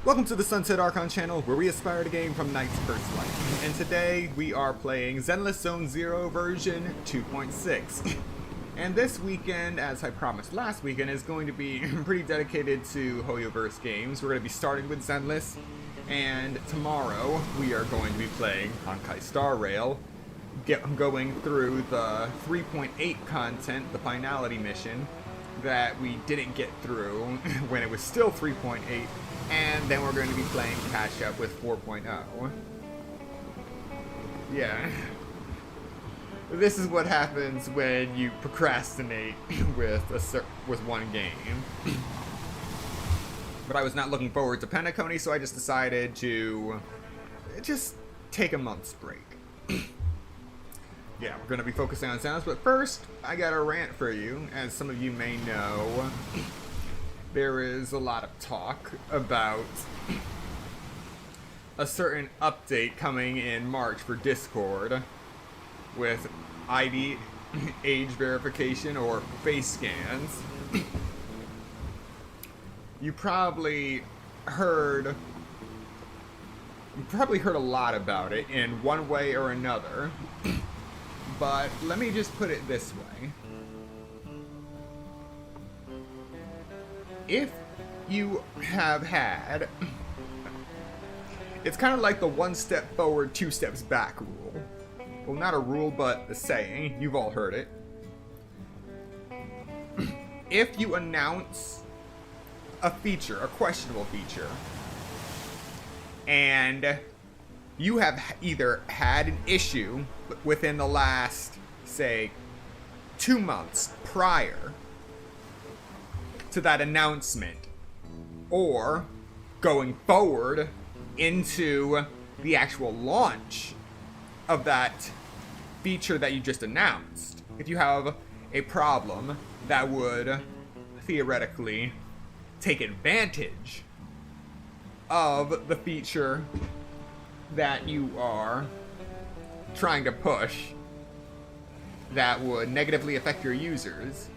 Welcome to the Sunset Archon channel, where we aspire to gain from Knight's First Light. And today we are playing Zenless Zone Zero version 2.6. And this weekend, as I promised last weekend, is going to be pretty dedicated to Hoyoverse games. We're going to be starting with Zenless, and tomorrow we are going to be playing Honkai Star Rail, going through the 3.8 content, the finality mission, that we didn't get through when it was still 3.8, and then we're going to be playing catch up with 4.0. Yeah. This is what happens when you procrastinate with one game. But I was not looking forward to Penacony, so I just decided to just take a month's break. Yeah, we're going to be focusing on sounds, but first, I got a rant for you. As some of you may know, there is a lot of talk about a certain update coming in March for Discord with ID age verification or face scans. You probably heard a lot about it in one way or another. But let me just put it this way. If you have had... It's kind of like the one step forward, two steps back rule. Well, not a rule, but a saying. You've all heard it. If you announce a feature, a questionable feature, and you have either had an issue within the last, say, 2 months prior to that announcement, or going forward into the actual launch of that feature that you just announced, if you have a problem that would theoretically take advantage of the feature that you are trying to push that would negatively affect your users,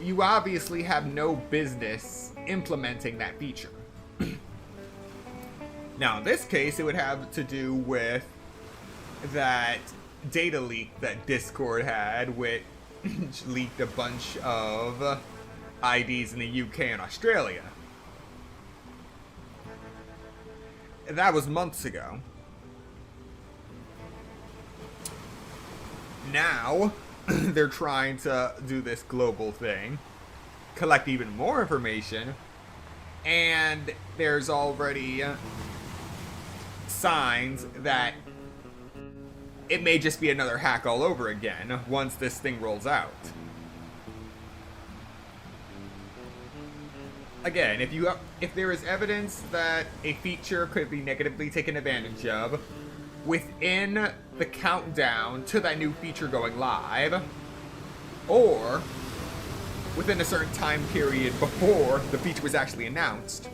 you obviously have no business implementing that feature. Now, in this case, it would have to do with that data leak that Discord had, which leaked a bunch of IDs in the UK and Australia. That was months ago. Now, they're trying to do this global thing, collect even more information, and there's already signs that it may just be another hack all over again once this thing rolls out. Again, if there is evidence that a feature could be negatively taken advantage of within the countdown to that new feature going live, or within a certain time period before the feature was actually announced,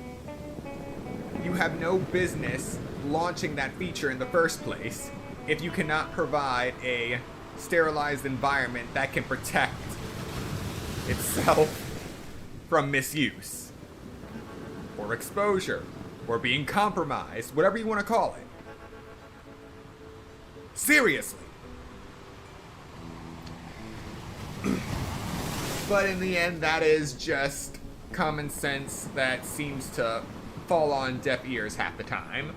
you have no business launching that feature in the first place if you cannot provide a sterilized environment that can protect itself from misuse, or exposure, or being compromised, whatever you want to call it. Seriously. But in the end, that is just common sense that seems to fall on deaf ears half the time.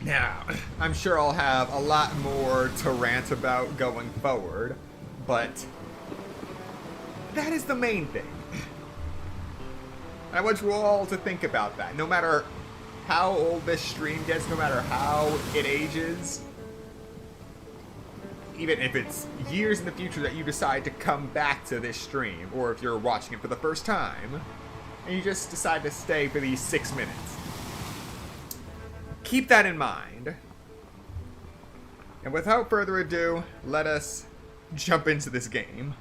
Now, I'm sure I'll have a lot more to rant about going forward, but that is the main thing. I want you all to think about that. No matter how old this stream gets, no matter how it ages, even if it's years in the future that you decide to come back to this stream, or if you're watching it for the first time, and you just decide to stay for these 6 minutes, keep that in mind. And without further ado, let us jump into this game.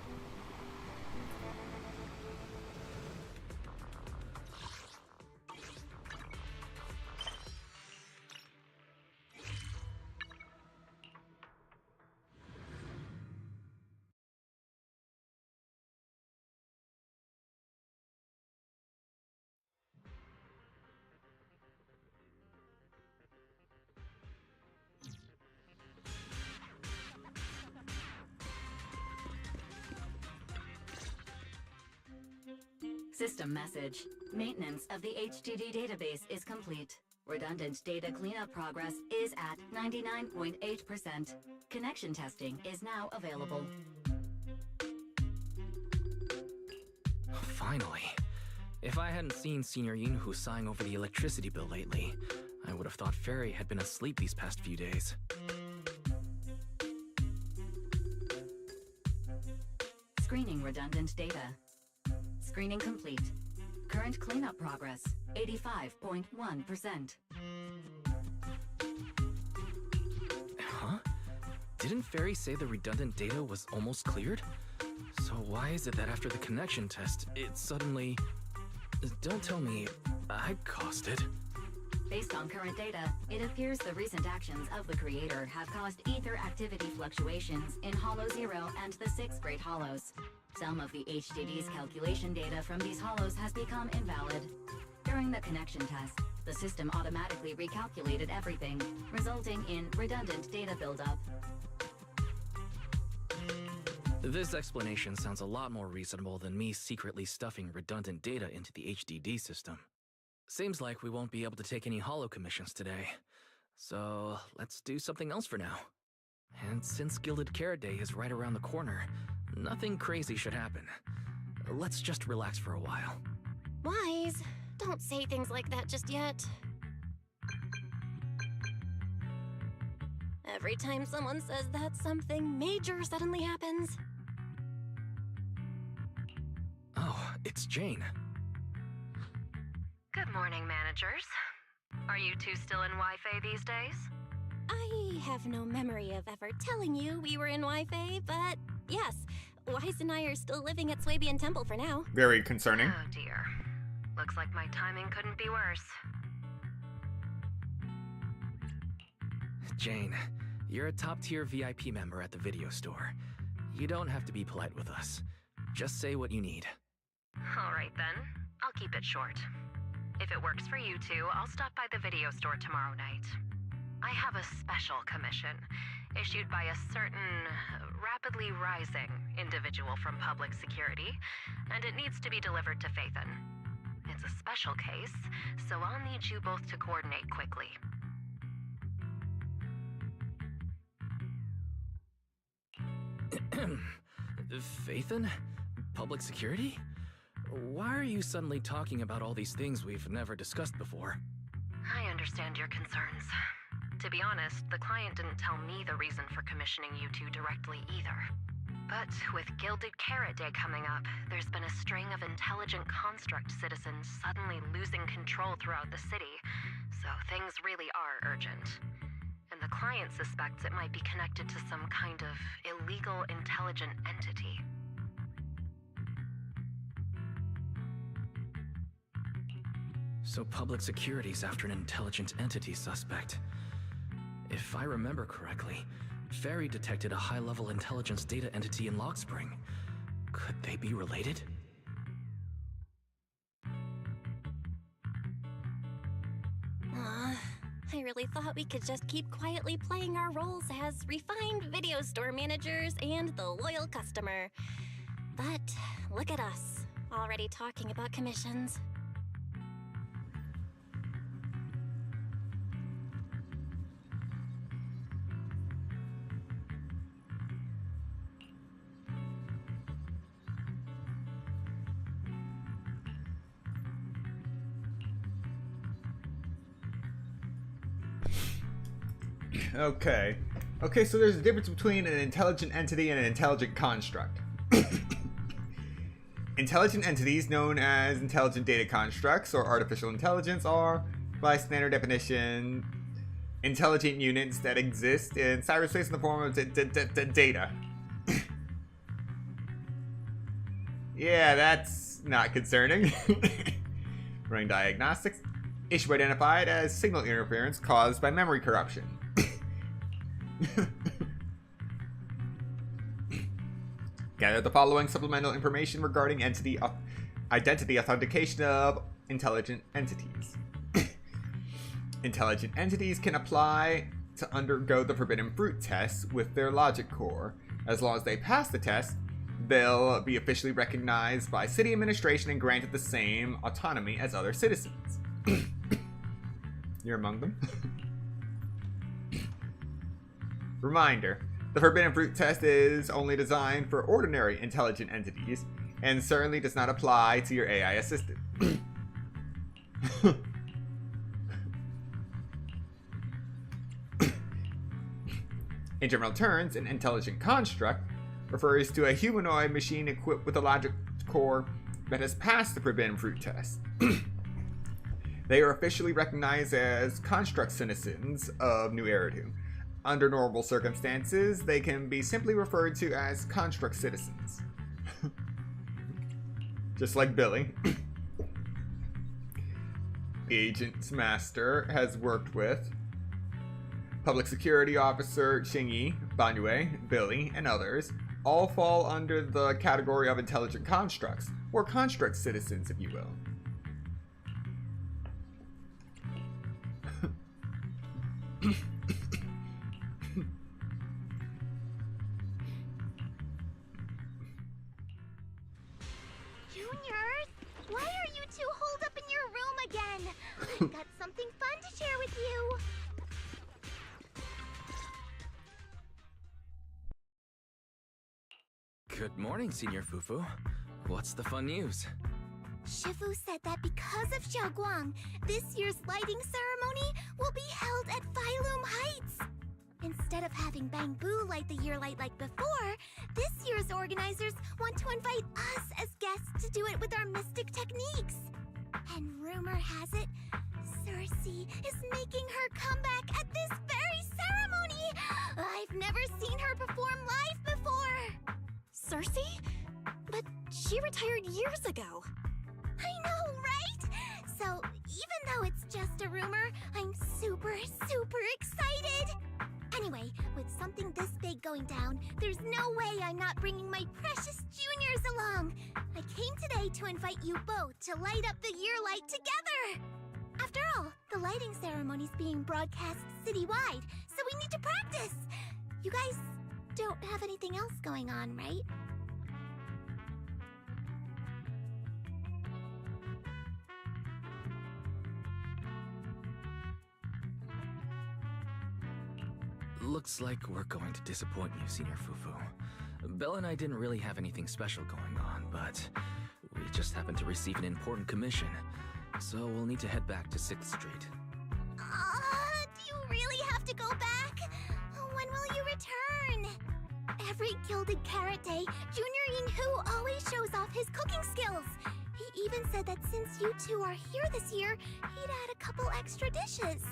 System message. Maintenance of the HDD database is complete. Redundant data cleanup progress is at 99.8%. Connection testing is now available. Finally. If I hadn't seen Senior Yunhu sighing over the electricity bill lately, I would have thought Fairy had been asleep these past few days. Screening redundant data. Screening complete. Current cleanup progress, 85.1%. Huh? Didn't Fairy say the redundant data was almost cleared? So why is it that after the connection test, it suddenly... Don't tell me I caused it. Based on current data, it appears the recent actions of the creator have caused ether activity fluctuations in Hollow 0 and the 6 Great Hollows. Some of the HDD's calculation data from these hollows has become invalid. During the connection test, the system automatically recalculated everything, resulting in redundant data buildup. This explanation sounds a lot more reasonable than me secretly stuffing redundant data into the HDD system. Seems like we won't be able to take any hollow commissions today. So let's do something else for now. And since Gilded Carrot Day is right around the corner, nothing crazy should happen. Let's just relax for a while. Wise, don't say things like that just yet. Every time someone says that, something major suddenly happens. Oh, it's Jane. Good morning, managers. Are you two still in Wi-Fi these days? I have no memory of ever telling you we were in Wi-Fi, but yes, Wise and I are still living at Swabian Temple for now. Very concerning. Oh dear. Looks like my timing couldn't be worse. Jane, you're a top-tier VIP member at the video store. You don't have to be polite with us. Just say what you need. Alright then, I'll keep it short. If it works for you two, I'll stop by the video store tomorrow night. I have a special commission, issued by a certain, rapidly rising individual from public security, and it needs to be delivered to Phaethon. It's a special case, so I'll need you both to coordinate quickly. Phaethon? Public security? Why are you suddenly talking about all these things we've never discussed before? I understand your concerns. To be honest, the client didn't tell me the reason for commissioning you two directly either. But with Gilded Carrot Day coming up, there's been a string of intelligent construct citizens suddenly losing control throughout the city, so things really are urgent. And the client suspects it might be connected to some kind of illegal intelligent entity. So public security's after an intelligent entity suspect. If I remember correctly, Fairy detected a high-level intelligence data entity in Logspring. Could they be related? I really thought we could just keep quietly playing our roles as refined video store managers and the loyal customer. But look at us, already talking about commissions. Okay. Okay, so there's a difference between an intelligent entity and an intelligent construct. Intelligent entities, known as intelligent data constructs or artificial intelligence, are, by standard definition, intelligent units that exist in cyberspace in the form of data. Yeah, that's not concerning. Running diagnostics. Issue identified as signal interference caused by memory corruption. Gather the following supplemental information regarding identity authentication of intelligent entities. Intelligent entities can apply to undergo the forbidden fruit test with their logic core. As long as they pass the test, They'll be officially recognized by city administration and granted the same autonomy as other citizens. You're among them. Reminder, the Forbidden Fruit test is only designed for ordinary intelligent entities and certainly does not apply to your AI assistant. In general terms, an intelligent construct refers to a humanoid machine equipped with a logic core that has passed the Forbidden Fruit test. They are officially recognized as construct citizens of New Eridu. Under normal circumstances, they can be simply referred to as construct citizens. Just like Billy. The Agent's Master has worked with Public Security Officer Xingyi, Banyue, Billy, and others. All fall under the category of intelligent constructs, or construct citizens, if you will. Juniors, why are you two holed up in your room again? I've got something fun to share with you. Good morning, Senior Fufu. What's the fun news? Shifu said that because of Xiaoguang, this year's lighting ceremony will be held at Phylum Heights. Instead of having Bangbu light the year light like before, this year's organizers want to invite us as guests to do it with our mystic techniques. And rumor has it, Cersei is making her comeback at this very ceremony. I've never seen her perform live before. Cersei? But she retired years ago. I know, right? So, even though it's just a rumor, I'm super excited! Anyway, with something this big going down, there's no way I'm not bringing my precious juniors along! I came today to invite you both to light up the year light together! After all, the lighting ceremony's being broadcast citywide, so we need to practice! You guys don't have anything else going on, right? Looks like we're going to disappoint you, Senior Fufu. Belle and I didn't really have anything special going on, but we just happened to receive an important commission, so we'll need to head back to 6th Street. Do you really have to go back? When will you return? Every Gilded Carrot Day, Junior Yinhu always shows off his cooking skills. He even said that since you two are here this year, he'd add a couple extra dishes.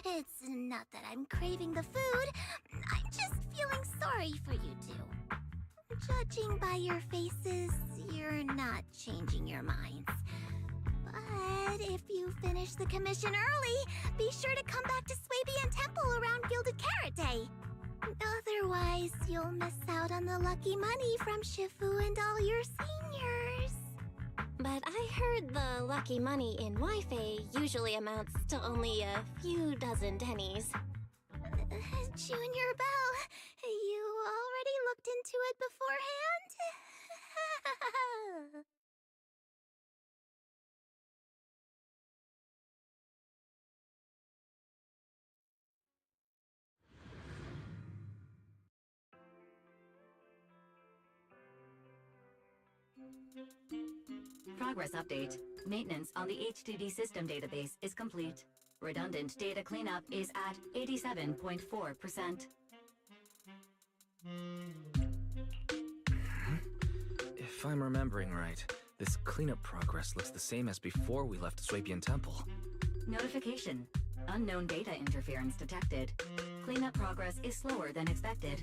It's not that I'm craving the food. I'm just feeling sorry for you two. Judging by your faces, you're not changing your minds. But if you finish the commission early, be sure to come back to Swabian Temple around Gilded Carrot Day. Otherwise, you'll miss out on the lucky money from Shifu and all your seniors. But I heard the lucky money in Wi-Fi usually amounts to only a few dozen pennies. Junior Belle, you already looked into it beforehand? Progress update. Maintenance on the HDD system database is complete. Redundant data cleanup is at 87.4%. If I'm remembering right, this cleanup progress looks the same as before we left Swabian Temple. Notification. Unknown data interference detected. Cleanup progress is slower than expected.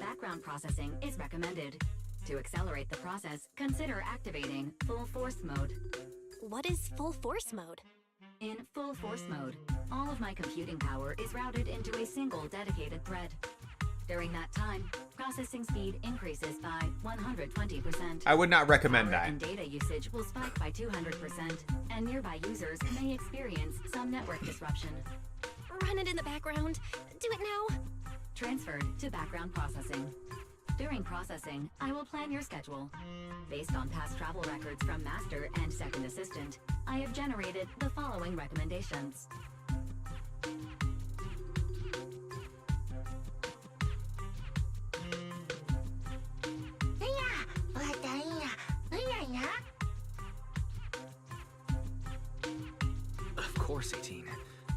Background processing is recommended. To accelerate the process, consider activating Full Force Mode. What is full force mode? In Full Force Mode, all of my computing power is routed into a single dedicated thread. During that time, processing speed increases by 120%. I would not recommend Power that. and data usage will spike by 200%, and nearby users may experience some network disruption. Run it in the background. Do it now. Transferred to background processing. During processing, I will plan your schedule. Based on past travel records from Master and Second Assistant, I have generated the following recommendations. Of course, 18.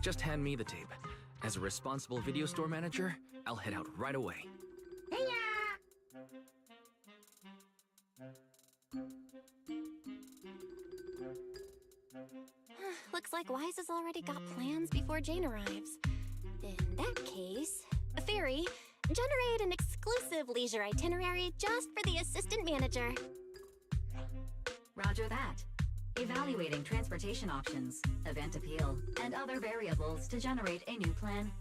Just hand me the tape. As a responsible video store manager, I'll head out right away. Looks like Wise has already got plans before Jane arrives. In that case, Fairy, generate an exclusive leisure itinerary just for the assistant manager. Roger that. Evaluating transportation options, event appeal, and other variables to generate a new plan.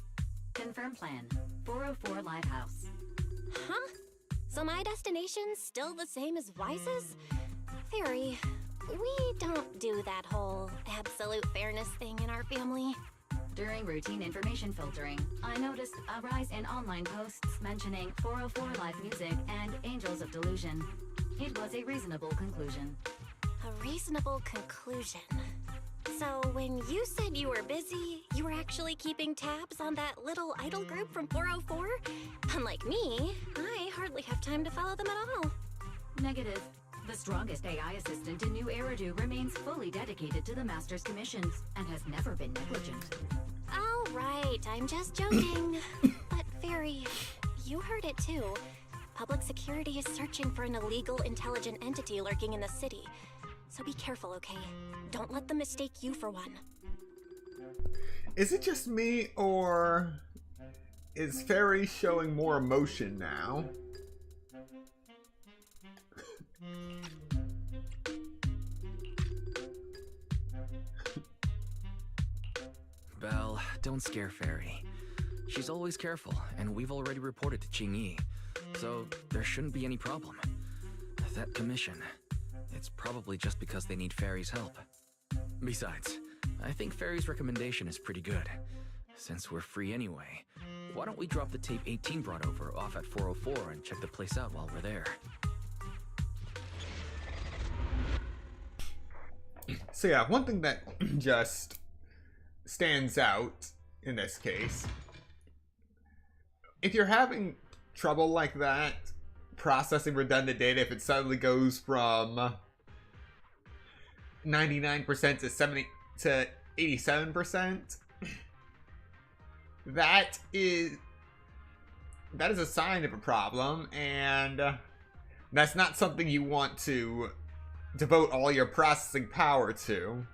Confirm plan. 404 Livehouse. Huh? So my destination's still the same as Wise's? Fairy, we don't do that whole absolute fairness thing in our family. During routine information filtering, I noticed a rise in online posts mentioning 404 Live Music and Angels of Delusion. It was a reasonable conclusion. A reasonable conclusion. So when you said you were busy, you were actually keeping tabs on that little idol group from 404? Unlike me, I hardly have time to follow them at all. Negative. The strongest AI assistant in New Eridu remains fully dedicated to the Master's commissions and has never been negligent. Oh, right, I'm just joking. But Fairy, you heard it too. Public security is searching for an illegal intelligent entity lurking in the city. So be careful, okay? Don't let them mistake you for one. Is it just me, or is Fairy showing more emotion now? Belle, don't scare Fairy. She's always careful, and we've already reported to Qingyi, so there shouldn't be any problem. That commission, it's probably just because they need Fairy's help. Besides, I think Fairy's recommendation is pretty good. Since we're free anyway, why don't we drop the tape 18 brought over off at 404 and check the place out while we're there? So yeah, one thing that just stands out in this case, if you're having trouble like that processing redundant data, if it suddenly goes from 99% to 70 to 87%, that is a sign of a problem, and that's not something you want to devote all your processing power to.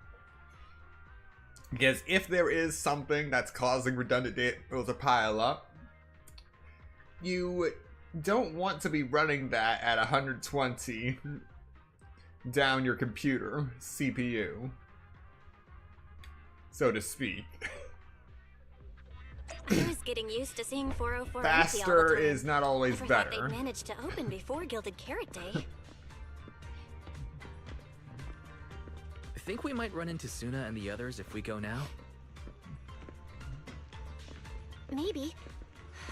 Because if there is something that's causing redundant data to pile up, you don't want to be running that at 120 down your computer CPU, so to speak. I was getting used to seeing 404 Faster empty all the time. is not always Never better. thought they'd managed to open before Gilded Carrot Day. Think we might run into Suna and the others if we go now? Maybe.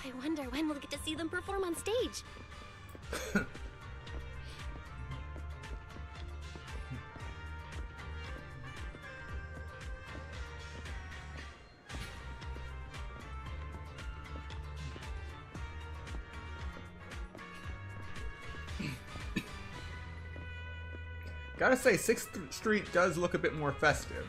I wonder when we'll get to see them perform on stage. Gotta say, 6th Street does look a bit more festive.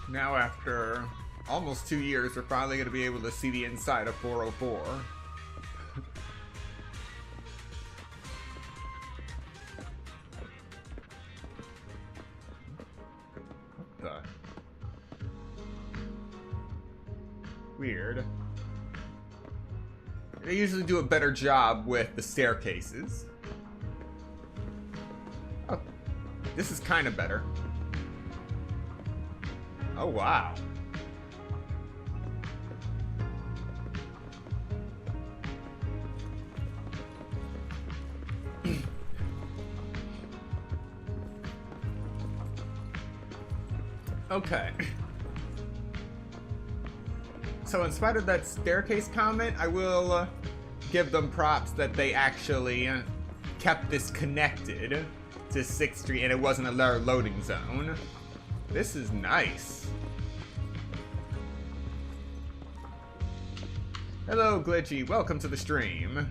Now after almost 2 years, we're finally going to be able to see the inside of 404. What the? Weird. They usually do a better job with the staircases. Oh, this is kind of better. Oh, wow. Okay. So in spite of that staircase comment, I will give them props that they actually kept this connected to 6th Street and it wasn't a loading zone. This is nice. Hello, Glitchy. Welcome to the stream.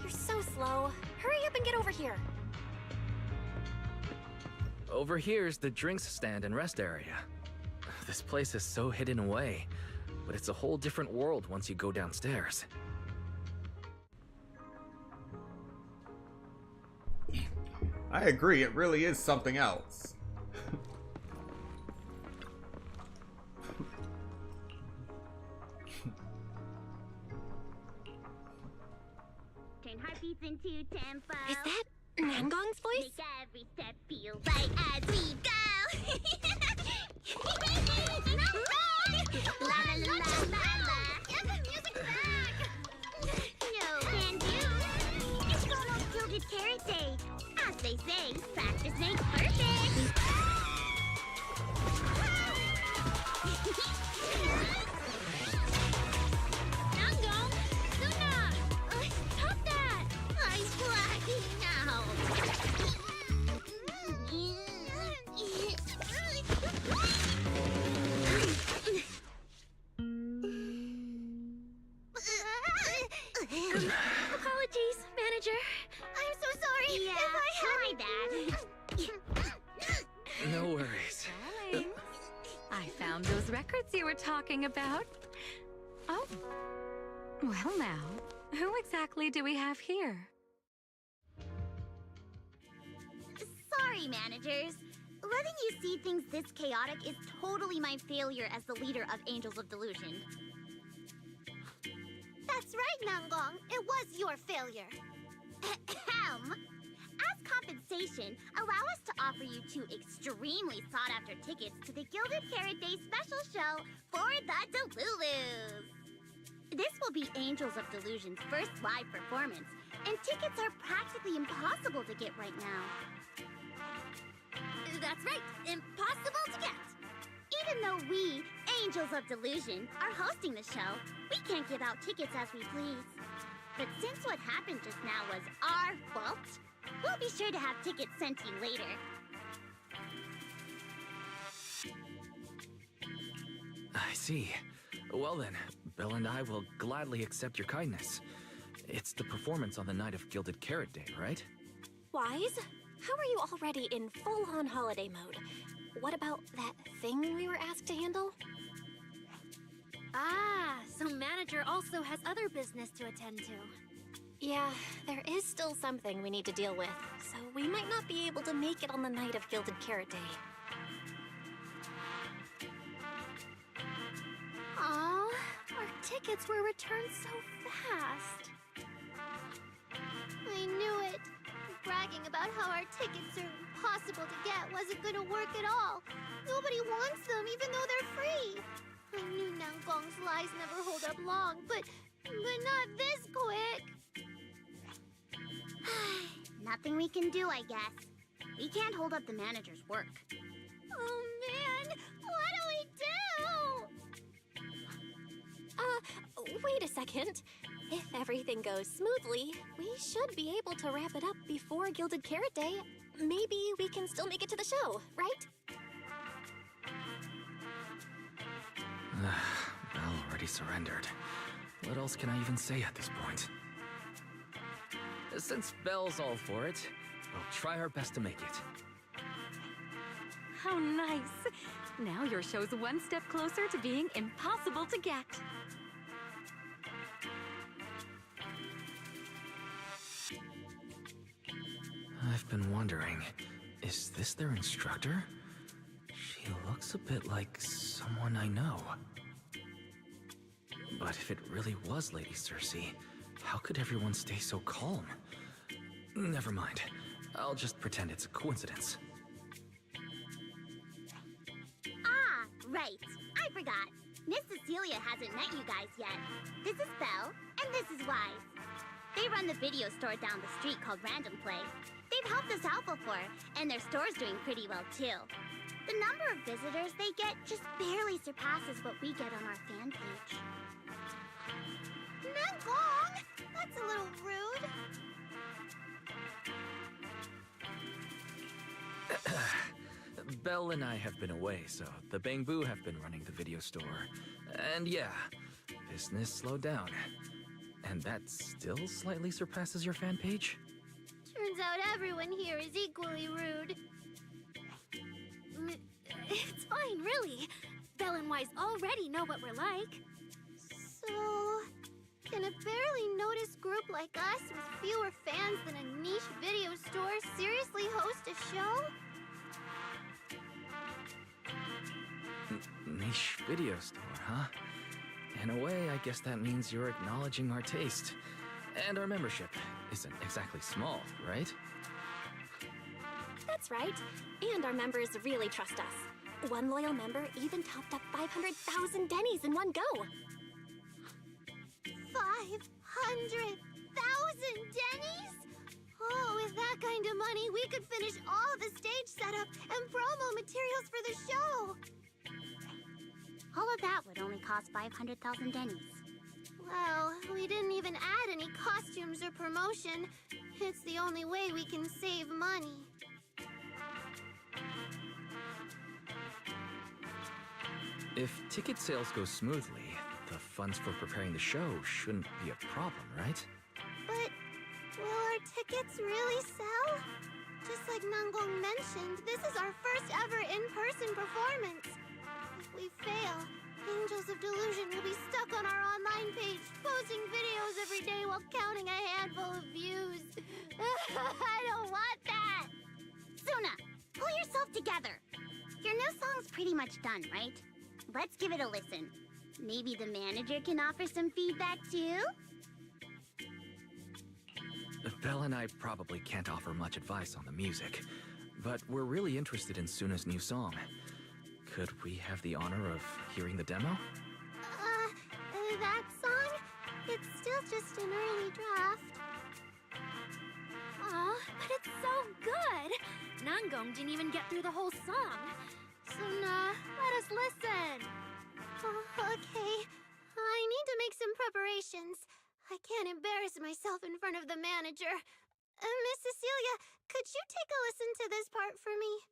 You're so slow. Hurry up and get over here. Over here's the drinks stand and rest area. This place is so hidden away, but it's a whole different world once you go downstairs. I agree, it really is something else. 10 heartbeats into tempo. Is that Nangong's voice? Make every step feel right as we go. La la la la la. Get the music back. No can do. It's gonna Gilded Carrot Day. As they say, practice makes perfect. Nangong, Luna, stop that! I'm blacking out. Apologies, manager. I'm so sorry. Yeah, if I my bad. No worries. Darling, I found those records you were talking about. Oh. Well now, who exactly do we have here? Sorry, managers. Letting you see things this chaotic is totally my failure as the leader of Angels of Delusion. That's right, Nangong. It was your failure. Ahem. As compensation, allow us to offer you 2 extremely sought-after tickets to the Gilded Carrot Day special show for the Delulus. This will be Angels of Delusion's first live performance, and tickets are practically impossible to get right now. That's right, impossible to get. Even though we, Angels of Delusion, are hosting the show, we can't give out tickets as we please. But since what happened just now was our fault, we'll be sure to have tickets sent to you later. I see. Well then, Bill and I will gladly accept your kindness. It's the performance on the night of Gilded Carrot Day, right? Wise, how are you already in full-on holiday mode? What about that thing we were asked to handle? Ah, so manager also has other business to attend to. Yeah, there is still something we need to deal with, so we might not be able to make it on the night of Gilded Carrot Day. Aw, our tickets were returned so fast. I knew it. Bragging about how our tickets are impossible to get wasn't gonna work at all. Nobody wants them, even though they're free. I knew Nangong's lies never hold up long, but not this quick. Nothing we can do, I guess. We can't hold up the manager's work. Oh man, what do we do? Wait a second. If everything goes smoothly, we should be able to wrap it up before Gilded Carrot Day. Maybe we can still make it to the show, right? Belle already surrendered. What else can I even say at this point? Since Belle's all for it, we'll try our best to make it. How nice! Now your show's one step closer to being impossible to get. I've been wondering, is this their instructor? She looks a bit like someone I know. But if it really was Lady Cersei, how could everyone stay so calm? Never mind. I'll just pretend it's a coincidence. Ah, right. I forgot. Miss Cecilia hasn't met you guys yet. This is Belle, and this is Wise. They run the video store down the street called Random Play. They've helped us out before, and their store's doing pretty well too. The number of visitors they get just barely surpasses what we get on our fan page. Nangong! That's a little rude. Belle and I have been away, so the Bangbu have been running the video store. And yeah, business slowed down. And that still slightly surpasses your fan page? Turns out everyone here is equally rude. It's fine, really. Belle and Wise already know what we're like. So, can a barely noticed group like us with fewer fans than a niche video store seriously host a show? Niche video store, huh? In a way, I guess that means you're acknowledging our taste. And our membership isn't exactly small, right? That's right. And our members really trust us. One loyal member even topped up 500,000 Denny's in one go. 500,000 Denny's? Oh, with that kind of money, we could finish all the stage setup and promo materials for the show. All of that would only cost 500,000 Denny's. Well, we didn't even add any costumes or promotion. It's the only way we can save money. If ticket sales go smoothly, the funds for preparing the show shouldn't be a problem, right? But will our tickets really sell? Just like Nangong mentioned, this is our first ever in-person performance. If we fail, Angels of Delusion will be stuck on our online page, posting videos every day while counting a handful of views. I don't want that! Suna, pull yourself together. Your new song's pretty much done, right? Let's give it a listen. Maybe the manager can offer some feedback too? Belle and I probably can't offer much advice on the music, but we're really interested in Suna's new song. Could we have the honor of hearing the demo? That song? It's still just an early draft. Aw, but it's so good! Nangong didn't even get through the whole song. Suna, let us listen. Okay. I need to make some preparations. I can't embarrass myself in front of the manager. Miss Cecilia, could you take a listen to this part for me?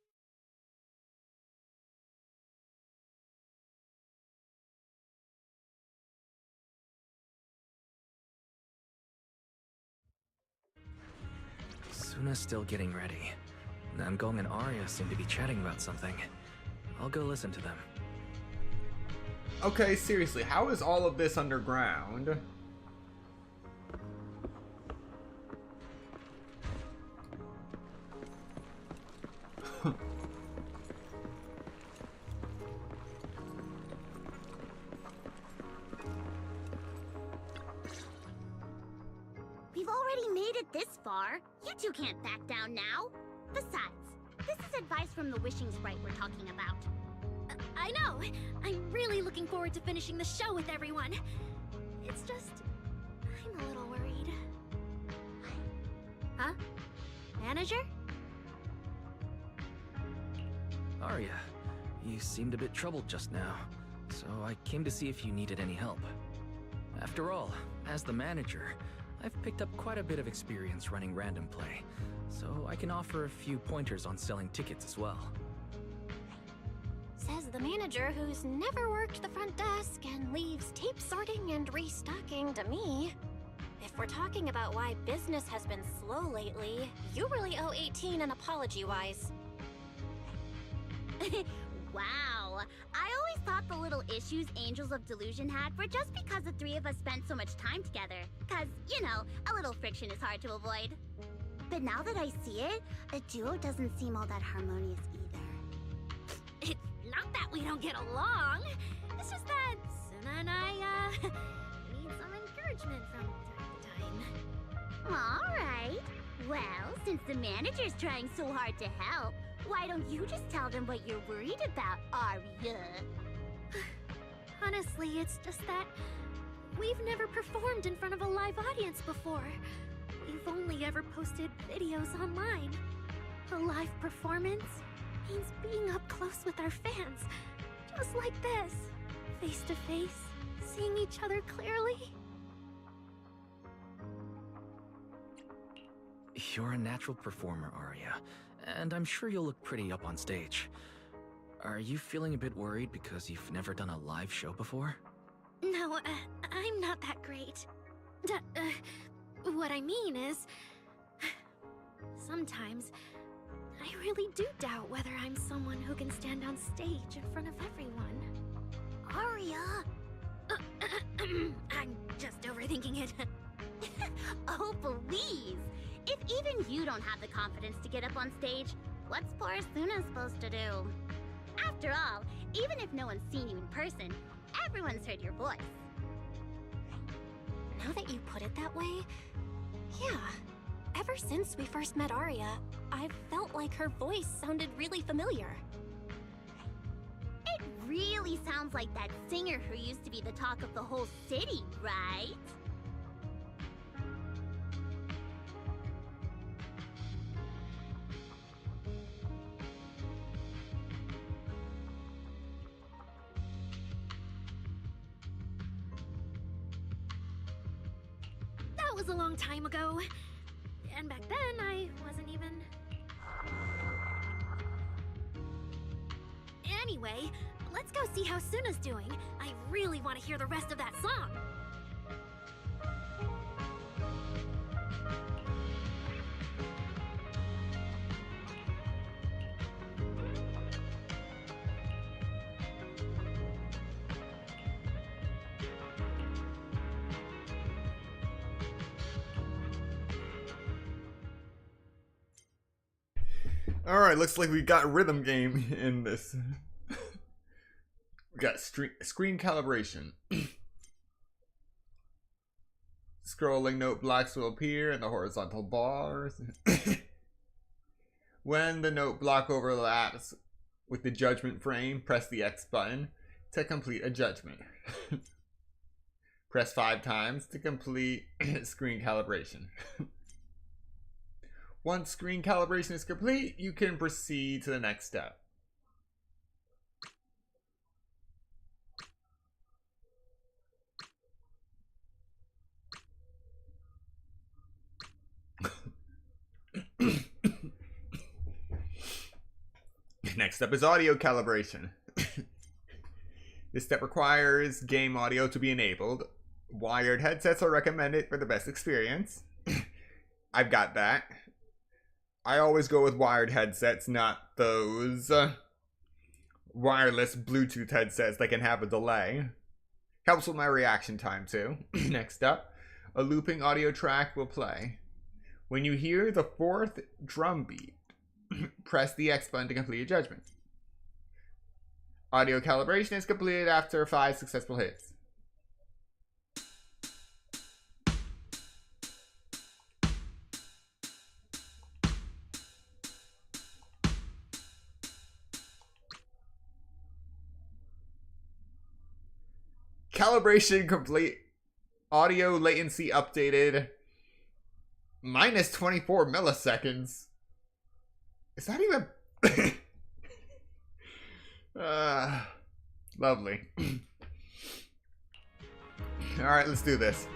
Suna's still getting ready. Nangong and Arya seem to be chatting about something. I'll go listen to them. Okay, seriously, how is all of this underground? We've already made it this far. You two can't back down now. Besides, this is advice from the wishing sprite we're talking about. I know! I'm really looking forward to finishing the show with everyone. It's just... I'm a little worried. Huh? Manager? Arya, you seemed a bit troubled just now, so I came to see if you needed any help. After all, as the manager, I've picked up quite a bit of experience running Random Play, so I can offer a few pointers on selling tickets as well. Says the manager who's never worked the front desk and leaves tape sorting and restocking to me. If we're talking about why business has been slow lately, you really owe 18 an apology, Wise. Wow. I always thought the little issues Angels of Delusion had were just because the three of us spent so much time together. Cause, you know, a little friction is hard to avoid. But now that I see it, a duo doesn't seem all that harmonious either. It's not that we don't get along. It's just that Suna and I, need some encouragement from time to time. Alright. Well, since the manager's trying so hard to help, why don't you just tell them what you're worried about, Arya? Honestly, it's just that we've never performed in front of a live audience before. We've only ever posted videos online. A live performance means being up close with our fans. Just like this. Face to face, seeing each other clearly. You're a natural performer, Arya, and I'm sure you'll look pretty up on stage. Are you feeling a bit worried because you've never done a live show before? No, I'm not that great. What I mean is... Sometimes, I really do doubt whether I'm someone who can stand on stage in front of everyone. Arya! I'm just overthinking it. Oh, please! If even you don't have the confidence to get up on stage, what's poor Suna supposed to do? After all, even if no one's seen you in person, everyone's heard your voice. Now that you put it that way, yeah. Ever since we first met Arya, I've felt like her voice sounded really familiar. It really sounds like that singer who used to be the talk of the whole city, right? That was a long time ago. And back then, I wasn't even... Anyway, let's go see how Suna's doing. I really want to hear the rest of that song. Alright, looks like we got rhythm game in this. We got screen calibration. Scrolling note blocks will appear in the horizontal bars. When the note block overlaps with the judgment frame, press the X button to complete a judgment. Press 5 times to complete screen calibration. Once screen calibration is complete, you can proceed to the next step. Next step is audio calibration. This step requires game audio to be enabled. Wired headsets are recommended for the best experience. I've got that. I always go with wired headsets, not those wireless Bluetooth headsets that can have a delay. Helps with my reaction time too. Next up, a looping audio track will play. When you hear the 4th drum beat, press the X button to complete a judgment. Audio calibration is completed after 5 successful hits. Calibration complete. Audio latency updated. Minus 24 milliseconds. Is that even... lovely. Alright, let's do this.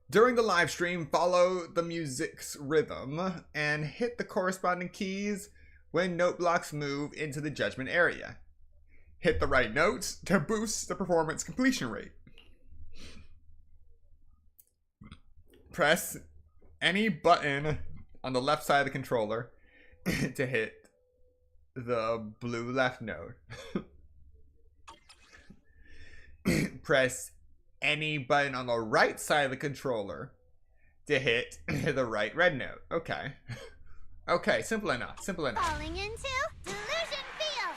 During the live stream, follow the music's rhythm and hit the corresponding keys when note blocks move into the judgment area. Hit the right notes to boost the performance completion rate. Press any button on the left side of the controller to hit the blue left node. Press any button on the right side of the controller to hit the right red node. Okay. Okay, simple enough. Simple enough. Falling into Delusion Field.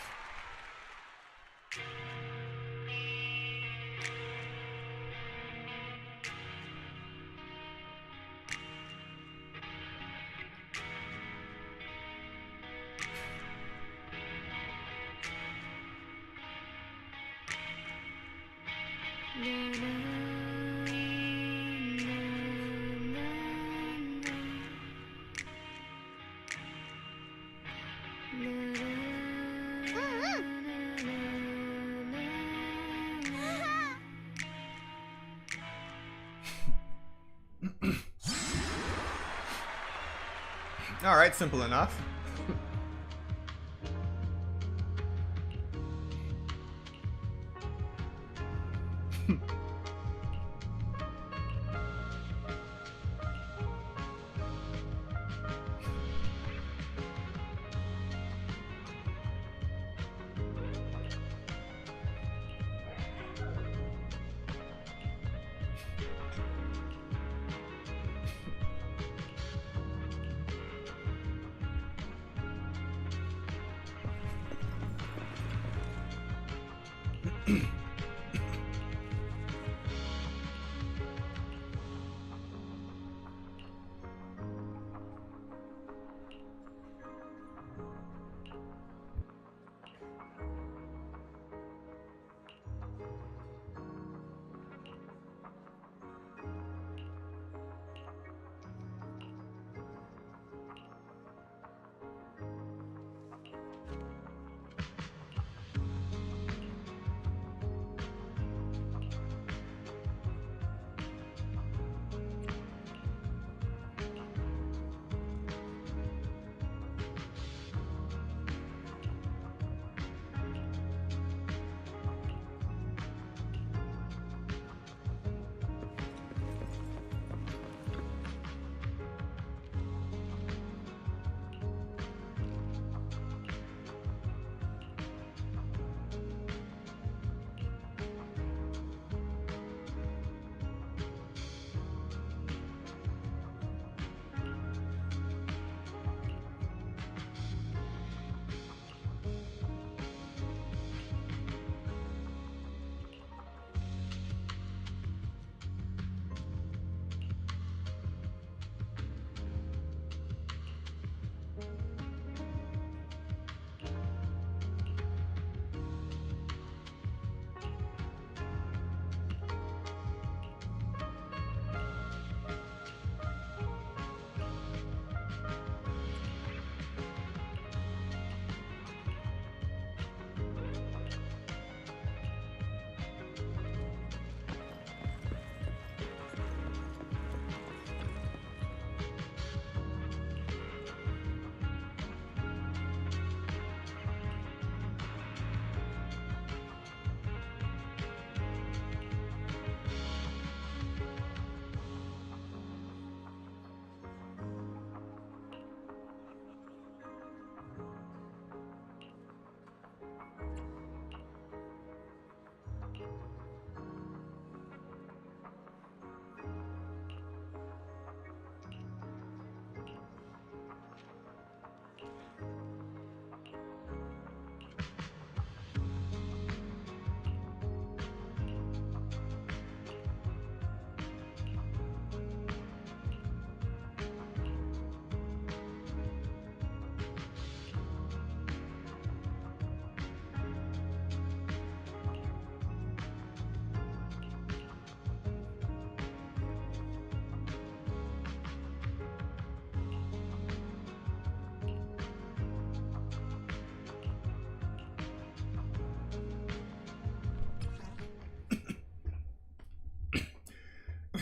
Alright, simple enough.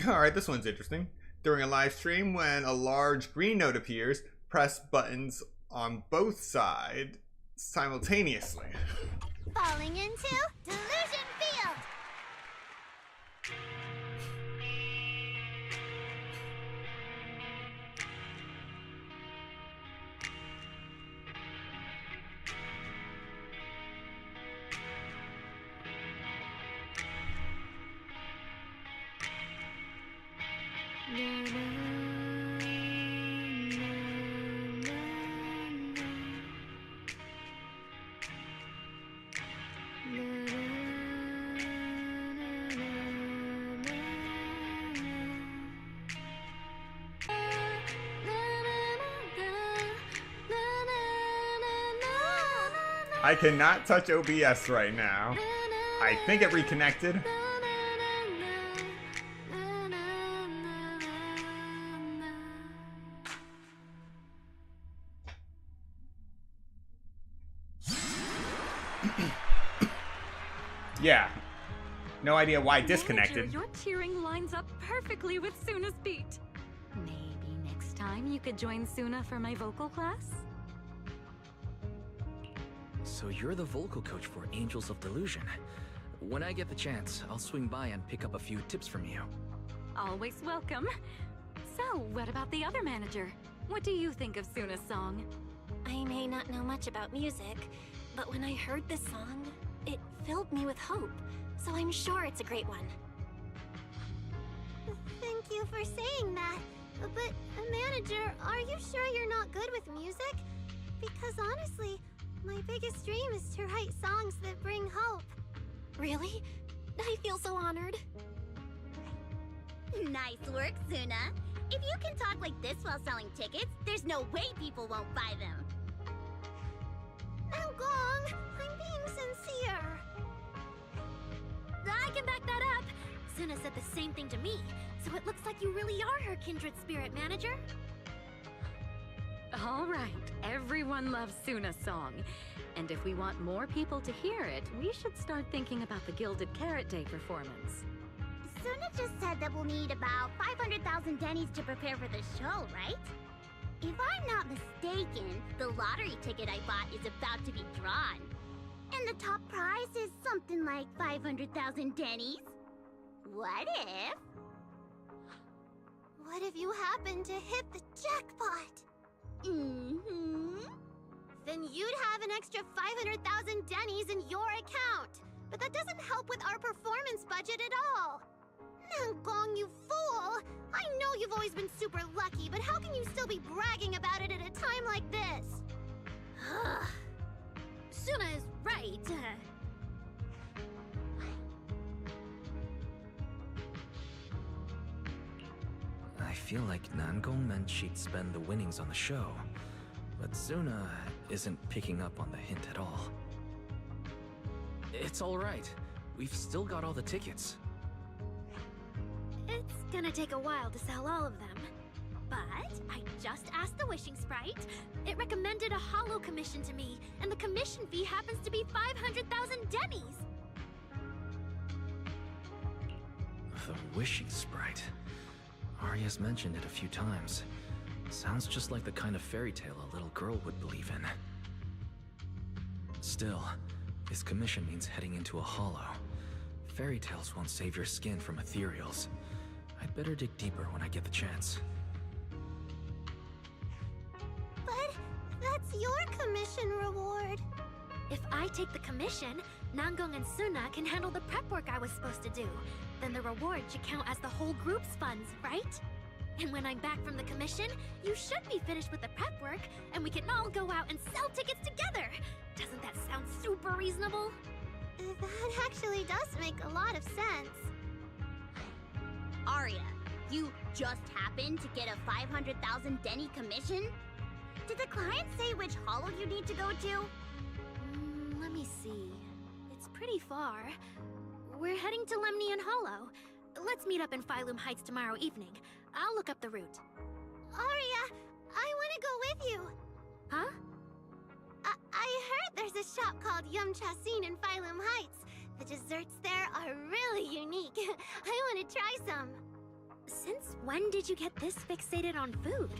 Alright, this one's interesting. During a live stream, when a large green node appears, press buttons on both sides simultaneously. Falling into Delusion Field. I cannot touch OBS right now. I think it reconnected. Yeah. No idea why disconnected. Manager, your cheering lines up perfectly with Suna's beat. Maybe next time you could join Suna for my vocal class? So you're the vocal coach for Angels of Delusion. When I get the chance, I'll swing by and pick up a few tips from you. Always welcome. So, what about the other manager? What do you think of Suna's song? I may not know much about music, but when I heard this song, it filled me with hope. So I'm sure it's a great one. Thank you for saying that. But, manager, are you sure you're not good with music? Because honestly, my biggest dream is to write songs that bring hope. Really? I feel so honored. Nice work, Suna. If you can talk like this while selling tickets, there's no way people won't buy them. Oh, Gong, I'm being sincere. I can back that up. Suna said the same thing to me, so it looks like you really are her kindred spirit, manager. All right, everyone loves Suna's song. And if we want more people to hear it, we should start thinking about the Gilded Carrot Day performance. Suna just said that we'll need about 500,000 dennies to prepare for the show, right? If I'm not mistaken, the lottery ticket I bought is about to be drawn. And the top prize is something like 500,000 dennies. What if you happen to hit the jackpot? Then you'd have an extra 500,000 dennies in your account. But that doesn't help with our performance budget at all. Now, Gong, you fool! I know you've always been super lucky, but how can you still be bragging about it at a time like this? Suna is right. I feel like Nangong meant she'd spend the winnings on the show, but Suna isn't picking up on the hint at all. It's alright. We've still got all the tickets. It's gonna take a while to sell all of them. But I just asked the Wishing Sprite. It recommended a holo commission to me, and the commission fee happens to be 500,000 dennies. The Wishing Sprite. Arya's mentioned it a few times. Sounds just like the kind of fairy tale a little girl would believe in. Still, this commission means heading into a holo. Fairy tales won't save your skin from ethereals. I'd better dig deeper when I get the chance. But that's your commission reward. If I take the commission, Nangong and Suna can handle the prep work I was supposed to do. Then the reward should count as the whole group's funds, right? And when I'm back from the commission, you should be finished with the prep work, and we can all go out and sell tickets together. Doesn't that sound super reasonable? That actually does make a lot of sense. Arya, you just happened to get a 500,000 denny commission? Did the client say which holo you need to go to? Let me see. It's pretty far. We're heading to Lemnian Hollow. Let's meet up in Phylum Heights tomorrow evening. I'll look up the route. Arya, I want to go with you. Huh? I heard there's a shop called Yum Chasin in Phylum Heights. The desserts there are really unique. I want to try some. Since when did you get this fixated on food?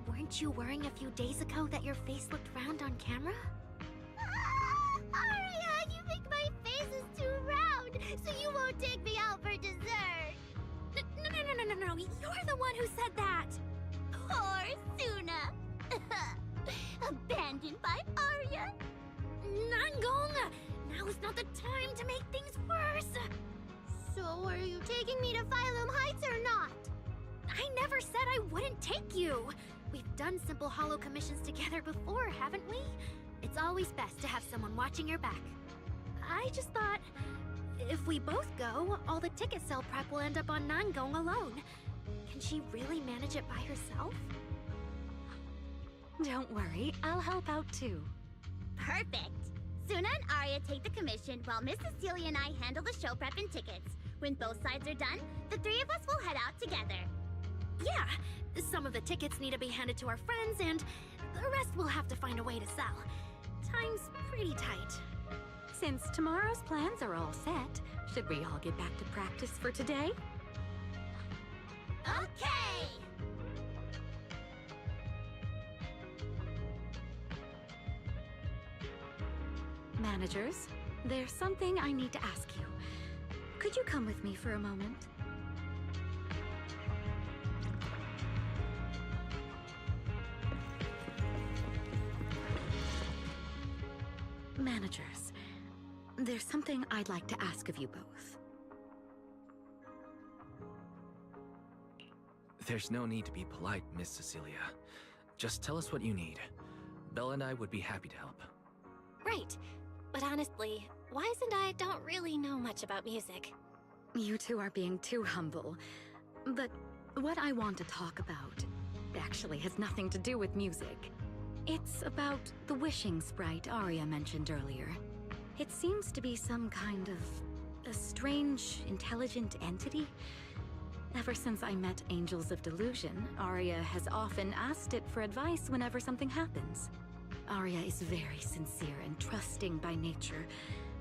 Weren't you worrying a few days ago that your face looked round on camera? Arya, you think my face is too round, so you won't take me out for dessert. No, you're the one who said that! Poor Suna. Abandoned by Arya. Nangong! Now is not the time to make things worse! So are you taking me to Phylum Heights or not? I never said I wouldn't take you. We've done simple holo commissions together before, haven't we? It's always best to have someone watching your back. I just thought, if we both go, all the ticket sale prep will end up on Nan going alone. Can she really manage it by herself? Don't worry, I'll help out too. Perfect. Suna and Arya take the commission while Miss Cecilia and I handle the show prep and tickets. When both sides are done, the three of us will head out together. Yeah, some of the tickets need to be handed to our friends, and the rest we'll have to find a way to sell. Time's pretty tight. Since tomorrow's plans are all set, should we all get back to practice for today? Okay! Managers, there's something I need to ask you. Could you come with me for a moment? Managers, there's something I'd like to ask of you both. There's no need to be polite, Miss Cecilia. Just tell us what you need. Belle and I would be happy to help. Right. But honestly, Wise and I don't really know much about music. You two are being too humble. But what I want to talk about actually has nothing to do with music. It's about the wishing sprite Arya mentioned earlier. It seems to be some kind of a strange, intelligent entity. Ever since I met Angels of Delusion, Arya has often asked it for advice whenever something happens. Arya is very sincere and trusting by nature,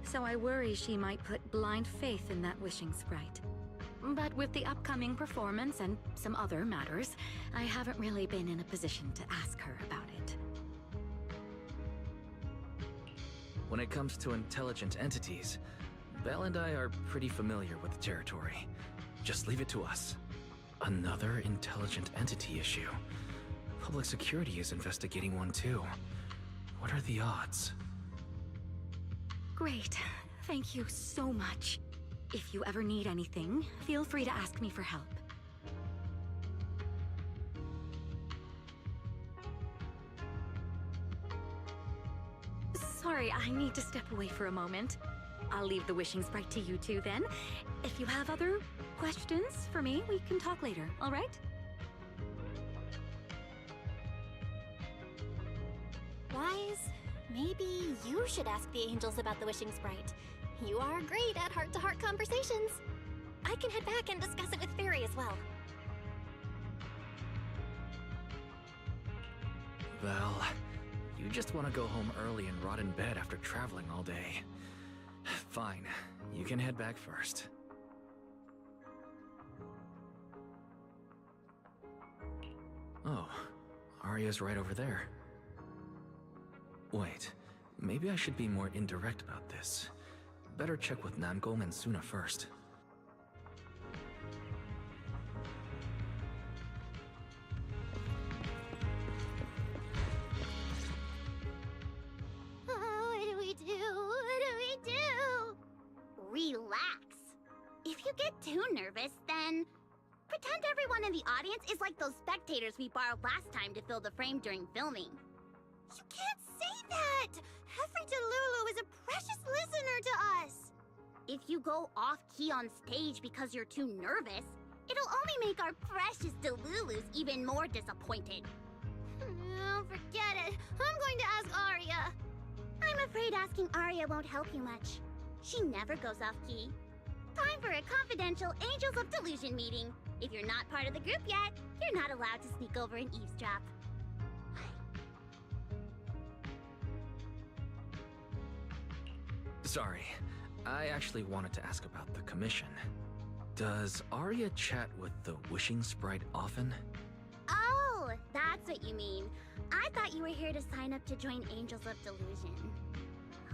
so I worry she might put blind faith in that wishing sprite. But with the upcoming performance and some other matters, I haven't really been in a position to ask her about it. When it comes to intelligent entities, Belle and I are pretty familiar with the territory. Just leave it to us. Another intelligent entity issue. Public security is investigating one too. What are the odds? Great. Thank you so much. If you ever need anything, feel free to ask me for help. Sorry, I need to step away for a moment. I'll leave the wishing sprite to you two then. If you have other questions for me, we can talk later, all right? Wise, maybe you should ask the angels about the wishing sprite. You are great at heart-to-heart conversations. I can head back and discuss it with Fairy as well. Well, you just want to go home early and rot in bed after traveling all day. Fine, you can head back first. Oh, Arya's right over there. Wait, maybe I should be more indirect about this. Better check with Namgom and Suna first. Oh, what do we do? What do we do? Relax. If you get too nervous, then pretend everyone in the audience is like those spectators we borrowed last time to fill the frame during filming. You can't say that! Hefri Delulu is a precious listener to us! If you go off-key on stage because you're too nervous, it'll only make our precious Delulus even more disappointed. Oh, forget it. I'm going to ask Arya. I'm afraid asking Arya won't help you much. She never goes off-key. Time for a confidential Angels of Delusion meeting. If you're not part of the group yet, you're not allowed to sneak over and eavesdrop. Sorry, I actually wanted to ask about the commission. Does Arya chat with the wishing sprite often? Oh, that's what you mean. I thought you were here to sign up to join Angels of Delusion.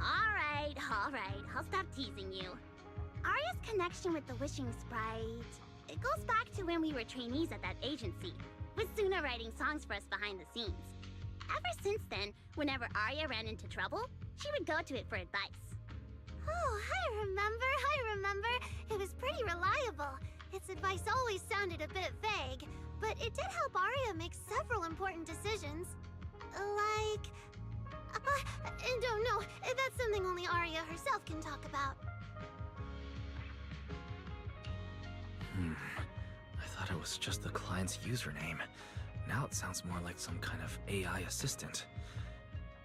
All right, I'll stop teasing you. Arya's connection with the wishing sprite, it goes back to when we were trainees at that agency, with Suna writing songs for us behind the scenes. Ever since then, whenever Arya ran into trouble, she would go to it for advice. Oh, I remember. It was pretty reliable. Its advice always sounded a bit vague, but it did help Arya make several important decisions. Like... don't know. That's something only Arya herself can talk about. I thought it was just the client's username. Now it sounds more like some kind of AI assistant.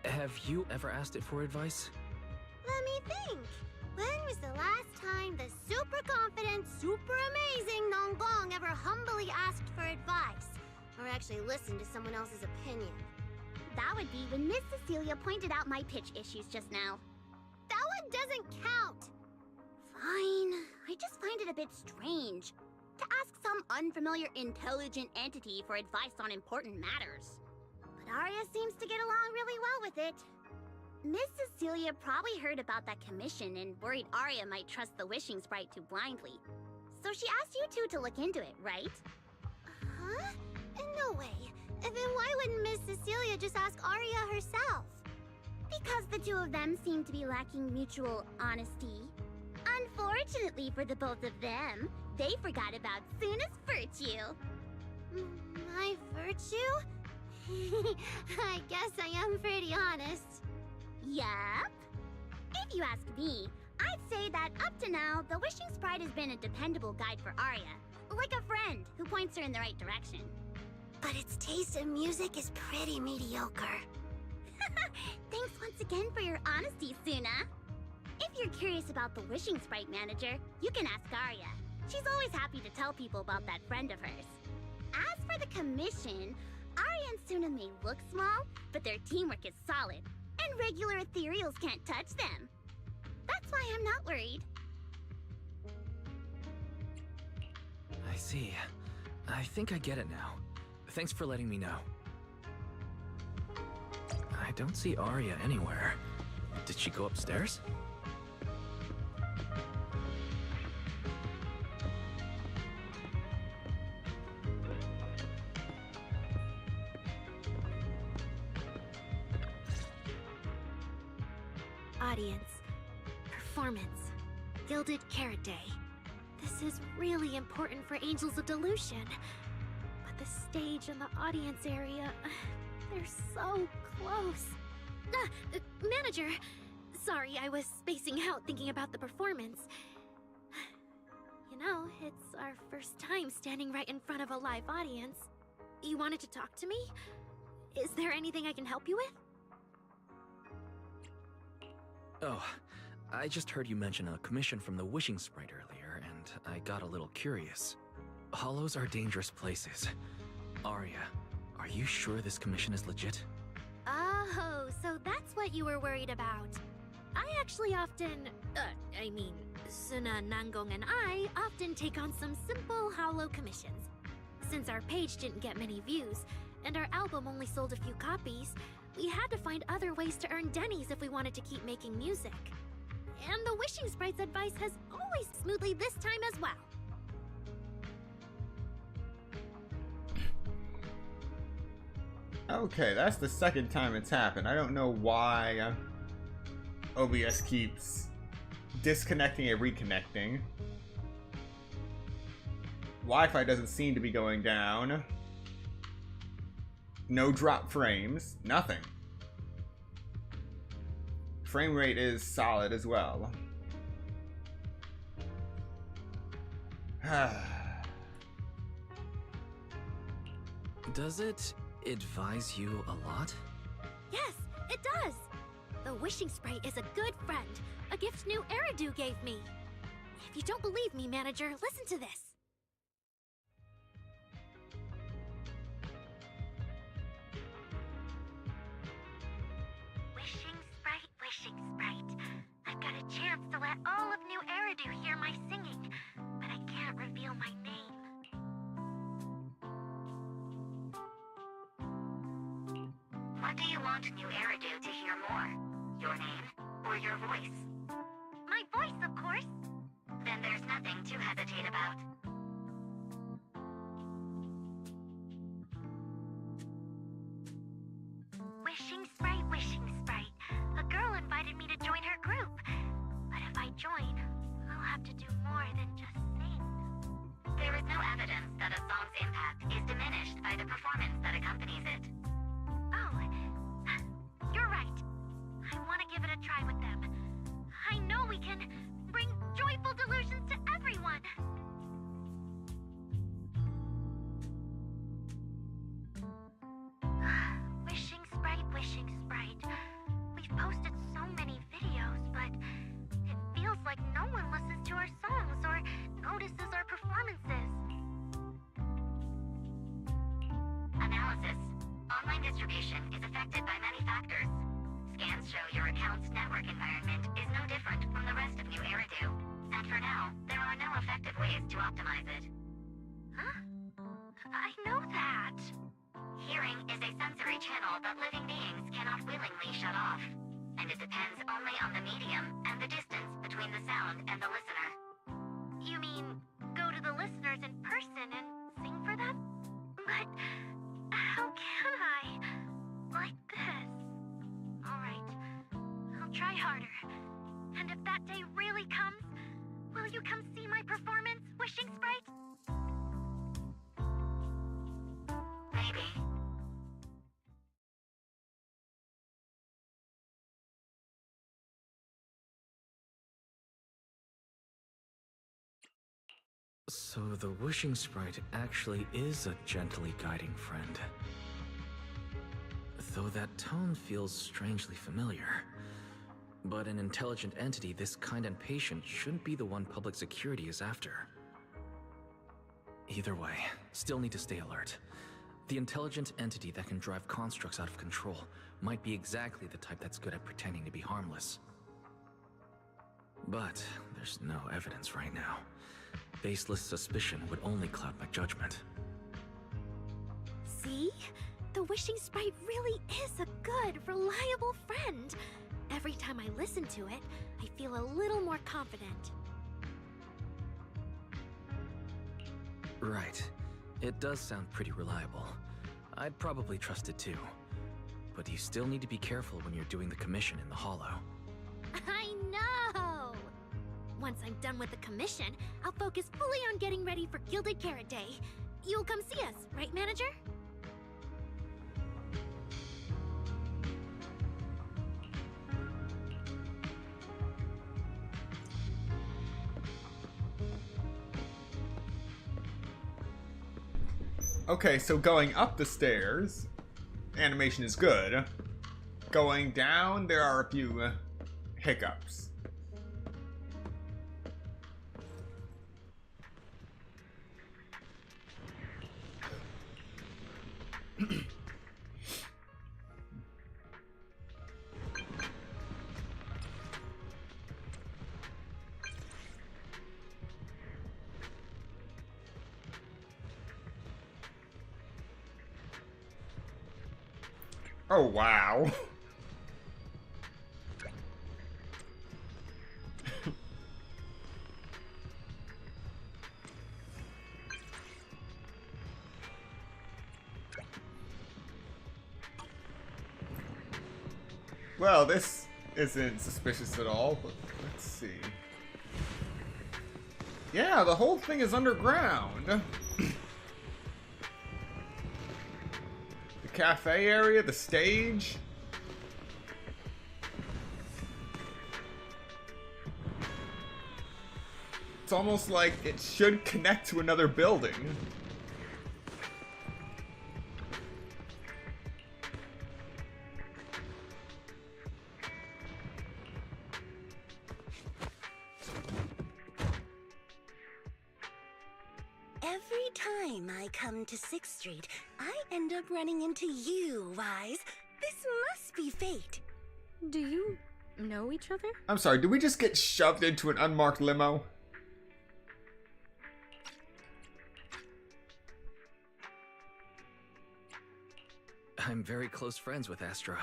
Have you ever asked it for advice? Let me think. When was the last time the super confident, super amazing Nonggong ever humbly asked for advice? Or actually listened to someone else's opinion? That would be when Miss Cecilia pointed out my pitch issues just now. That one doesn't count! Fine. I just find it a bit strange to ask some unfamiliar intelligent entity for advice on important matters. But Arya seems to get along really well with it. Miss Cecilia probably heard about that commission and worried Arya might trust the wishing sprite too blindly. So she asked you two to look into it, right? Huh? No way. Then why wouldn't Miss Cecilia just ask Arya herself? Because the two of them seem to be lacking mutual honesty. Unfortunately for the both of them, they forgot about Suna's virtue. My virtue? I guess I am pretty honest. Yup. If you ask me, I'd say that up to now, the wishing sprite has been a dependable guide for Arya. Like a friend who points her in the right direction. But its taste in music is pretty mediocre. Thanks once again for your honesty, Suna. If you're curious about the wishing sprite manager, you can ask Arya. She's always happy to tell people about that friend of hers. As for the commission, Arya and Suna may look small, but their teamwork is solid, and regular ethereals can't touch them. That's why I'm not worried. I see. I think I get it now. Thanks for letting me know. I don't see Arya anywhere. Did she go upstairs? Audience. Performance. Gilded Carrot Day. This is really important for Angels of Delusion. But the stage and the audience area, they're so close. Manager! Sorry, I was spacing out thinking about the performance. You know, it's our first time standing right in front of a live audience. You wanted to talk to me? Is there anything I can help you with? Oh, I just heard you mention a commission from the Wishing Sprite earlier, and I got a little curious. Hollows are dangerous places. Arya, are you sure this commission is legit? Oh, so that's what you were worried about. I actually often, Suna, Nangong, and I often take on some simple hollow commissions. Since our page didn't get many views, and our album only sold a few copies, we had to find other ways to earn dennies if we wanted to keep making music. And the Wishing Sprite's advice has always smoothly this time as well. Okay, that's the second time it's happened. I don't know why OBS keeps disconnecting and reconnecting. Wi-Fi doesn't seem to be going down. No drop frames. Nothing. Frame rate is solid as well. Does it advise you a lot? Yes, it does! The Wishing Sprite is a good friend, a gift new Eridu gave me. If you don't believe me, manager, listen to this. Wishing Sprite. I've got a chance to let all of New Eridu hear my singing, but I can't reveal my name. What do you want New Eridu to hear more? Your name or your voice? My voice, of course. Then there's nothing to hesitate about. Wishing Sprite. A girl invited me to join her group. But if I join, I'll have to do more than just sing. There is no evidence that a song's impact is diminished by the performance that accompanies it. Oh, you're right. I want to give it a try with them. I know we can bring joyful delusions to everyone. Wishing Sprite. We've posted so many videos, but it feels like no one listens to our songs or notices our performances. Analysis. Online distribution is affected by many factors. Scans show your account's network environment is no different from the rest of New Eridu. And for now, there are no effective ways to optimize it. Huh? I know that. Hearing is a sensory channel that living beings cannot willingly shut off. And it depends only on the medium and the distance between the sound and the listener. You mean go to the listeners in person and sing for them? But how can I? Like this. Alright, I'll try harder. And if that day really comes, will you come see my performance, Wishing Sprite? Maybe. So the wishing sprite actually is a gently guiding friend. Though that tone feels strangely familiar. But an intelligent entity this kind and patient shouldn't be the one public security is after. Either way, still need to stay alert. The intelligent entity that can drive constructs out of control might be exactly the type that's good at pretending to be harmless. But there's no evidence right now. Baseless suspicion would only cloud my judgment. See? The Wishing Sprite really is a good, reliable friend. Every time I listen to it, I feel a little more confident. Right. It does sound pretty reliable. I'd probably trust it too. But you still need to be careful when you're doing the commission in the Hollow. I know! Once I'm done with the commission, I'll focus fully on getting ready for Gilded Carrot Day. You'll come see us, right, Manager? Okay, so going up the stairs, animation is good. Going down, there are a few hiccups. Oh, wow. Well, this isn't suspicious at all, but let's see. Yeah, the whole thing is underground. The cafe area, the stage. It's almost like it should connect to another building. Every time I come to 6th Street, I end up running into you, Wise. This must be fate. Do you know each other? I'm sorry, did we just get shoved into an unmarked limo? I'm very close friends with Astra.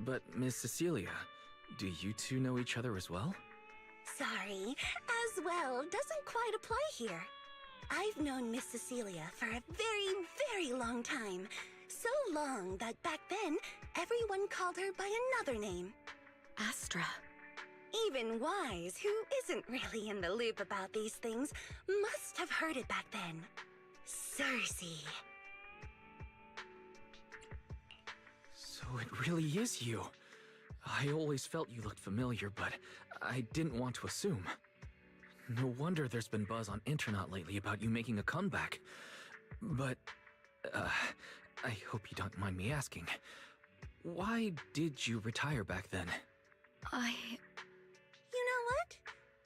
But Miss Cecilia, do you two know each other as well? Sorry, as well doesn't quite apply here. I've known Miss Cecilia for a very, very long time. So long that back then, everyone called her by another name. Astra. Even Wise, who isn't really in the loop about these things, must have heard it back then. Cersei. So it really is you. I always felt you looked familiar, but I didn't want to assume. No wonder there's been buzz on internet lately about you making a comeback. But, I hope you don't mind me asking. Why did you retire back then? You know what?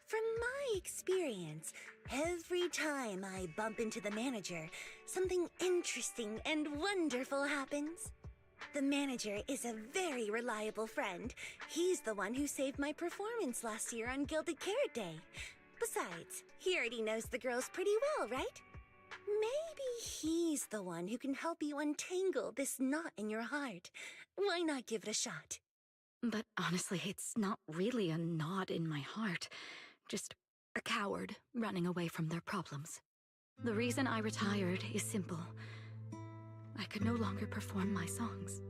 From my experience, every time I bump into the manager, something interesting and wonderful happens. The manager is a very reliable friend. He's the one who saved my performance last year on Gilded Carrot Day. Besides, he already knows the girls pretty well, right? Maybe he's the one who can help you untangle this knot in your heart. Why not give it a shot? But honestly, it's not really a knot in my heart. Just a coward running away from their problems. The reason I retired is simple. I could no longer perform my songs.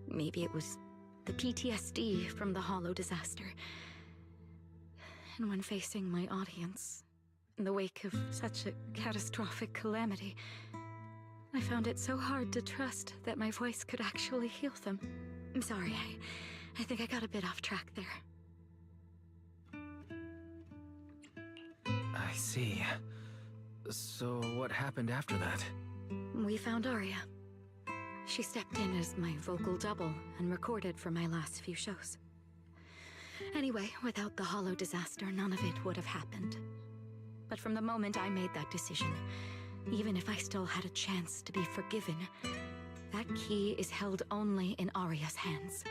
Maybe it was the PTSD from the Hollow disaster. And when facing my audience, in the wake of such a catastrophic calamity, I found it so hard to trust that my voice could actually heal them. I'm sorry, I think I got a bit off track there. I see. So what happened after that? We found Arya. She stepped in as my vocal double and recorded for my last few shows. Anyway, without the Hollow disaster, none of it would have happened. But from the moment I made that decision, even if I still had a chance to be forgiven, that key is held only in Arya's hands.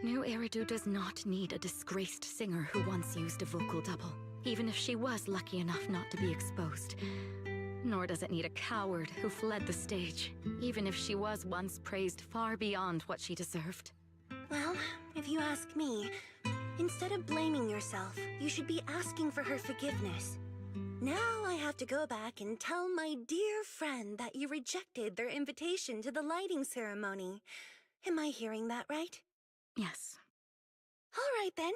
New Eridu does not need a disgraced singer who once used a vocal double, even if she was lucky enough not to be exposed. Nor does it need a coward who fled the stage, even if she was once praised far beyond what she deserved. Well, if you ask me, instead of blaming yourself, you should be asking for her forgiveness. Now I have to go back and tell my dear friend that you rejected their invitation to the lighting ceremony. Am I hearing that right? Yes. All right then.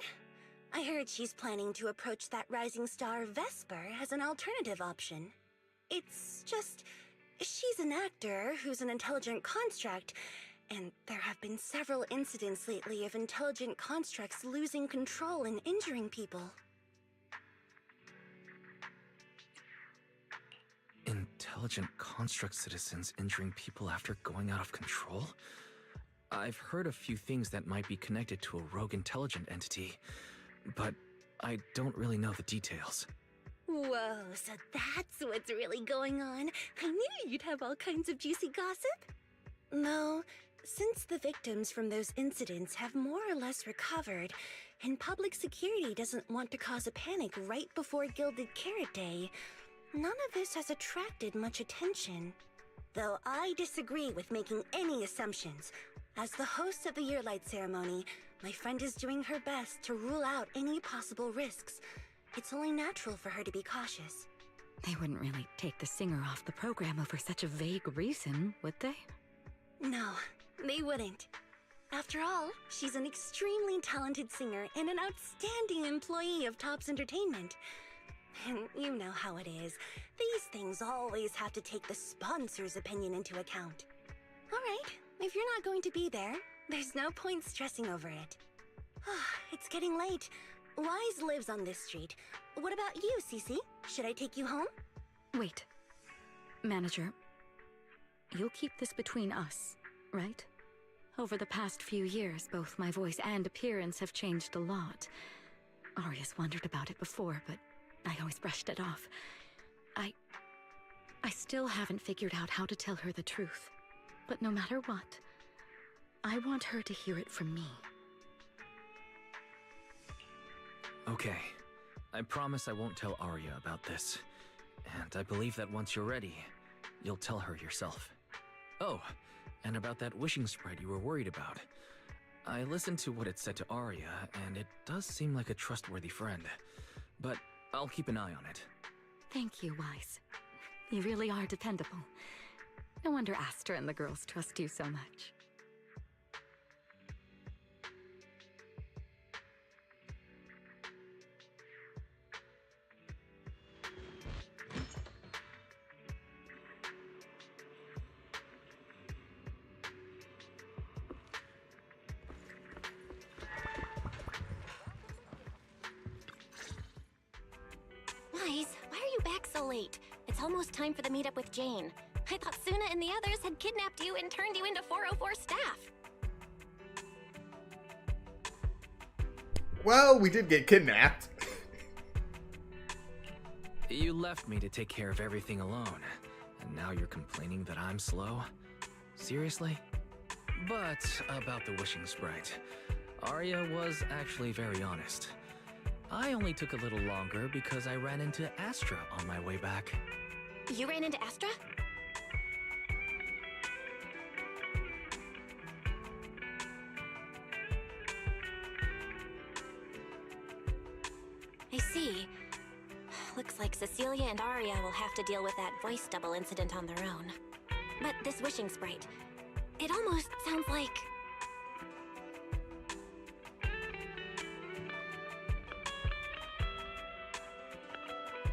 I heard she's planning to approach that rising star Vesper as an alternative option. It's just, she's an actor who's an intelligent construct, and there have been several incidents lately of intelligent constructs losing control and injuring people. Intelligent construct citizens injuring people after going out of control? I've heard a few things that might be connected to a rogue intelligent entity, but I don't really know the details. Whoa, so that's what's really going on. I knew you'd have all kinds of juicy gossip. No, since the victims from those incidents have more or less recovered, and public security doesn't want to cause a panic right before Gilded Carrot Day, none of this has attracted much attention. Though I disagree with making any assumptions. As the host of the Yearlight ceremony, my friend is doing her best to rule out any possible risks. It's only natural for her to be cautious. They wouldn't really take the singer off the program over such a vague reason, would they? No, they wouldn't. After all, she's an extremely talented singer and an outstanding employee of Topps Entertainment. And you know how it is. These things always have to take the sponsor's opinion into account. All right, if you're not going to be there, there's no point stressing over it. It's getting late. Wise lives on this street. What about you, Cece? Should I take you home? Wait. Manager, you'll keep this between us, right? Over the past few years, both my voice and appearance have changed a lot. Arya's wondered about it before, but I always brushed it off. I still haven't figured out how to tell her the truth. But no matter what, I want her to hear it from me. Okay. I promise I won't tell Arya about this. And I believe that once you're ready, you'll tell her yourself. Oh, and about that wishing sprite you were worried about. I listened to what it said to Arya, and it does seem like a trustworthy friend. But I'll keep an eye on it. Thank you, Wise. You really are dependable. No wonder Astra and the girls trust you so much. back so late? It's almost time for the meetup with Jane. I thought Suna and the others had kidnapped you and turned you into 404 staff. Well, we did get kidnapped. You left me to take care of everything alone, and now you're complaining that I'm slow? Seriously? But about the wishing sprite, Arya was actually very honest. I only took a little longer because I ran into Astra on my way back. You ran into Astra? I see. Looks like Cecilia and Arya will have to deal with that voice double incident on their own. But this wishing sprite, it almost sounds like...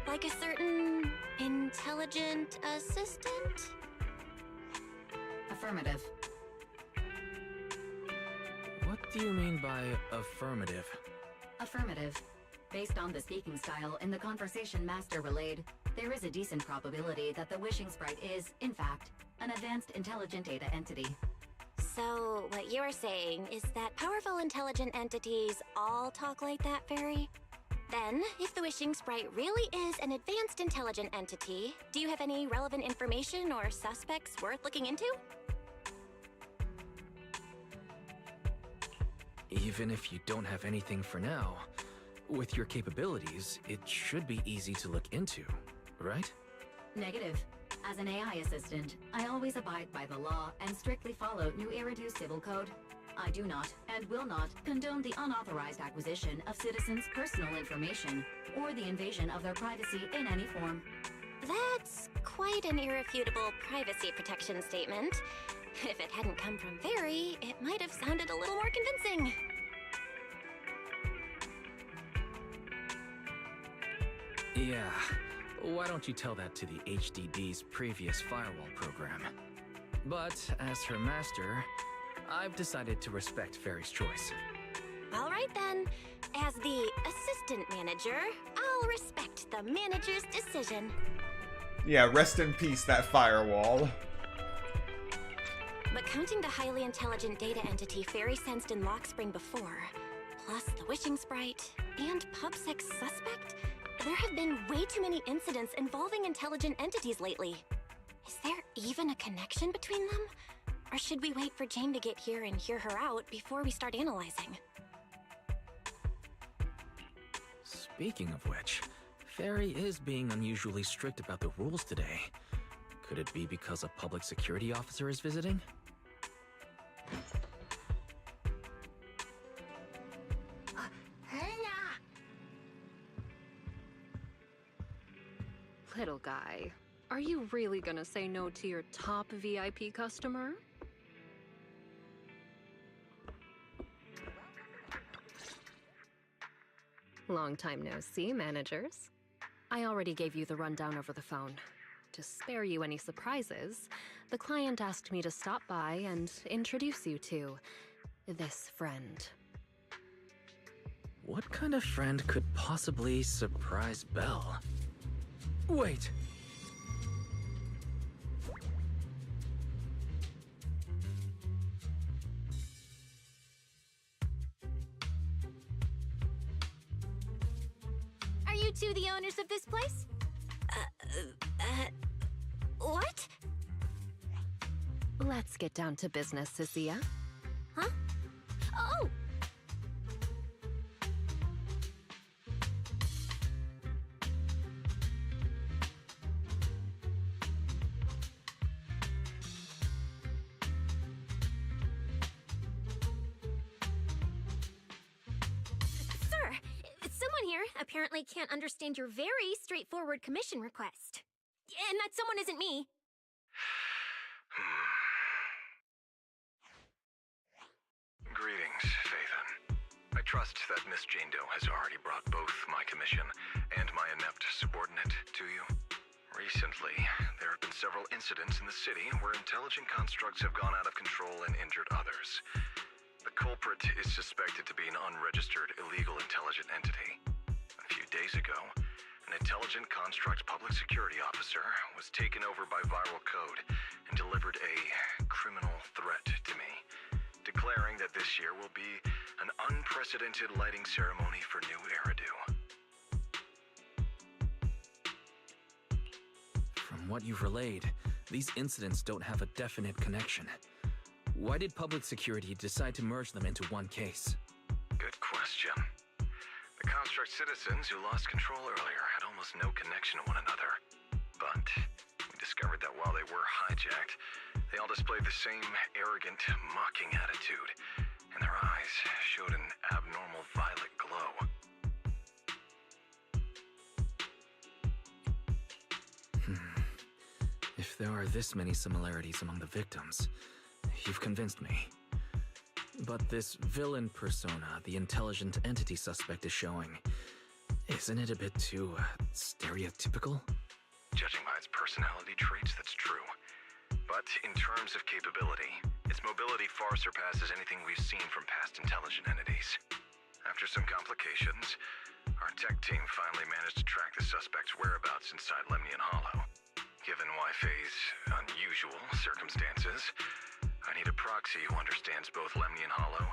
like a certain intelligent assistant? Affirmative. What do you mean by affirmative? Affirmative. Based on the speaking style in the conversation Master relayed, there is a decent probability that the wishing sprite is, in fact, an advanced intelligent data entity. So, what you're saying is that powerful intelligent entities all talk like that, Fairy? Then, if the wishing sprite really is an advanced intelligent entity, do you have any relevant information or suspects worth looking into? Even if you don't have anything for now, with your capabilities, it should be easy to look into, right? Negative. As an AI assistant, I always abide by the law and strictly follow New Eridu Civil Code. I do not, and will not, condone the unauthorized acquisition of citizens' personal information, or the invasion of their privacy in any form. That's quite an irrefutable privacy protection statement. If it hadn't come from Fairy, it might have sounded a little more convincing. Yeah, why don't you tell that to the HDD's previous firewall program? But as her master, I've decided to respect Fairy's choice. All right then. As the assistant manager, I'll respect the manager's decision. Yeah, rest in peace, that firewall. But counting the highly intelligent data entity Fairy sensed in Lockspring before, plus the wishing sprite, and PubSec suspect, there have been way too many incidents involving intelligent entities lately. Is there even a connection between them? Or should we wait for Jane to get here and hear her out before we start analyzing? Speaking of which, Fairy is being unusually strict about the rules today. Could it be because a public security officer is visiting? Little guy, are you really gonna say no to your top VIP customer? Long time no see, managers. I already gave you the rundown over the phone. To spare you any surprises, the client asked me to stop by and introduce you to this friend. What kind of friend could possibly surprise Belle? Wait! Are you two the owners of this place? What? Let's get down to business, Cecilia. Huh? Oh! Sir, someone here apparently can't understand your very straightforward commission request. And that someone isn't me. Greetings, Phaethon. I trust that Miss Jane Doe has already brought both my commission and my inept subordinate to you. Recently, there have been several incidents in the city where intelligent constructs have gone out of control and injured others. The culprit is suspected to be an unregistered illegal intelligent entity. A few days ago, an intelligent construct public security officer was taken over by viral code and delivered a criminal threat to me, declaring that this year will be an unprecedented lighting ceremony for New Eridu. From what you've relayed, these incidents don't have a definite connection. Why did public security decide to merge them into one case? Good question. The construct citizens who lost control earlier had almost no connection to one another. But we discovered that while they were hijacked, they all displayed the same arrogant, mocking attitude, and their eyes showed an abnormal violet glow. If there are this many similarities among the victims, you've convinced me. But this villain persona the intelligent entity suspect is showing, isn't it a bit too, stereotypical? Judging by its personality traits, that's true. But in terms of capability, its mobility far surpasses anything we've seen from past intelligent entities. After some complications, our tech team finally managed to track the suspect's whereabouts inside Lemnian Hollow. Given Wi-Fi's unusual circumstances, I need a proxy who understands both Lemnian Hollow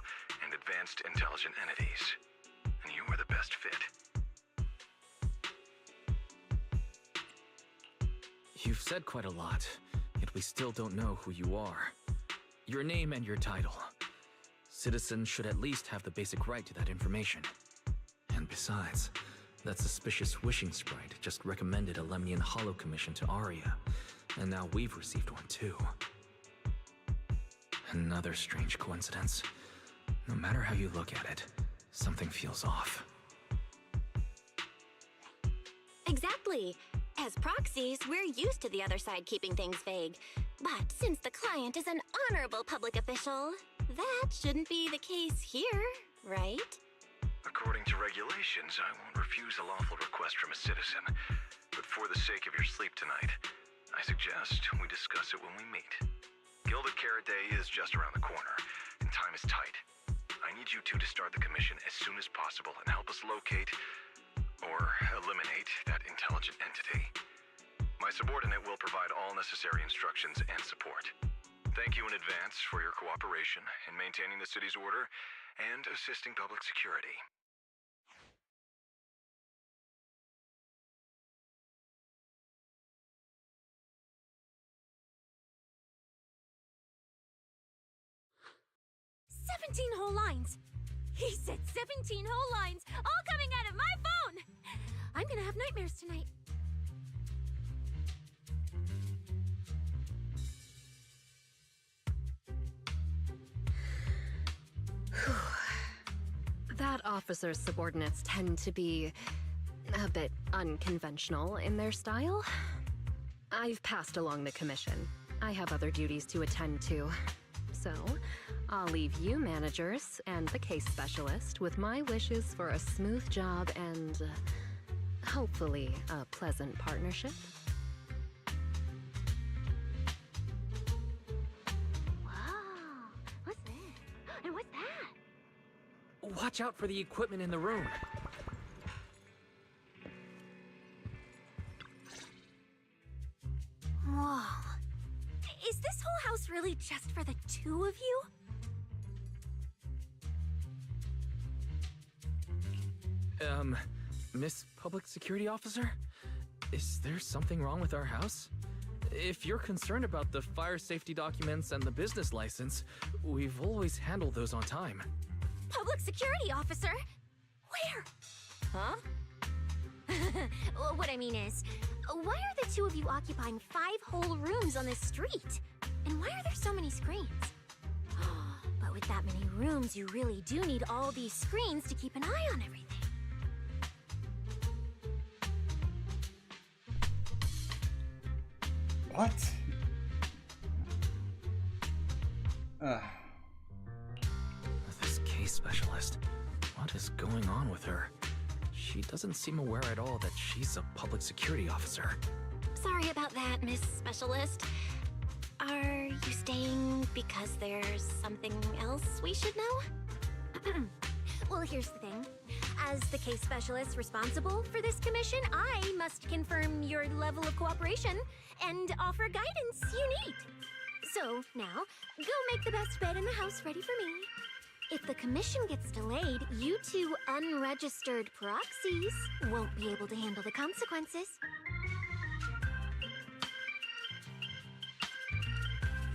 and advanced intelligent entities. And you are the best fit. You've said quite a lot, yet we still don't know who you are. Your name and your title. Citizens should at least have the basic right to that information. And besides, that suspicious wishing sprite just recommended a Lemnian Hollow commission to Arya, and now we've received one too. Another strange coincidence. No matter how you look at it, something feels off. Exactly. As proxies, we're used to the other side keeping things vague. But since the client is an honorable public official, that shouldn't be the case here, right? According to regulations, I won't refuse a lawful request from a citizen. But for the sake of your sleep tonight, I suggest we discuss it when we meet. Gilded Carrot Day is just around the corner, and time is tight. I need you two to start the commission as soon as possible and help us locate or eliminate that intelligent entity. My subordinate will provide all necessary instructions and support. Thank you in advance for your cooperation in maintaining the city's order and assisting public security. Whole lines. He said 17 whole lines, all coming out of my phone! I'm gonna have nightmares tonight. That officer's subordinates tend to be a bit unconventional in their style. I've passed along the commission. I have other duties to attend to. So, I'll leave you managers and the case specialist with my wishes for a smooth job and, hopefully, a pleasant partnership. Wow, what's this? And what's that? Watch out for the equipment in the room. Whoa. Is this whole house really just for the two of you? Miss Public Security Officer? Is there something wrong with our house? If you're concerned about the fire safety documents and the business license, we've always handled those on time. Public security officer? Where? Huh? What I mean is, why are the two of you occupying 5 whole rooms on this street? And why are there so many screens? But with that many rooms, you really do need all these screens to keep an eye on everything. What? This case specialist. What is going on with her? She doesn't seem aware at all that she's a public security officer. Sorry about that, Miss Specialist. Are you staying because there's something else we should know? Well, here's the thing. As the case specialist responsible for this commission, I must confirm your level of cooperation and offer guidance you need. So now, go make the best bed in the house ready for me. If the commission gets delayed, you two unregistered proxies won't be able to handle the consequences.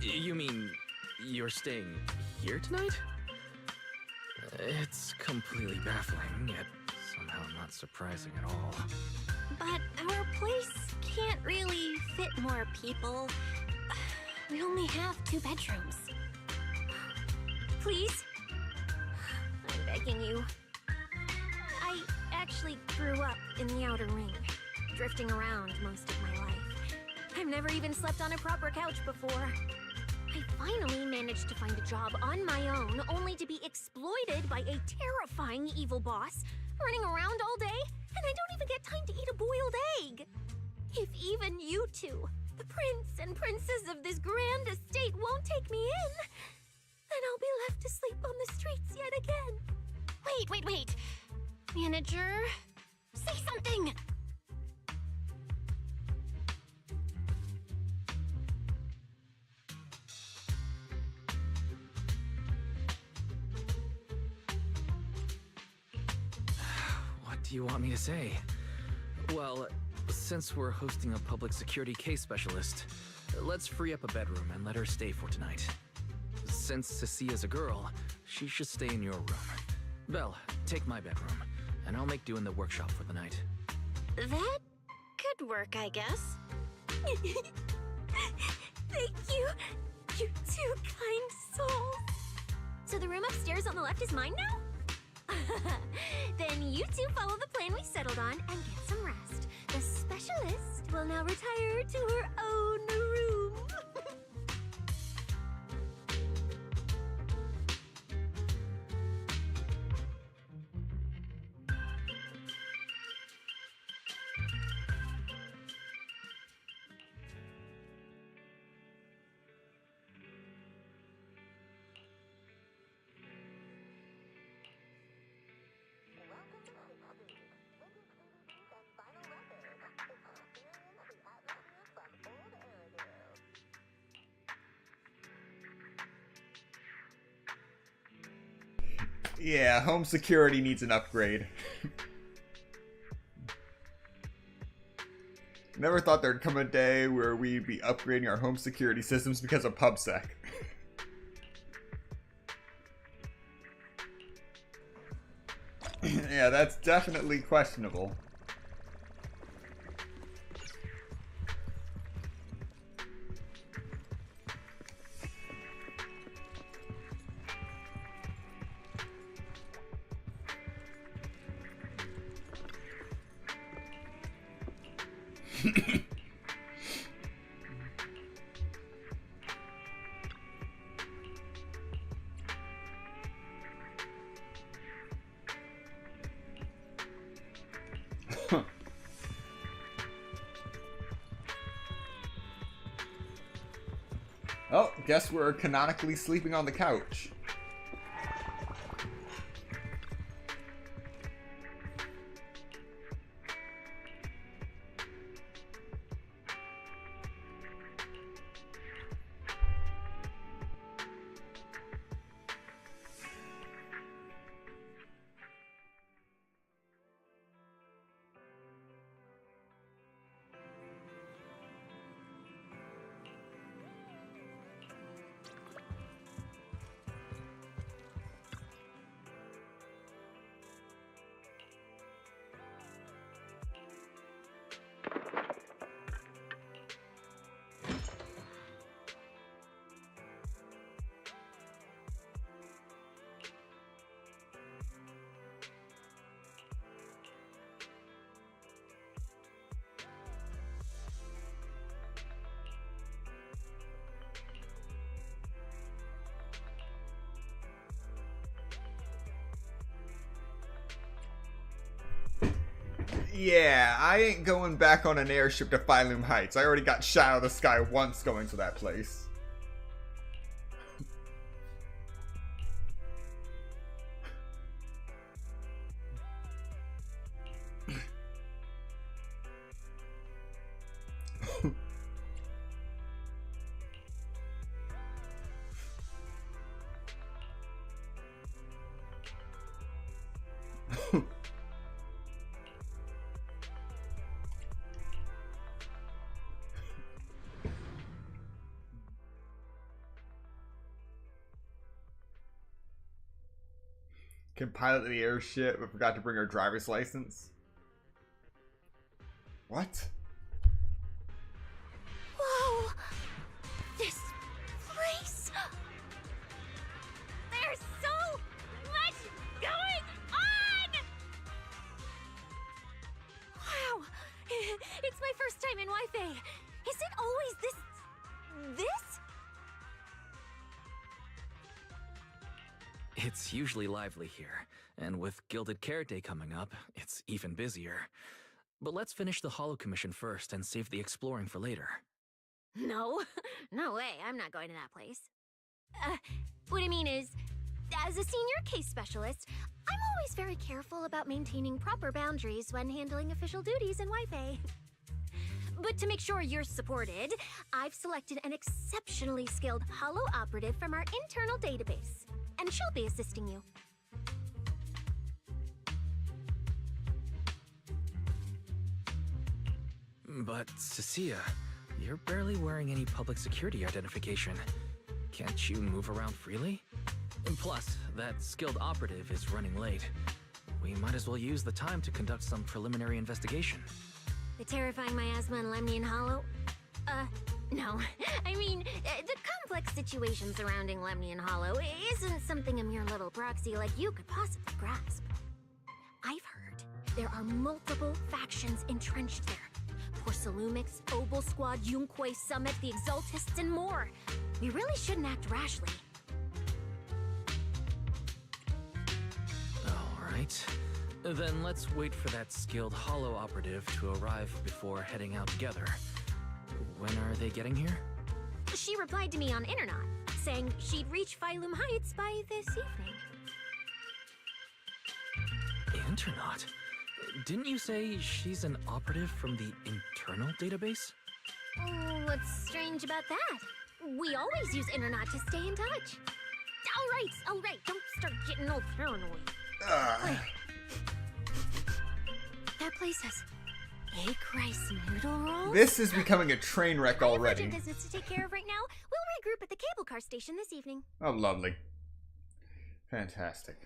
You mean you're staying here tonight? It's completely baffling, yet somehow not surprising at all. But our place can't really fit more people. We only have 2 bedrooms. Please? I'm begging you. I actually grew up in the Outer Ring, drifting around most of my life. I've never even slept on a proper couch before. I finally managed to find a job on my own, only to be exploited by a terrifying evil boss, running around all day, and I don't even get time to eat a boiled egg. If even you two, the prince and princess of this grand estate, won't take me in, then I'll be left to sleep on the streets yet again. Wait. Manager, say something! What do you want me to say? Well, since we're hosting a public security case specialist, let's free up a bedroom and let her stay for tonight. Since Cecia's a girl, she should stay in your room. Belle, take my bedroom, and I'll make do in the workshop for the night. That could work, I guess. Thank you, you two kind souls. So the room upstairs on the left is mine now? Then you two follow the plan we settled on and get some rest. The specialist will now retire to her own room. Yeah, home security needs an upgrade. Never thought there'd come a day where we'd be upgrading our home security systems because of PubSec. Yeah, that's definitely questionable. Oh, guess we're canonically sleeping on the couch. Yeah, I ain't going back on an airship to Phylum Heights. I already got shot out of the sky once going to that place. Can pilot the airship but forgot to bring her driver's license. What? Whoa! This place! There's so much going on! Wow! It's my first time in Wi-Fi. Is it always this? It's usually lively here, and with Gilded Carrot Day coming up, it's even busier. But let's finish the Holo Commission first and save the exploring for later. No. No way. I'm not going to that place. What I mean is, as a senior case specialist, I'm always very careful about maintaining proper boundaries when handling official duties in Wi-Fi. But to make sure you're supported, I've selected an exceptionally skilled Holo operative from our internal database. And she'll be assisting you. But, Cecilia, you're barely wearing any public security identification. Can't you move around freely? And plus, that skilled operative is running late. We might as well use the time to conduct some preliminary investigation. The terrifying miasma and Lemnian Hollow? No. I mean, the complex situation surrounding Lemnian Hollow isn't something a mere little proxy like you could possibly grasp. I've heard there are multiple factions entrenched there. Porcelumix, Obel Squad, Yunque Summit, the Exaltists, and more. We really shouldn't act rashly. Alright. Then let's wait for that skilled Holo operative to arrive before heading out together. When are they getting here? She replied to me on Internet, saying she'd reach Phylum Heights by this evening. Internet? Didn't you say she's an operative from the internal database? What's strange about that? We always use Internet to stay in touch. All right, don't start getting all paranoid. That place has egg rice noodle rolls? This is becoming a train wreck already. I have urgent business to take care of right now. We'll regroup at the cable car station this evening. Oh, lovely. Fantastic.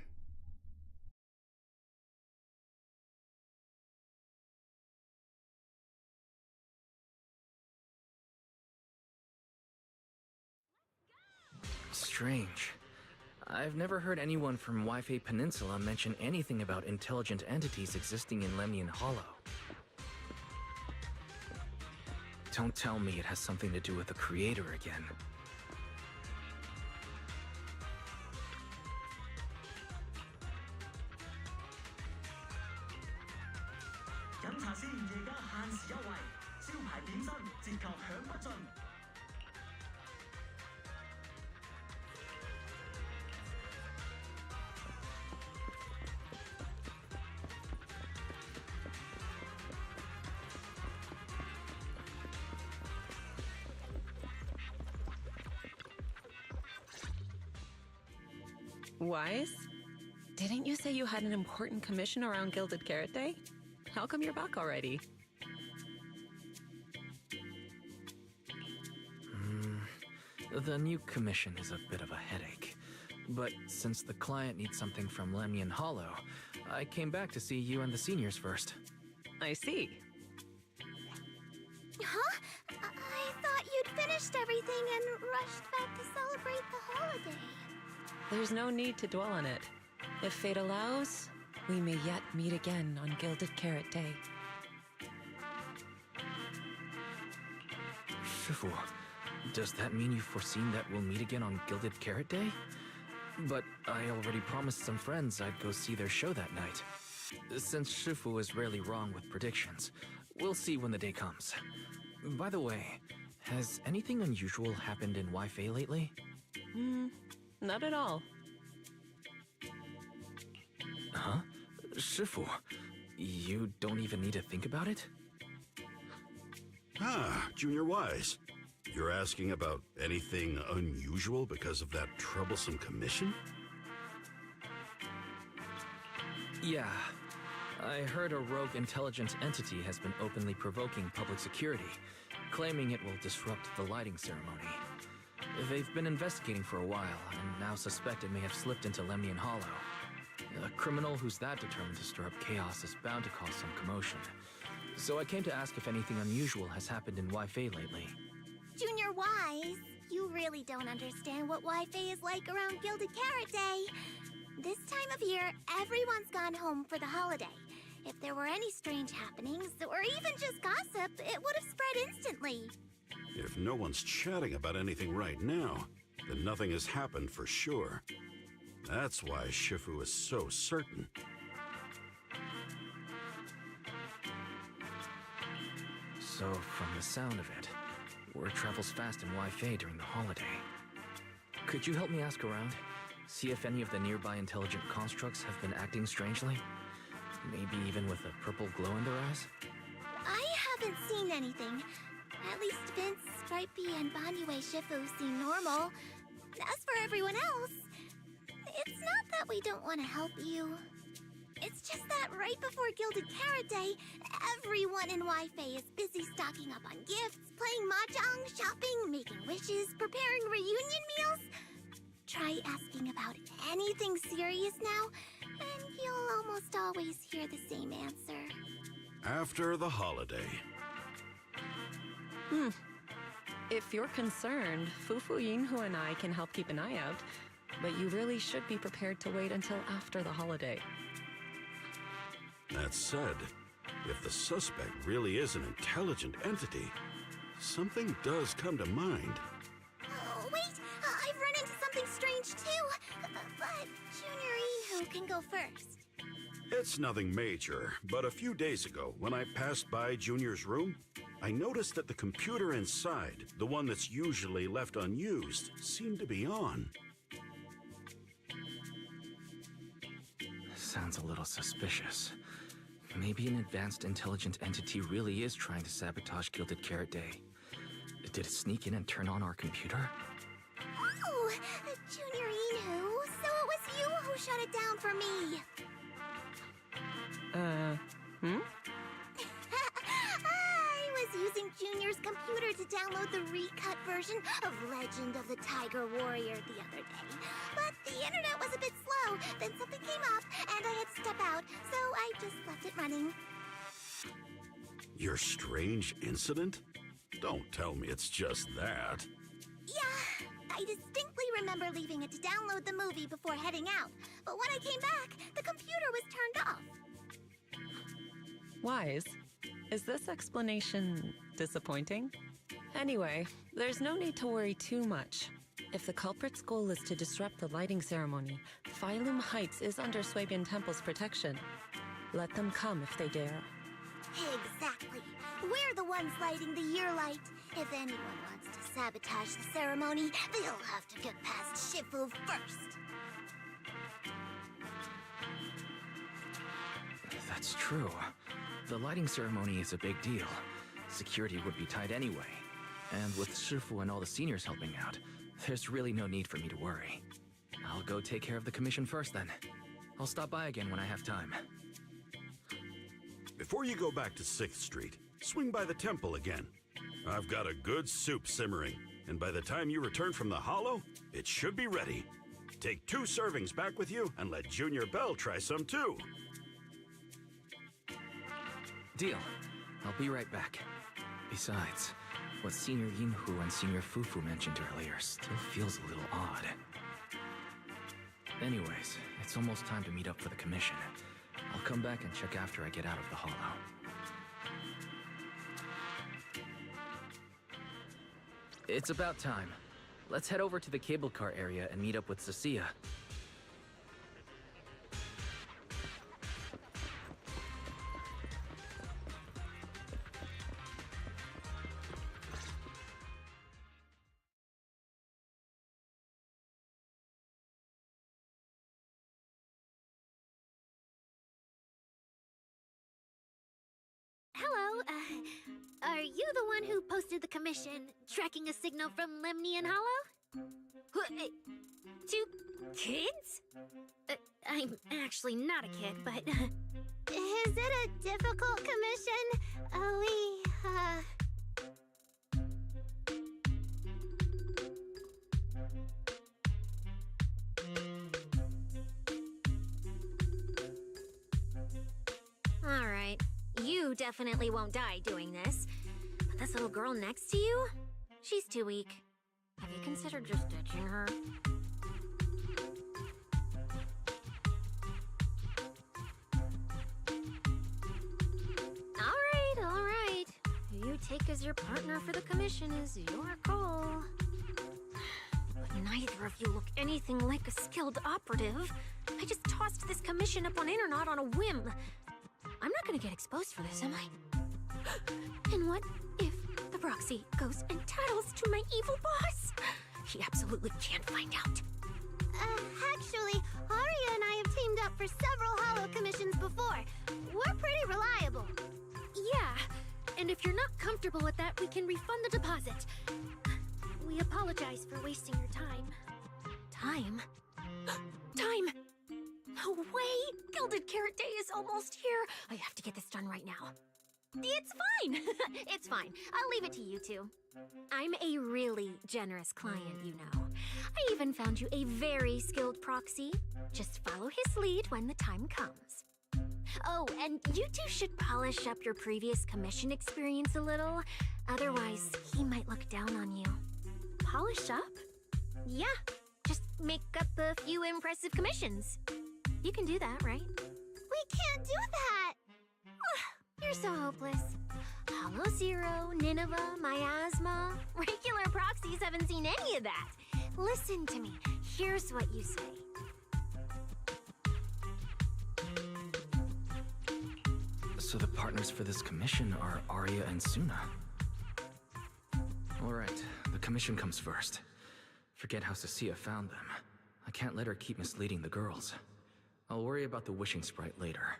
Strange. I've never heard anyone from Wi-Fi Peninsula mention anything about intelligent entities existing in Lemnian Hollow. Don't tell me it has something to do with the Creator again. Wise? Didn't you say you had an important commission around Gilded Carrot Day? How come you're back already? The new commission is a bit of a headache. But since the client needs something from Lemnian Hollow, I came back to see you and the seniors first. I see. Huh? I thought you'd finished everything and rushed back to celebrate the holiday. There's no need to dwell on it. If fate allows, we may yet meet again on Gilded Carrot Day. Shifu, does that mean you've foreseen that we'll meet again on Gilded Carrot Day? But I already promised some friends I'd go see their show that night. Since Shifu is rarely wrong with predictions, we'll see when the day comes. By the way, has anything unusual happened in Wi-Fi lately? Not at all. Huh? Shifu, you don't even need to think about it? Ah, Junior Wise. You're asking about anything unusual because of that troublesome commission? Yeah. I heard a rogue intelligent entity has been openly provoking public security, claiming it will disrupt the lighting ceremony. They've been investigating for a while, and now suspect it may have slipped into Lemnian Hollow. A criminal who's that determined to stir up chaos is bound to cause some commotion. So I came to ask if anything unusual has happened in Wi-Fi lately. Junior Wise, you really don't understand what Wi-Fi is like around Gilded Carrot Day. This time of year, everyone's gone home for the holiday. If there were any strange happenings, or even just gossip, it would have spread instantly. If no one's chatting about anything right now, then nothing has happened for sure. That's why Shifu is so certain. So, from the sound of it, word travels fast in Wi-Fi during the holiday. Could you help me ask around? See if any of the nearby intelligent constructs have been acting strangely? Maybe even with a purple glow in their eyes? I haven't seen anything. At least Vince, Stripey, and Banyue Shifu seem normal. As for everyone else, it's not that we don't want to help you. It's just that right before Gilded Carrot Day, everyone in Wi-Fi is busy stocking up on gifts, playing mahjong, shopping, making wishes, preparing reunion meals. Try asking about anything serious now, and you'll almost always hear the same answer. After the holiday. If you're concerned, Fufu Yinhu and I can help keep an eye out, but you really should be prepared to wait until after the holiday. That said, if the suspect really is an intelligent entity, something does come to mind. Oh, wait! I've run into something strange too! But Junior Yinhu can go first. It's nothing major, but a few days ago, when I passed by Junior's room, I noticed that the computer inside, the one that's usually left unused, seemed to be on. Sounds a little suspicious. Maybe an advanced intelligent entity really is trying to sabotage Gilded Carrot Day. Did it sneak in and turn on our computer? Oh, Junior Yinhu, so it was you who shut it down for me. I was using Junior's computer to download the recut version of Legend of the Tiger Warrior the other day. But the internet was a bit slow, then something came up, and I had to step out, so I just left it running. Your strange incident? Don't tell me it's just that. Yeah, I distinctly remember leaving it to download the movie before heading out. But when I came back, the computer was turned off. Wise, is this explanation disappointing? Anyway, there's no need to worry too much. If the culprit's goal is to disrupt the lighting ceremony, Phylum Heights is under Swabian Temple's protection. Let them come if they dare. Exactly. We're the ones lighting the year light. If anyone wants to sabotage the ceremony, they'll have to get past Shifu first. That's true. The lighting ceremony is a big deal. Security would be tight anyway. And with Shifu and all the seniors helping out, there's really no need for me to worry. I'll go take care of the commission first then. I'll stop by again when I have time. Before you go back to 6th Street, swing by the temple again. I've got a good soup simmering, and by the time you return from the hollow, it should be ready. Take 2 servings back with you, and let Junior Bell try some too. Deal. I'll be right back. Besides, what Senior Yinhu and Senior Fufu mentioned earlier still feels a little odd. Anyways, it's almost time to meet up for the commission. I'll come back and check after I get out of the hollow. It's about time. Let's head over to the cable car area and meet up with Cecilia. Hello, are you the one who posted the commission, tracking a signal from Lemnian Hollow? Two kids? I'm actually not a kid, but... Is it a difficult commission? Alright, you definitely won't die doing this. But this little girl next to you? She's too weak. Have you considered just ditching her? Alright. Who you take as your partner for the commission is your call. But neither of you look anything like a skilled operative. I just tossed this commission up on Internet on a whim. I'm not gonna get exposed for this, am I? And what if the proxy goes and tattles to my evil boss? He absolutely can't find out. Actually, Aria and I have teamed up for several holo commissions before. We're pretty reliable. Yeah, and if you're not comfortable with that, we can refund the deposit. We apologize for wasting your time. Time? Time! No way! Gilded Carrot Day is almost here! I have to get this done right now. It's fine! It's fine. I'll leave it to you two. I'm a really generous client, you know. I even found you a very skilled proxy. Just follow his lead when the time comes. Oh, and you two should polish up your previous commission experience a little. Otherwise, he might look down on you. Polish up? Yeah, just make up a few impressive commissions. You can do that, right? We can't do that! You're so hopeless. Hollow Zero, Nineveh, Miasma. Regular proxies haven't seen any of that. Listen to me. Here's what you say. So the partners for this commission are Arya and Suna. Alright, the commission comes first. Forget how Cecilia found them. I can't let her keep misleading the girls. I'll worry about the wishing sprite later.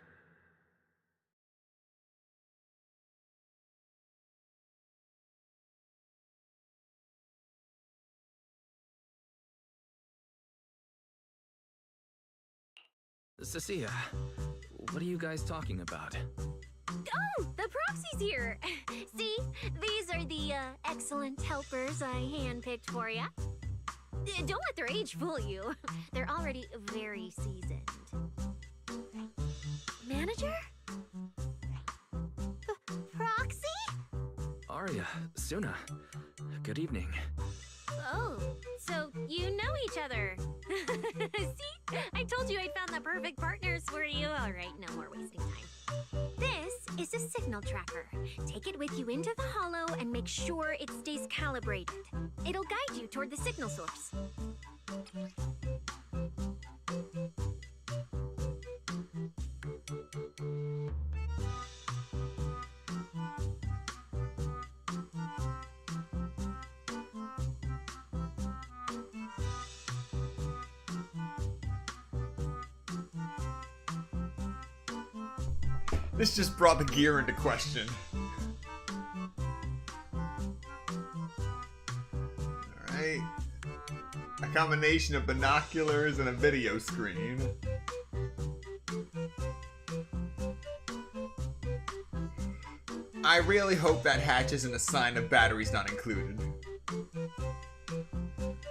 Cecilia, what are you guys talking about? Oh, the proxy's here! See, these are the excellent helpers I handpicked for you. Don't let their age fool you. They're already very seasoned. Manager? Proxy? Arya, Suna, good evening. Oh, so you know each other. See? I told you I found the perfect partners for you. Alright, no more wasting time. This is a signal tracker. Take it with you into the holo and make sure it stays calibrated. It'll guide you toward the signal source. This just brought the gear into question. Alright. A combination of binoculars and a video screen. I really hope that hatch isn't a sign of batteries not included.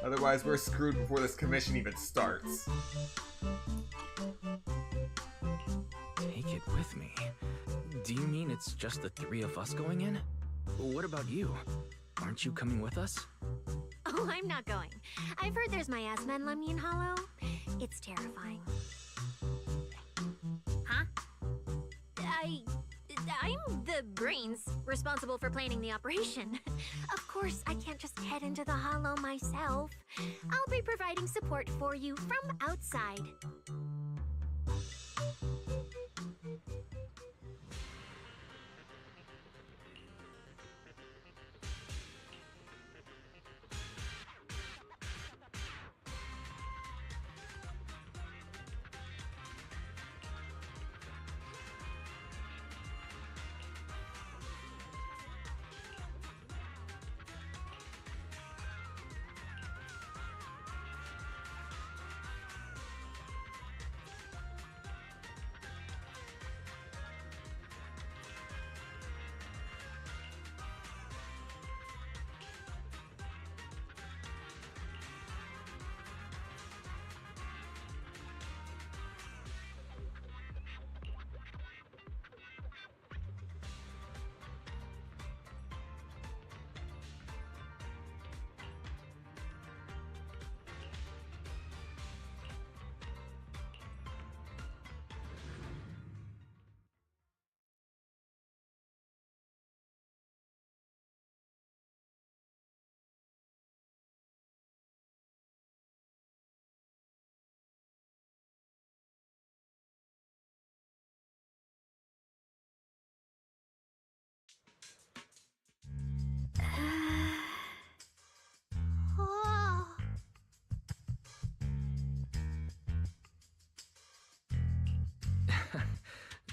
Otherwise, we're screwed before this commission even starts. Take it with me? Do you mean it's just the three of us going in? What about you? Aren't you coming with us? Oh, I'm not going. I've heard there's miasma in Lemnian Hollow. It's terrifying. Huh? I'm the brains responsible for planning the operation. Of course, I can't just head into the Hollow myself. I'll be providing support for you from outside.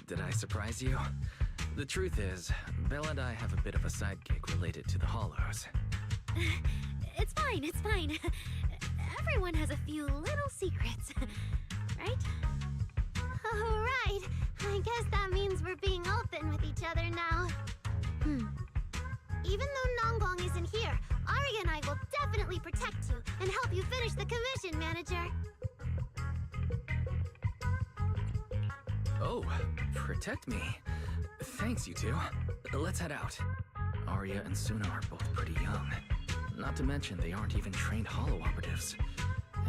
Did I surprise you? The truth is, Belle and I have a bit of a sidekick related to the Hollows. It's fine, it's fine. Everyone has a few little secrets, right? Oh, right. I guess that means we're being open with each other now. Even though Nonggong isn't here, Arya and I will definitely protect you and help you finish the commission, Manager. Oh, protect me. Thanks, you two. Let's head out. Arya and Suna are both pretty young. Not to mention they aren't even trained Hollow operatives.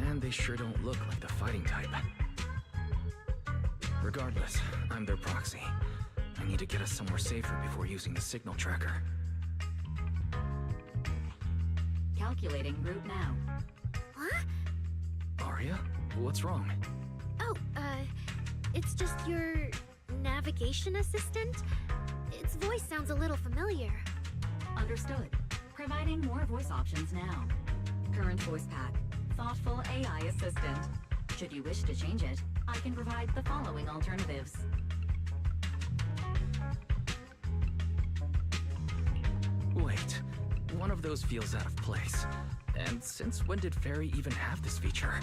And they sure don't look like the fighting type. Regardless, I'm their proxy. I need to get us somewhere safer before using the signal tracker. Calculating route now. What? Arya? What's wrong? Oh, it's just your navigation assistant? Its voice sounds a little familiar. Understood. Providing more voice options now. Current voice pack. Thoughtful AI assistant. Should you wish to change it, I can provide the following alternatives. Wait, one of those feels out of place. And since when did Fairy even have this feature?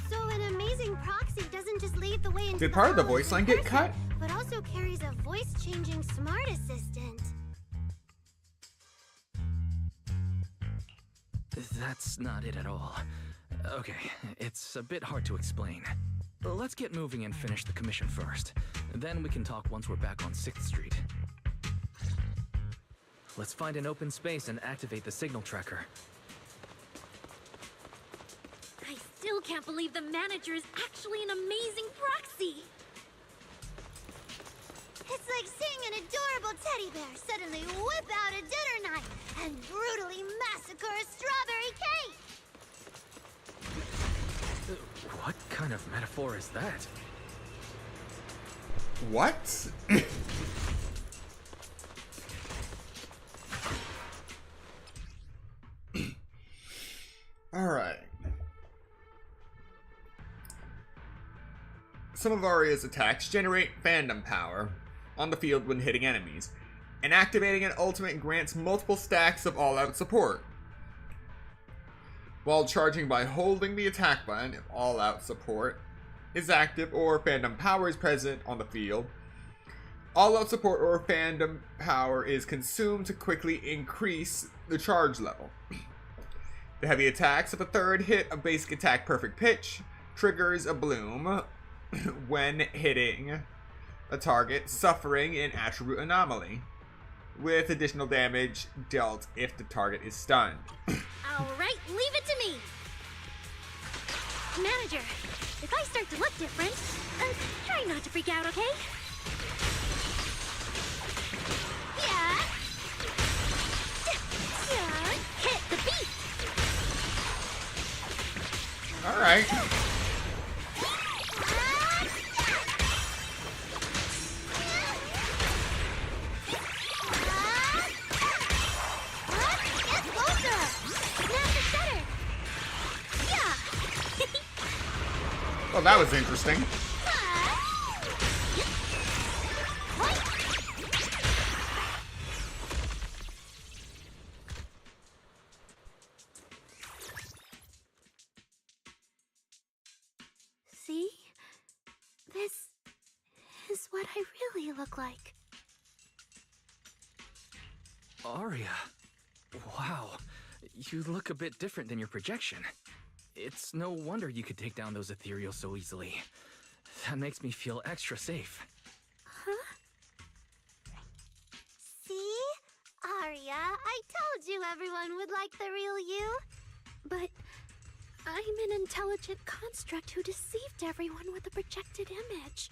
So an amazing proxy doesn't just lead the way into Did part of the Hollows voice in line get person, cut? but also carries a voice-changing smart assistant. That's not it at all. Okay, it's a bit hard to explain. Let's get moving and finish the commission first. Then we can talk once we're back on 6th Street. Let's find an open space and activate the signal tracker. I still can't believe the manager is actually an amazing proxy! It's like seeing an adorable teddy bear suddenly whip out a dinner knife and brutally massacre a strawberry cake! What kind of metaphor is that? What? Alright. Some of Arya's attacks generate fandom power on the field when hitting enemies, and activating an ultimate grants multiple stacks of all-out support. While charging by holding the attack button if all-out support is active or fandom power is present on the field, all-out support or fandom power is consumed to quickly increase the charge level. The heavy attacks of a third hit of basic attack perfect pitch triggers a bloom when hitting a target suffering an attribute anomaly, with additional damage dealt if the target is stunned. Alright, leave it to me! Manager, if I start to look different, try not to freak out, okay? Yeah! Yeah, hit the beat! Alright. Well, that was interesting. See? This is what I really look like. Arya. Wow. You look a bit different than your projection. It's no wonder you could take down those ethereal so easily. That makes me feel extra safe. Huh? See? Arya, I told you everyone would like the real you. But I'm an intelligent construct who deceived everyone with a projected image.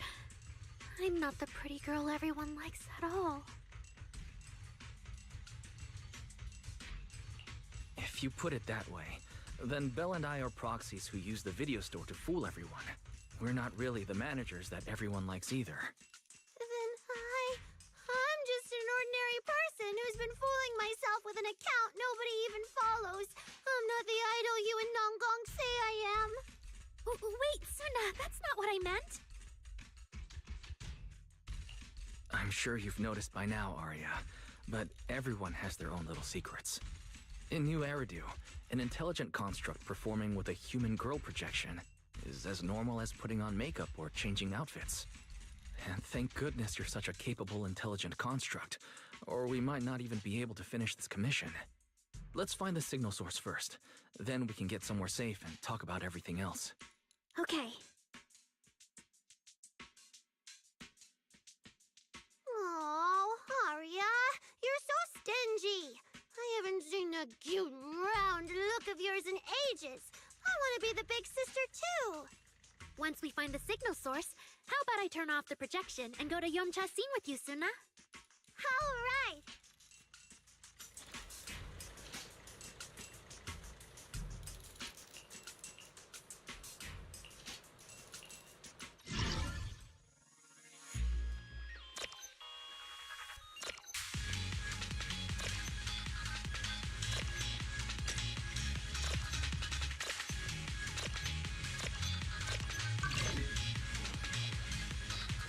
I'm not the pretty girl everyone likes at all. If you put it that way, then Belle and I are proxies who use the video store to fool everyone. We're not really the managers that everyone likes either. Then I'm just an ordinary person who's been fooling myself with an account nobody even follows. I'm not the idol you and Nonggong say I am. Wait, Suna, that's not what I meant. I'm sure you've noticed by now, Arya, but everyone has their own little secrets. In New Eridu, an intelligent construct performing with a human girl projection is as normal as putting on makeup or changing outfits. And thank goodness you're such a capable, intelligent construct, or we might not even be able to finish this commission. Let's find the signal source first. Then we can get somewhere safe and talk about everything else. Okay. Oh, Arya, you're so stingy. I haven't seen that cute, round look of yours in ages. I want to be the big sister, too. Once we find the signal source, how about I turn off the projection and go to Yomcha scene with you, Suna? All right.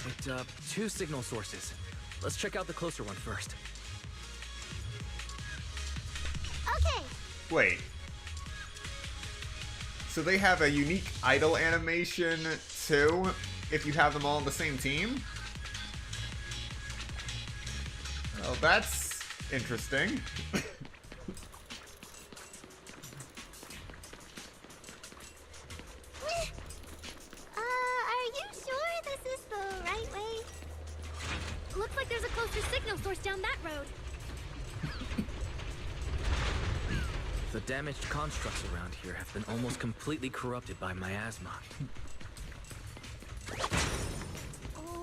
Picked up 2 signal sources. Let's check out the closer one first. Okay. Wait. So they have a unique idle animation too, if you have them all on the same team? Well, that's interesting. Are you sure this is the right way? Looks like there's a closer signal source down that road. The damaged constructs around here have been almost completely corrupted by miasma.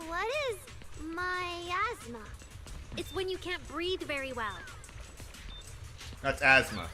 What is miasma? It's when you can't breathe very well. That's asthma.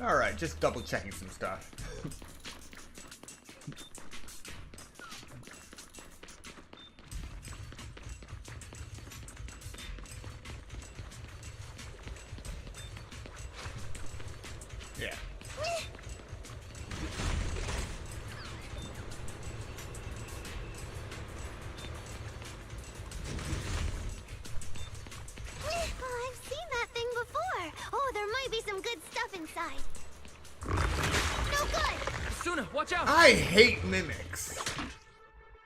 Alright, just double checking some stuff. Yeah. I've seen that thing before. Oh, there might be some good stuff inside. No good! Suna, watch out! I hate mimics.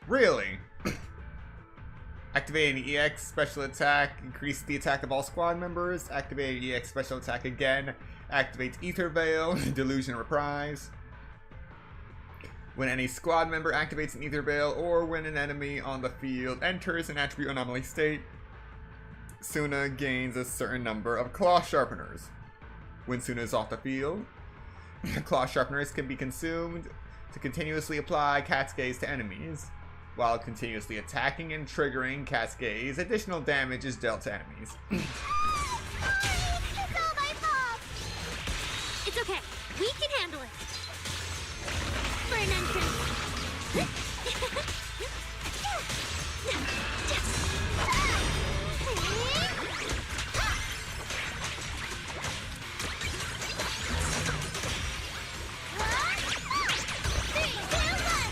Really? Activating the EX special attack, increase the attack of all squad members. Activating EX special attack again, activates Ether Veil, Delusion Reprise. When any squad member activates an Ether Veil, or when an enemy on the field enters an attribute anomaly state, Suna gains a certain number of Claw Sharpeners. When Suna is off the field, Claw Sharpeners can be consumed to continuously apply Cascades to enemies. While continuously attacking and triggering Cascades, additional damage is dealt to enemies. It's all my fault! It's okay. We can handle it. For an entrance.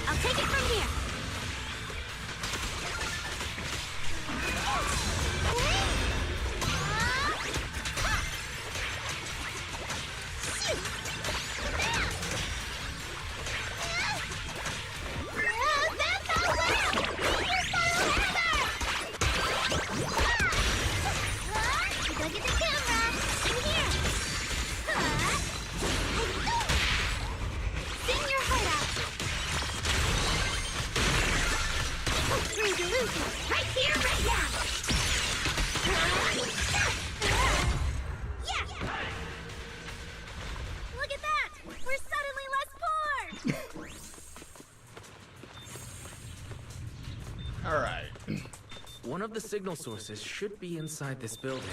I'll take it from here. One of the signal sources should be inside this building.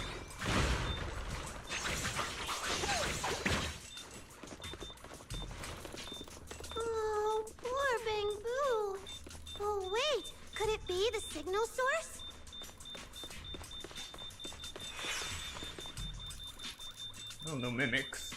Oh, poor Bang-Boo. Oh, wait. Could it be the signal source? Oh, no mimics.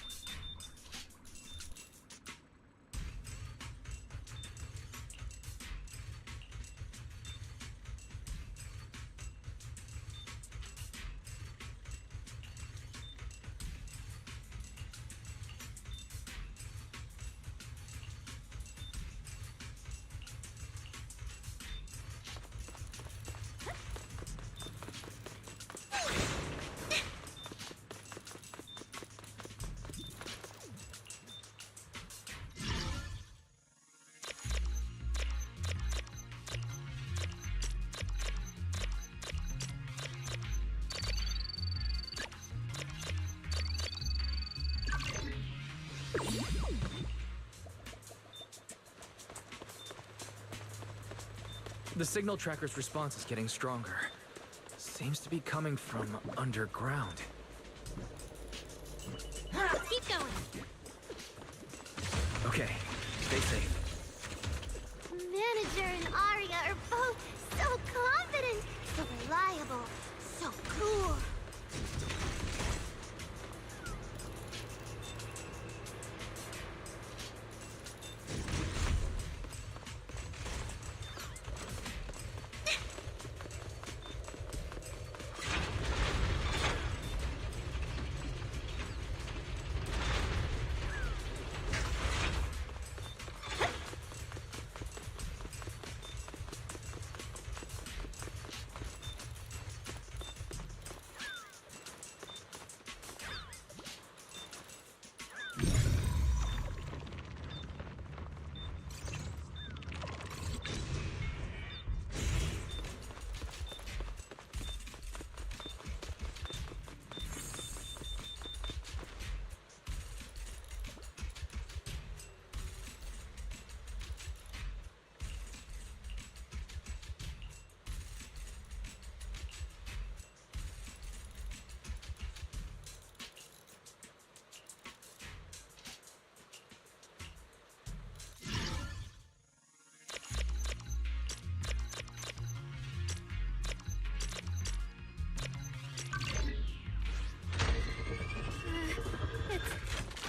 The signal tracker's response is getting stronger. Seems to be coming from underground. Keep going. Okay, stay safe. Manager and Arya are both so confident, so reliable, so cool.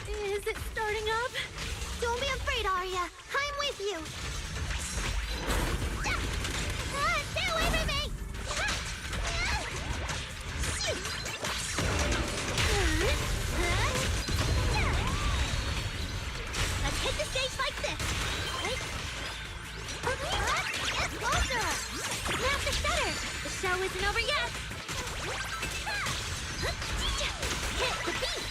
Is it starting up? Don't be afraid, Arya. I'm with you. Stay away from me! Let's hit the stage like this. Right? It's closer! Snap the shutter! The show isn't over yet! Hit the beat!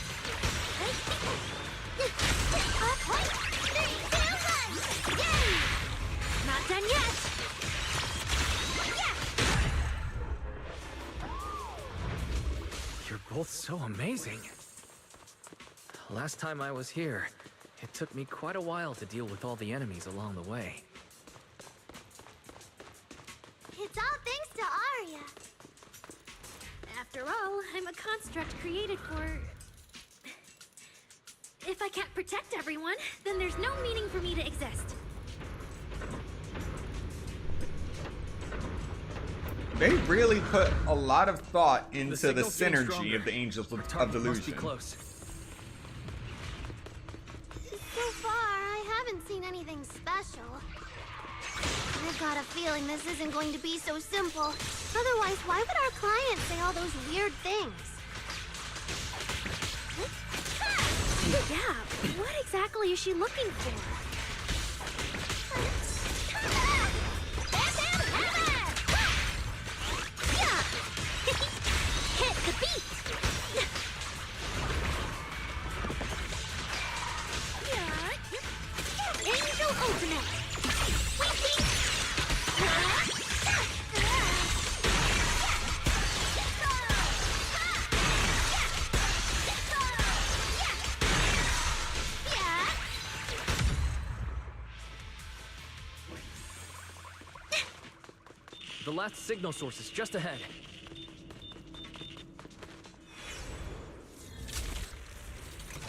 Not done yet! You're both so amazing. Last time I was here, it took me quite a while to deal with all the enemies along the way. It's all thanks to Arya. After all, I'm a construct created for... If I can't protect everyone, then there's no meaning for me to exist. They really put a lot of thought into the signal's getting synergy stronger. of the Angels of Target must be Delusion. close. So far, I haven't seen anything special. I've got a feeling this isn't going to be so simple. Otherwise, why would our client say all those weird things? Yeah, what exactly is she looking for? Hit the beat! Angel Ultimate! The last signal source is just ahead.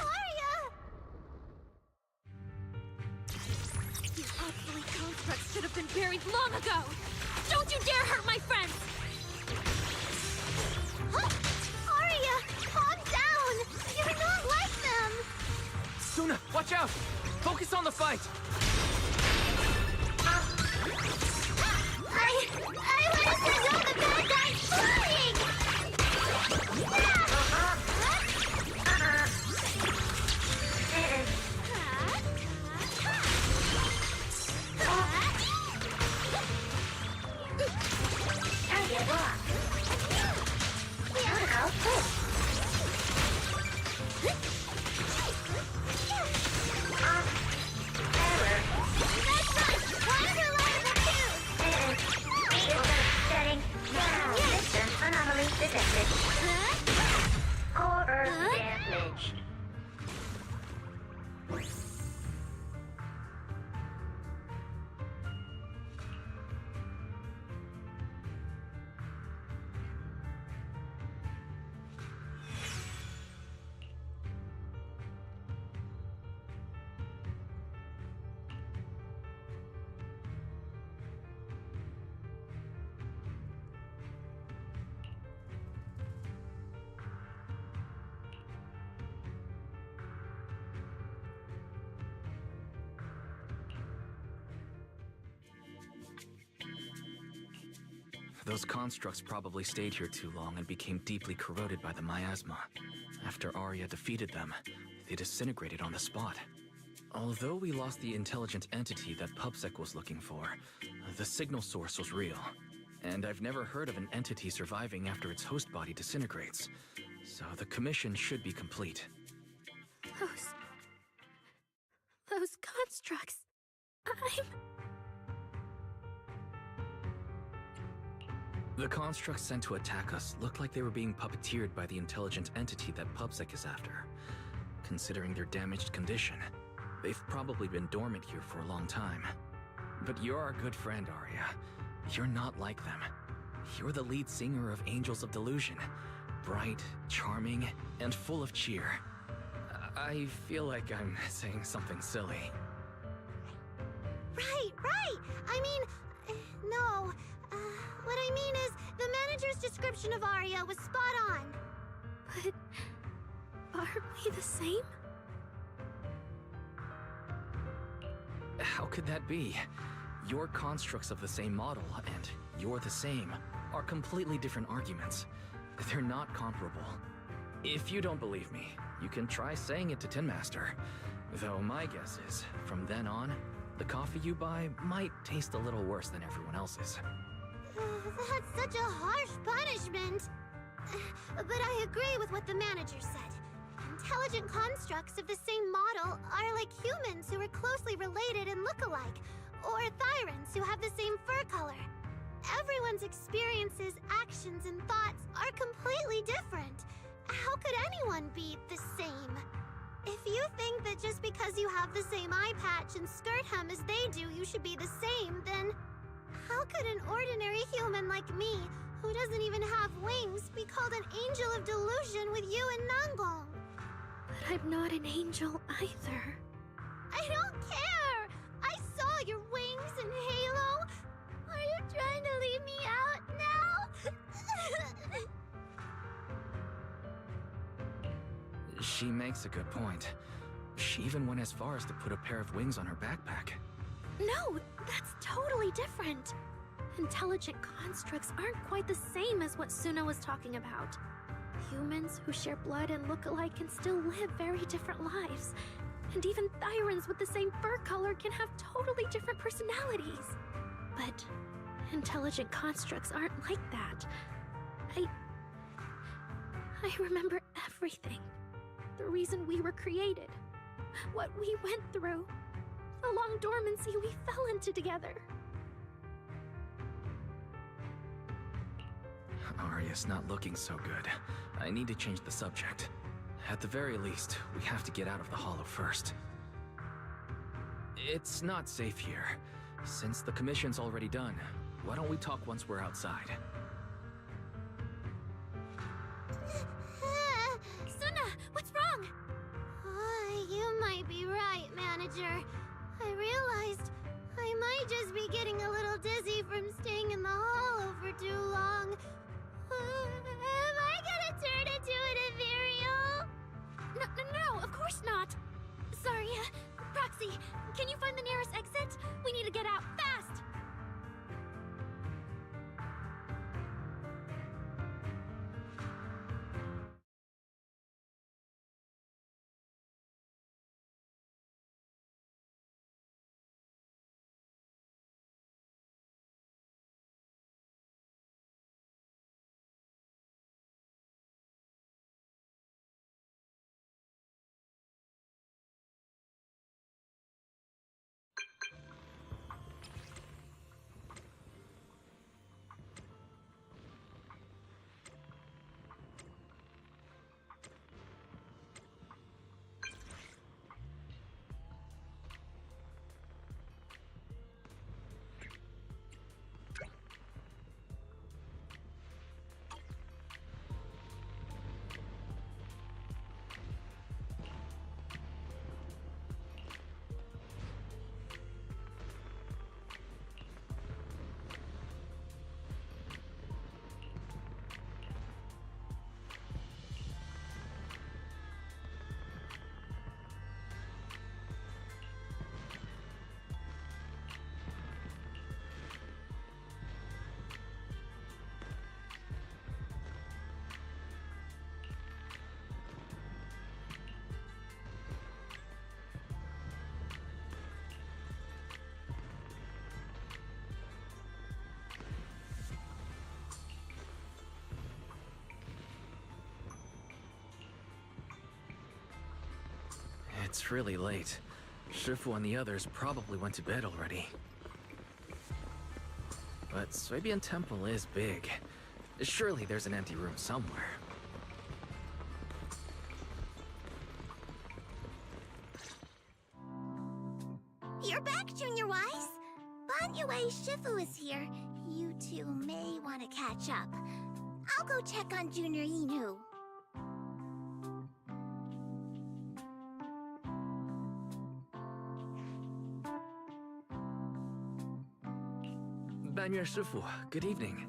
Arya! You obsolete constructs should have been buried long ago! Don't you dare hurt my friends! Huh? Arya, calm down! You're not like them! Suna, watch out! Focus on the fight! I want to know the bad guys flying! Target locked. Protocol full. Error. That's right! Unreliable cues! Setting now. System anomaly detected. Core damaged. Those constructs probably stayed here too long and became deeply corroded by the miasma. After Arya defeated them, they disintegrated on the spot. Although we lost the intelligent entity that PubSec was looking for, the signal source was real. And I've never heard of an entity surviving after its host body disintegrates. So the commission should be complete. Those constructs... The constructs sent to attack us looked like they were being puppeteered by the intelligent entity that PubSec is after. Considering their damaged condition, they've probably been dormant here for a long time. But you're our good friend, Arya. You're not like them. You're the lead singer of Angels of Delusion. Bright, charming, and full of cheer. I feel like I'm saying something silly. Right! I mean, no. What I mean is, the manager's description of Arya was spot on. But... aren't we the same? How could that be? Your constructs of the same model and you're the same are completely different arguments. They're not comparable. If you don't believe me, you can try saying it to Tin Master. Though my guess is, from then on, the coffee you buy might taste a little worse than everyone else's. That's such a harsh punishment. But I agree with what the manager said. Intelligent constructs of the same model are like humans who are closely related and look alike, or Thyrans who have the same fur color. Everyone's experiences, actions, and thoughts are completely different. How could anyone be the same? If you think that just because you have the same eye patch and skirt hem as they do, you should be the same, then how could an ordinary human like me, who doesn't even have wings, be called an angel of delusion with you and Nangbong? But I'm not an angel either. I don't care! I saw your wings and halo! Are you trying to leave me out now? She makes a good point. She even went as far as to put a pair of wings on her backpack. No, that's totally different. Intelligent constructs aren't quite the same as what Suna was talking about. Humans who share blood and look alike can still live very different lives. And even Thyrans with the same fur color can have totally different personalities. But intelligent constructs aren't like that. I remember everything. The reason we were created. What we went through. The long dormancy we fell into together. Arya's not looking so good. I need to change the subject. At the very least, we have to get out of the hollow first. It's not safe here. Since the commission's already done, why don't we talk once we're outside? Suna, what's wrong? You might be right, Manager. I realized I might just be getting a little dizzy from staying in the hollow for too long. Am I gonna turn into an ethereal? No, of course not. Sorry, Proxy, can you find the nearest exit? We need to get out fast. It's really late. Shifu and the others probably went to bed already. But Suibian Temple is big. Surely there's an empty room somewhere. You're back, Junior Wise. Banyue Shifu is here. You two may want to catch up. I'll go check on Junior Inu. Banyue Shifu, good evening.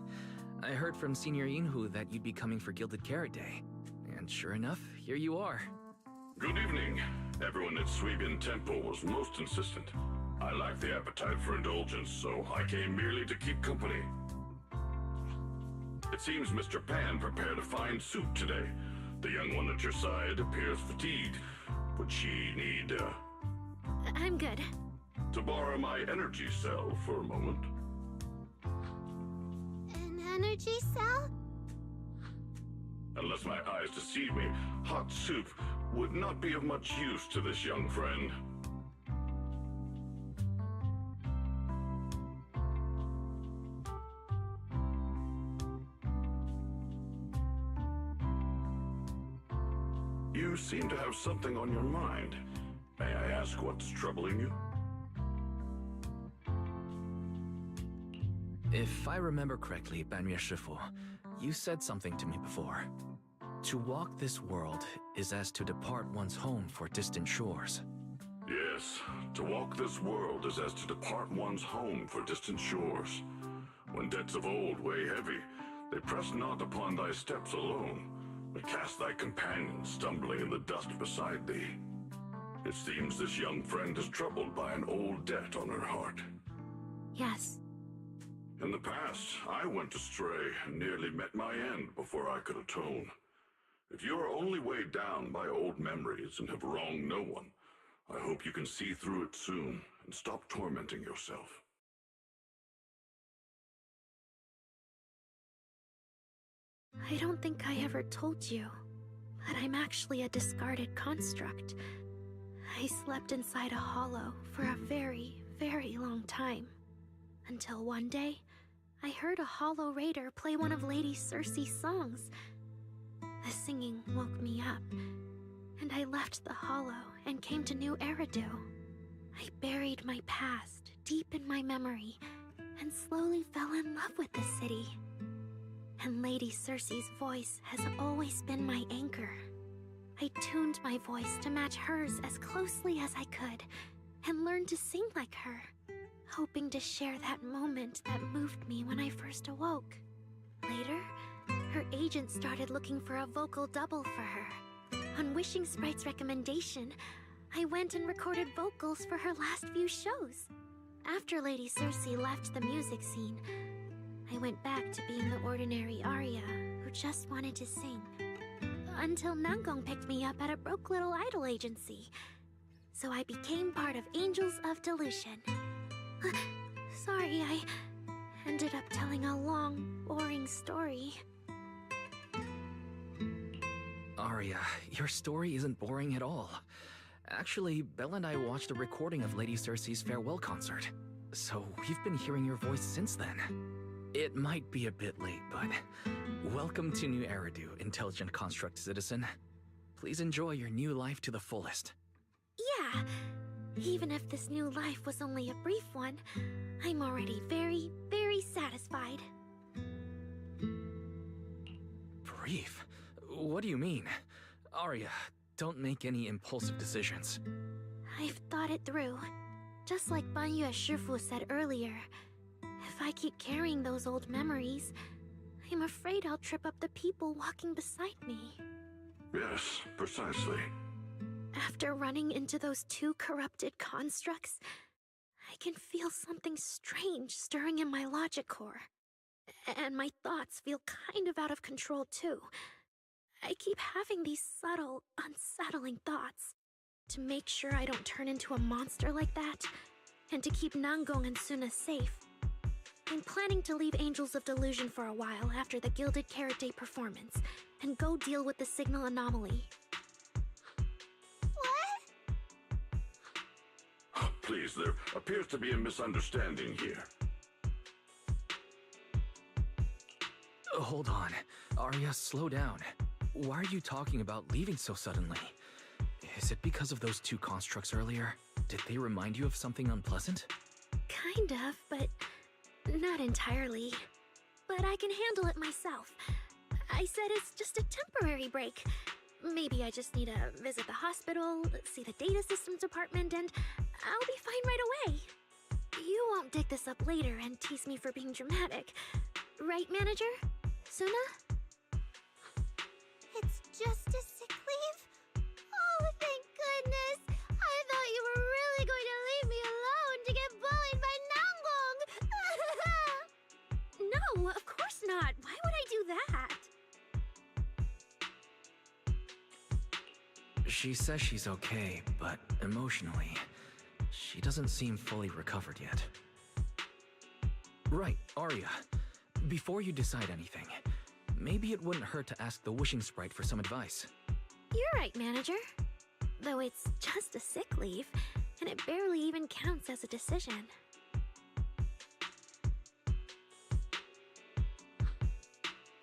I heard from Senior Yinhu that you'd be coming for Gilded Carrot Day. And sure enough, here you are. Good evening. Everyone at Suibian Temple was most insistent. I lack the appetite for indulgence, so I came merely to keep company. It seems Mr. Pan prepared a fine soup today. The young one at your side appears fatigued. Would she need, I'm good. to borrow my energy cell for a moment? An energy cell? Unless my eyes deceive me, hot soup would not be of much use to this young friend. You seem to have something on your mind. May I ask what's troubling you? If I remember correctly, Banyue Shifu, you said something to me before. To walk this world is as to depart one's home for distant shores. Yes, to walk this world is as to depart one's home for distant shores. When debts of old weigh heavy, they press not upon thy steps alone, but cast thy companion stumbling in the dust beside thee. It seems this young friend is troubled by an old debt on her heart. Yes. In the past, I went astray and nearly met my end before I could atone. If you are only weighed down by old memories and have wronged no one, I hope you can see through it soon and stop tormenting yourself. I don't think I ever told you, but I'm actually a discarded construct. I slept inside a hollow for a very, very long time. Until one day, I heard a hollow raider play one of Lady Circe's songs. The singing woke me up, and I left the hollow and came to New Eridu. I buried my past deep in my memory and slowly fell in love with the city. And Lady Circe's voice has always been my anchor. I tuned my voice to match hers as closely as I could, and learned to sing like her, hoping to share that moment that moved me when I first awoke. Later, her agent started looking for a vocal double for her. On Wishing Sprite's recommendation, I went and recorded vocals for her last few shows. After Lady Circe left the music scene, I went back to being the ordinary Arya who just wanted to sing. Until Nangong picked me up at a broke little idol agency. So I became part of Angels of Delusion. Sorry, I ended up telling a long, boring story. Arya, your story isn't boring at all. Actually, Belle and I watched a recording of Lady Circe's farewell concert, so we've been hearing your voice since then. It might be a bit late, but welcome to New Eridu, Intelligent Construct Citizen. Please enjoy your new life to the fullest. Yeah, even if this new life was only a brief one, I'm already very, very satisfied. Brief? What do you mean? Arya, don't make any impulsive decisions. I've thought it through. Just like Banyu Shifu said earlier, if I keep carrying those old memories, I'm afraid I'll trip up the people walking beside me. Yes, precisely. After running into those two corrupted constructs, I can feel something strange stirring in my logic core. And my thoughts feel kind of out of control too. I keep having these subtle, unsettling thoughts. To make sure I don't turn into a monster like that, and to keep Nangong and Suna safe, I'm planning to leave Angels of Delusion for a while after the Gilded Carrot Day performance, and go deal with the signal anomaly. Please, there appears to be a misunderstanding here. Hold on. Arya, slow down. Why are you talking about leaving so suddenly? Is it because of those two constructs earlier? Did they remind you of something unpleasant? Kind of, but not entirely. But I can handle it myself. I said it's just a temporary break. Maybe I just need to visit the hospital, see the data systems department, and I'll be fine right away. You won't dig this up later and tease me for being dramatic. Right, Manager? Suna? It's just a sick leave? Oh, thank goodness! I thought you were really going to leave me alone to get bullied by Nangong! No, of course not. Why would I do that? She says she's okay, but emotionally, she doesn't seem fully recovered yet. Right, Arya. Before you decide anything, maybe it wouldn't hurt to ask the Wishing Sprite for some advice. You're right, Manager. Though it's just a sick leave, and it barely even counts as a decision.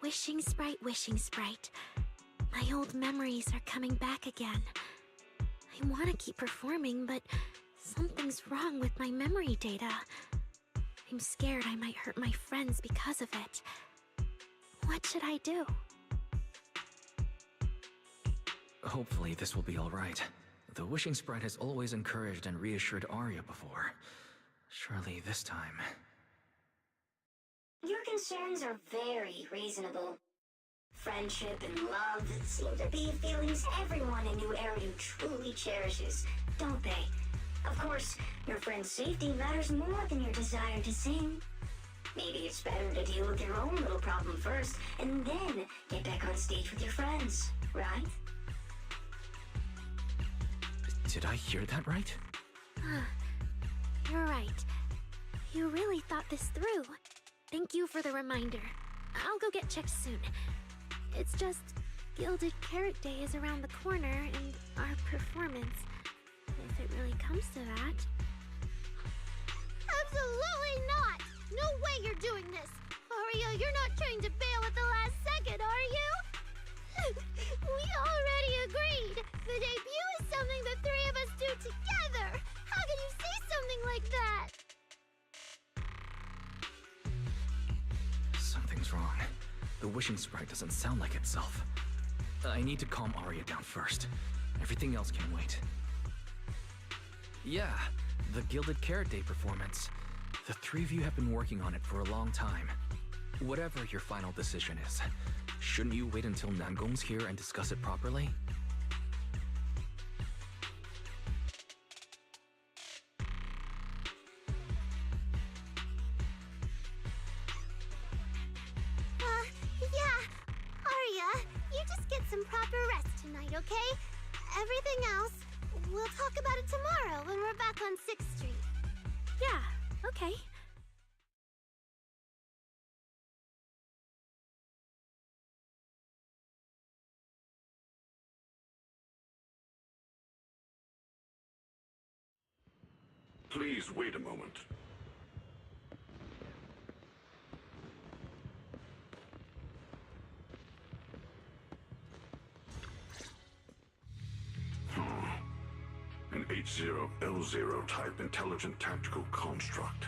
Wishing Sprite, Wishing Sprite. My old memories are coming back again. I want to keep performing, but something's wrong with my memory data. I'm scared I might hurt my friends because of it. What should I do? Hopefully this will be alright. The Wishing Sprite has always encouraged and reassured Arya before. Surely this time... Your concerns are very reasonable. Friendship and love seem to be feelings everyone in New Eridu truly cherishes, don't they? Of course, your friend's safety matters more than your desire to sing. Maybe it's better to deal with your own little problem first, and then get back on stage with your friends, right? Did I hear that right? You're right. You really thought this through. Thank you for the reminder. I'll go get checked soon. It's just, Gilded Carrot Day is around the corner, and our performance, if it really comes to that... Absolutely not! No way you're doing this! Arya, you're not trying to bail at the last second, are you? We already agreed! The debut is something the three of us do together! How can you say something like that? Something's wrong. The wishing sprite doesn't sound like itself. I need to calm Arya down first. Everything else can wait. Yeah, the Gilded Carrot Day performance. The three of you have been working on it for a long time. Whatever your final decision is, shouldn't you wait until Nangong's here and discuss it properly? Yeah. Arya, you just get some proper rest tonight, okay? Everything else, we'll talk about it tomorrow when we're back on 6th Street. Yeah, okay. Please wait a moment. An H0L0 type intelligent tactical construct.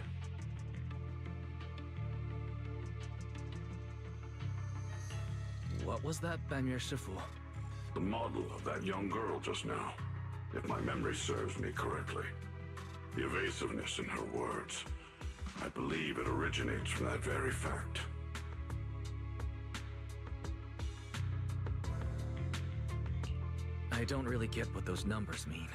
What was that, Bamir Shifu? The model of that young girl just now, if my memory serves me correctly. The evasiveness in her words. I believe it originates from that very fact. I don't really get what those numbers mean,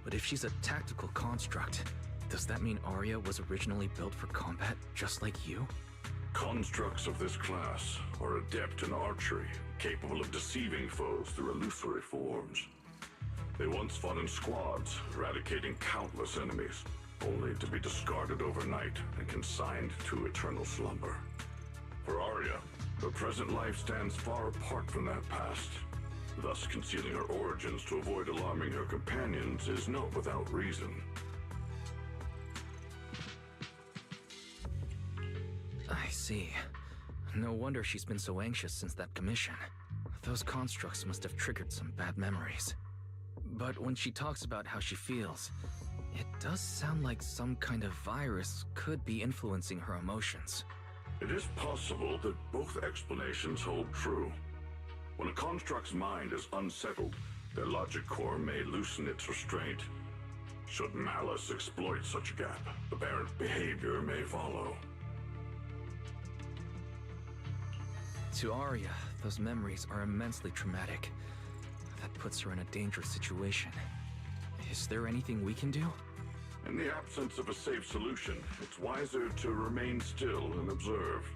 but if she's a tactical construct, does that mean Arya was originally built for combat just like you? Constructs of this class are adept in archery, capable of deceiving foes through illusory forms. They once fought in squads, eradicating countless enemies, only to be discarded overnight and consigned to eternal slumber. For Arya, her present life stands far apart from that past. Thus, concealing her origins to avoid alarming her companions is not without reason. I see. No wonder she's been so anxious since that commission. Those constructs must have triggered some bad memories. But when she talks about how she feels, it does sound like some kind of virus could be influencing her emotions. It is possible that both explanations hold true. When a construct's mind is unsettled, their logic core may loosen its restraint. Should malice exploit such a gap, aberrant behavior may follow. To Arya, those memories are immensely traumatic. That puts her in a dangerous situation. Is there anything we can do? In the absence of a safe solution, it's wiser to remain still and observe.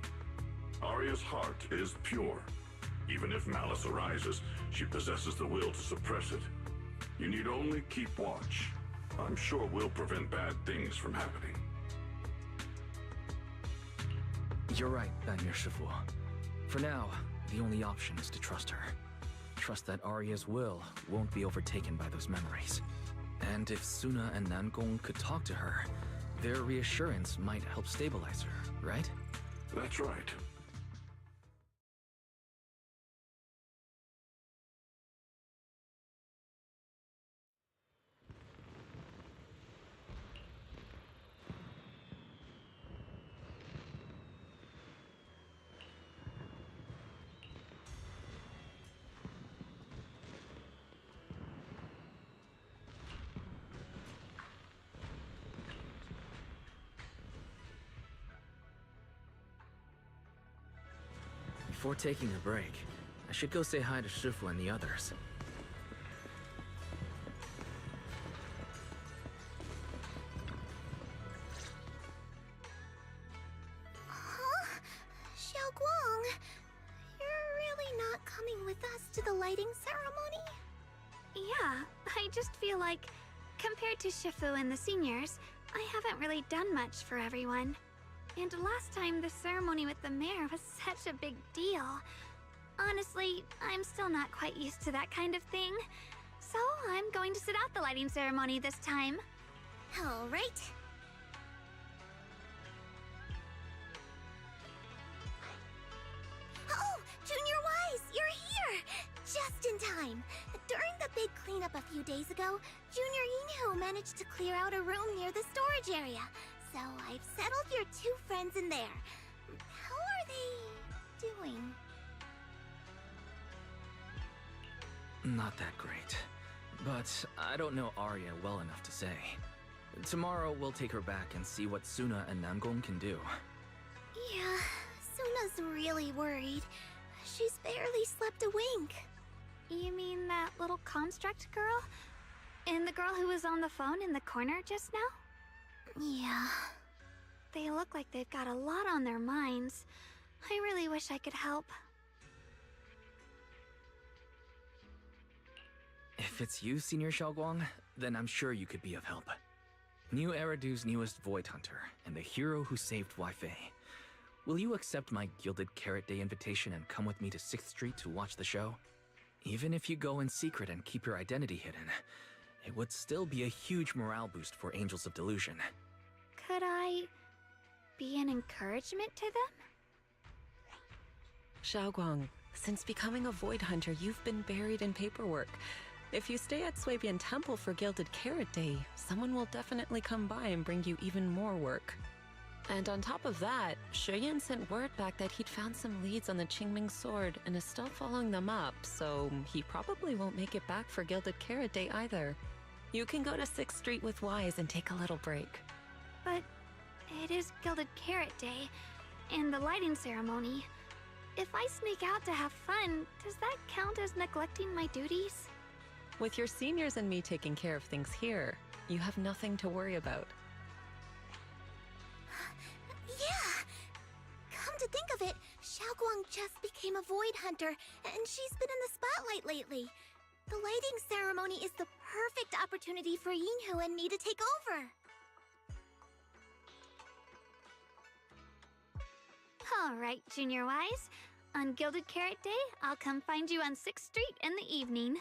Arya's heart is pure. Even if malice arises, she possesses the will to suppress it. You need only keep watch. I'm sure we'll prevent bad things from happening. You're right, Bamir Shifu. For now, the only option is to trust her. Trust that Arya's will won't be overtaken by those memories. And if Suna and Nangong could talk to her, their reassurance might help stabilize her, right? That's right. Before taking a break, I should go say hi to Shifu and the others. Huh? Xiaoguang, you're really not coming with us to the lighting ceremony? Yeah, I just feel like, compared to Shifu and the seniors, I haven't really done much for everyone. And last time, the ceremony with the mayor was such a big deal. Honestly, I'm still not quite used to that kind of thing. So I'm going to sit out the lighting ceremony this time. All right. Oh, Junior Wise, you're here! Just in time. During the big cleanup a few days ago, Junior Yinhu managed to clear out a room near the storage area. So I've settled your two friends in there. How are they doing? Not that great. But I don't know Arya well enough to say. Tomorrow we'll take her back and see what Suna and Namgong can do. Yeah, Suna's really worried. She's barely slept a wink. You mean that little construct girl? And the girl who was on the phone in the corner just now? Yeah. They look like they've got a lot on their minds. I really wish I could help. If it's you, Senior Xiaoguang, then I'm sure you could be of help. New Eridu's newest Void Hunter, and the hero who saved Wai-Fei. Will you accept my Gilded Carrot Day invitation and come with me to 6th Street to watch the show? Even if you go in secret and keep your identity hidden, it would still be a huge morale boost for Angels of Delusion. Could I be an encouragement to them? Xiaoguang, since becoming a Void Hunter, you've been buried in paperwork. If you stay at Swabian Temple for Gilded Carrot Day, someone will definitely come by and bring you even more work. And on top of that, Shuyan sent word back that he'd found some leads on the Qingming sword and is still following them up, so he probably won't make it back for Gilded Carrot Day either. You can go to 6th Street with Wise and take a little break. But it is Gilded Carrot Day, and the lighting ceremony. If I sneak out to have fun, does that count as neglecting my duties? With your seniors and me taking care of things here, you have nothing to worry about. Yeah! Come to think of it, Xiaoguang just became a Void Hunter, and she's been in the spotlight lately. The lighting ceremony is the perfect opportunity for Yinhu and me to take over. Alright, Junior Wise. On Gilded Carrot Day, I'll come find you on 6th Street in the evening.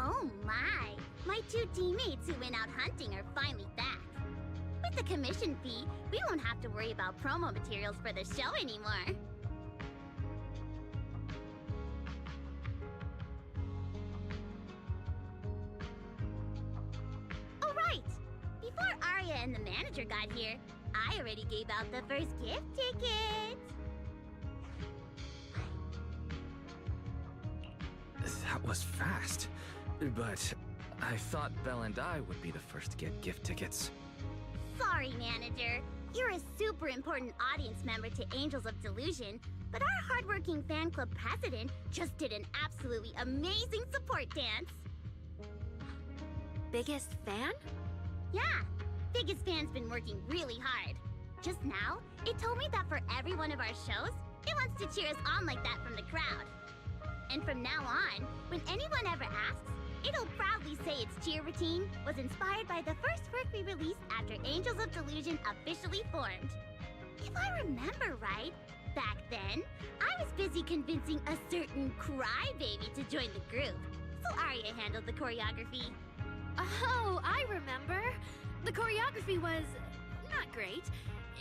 Oh my! My two teammates who went out hunting are finally back. With the commission fee, we won't have to worry about promo materials for the show anymore. Oh right! Before Arya and the manager got here, I already gave out the first gift ticket. That was fast. But I thought Belle and I would be the first to get gift tickets. Sorry, manager. You're a super important audience member to Angels of Delusion, but our hardworking fan club president just did an absolutely amazing support dance. Biggest fan? Yeah, biggest fan's been working really hard. Just now, it told me that for every one of our shows, it wants to cheer us on like that from the crowd. And from now on, when anyone ever asks, it'll proudly say its cheer routine was inspired by the first work we released after Angels of Delusion officially formed. If I remember right, back then, I was busy convincing a certain crybaby to join the group, so Arya handled the choreography. Oh, I remember. The choreography was not great,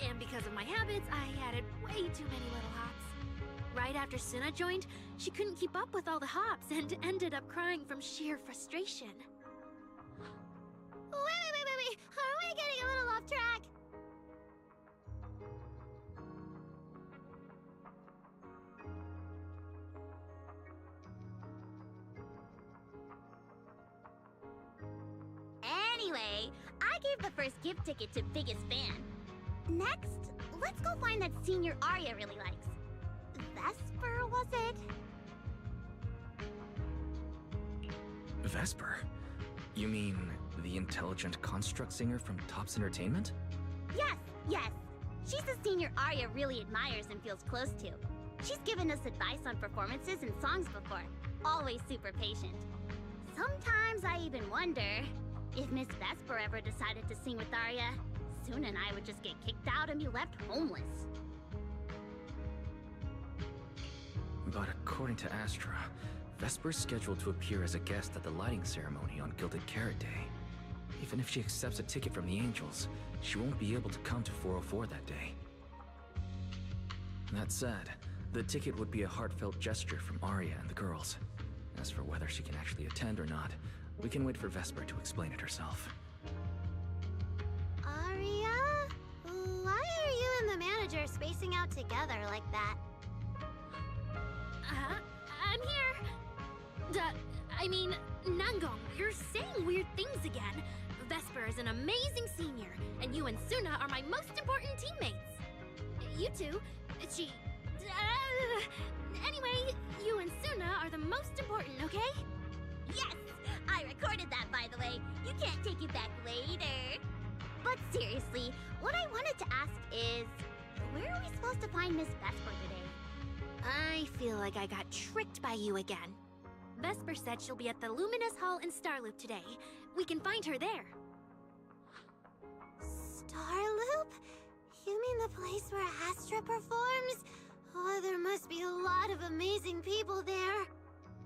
and because of my habits, I added way too many little hops. Right after Suna joined, she couldn't keep up with all the hops and ended up crying from sheer frustration. Wait. Are we getting a little off track? Anyway, I gave the first gift ticket to biggest fan. Next, let's go find that senior Arya really likes. Vesper, was it? Vesper? You mean the intelligent construct singer from Topps Entertainment? Yes. She's the senior Arya really admires and feels close to. She's given us advice on performances and songs before. Always super patient. Sometimes I even wonder if Miss Vesper ever decided to sing with Arya, Suna and I would just get kicked out and be left homeless. But according to Astra, Vesper's scheduled to appear as a guest at the lighting ceremony on Gilded Carrot Day. Even if she accepts a ticket from the Angels, she won't be able to come to 404 that day. That said, the ticket would be a heartfelt gesture from Arya and the girls. As for whether she can actually attend or not, we can wait for Vesper to explain it herself. Arya? Why are you and the manager spacing out together like that? I'm here. Nangong, you're saying weird things again. Vesper is an amazing senior, and you and Suna are my most important teammates. You two, anyway, you and Suna are the most important, okay? Yes! I recorded that, by the way. You can't take it back later. But seriously, what I wanted to ask is, where are we supposed to find Miss Vesper today? I feel like I got tricked by you again. Vesper said she'll be at the Luminous Hall in Starloop today. We can find her there. Starloop? You mean the place where Astra performs? Oh, there must be a lot of amazing people there.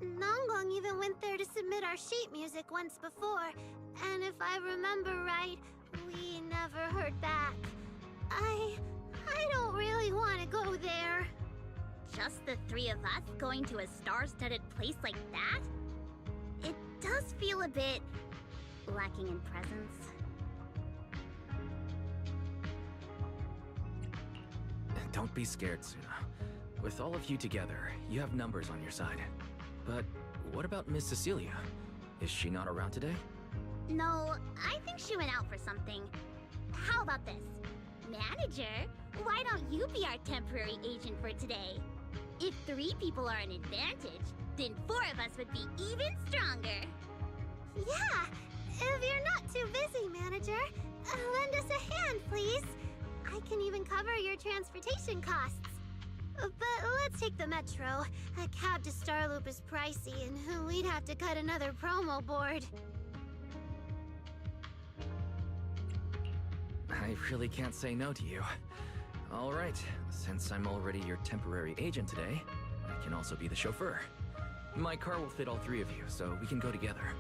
Nangong even went there to submit our sheet music once before, and if I remember right, we never heard back. I don't really want to go there. Just the three of us going to a star-studded place like that? It does feel a bit lacking in presence. Don't be scared, Suna. With all of you together, you have numbers on your side. But what about Miss Cecilia? Is she not around today? No, I think she went out for something. How about this? Manager, why don't you be our temporary agent for today? If 3 people are an advantage, then 4 of us would be even stronger. Yeah, if you're not too busy, manager, lend us a hand, please. I can even cover your transportation costs. But let's take the metro. A cab to Starloop is pricey, and we'd have to cut another promo board. I really can't say no to you. All right, since I'm already your temporary agent today, I can also be the chauffeur. My car will fit all 3 of you, so we can go together.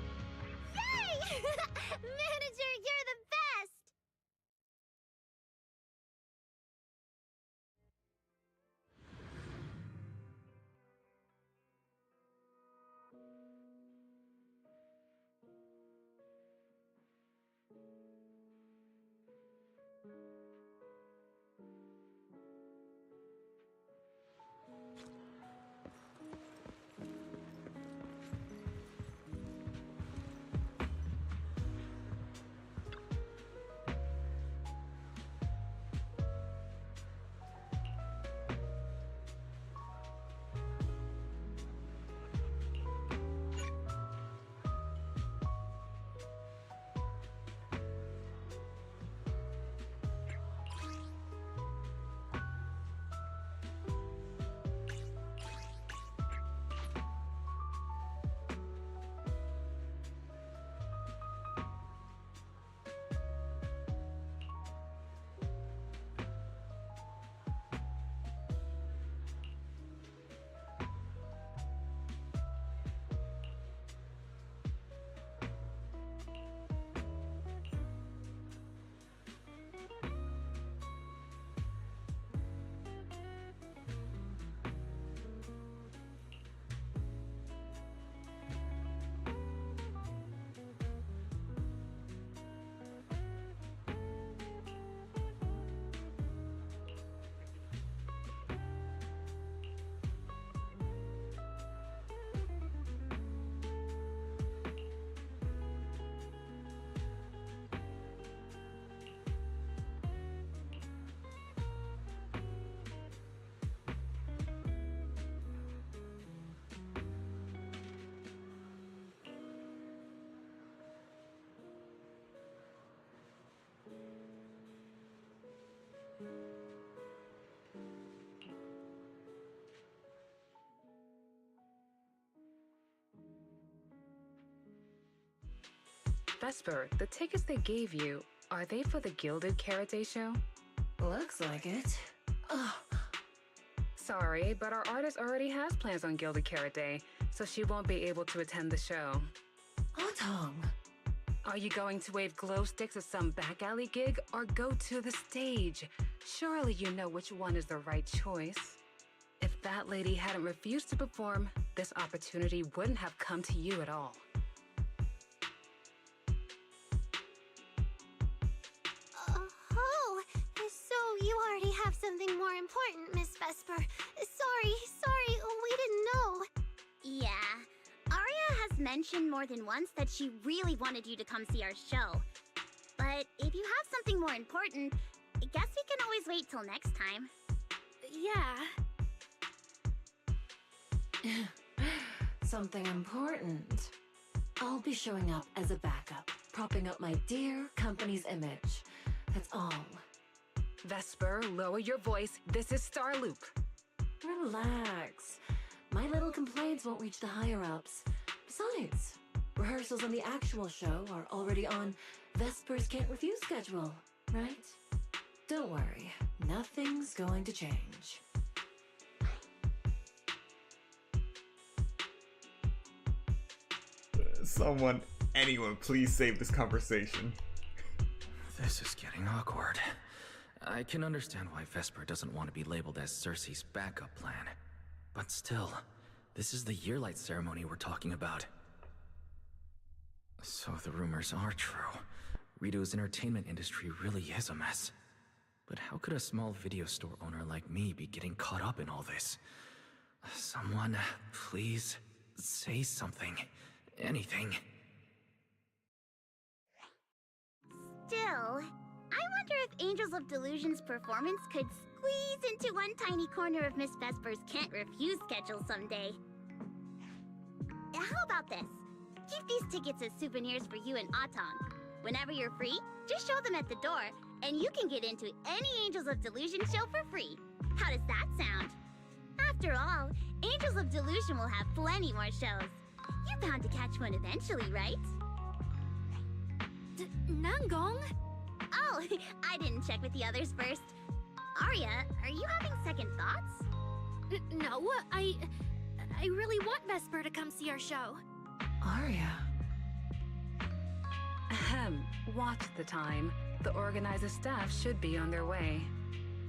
Yay! Manager, you're the best! Vesper, the tickets they gave you, are they for the Gilded Karate show? Looks like it. Ugh. Sorry, but our artist already has plans on Gilded Karate, so she won't be able to attend the show. Otong. Are you going to wave glow sticks at some back alley gig or go to the stage? Surely you know which one is the right choice. If that lady hadn't refused to perform, this opportunity wouldn't have come to you at all. Oh, so you already have something more important, Miss Vesper. Sorry, we didn't know. Yeah, Arya has mentioned more than once that she really wanted you to come see our show. But if you have something more important, I guess we can always wait till next time. Yeah. Something important. I'll be showing up as a backup, propping up my dear company's image. That's all. Vesper, lower your voice. This is Starloop. Relax. My little complaints won't reach the higher-ups. Besides, rehearsals on the actual show are already on Vesper's Can't Refuse schedule, right? Don't worry, nothing's going to change. Anyone, please save this conversation. This is getting awkward. I can understand why Vesper doesn't want to be labeled as Cersei's backup plan. But still, this is the Yearlight ceremony we're talking about. So the rumors are true. Rito's entertainment industry really is a mess. But how could a small video store owner like me be getting caught up in all this? Someone, please, say something. Anything. Still, I wonder if Angels of Delusion's performance could squeeze into one tiny corner of Miss Vesper's Can't Refuse schedule someday. How about this? Keep these tickets as souvenirs for you and Otong. Whenever you're free, just show them at the door, and you can get into any Angels of Delusion show for free. How does that sound? After all, Angels of Delusion will have plenty more shows. You're bound to catch one eventually, right? Nangong? Oh, I didn't check with the others first. Arya, are you having second thoughts? No, I really want Vesper to come see our show. Arya. Ahem. Watch the time. The organizer staff should be on their way.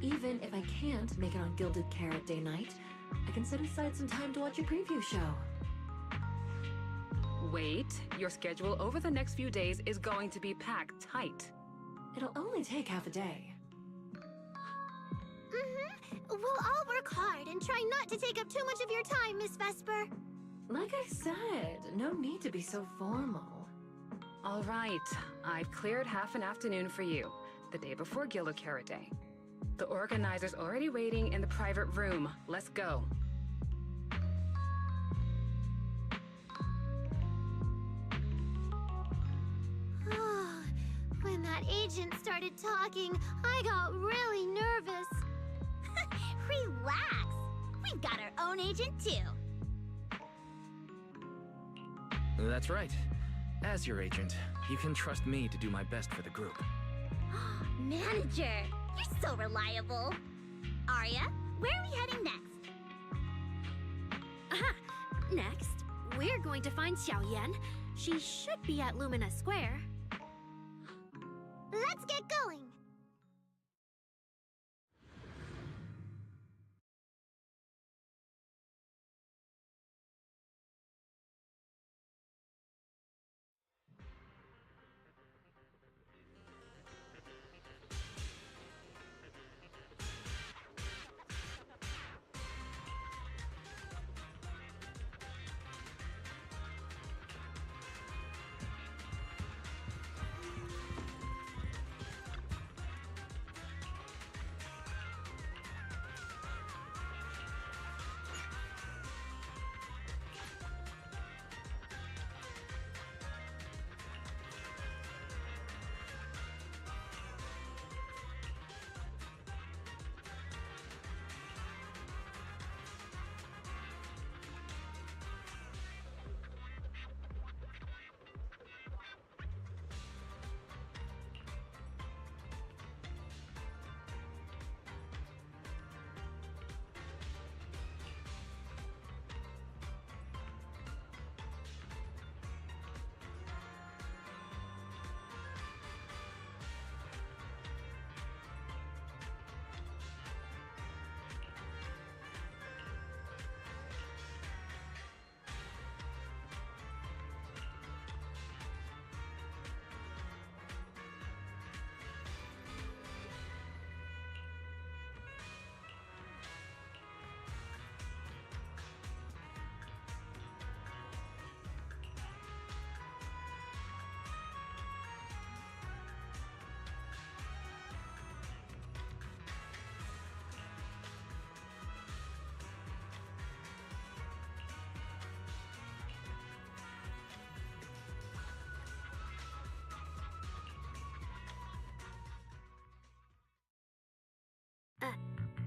Even if I can't make it on Gilded Carrot Day night, I can set aside some time to watch a preview show. Wait, your schedule over the next few days is going to be packed tight. It'll only take half a day. We'll all work hard and try not to take up too much of your time, Miss Vesper. Like I said, no need to be so formal. All right, I've cleared half an afternoon for you, the day before Gilded Carrot Day. The organizer's already waiting in the private room. Let's go. When that agent started talking, I got really nervous. Relax. We've got our own agent too. That's right. As your agent, you can trust me to do my best for the group. Manager, you're so reliable. Arya, where are we heading next? Aha! Next, we're going to find Xiao Yan. She should be at Lumina Square. Let's get going!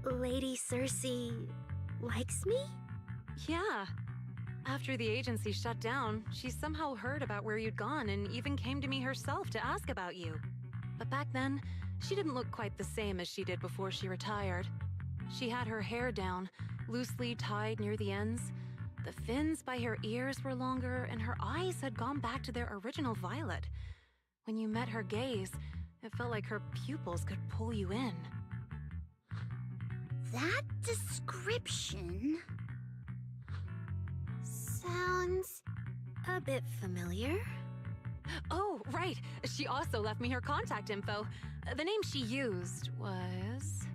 Lady Cersei likes me? Yeah. After the agency shut down, she somehow heard about where you'd gone and even came to me herself to ask about you. But back then, she didn't look quite the same as she did before she retired. She had her hair down, loosely tied near the ends. The fins by her ears were longer, and her eyes had gone back to their original violet. When you met her gaze, it felt like her pupils could pull you in. That description sounds a bit familiar. Oh, right. She also left me her contact info. The name she used was...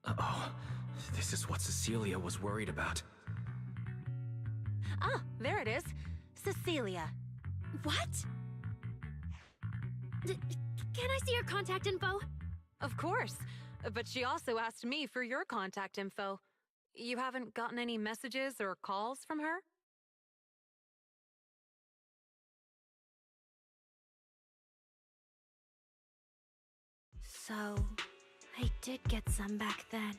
Uh-oh. This is what Cecilia was worried about. Ah, there it is. Cecilia. What? Can I see your contact info? Of course. But she also asked me for your contact info. You haven't gotten any messages or calls from her? So, I did get some back then.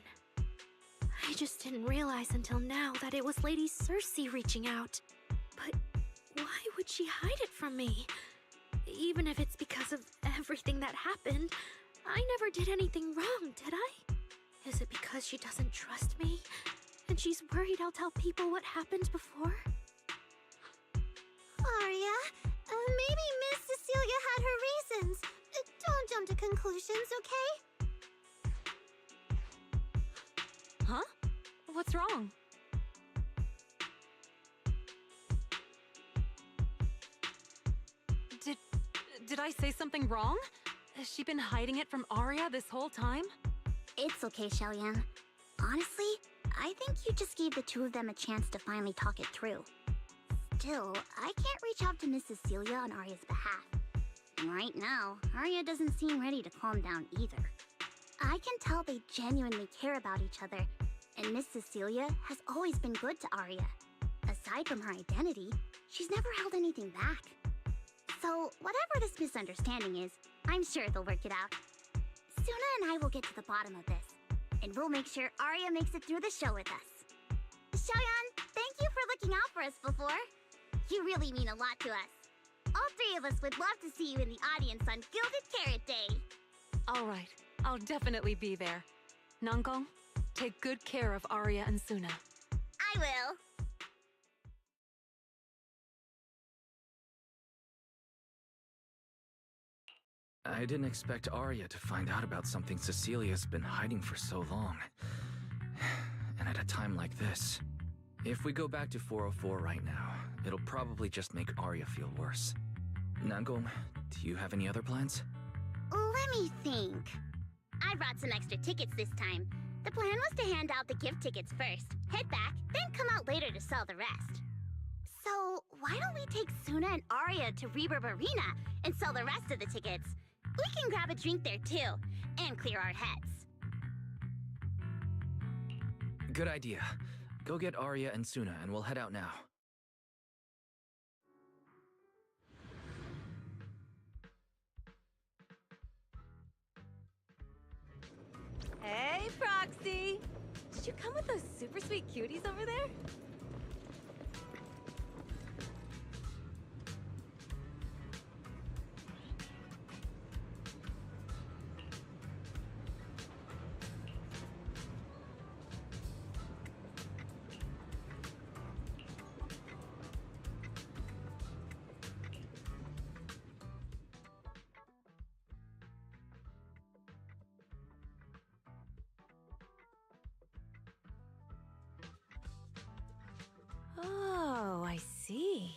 I just didn't realize until now that it was Lady Cersei reaching out. But why would she hide it from me? Even if it's because of everything that happened, I never did anything wrong, did I? Is it because she doesn't trust me? And she's worried I'll tell people what happened before? Arya, maybe Miss Cecilia had her reasons. Don't jump to conclusions, okay? Huh? What's wrong? Did I say something wrong? Has she been hiding it from Arya this whole time? It's okay, Xiaoyan. Honestly, I think you just gave the two of them a chance to finally talk it through. Still, I can't reach out to Miss Cecilia on Arya's behalf. And right now, Arya doesn't seem ready to calm down either. I can tell they genuinely care about each other, and Miss Cecilia has always been good to Arya. Aside from her identity, she's never held anything back. So, whatever this misunderstanding is, I'm sure they'll work it out. Suna and I will get to the bottom of this, and we'll make sure Arya makes it through the show with us. Xiaoyan, thank you for looking out for us before. You really mean a lot to us. All three of us would love to see you in the audience on Gilded Carrot Day. All right, I'll definitely be there. Nangong, take good care of Arya and Suna. I will. I didn't expect Arya to find out about something Cecilia's been hiding for so long. And at a time like this. If we go back to 404 right now, it'll probably just make Arya feel worse. Nangong, do you have any other plans? Let me think. I brought some extra tickets this time. The plan was to hand out the gift tickets first, head back, then come out later to sell the rest. So, why don't we take Suna and Arya to Reverb Arena and sell the rest of the tickets? We can grab a drink there too, and clear our heads. Good idea. Go get Arya and Suna and we'll head out now. Hey, Proxy! Did you come with those super sweet cuties over there? Oh, I see.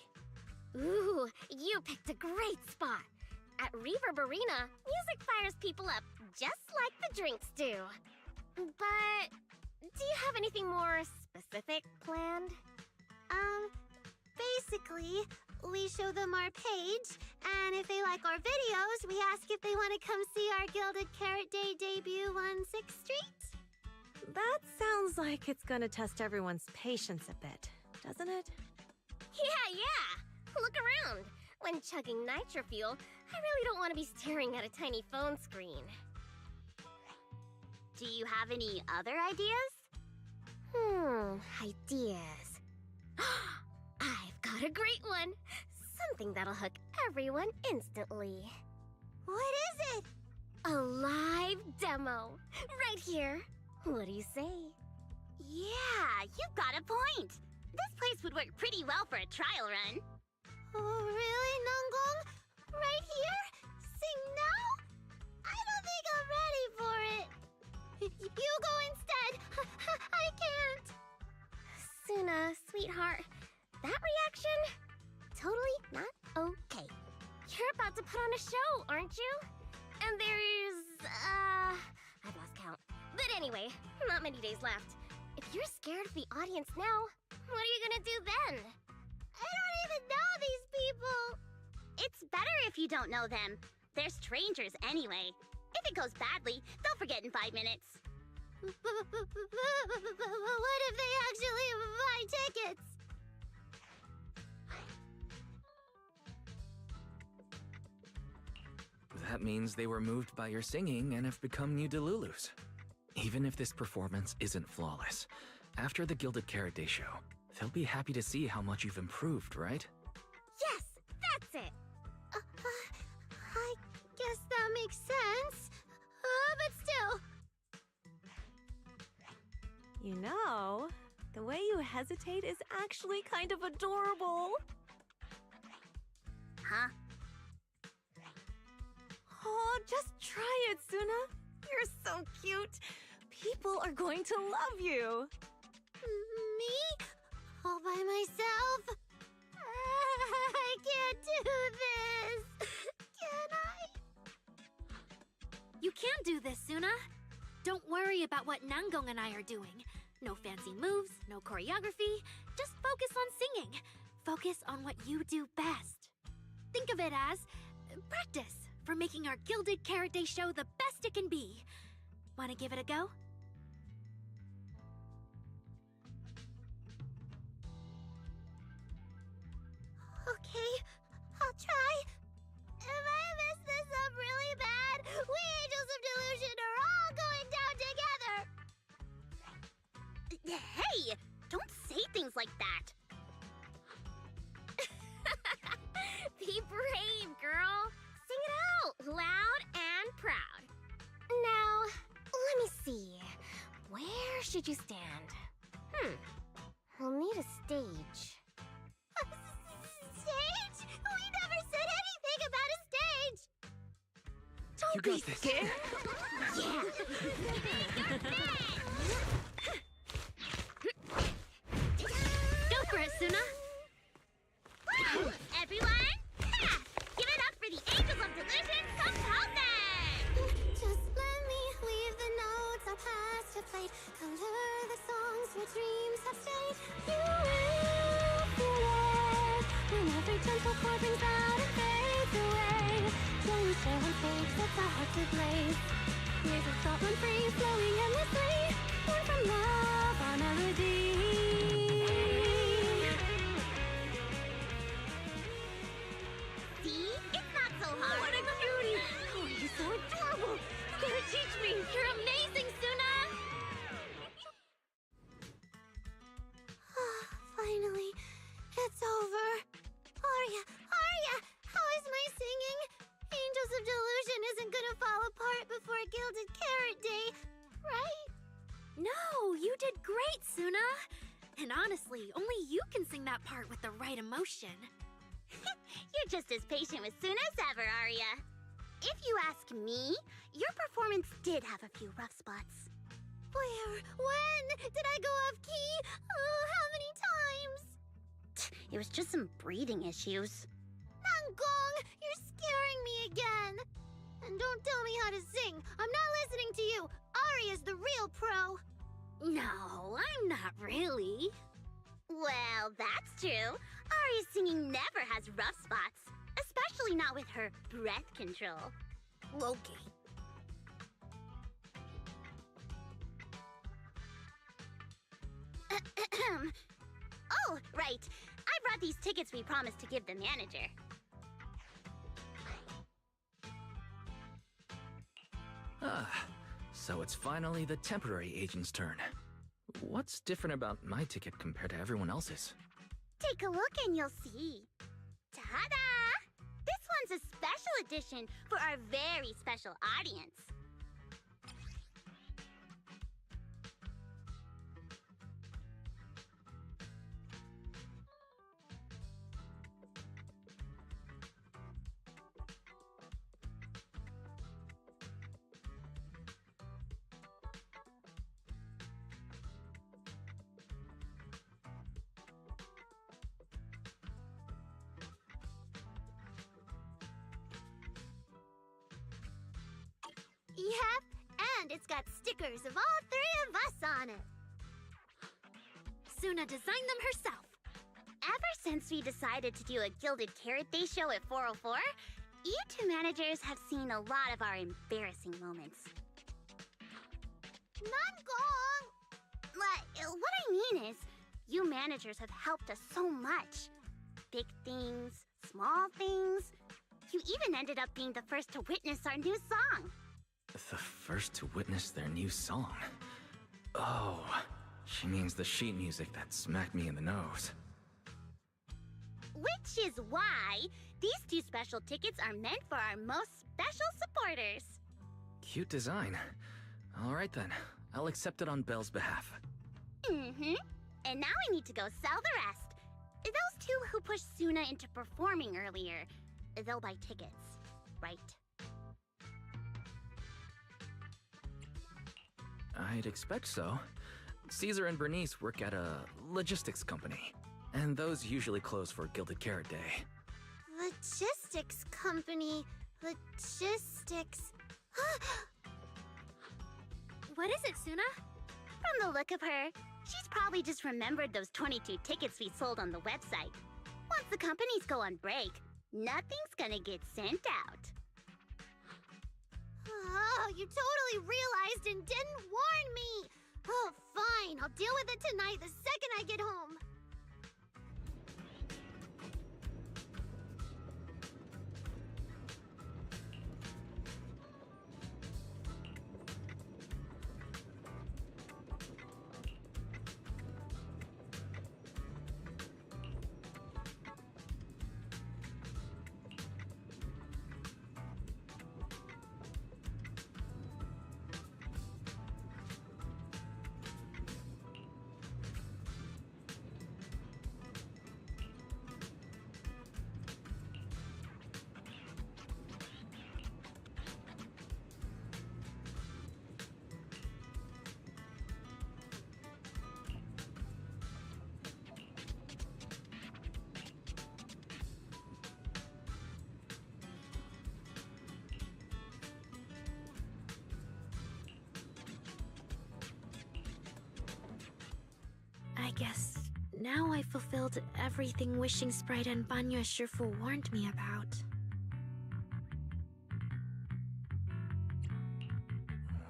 Ooh, you picked a great spot. At Reverb Arena, music fires people up just like the drinks do. But do you have anything more specific planned? Basically, we show them our page, and if they like our videos, we ask if they want to come see our Gilded Carrot Day debut on 6th Street. That sounds like it's gonna test everyone's patience a bit, doesn't it? Yeah. Look around. When chugging nitro fuel, I really don't want to be staring at a tiny phone screen. Do you have any other ideas? Ideas. I've got a great one. Something that'll hook everyone instantly. What is it? A live demo. Right here. What do you say? Yeah, you've got a point. This place would work pretty well for a trial run. Oh, really, Nangong? Right here? Sing now? I don't think I'm ready for it. You go instead. I can't. Suna, sweetheart, that reaction? Totally not okay. You're about to put on a show, aren't you? And there's, I've lost count. But anyway, not many days left. If you're scared of the audience now, what are you gonna do then? I don't even know these people. It's better if you don't know them. They're strangers anyway. If it goes badly, they'll forget in 5 minutes. What if they actually buy tickets? That means they were moved by your singing and have become new Delulus. Even if this performance isn't flawless, after the Gilded Carrot Day show, they'll be happy to see how much you've improved, right? Yes, that's it. I guess that makes sense. But still. You know, the way you hesitate is actually kind of adorable. Huh? Oh, just try it, Suna. You're so cute. People are going to love you. Me? All by myself? I can't do this. Can I? You can do this, Suna. Don't worry about what Nangong and I are doing. No fancy moves, no choreography. Just focus on singing. Focus on what you do best. Think of it as practice for making our Gilded Carrot Day show the best it can be. Wanna give it a go? Okay, I'll try. If I mess this up really bad, we Angels of Delusion are all going down together. Hey, don't say things like that. Be brave, girl. Sing it out, loud and proud. Now, let me see. Where should you stand? We'll need a stage. Stage? We never said anything about a stage. You got this. Scared. Yeah. Go for it, Suna. Everyone, give it up for the Angels of Delusion composing! Just let me leave the notes our past have played. Color the songs where dreams have stayed. You will feel it when every gentle chord rings out and fades away. Slowly show and fade sets our heart to blaze. Years of thought run free, flowing endlessly. Born from love, our melody. See? It's not so hard. What a cutie! Oh, you're so adorable. You gotta teach me. You're amazing, Suna. Finally, it's over. Arya, how is my singing? Angels of Delusion isn't gonna fall apart before Gilded Carrot Day, right? No, you did great, Suna. And honestly, only you can sing that part with the right emotion. You're just as patient with Suna as ever, Arya. If you ask me, your performance did have a few rough spots. Where? When? Did I go off key? Oh, how many times? It was just some breathing issues. Nangong, you're scaring me again. And don't tell me how to sing. I'm not listening to you. Arya's the real pro. No, I'm not really. Well, that's true. Arya's singing never has rough spots, especially not with her breath control. Okay. Oh, right. I brought these tickets we promised to give the manager. So it's finally the temporary agent's turn. What's different about my ticket compared to everyone else's? Take a look and you'll see. Ta-da! This one's a special edition for our very special audience. Yep, and it's got stickers of all three of us on it. Suna designed them herself. Ever since we decided to do a Gilded Carrot Day show at 404, you2 managers have seen a lot of our embarrassing moments. Nangong! What I mean is, you managers have helped us so much. Big things, small things. You even ended up being the first to witness our new song. The first to witness their new song? Oh, she means the sheet music that smacked me in the nose. Which is why these two special tickets are meant for our most special supporters. Cute design. Alright then, I'll accept it on Belle's behalf. Mm-hmm. And now I need to go sell the rest. Those two who pushed Suna into performing earlier, they'll buy tickets, right? I'd expect so. Caesar and Bernice work at a logistics company, and those usually close for Gilded Carrot Day. Logistics company. Logistics. What is it, Suna? From the look of her, she's probably just remembered those 22 tickets we sold on the website. Once the companies go on break, nothing's gonna get sent out. Oh, you totally realized and didn't warn me! Oh, fine, I'll deal with it tonight the second I get home. I guess now I fulfilled everything Wishing Sprite and Banya Shifu warned me about.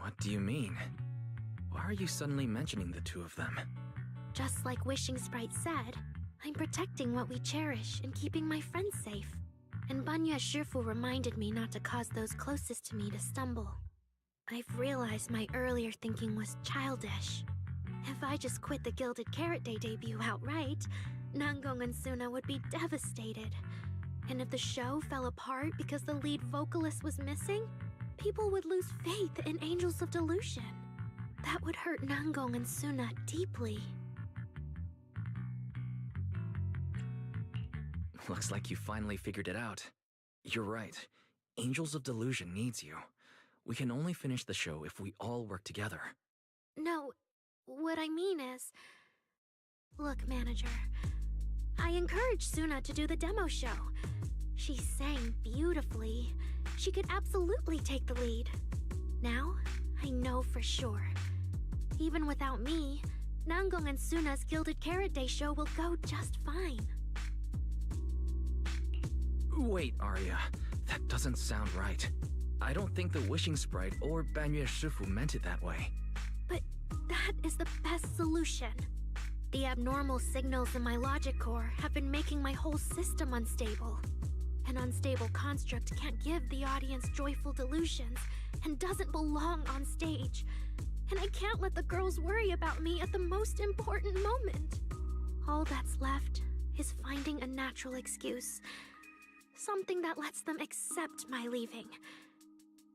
What do you mean? Why are you suddenly mentioning the two of them? Just like Wishing Sprite said, I'm protecting what we cherish and keeping my friends safe. And Banya Shifu reminded me not to cause those closest to me to stumble. I've realized my earlier thinking was childish. If I just quit the Gilded Carrot Day debut outright, Nangong and Suna would be devastated. And if the show fell apart because the lead vocalist was missing, people would lose faith in Angels of Delusion. That would hurt Nangong and Suna deeply. Looks like you finally figured it out. You're right. Angels of Delusion needs you. We can only finish the show if we all work together. No, what I mean is... Look, manager. I encouraged Suna to do the demo show. She sang beautifully. She could absolutely take the lead. Now, I know for sure. Even without me, Nangong and Suna's Gilded Carrot Day show will go just fine. Wait, Arya. That doesn't sound right. I don't think the Wishing Sprite or Banya Shifu meant it that way. But that is the best solution. The abnormal signals in my logic core have been making my whole system unstable. An unstable construct can't give the audience joyful delusions and doesn't belong on stage. And I can't let the girls worry about me at the most important moment. All that's left is finding a natural excuse. Something that lets them accept my leaving.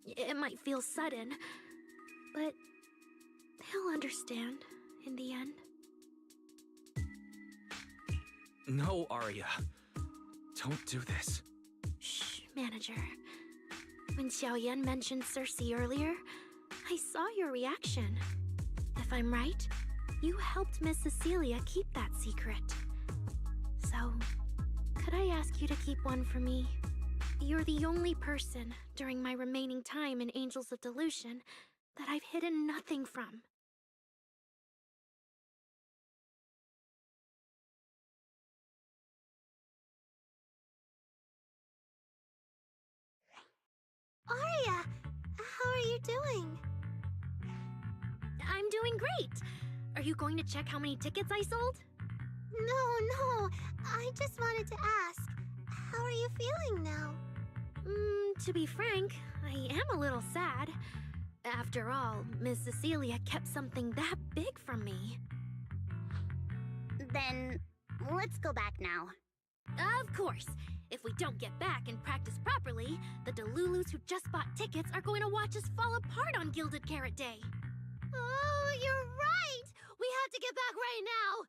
It might feel sudden, but they'll understand in the end. No, Arya. Don't do this. Shh, manager. When Xiaoyan mentioned Cersei earlier, I saw your reaction. If I'm right, you helped Miss Cecilia keep that secret. So, could I ask you to keep one for me? You're the only person during my remaining time in Angels of Delusion that I've hidden nothing from. Arya, how are you doing? I'm doing great! Are you going to check how many tickets I sold? No, I just wanted to ask, how are you feeling now? To be frank, I am a little sad. After all, Miss Cecilia kept something that big from me. Then, let's go back now. Of course! If we don't get back and practice properly, the Delulus who just bought tickets are going to watch us fall apart on Gilded Carrot Day. Oh, you're right! We have to get back right now!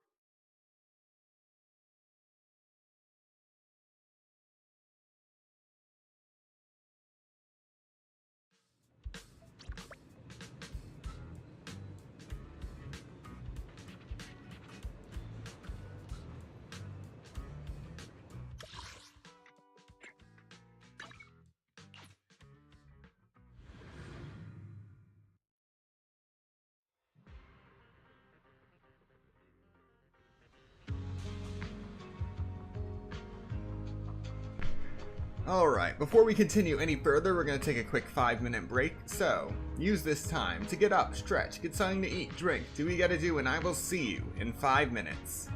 Alright, before we continue any further, we're going to take a quick 5-minute break. So, use this time to get up, stretch, get something to eat, drink, do what you gotta do, and I will see you in 5 minutes.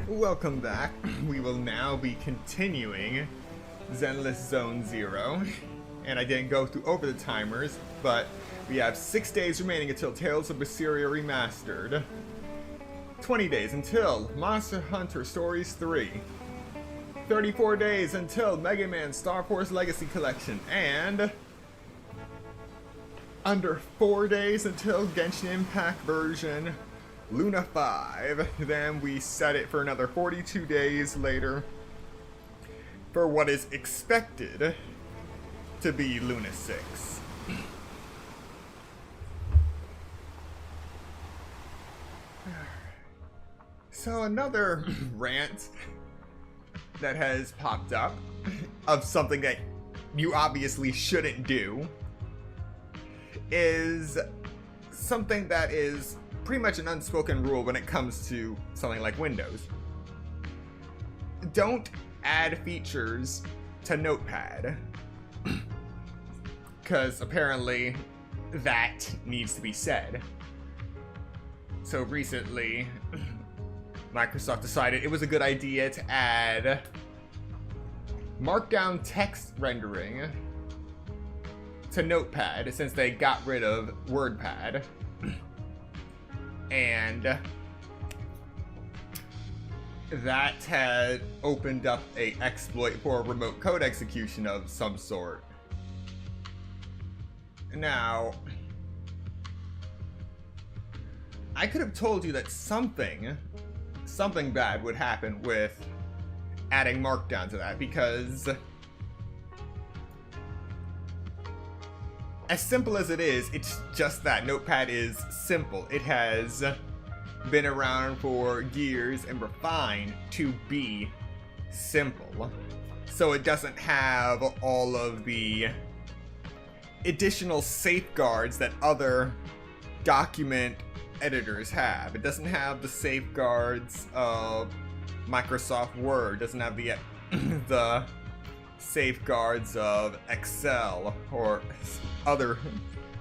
Welcome back. We will now be continuing Zenless Zone Zero. And I didn't go through over the timers, but we have 6 days remaining until Tales of Berseria Remastered. 20 days until Monster Hunter Stories 3. 34 days until Mega Man Star Force Legacy Collection. And under 4 days until Genshin Impact version Luna 5. Then we set it for another 42 days later for what is expected to be Luna 6. So another rant that has popped up of something that you obviously shouldn't do is something that is pretty much an unspoken rule when it comes to something like Windows. Don't add features to Notepad, because apparently that needs to be said. So recently, Microsoft decided it was a good idea to add Markdown text rendering to Notepad since they got rid of WordPad. And that had opened up an exploit for a remote code execution of some sort. Now, I could have told you that something bad would happen with adding Markdown to that, because as simple as it is, it's just that. Notepad is simple. It has been around for years and refined to be simple. So it doesn't have all of the additional safeguards that other document editors have. It doesn't have the safeguards of Microsoft Word. It doesn't have the safeguards of Excel or other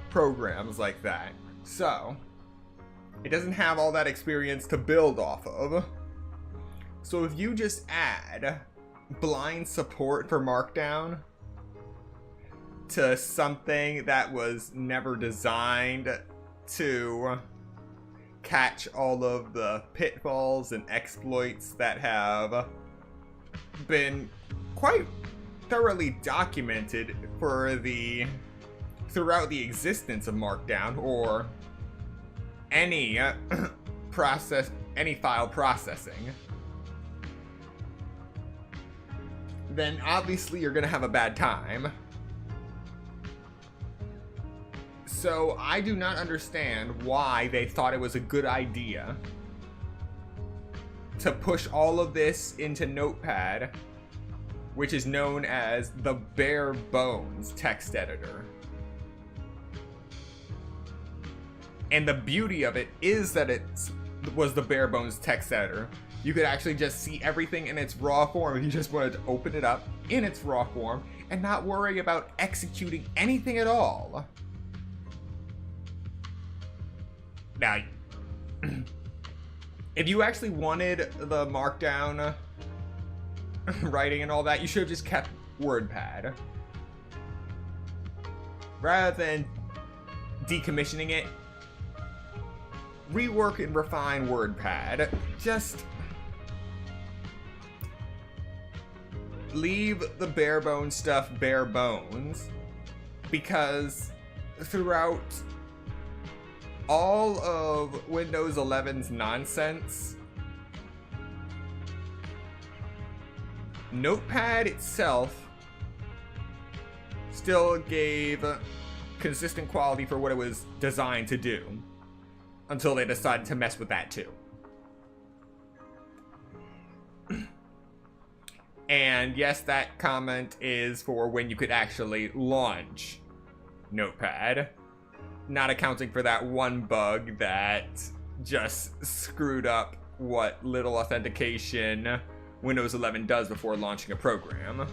programs like that. So it doesn't have all that experience to build off of. So if you just add blind support for Markdown to something that was never designed to catch all of the pitfalls and exploits that have been quite thoroughly documented throughout the existence of Markdown or any file processing, then obviously you're gonna have a bad time. So I do not understand why they thought it was a good idea to push all of this into Notepad, which is known as the bare bones text editor. And the beauty of it is that it was the bare bones text editor. You could actually just see everything in its raw form if you just wanted to open it up in its raw form and not worry about executing anything at all. Now, if you actually wanted the Markdown writing and all that, you should have just kept WordPad. rather than decommissioning it, rework and refine WordPad. Just leave the bare bones stuff bare bones, because throughout all of Windows 11's nonsense, Notepad itself still gave consistent quality for what it was designed to do, until they decided to mess with that too. And yes, that comment is for when you could actually launch Notepad, not accounting for that one bug that just screwed up what little authentication Windows 11 does before launching a program.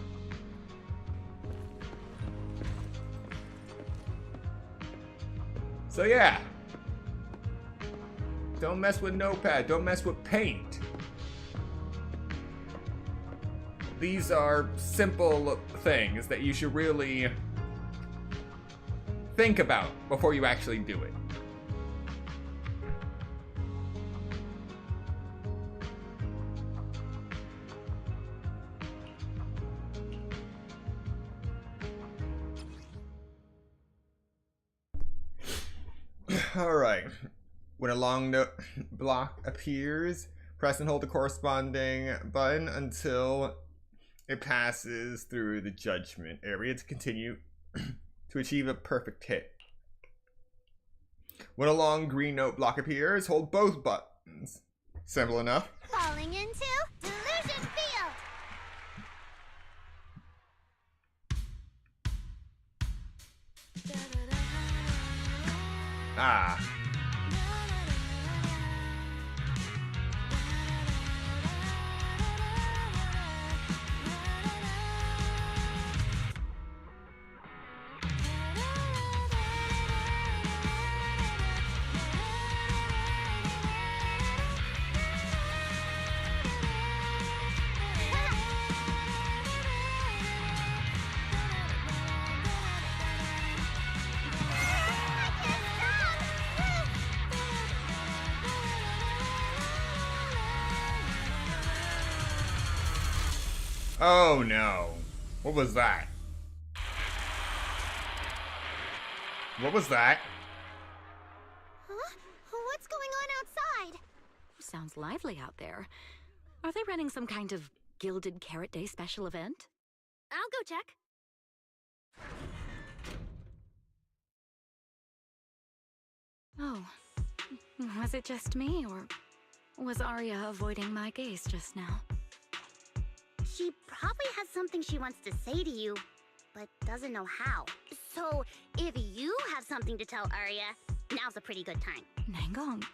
So yeah, don't mess with Notepad, don't mess with Paint. These are simple things that you should really think about before you actually do it. Alright, when a long note block appears, press and hold the corresponding button until it passes through the judgment area to continue to achieve a perfect hit. When a long green note block appears, hold both buttons. Simple enough. Falling into Delusion Field! Ah. Oh no. What was that? What was that? Huh? What's going on outside? Sounds lively out there. Are they running some kind of Gilded Carrot Day special event? I'll go check. Oh. Was it just me, or was Arya avoiding my gaze just now? She probably has something she wants to say to you, but doesn't know how. So, if you have something to tell Arya, now's a pretty good time. Nangong,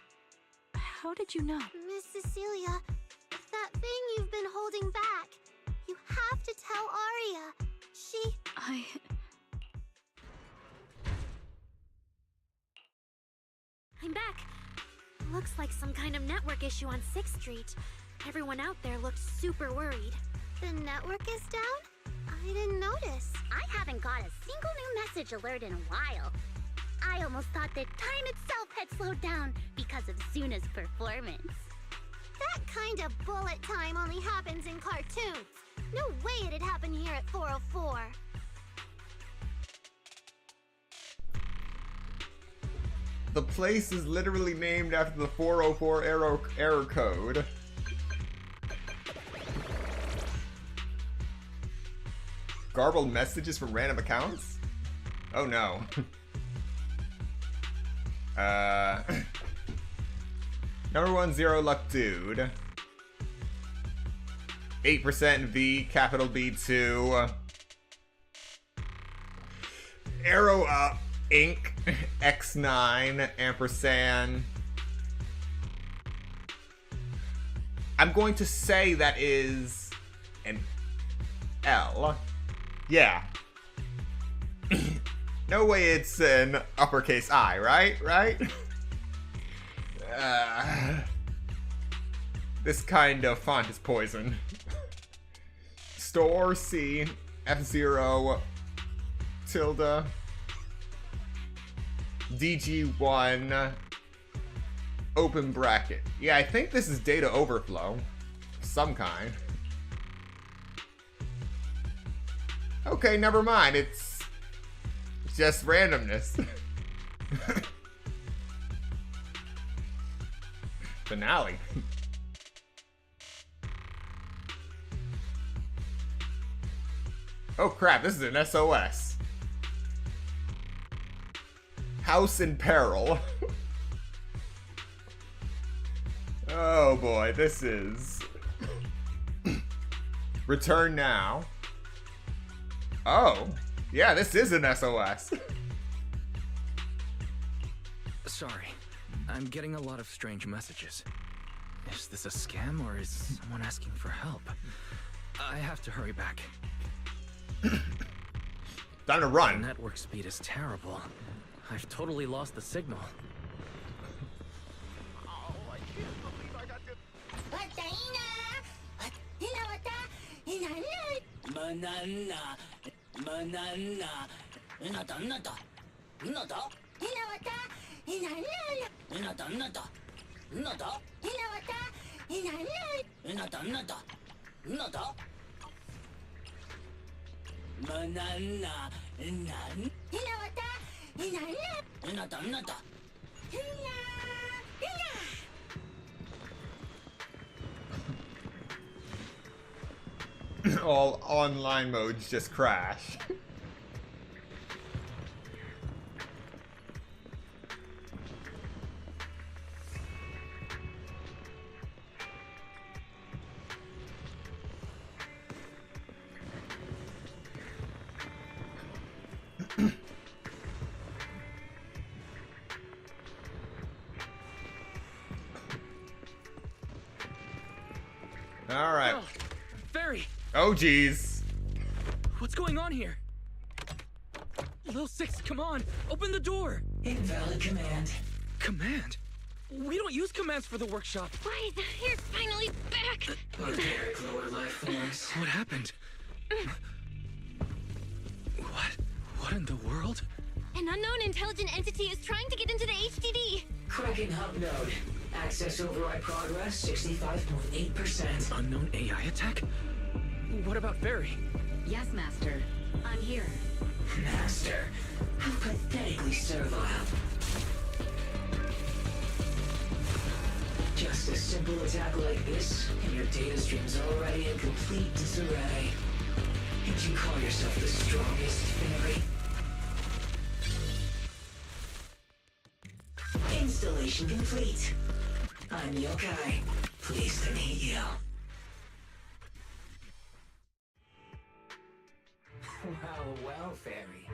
how did you know? Miss Cecilia, that thing you've been holding back, you have to tell Arya. I'm back. Looks like some kind of network issue on 6th Street. Everyone out there looked super worried. The network is down? I didn't notice. I haven't got a single new message alert in a while. I almost thought that time itself had slowed down because of Suna's performance. That kind of bullet time only happens in cartoons. No way it'd happen here at 404. The place is literally named after the 404 error code. Garbled messages from random accounts? Oh no. Number 1, Zero Luck Dude. 8% V, capital B2. Arrow Up, Inc. X9, ampersand. I'm going to say that is an L. Yeah. No way it's an uppercase I, right? Right? This kind of font is poison. Store C, F0, tilde. DG1 open bracket. Yeah, I think this is data overflow. Some kind. Okay, never mind. It's just randomness. Finale. Oh crap, this is an SOS. House in peril. Oh boy, this is... Return now. Oh, yeah, this is an SOS. Sorry, I'm getting a lot of strange messages. Is this a scam or is someone asking for help? I have to hurry back. Time to run. The network speed is terrible. I've totally lost the signal. All online modes just crash. All right. Oh, Barry! Oh, geez. What's going on here? Lil Six, come on! Open the door! Invalid command. Command? We don't use commands for the workshop. Why, you're finally back! Barbaric lower life forms. What happened? What in the world? An unknown intelligent entity is trying to get into the HDD! Cracking hub node. Access override progress 65.8%. Unknown AI attack? What about Barry? Yes, Master. I'm here. Master, how pathetically servile. Just a simple attack like this, and your data stream's already in complete disarray. And you call yourself the strongest fairy? Installation complete. I'm Yokai. Pleased to meet you. Well, fairy.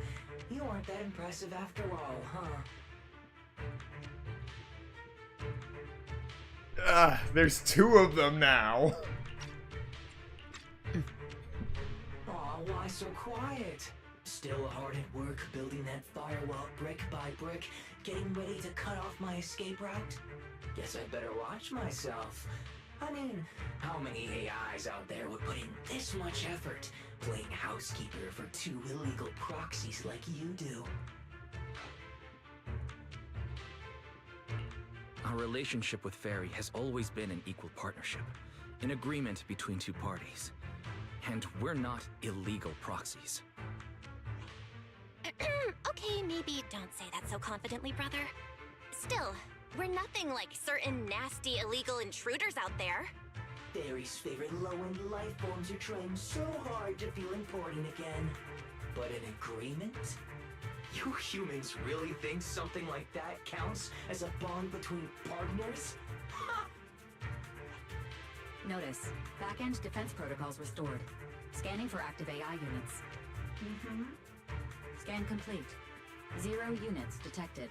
You aren't that impressive after all, huh? There's two of them now. Aw, why so quiet? Still hard at work building that firewall brick by brick, getting ready to cut off my escape route? Guess I'd better watch myself. I mean, how many AIs out there would put in this much effort playing housekeeper for two illegal proxies like you do? Our relationship with Fairy has always been an equal partnership, an agreement between two parties. And we're not illegal proxies. Okay, maybe don't say that so confidently, brother. Still, we're nothing like certain nasty illegal intruders out there. Fairy's favorite low-end life forms are trying so hard to feel important again. But an agreement? You humans really think something like that counts as a bond between partners? Notice, back-end defense protocols restored. Scanning for active AI units. Scan complete. 0 units detected.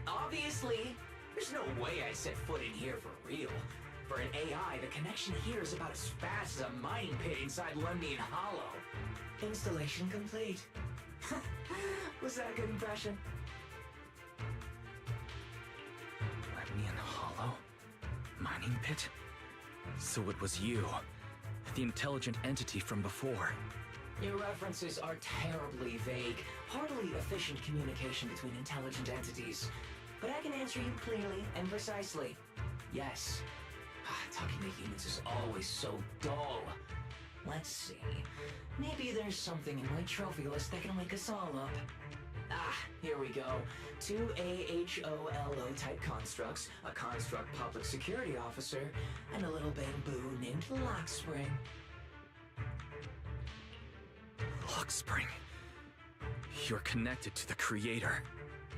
Obviously! There's no way I set foot in here for real. For an AI, the connection here is about as fast as a mining pit inside Lemnian Hollow. Installation complete. Was that a good impression? Lemnian Hollow? Mining pit? So it was you. The intelligent entity from before. Your references are terribly vague, hardly efficient communication between intelligent entities. But I can answer you clearly and precisely. Yes. Talking to humans is always so dull. Let's see. Maybe there's something in my trophy list that can wake us all up. Here we go. 2 AHOLO type constructs, a construct public security officer, and a little bamboo named Lockspring. Lockspring. You're connected to the creator.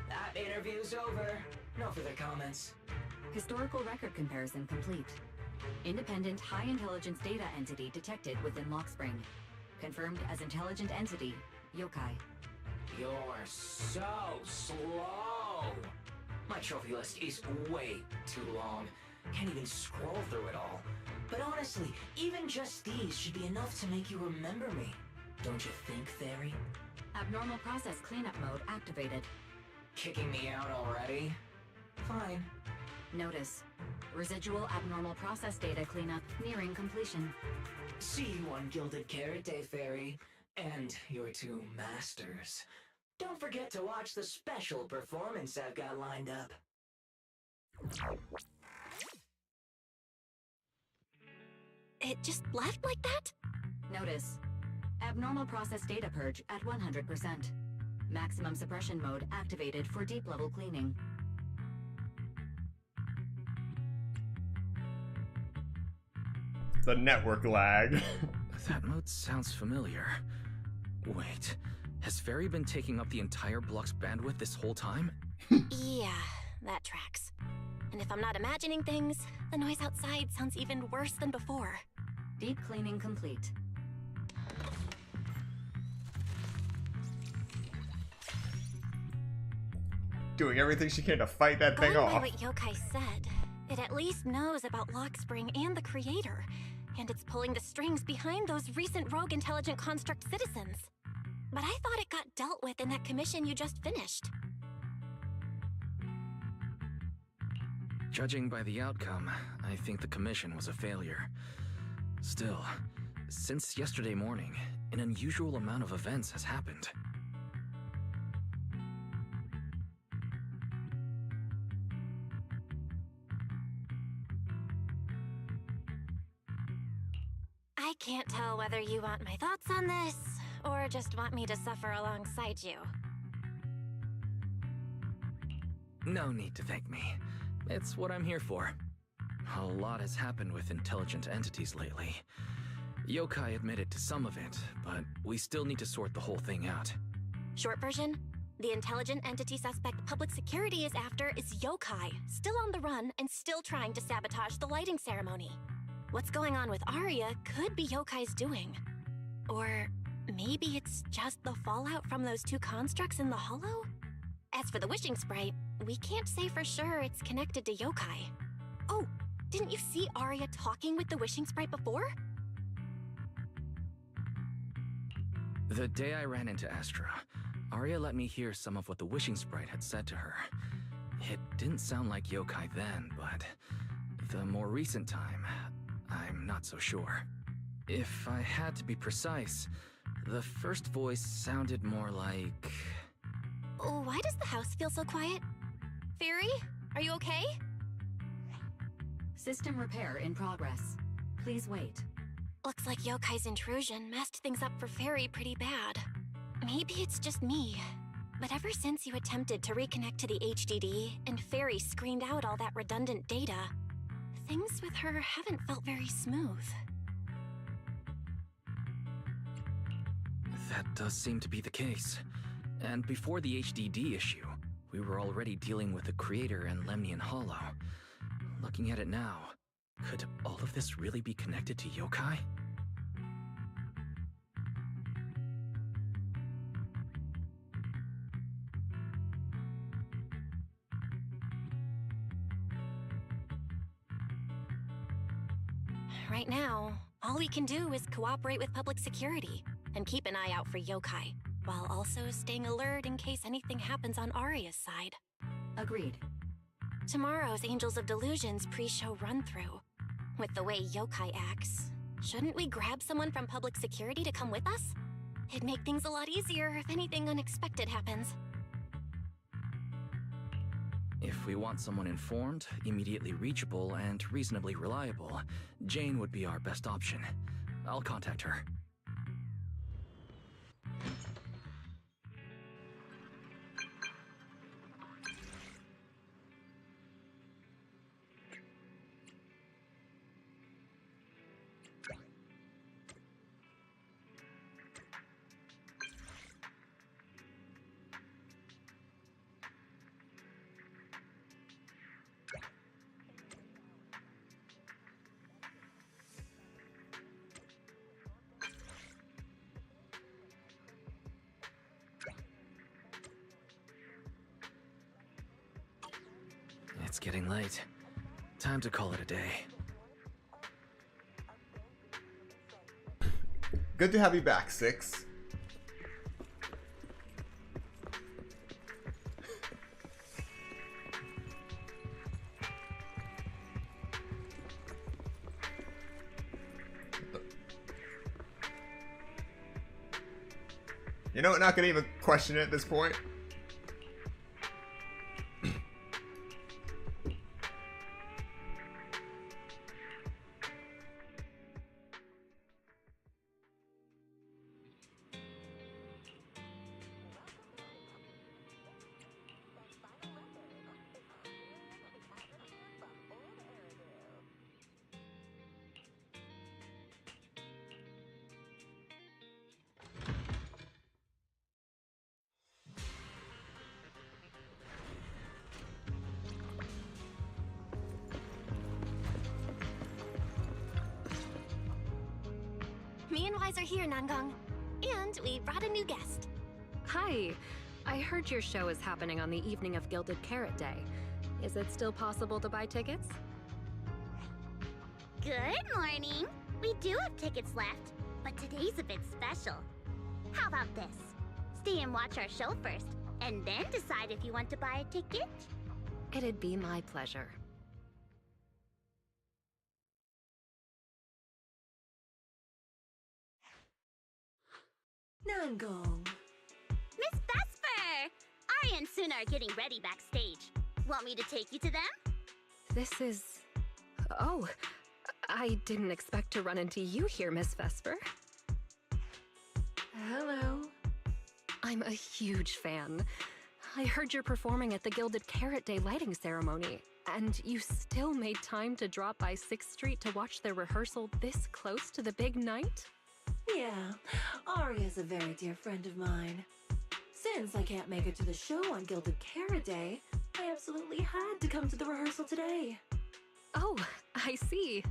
That interview's over. No further comments. Historical record comparison complete. Independent high intelligence data entity detected within Lockspring. Confirmed as intelligent entity, yokai. You're so slow. My trophy list is way too long. Can't even scroll through it all. But honestly, even just these should be enough to make you remember me. Don't you think, Theory? Abnormal process cleanup mode activated. Kicking me out already? Fine. Notice. Residual abnormal process data cleanup nearing completion. See you on Gilded Carrot Day, Fairy. And your 2 masters. Don't forget to watch the special performance I've got lined up. It just left like that? Notice. Abnormal process data purge at 100%. Maximum suppression mode activated for deep level cleaning. The network lag. That mode sounds familiar. Wait, has Fairy been taking up the entire block's bandwidth this whole time? Yeah, that tracks. And if I'm not imagining things, the noise outside sounds even worse than before. Deep cleaning complete. Doing everything she can to fight that thing Going by off. what Yokai said, it at least knows about Lockspring and the creator, and it's pulling the strings behind those recent rogue intelligent construct citizens. But I thought it got dealt with in that commission you just finished. Judging by the outcome, I think the commission was a failure. Still, since yesterday morning, an unusual amount of events has happened. I can't tell whether you want my thoughts on this, or just want me to suffer alongside you. No need to thank me. It's what I'm here for. A lot has happened with intelligent entities lately. Yokai admitted to some of it, but we still need to sort the whole thing out. Short version? The intelligent entity suspect public security is after is Yokai, still on the run and still trying to sabotage the lighting ceremony. What's going on with Arya could be Yokai's doing. Or maybe it's just the fallout from those 2 constructs in the hollow? As for the wishing sprite, we can't say for sure it's connected to Yokai. Oh, didn't you see Arya talking with the wishing sprite before? The day I ran into Astra, Arya let me hear some of what the wishing sprite had said to her. It didn't sound like Yokai then, but the more recent time, I'm not so sure. If I had to be precise, the first voice sounded more like... Why does the house feel so quiet? Fairy, are you okay? System repair in progress. Please wait. Looks like Yokai's intrusion messed things up for Fairy pretty bad. Maybe it's just me, but ever since you attempted to reconnect to the HDD and Fairy screened out all that redundant data, things with her haven't felt very smooth. That does seem to be the case. And before the HDD issue, we were already dealing with the Creator and Lemnian Hollow. Looking at it now, could all of this really be connected to Yokai? Right now, all we can do is cooperate with public security and keep an eye out for Yokai, while also staying alert in case anything happens on Arya's side. Agreed. Tomorrow's Angels of Delusions pre-show run-through. With the way Yokai acts, shouldn't we grab someone from public security to come with us? It'd make things a lot easier if anything unexpected happens. If we want someone informed, immediately reachable, and reasonably reliable, Jane would be our best option. I'll contact her. It's getting late. Time to call it a day. Good to have you back, Six. You know what? Not gonna even question it at this point. Me and Wise are here, Nangong. And we brought a new guest. Hi. I heard your show is happening on the evening of Gilded Carrot Day. Is it still possible to buy tickets? Good morning. We do have tickets left, but today's a bit special. How about this? Stay and watch our show first, and then decide if you want to buy a ticket. It'd be my pleasure. Nangong. Miss Vesper! Arya and Suna are getting ready backstage. Want me to take you to them? This is... Oh, I didn't expect to run into you here, Miss Vesper. Hello. I'm a huge fan. I heard you're performing at the Gilded Carrot Day lighting ceremony, and you still made time to drop by 6th Street to watch their rehearsal this close to the big night? Yeah, Arya's a very dear friend of mine. Since I can't make it to the show on Gilded Carrot Day, I absolutely had to come to the rehearsal today. Oh, I see.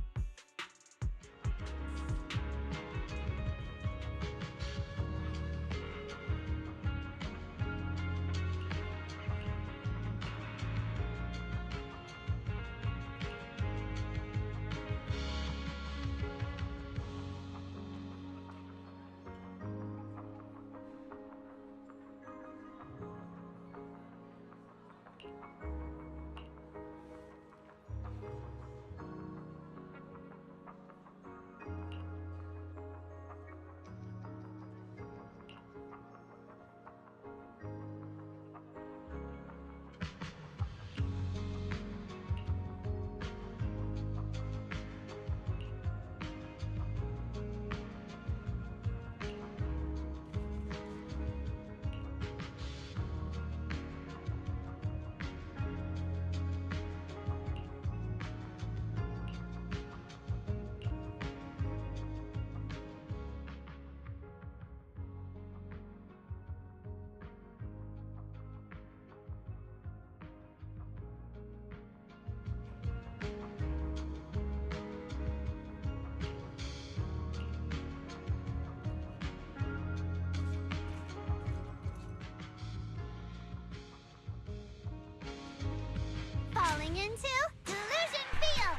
Falling into Delusion Field!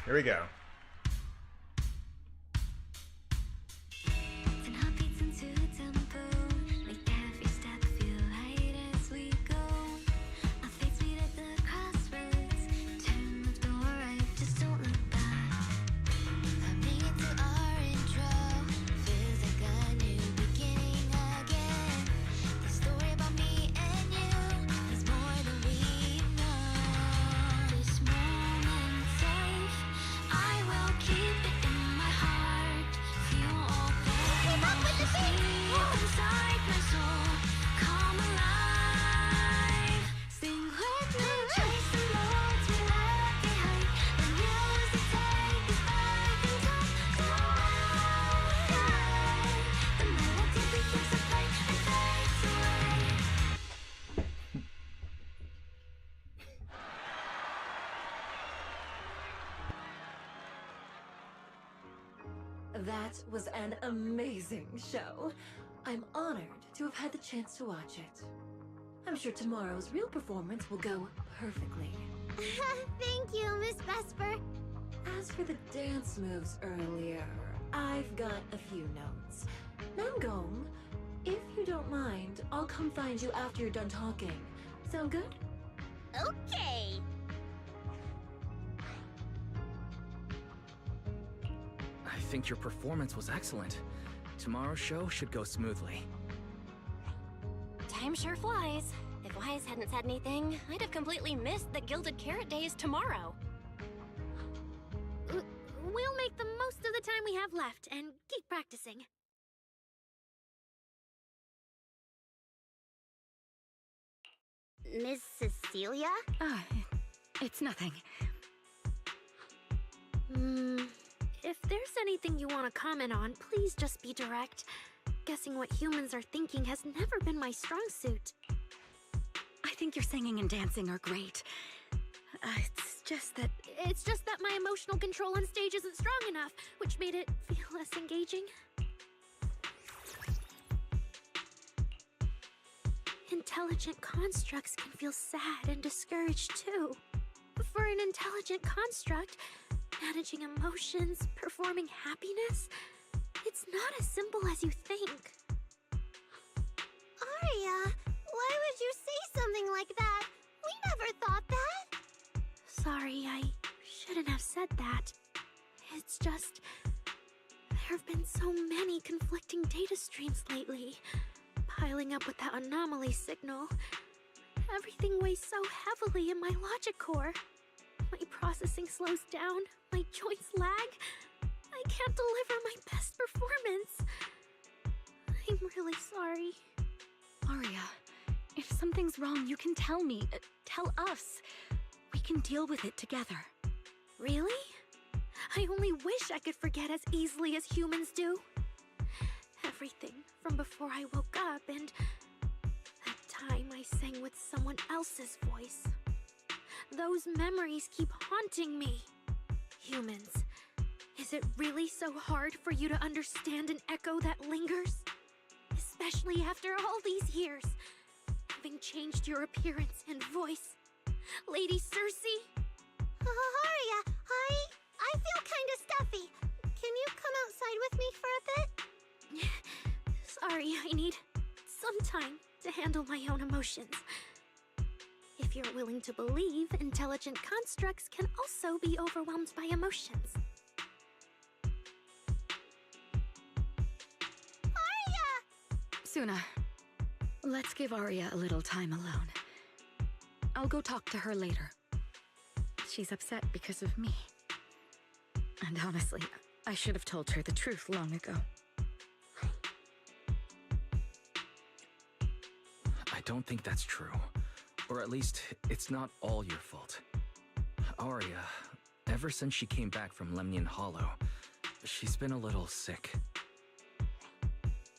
Here we go. Beginning. That was an amazing show. I'm honored to have had the chance to watch it. I'm sure tomorrow's real performance will go perfectly. Thank you, Miss Vesper. As for the dance moves earlier, I've got a few notes. Nangong, if you don't mind, I'll come find you after you're done talking. Sound good? Okay. I think your performance was excellent. Tomorrow's show should go smoothly. Time sure flies. If Wise hadn't said anything, I'd have completely missed that Gilded Carrot Day is tomorrow. We'll make the most of the time we have left and keep practicing. Miss Cecilia? It's nothing. If there's anything you want to comment on, please just be direct. Guessing what humans are thinking has never been my strong suit. I think your singing and dancing are great. It's just that my emotional control on stage isn't strong enough, which made it feel less engaging. Intelligent constructs can feel sad and discouraged too. For an intelligent construct, managing emotions, performing happiness, it's not as simple as you think. Aria, why would you say something like that? We never thought that. Sorry, I shouldn't have said that. It's just, there have been so many conflicting data streams lately, piling up with that anomaly signal. Everything weighs so heavily in my logic core. My processing slows down, my joints lag. I can't deliver my best performance. I'm really sorry. Aria, if something's wrong, you can tell me. Tell us. We can deal with it together. Really? I only wish I could forget as easily as humans do. Everything from before I woke up and that time I sang with someone else's voice. Those memories keep haunting me. Humans, is it really so hard for you to understand an echo that lingers? Especially after all these years, having changed your appearance and voice. Lady Cersei? Aria, I feel kinda stuffy. Can you come outside with me for a bit? Sorry, I need some time to handle my own emotions. If you're willing to believe, intelligent constructs can also be overwhelmed by emotions. Suna, let's give Aria a little time alone. I'll go talk to her later. She's upset because of me. And honestly, I should have told her the truth long ago. I don't think that's true. Or at least, it's not all your fault. Aria, ever since she came back from Lemnian Hollow, she's been a little sick.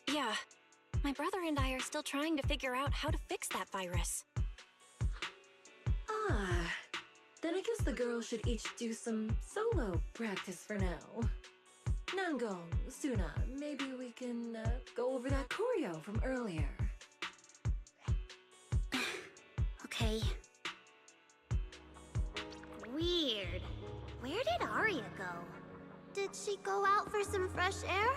Yeah, my brother and I are still trying to figure out how to fix that virus. Then I guess the girls should each do some solo practice for now. Nangong, Suna, maybe we can go over that choreo from earlier. Okay. Weird. Where did Aria go? Did she go out for some fresh air?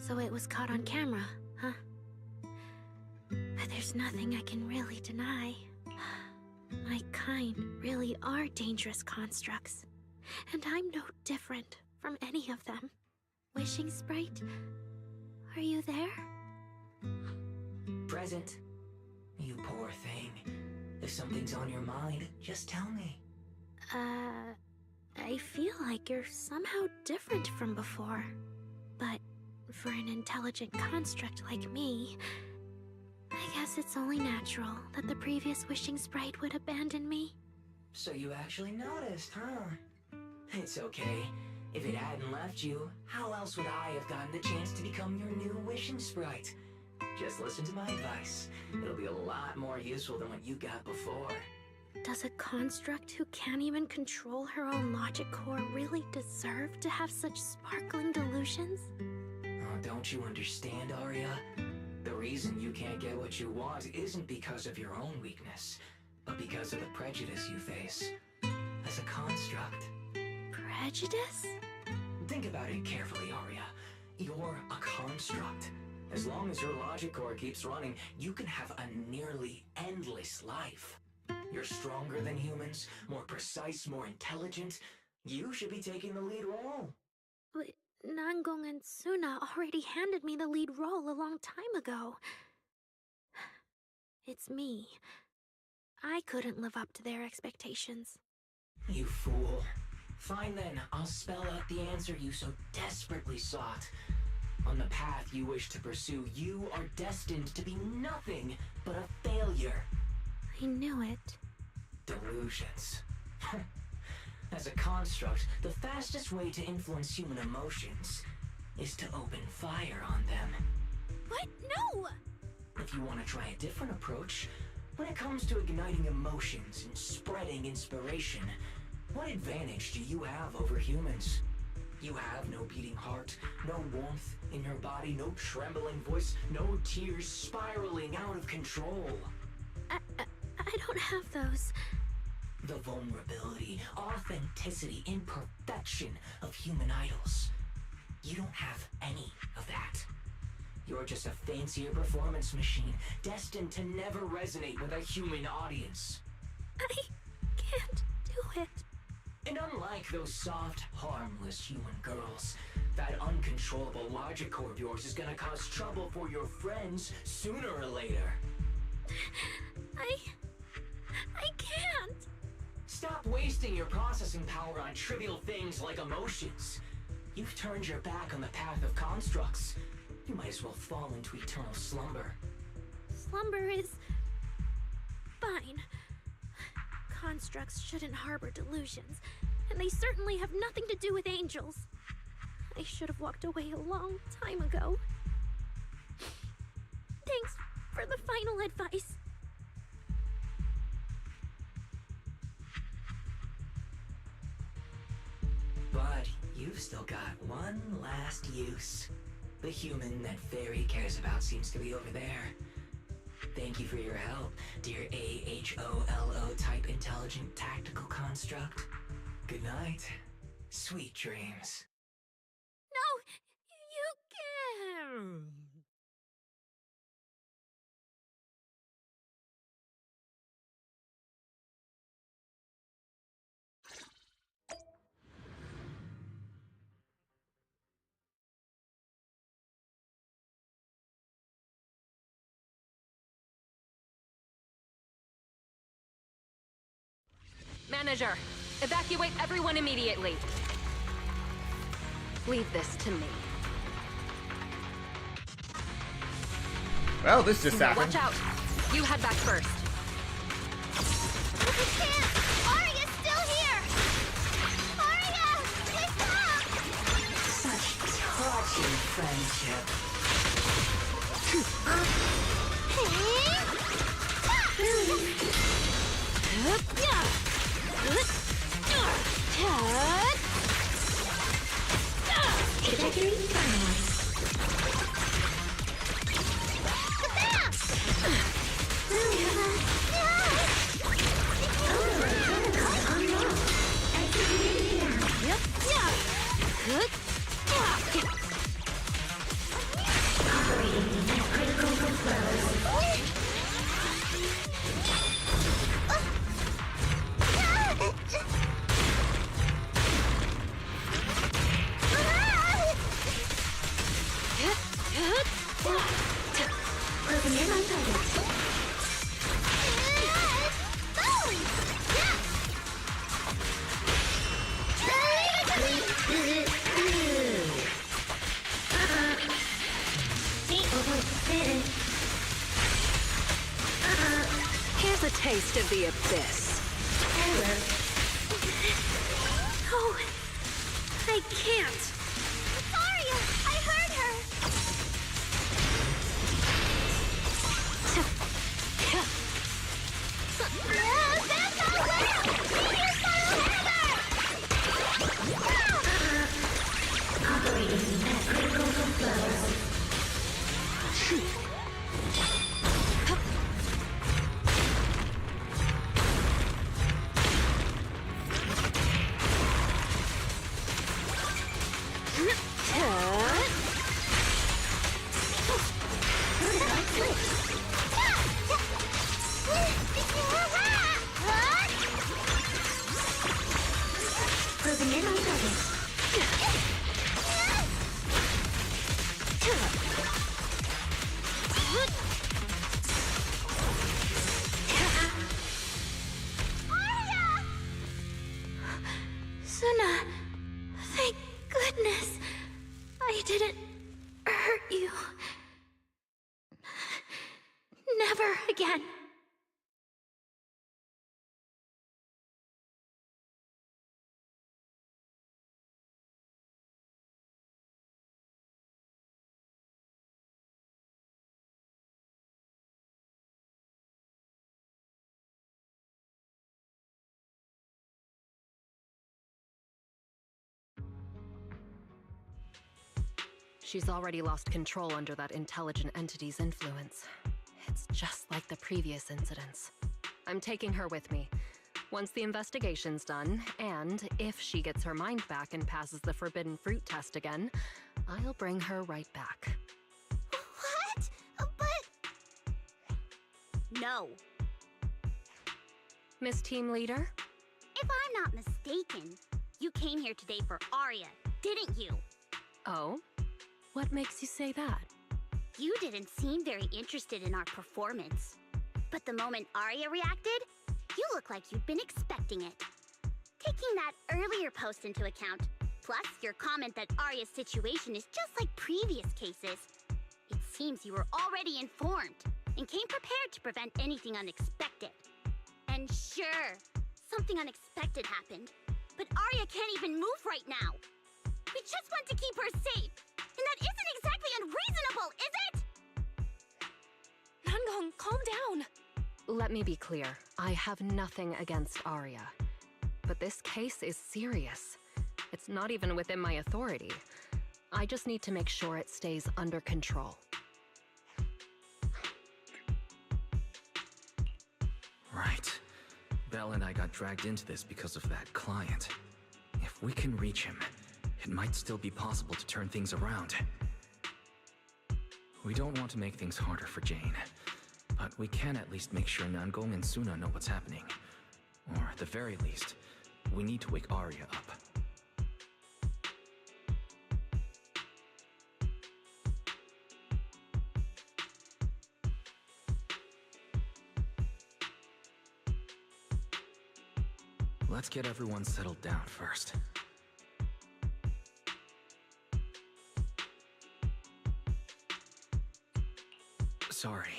So it was caught on camera, huh? But there's nothing I can really deny. My kind really are dangerous constructs. And I'm no different from any of them. Wishing Sprite, are you there? Present. You poor thing. If something's on your mind, just tell me. I feel like you're somehow different from before. But for an intelligent construct like me, I guess it's only natural that the previous Wishing Sprite would abandon me. So you actually noticed, huh? It's okay. If it hadn't left you, how else would I have gotten the chance to become your new Wishing Sprite? Just listen to my advice. It'll be a lot more useful than what you got before. Does a construct who can't even control her own logic core really deserve to have such sparkling delusions? Oh, don't you understand, Arya? The reason you can't get what you want isn't because of your own weakness, but because of the prejudice you face. As a construct. Prejudice? Think about it carefully, Arya. You're a construct. As long as your logic core keeps running, you can have a nearly endless life. You're stronger than humans, more precise, more intelligent. You should be taking the lead role. But Nangong and Suna already handed me the lead role a long time ago. It's me. I couldn't live up to their expectations. You fool. Fine then, I'll spell out the answer you so desperately sought. On the path you wish to pursue, you are destined to be nothing but a failure. I knew it. Delusions. As a construct, the fastest way to influence human emotions is to open fire on them. What? No! If you want to try a different approach, when it comes to igniting emotions and spreading inspiration, what advantage do you have over humans? You have no beating heart, no warmth in your body, no trembling voice, no tears spiraling out of control. I don't have those. The vulnerability, authenticity, imperfection of human idols. You don't have any of that. You're just a fancier performance machine, destined to never resonate with a human audience. I can't do it. And unlike those soft, harmless human girls, that uncontrollable logic core of yours is gonna cause trouble for your friends sooner or later. I can't. Stop wasting your processing power on trivial things like emotions. You've turned your back on the path of constructs. You might as well fall into eternal slumber. Slumber is fine. Constructs shouldn't harbor delusions, and they certainly have nothing to do with angels. I should have walked away a long time ago. Thanks for the final advice. But you've still got one last use. The human that Fairy cares about seems to be over there. Thank you for your help, dear AHOLO type intelligent tactical construct. Good night. Sweet dreams. No! You can't! Manager, evacuate everyone immediately. Leave this to me. Well, this just happened. Watch out! You head back first. I can't! Arya's still here! Arya! Wake up! Such touching friendship. Trajectory finalized. of the abyss. No, I can't. Arya, I heard her. That's not well! Meteor Spiral Hammer! Operating at critical levels. Closing in on target. Suna, thank goodness I didn't hurt you. Never again. She's already lost control under that intelligent entity's influence. It's just like the previous incidents. I'm taking her with me. Once the investigation's done, and if she gets her mind back and passes the forbidden fruit test again, I'll bring her right back. What? But... No. Miss Team Leader? If I'm not mistaken, you came here today for Arya, didn't you? Oh? What makes you say that? You didn't seem very interested in our performance. But the moment Arya reacted, you look like you'd been expecting it. Taking that earlier post into account, plus your comment that Arya's situation is just like previous cases, it seems you were already informed and came prepared to prevent anything unexpected. And sure, something unexpected happened, but Arya can't even move right now. We just want to keep her safe, and that isn't exactly unreasonable, is it? Nangong, calm down. Let me be clear. I have nothing against Arya. But this case is serious. It's not even within my authority. I just need to make sure it stays under control. Right. Belle and I got dragged into this because of that client. If we can reach him, it might still be possible to turn things around. We don't want to make things harder for Jane, but we can at least make sure Nangong and Suna know what's happening. Or at the very least, we need to wake Arya up. Let's get everyone settled down first. Sorry.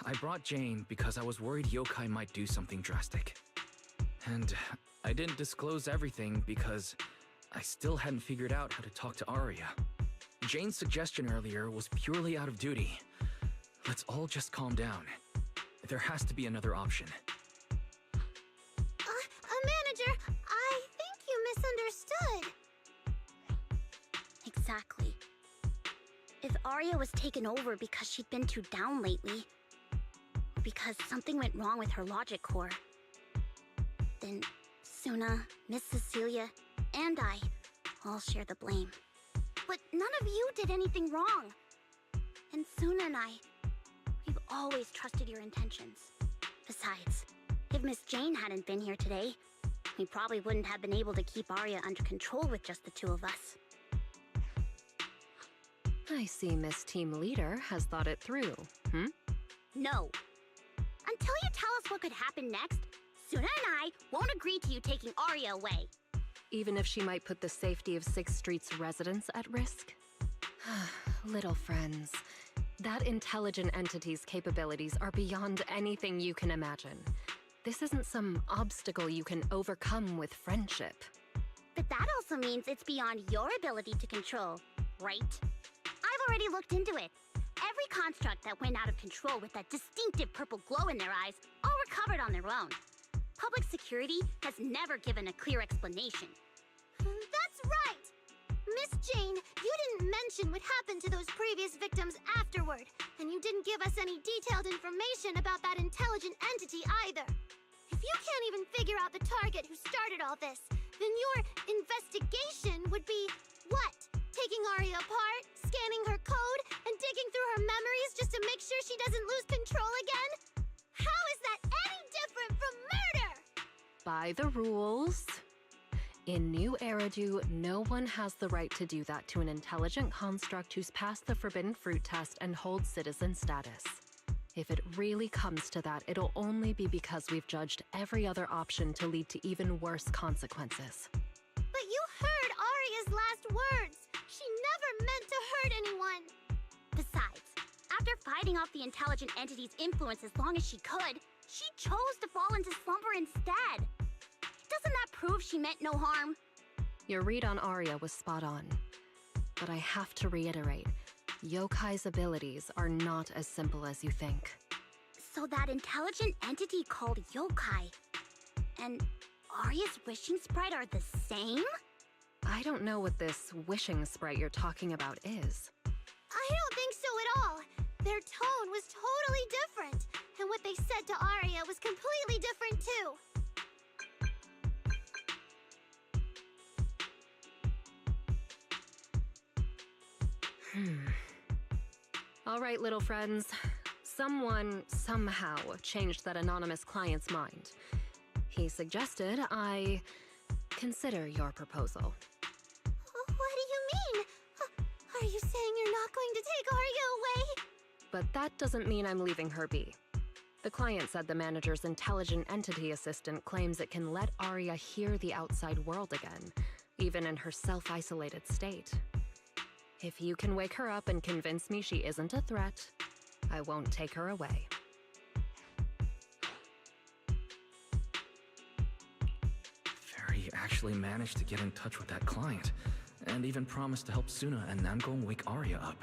I brought Jane because I was worried Yokai might do something drastic. And I didn't disclose everything because I still hadn't figured out how to talk to Arya. Jane's suggestion earlier was purely out of duty. Let's all just calm down. There has to be another option. Manager, I think you misunderstood. Exactly. If Arya was taken over because she'd been too down lately, or because something went wrong with her logic core, then Suna, Miss Cecilia, and I all share the blame. But none of you did anything wrong. And Suna and I, we've always trusted your intentions. Besides, if Miss Jane hadn't been here today, we probably wouldn't have been able to keep Arya under control with just the two of us. I see Miss Team Leader has thought it through, No. Until you tell us what could happen next, Suna and I won't agree to you taking Arya away. Even if she might put the safety of 6th Street's residents at risk? Little friends, that intelligent entity's capabilities are beyond anything you can imagine. This isn't some obstacle you can overcome with friendship. But that also means it's beyond your ability to control, right? I've already looked into it. Every construct that went out of control with that distinctive purple glow in their eyes all recovered on their own. Public security has never given a clear explanation. That's right! Miss Jane, you didn't mention what happened to those previous victims afterward, and you didn't give us any detailed information about that intelligent entity either. If you can't even figure out the target who started all this, then your investigation would be what? Taking Aria apart, scanning her code, and digging through her memories just to make sure she doesn't lose control again? How is that any different from murder? By the rules. In New Eridu, no one has the right to do that to an intelligent construct who's passed the Forbidden Fruit test and holds citizen status. If it really comes to that, it'll only be because we've judged every other option to lead to even worse consequences. But you heard Aria's last words! She never meant to hurt anyone! Besides, after fighting off the intelligent entity's influence as long as she could, she chose to fall into slumber instead. Doesn't that prove she meant no harm? Your read on Aria was spot on. But I have to reiterate, Yokai's abilities are not as simple as you think. So that intelligent entity called Yokai and Aria's wishing sprite are the same? I don't know what this wishing sprite you're talking about is. I don't think so at all. Their tone was totally different, and what they said to Aria was completely different too. All right, little friends. Someone, somehow, changed that anonymous client's mind. He suggested I consider your proposal. What do you mean? Are you saying you're not going to take Aria away? But that doesn't mean I'm leaving her be. The client said the manager's intelligent entity assistant claims it can let Aria hear the outside world again, even in her self-isolated state. If you can wake her up and convince me she isn't a threat, I won't take her away. Fairy actually managed to get in touch with that client, and even promised to help Suna and Namgong wake Aria up.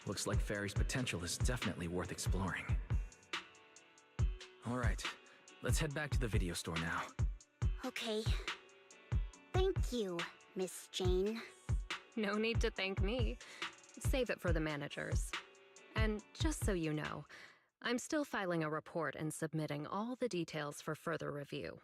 Looks like Fairy's potential is definitely worth exploring. Alright, let's head back to the video store now. Okay. Thank you, Miss Jane. No need to thank me. Save it for the managers. And just so you know, I'm still filing a report and submitting all the details for further review.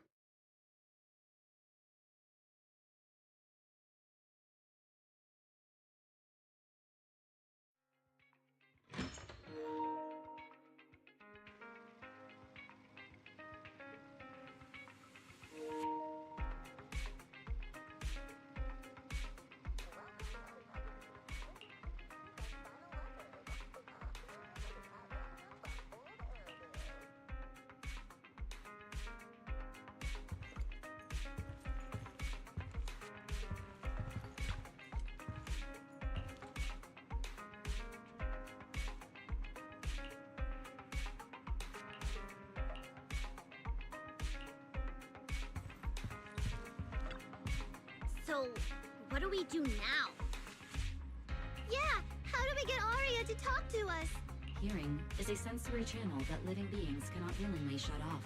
So, what do we do now? Yeah, how do we get Aria to talk to us? Hearing is a sensory channel that living beings cannot willingly shut off,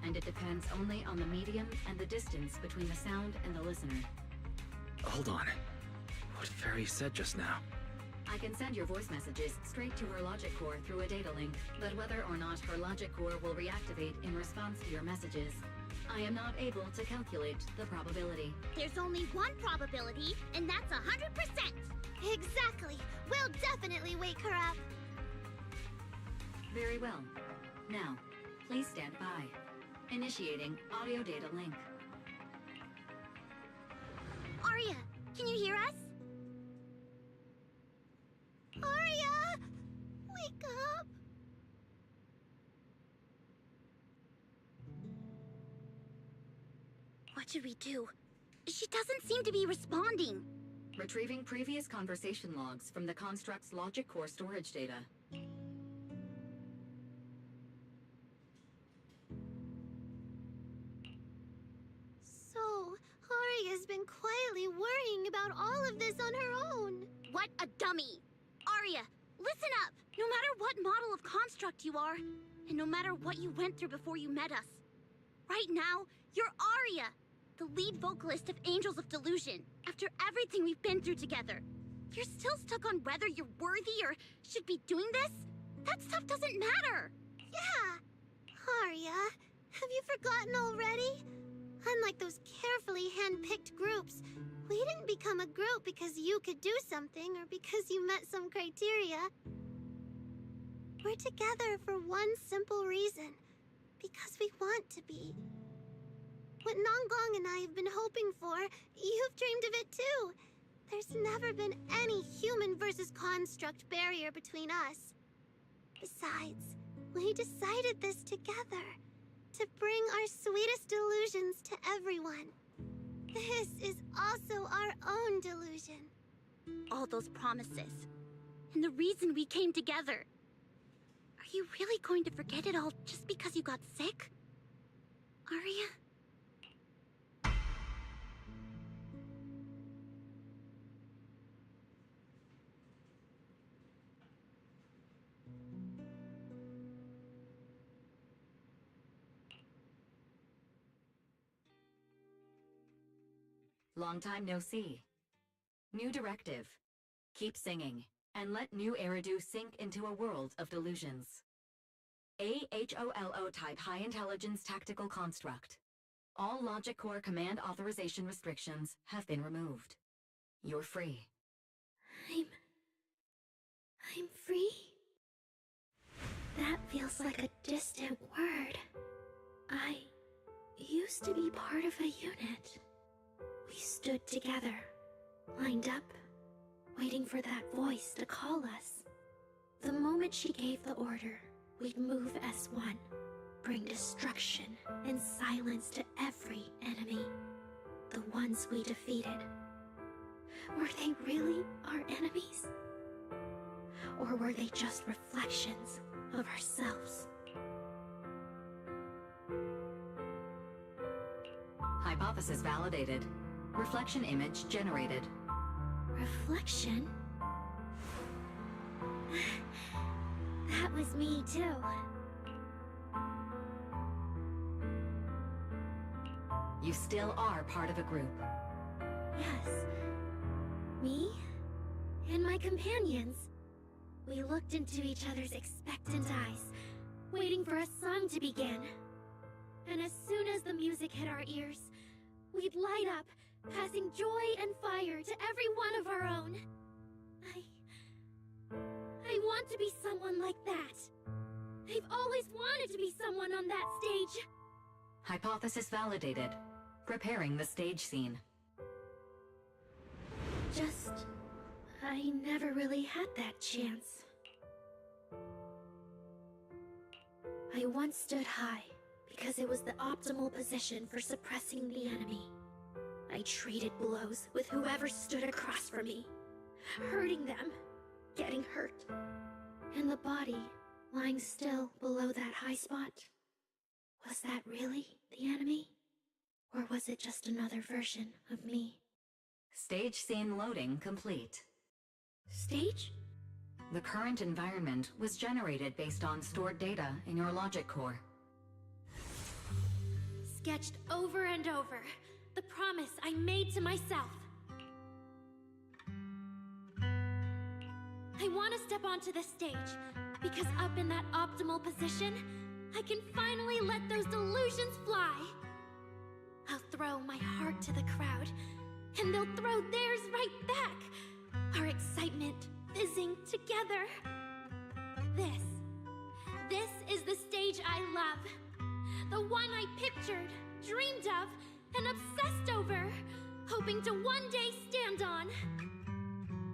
and it depends only on the medium and the distance between the sound and the listener. Hold on. What Fairy said just now? I can send your voice messages straight to her logic core through a data link, but whether or not her logic core will reactivate in response to your messages, I am not able to calculate the probability. There's only one probability, and that's 100%! Exactly! We'll definitely wake her up! Very well. Now, please stand by. Initiating audio data link. Aria, can you hear us? Aria! Wake up! What should we do? She doesn't seem to be responding. Retrieving previous conversation logs from the construct's logic core storage data. been quietly worrying about all of this on her own. What a dummy! Arya, listen up! No matter what model of construct you are, and no matter what you went through before you met us, right now, you're Arya, the lead vocalist of Angels of Delusion. After everything we've been through together, you're still stuck on whether you're worthy or should be doing this? That stuff doesn't matter! Yeah! Arya, have you forgotten already? Unlike those carefully hand-picked groups, we didn't become a group because you could do something or because you met some criteria. We're together for one simple reason. Because we want to be. What Nanggong and I have been hoping for, you've dreamed of it too. There's never been any human versus construct barrier between us. Besides, we decided this together. To bring our sweetest delusions to everyone. This is also our own delusion. All those promises. And the reason we came together. Are you really going to forget it all just because you got sick? Arya? Long time no see. New directive. Keep singing, and let new Eridu sink into a world of delusions. AHOLO type high intelligence tactical construct. All logic core command authorization restrictions have been removed. You're free. I'm free? That feels like a distant word. I used to be part of a unit. We stood together, lined up, waiting for that voice to call us. The moment she gave the order, we'd move as one, bring destruction and silence to every enemy. The ones we defeated. Were they really our enemies? Or were they just reflections of ourselves? Hypothesis validated. Reflection image generated. Reflection? That was me too. You still are part of a group. Yes. Me? And my companions. We looked into each other's expectant eyes, waiting for a song to begin. And as soon as the music hit our ears, we'd light up, passing joy and fire to every one of our own. I want to be someone like that. I've always wanted to be someone on that stage. Hypothesis validated. Preparing the stage scene. I never really had that chance. I once stood high because it was the optimal position for suppressing the enemy. I traded blows with whoever stood across from me, hurting them, getting hurt. And the body lying still below that high spot. Was that really the enemy? Or was it just another version of me? Stage scene loading complete. Stage? The current environment was generated based on stored data in your logic core. Sketched over and over. The promise I made to myself. I want to step onto the stage, because up in that optimal position, I can finally let those delusions fly. I'll throw my heart to the crowd, and they'll throw theirs right back. Our excitement fizzing together. This is the stage I love. The one I pictured, dreamed of, and obsessed over, hoping to one day stand on.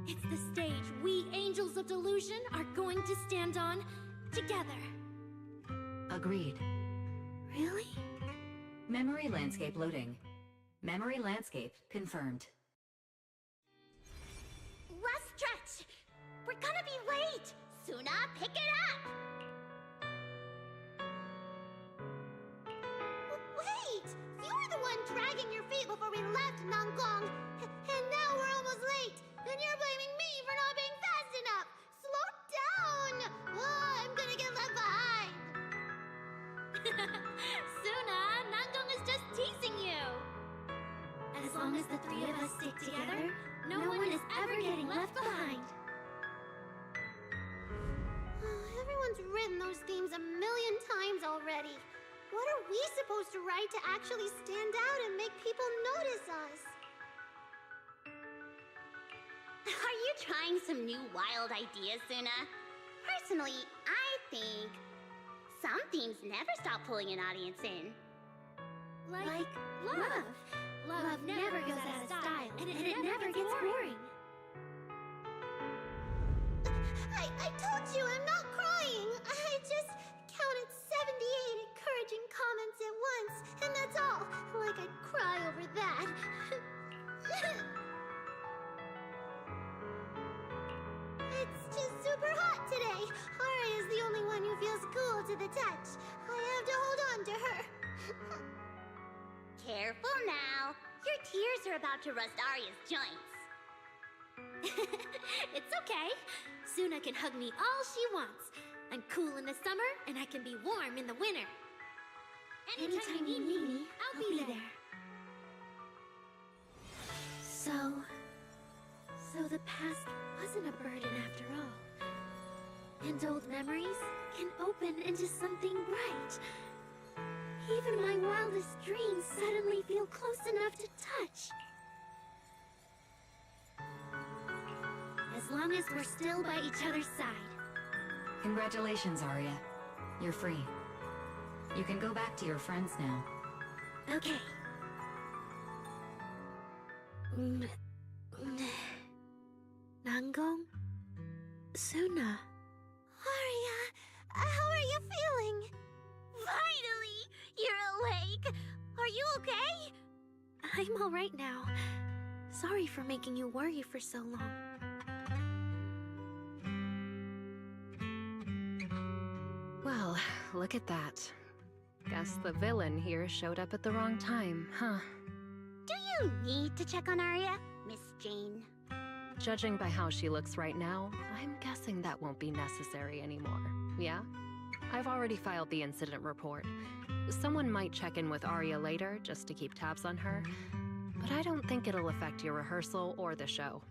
It's the stage we Angels of Delusion are going to stand on together. Agreed. Really? Memory landscape loading. Memory landscape confirmed. Last stretch! We're gonna be late! Suna, pick it up! Wait! You were the one dragging your feet before we left, Nanggong! And you're blaming me for not being fast enough! Slow down! Oh, I'm gonna get left behind! Suna, Nangong is just teasing you! As long as the three of us stick together, no one is ever getting left behind. Everyone's written those themes a million times already. What are we supposed to write to actually stand out and make people notice us? Are you trying some new wild ideas, Suna? Personally, I think some themes never stop pulling an audience in. Like love. Love never goes out of style, and it never gets boring. I told you I'm not crying. I just counted 78 encouraging comments at once, and that's all. Like I'd cry over that. It's just super hot today. Aria's the only one who feels cool to the touch. I have to hold on to her. Careful now. Your tears are about to rust Arya's joints. It's okay. Suna can hug me all she wants. I'm cool in the summer, and I can be warm in the winter. Anytime you need me, I'll be there. So the past wasn't a burden after all. And old memories can open into something bright. Even my wildest dreams suddenly feel close enough to touch. As long as we're still by each other's side. Congratulations, Arya. You're free. You can go back to your friends now. Okay. Nangong? Suna? Arya, how are you feeling? Finally! You're awake! Are you okay? I'm all right now. Sorry for making you worry for so long. Well, look at that. Guess the villain here showed up at the wrong time, huh? Do you need to check on Arya, Miss Jane? Judging by how she looks right now, I'm guessing that won't be necessary anymore. Yeah? I've already filed the incident report. Someone might check in with Arya later just to keep tabs on her, but I don't think it'll affect your rehearsal or the show.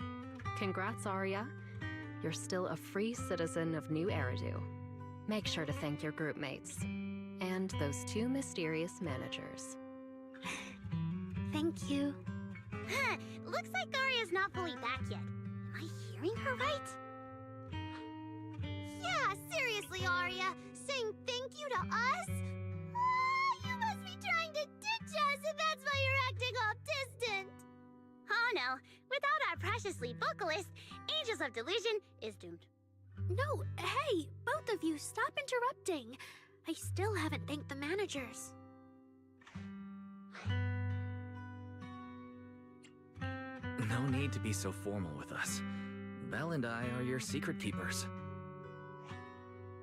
Congrats, Arya. You're still a free citizen of New Eridu. Make sure to thank your group mates. And those two mysterious managers. Thank you. Huh, looks like Arya's not fully back yet. Am I hearing her right? Yeah, seriously, Arya. Saying thank you to us? You must be trying to ditch us, and that's why you're acting all distant. Oh no, without our precious lead vocalist, Angels of Delusion is doomed. No, hey, both of you, stop interrupting. I still haven't thanked the managers. No need to be so formal with us. Belle and I are your secret keepers.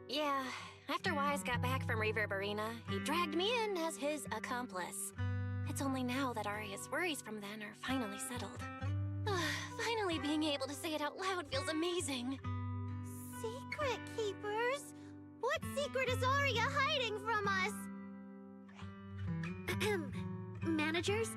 Yeah, after Wise got back from Reverb Arena, he dragged me in as his accomplice. It's only now that Arya's worries from then are finally settled. Finally being able to say it out loud feels amazing. Secret keepers? What secret is Arya hiding from us? Managers,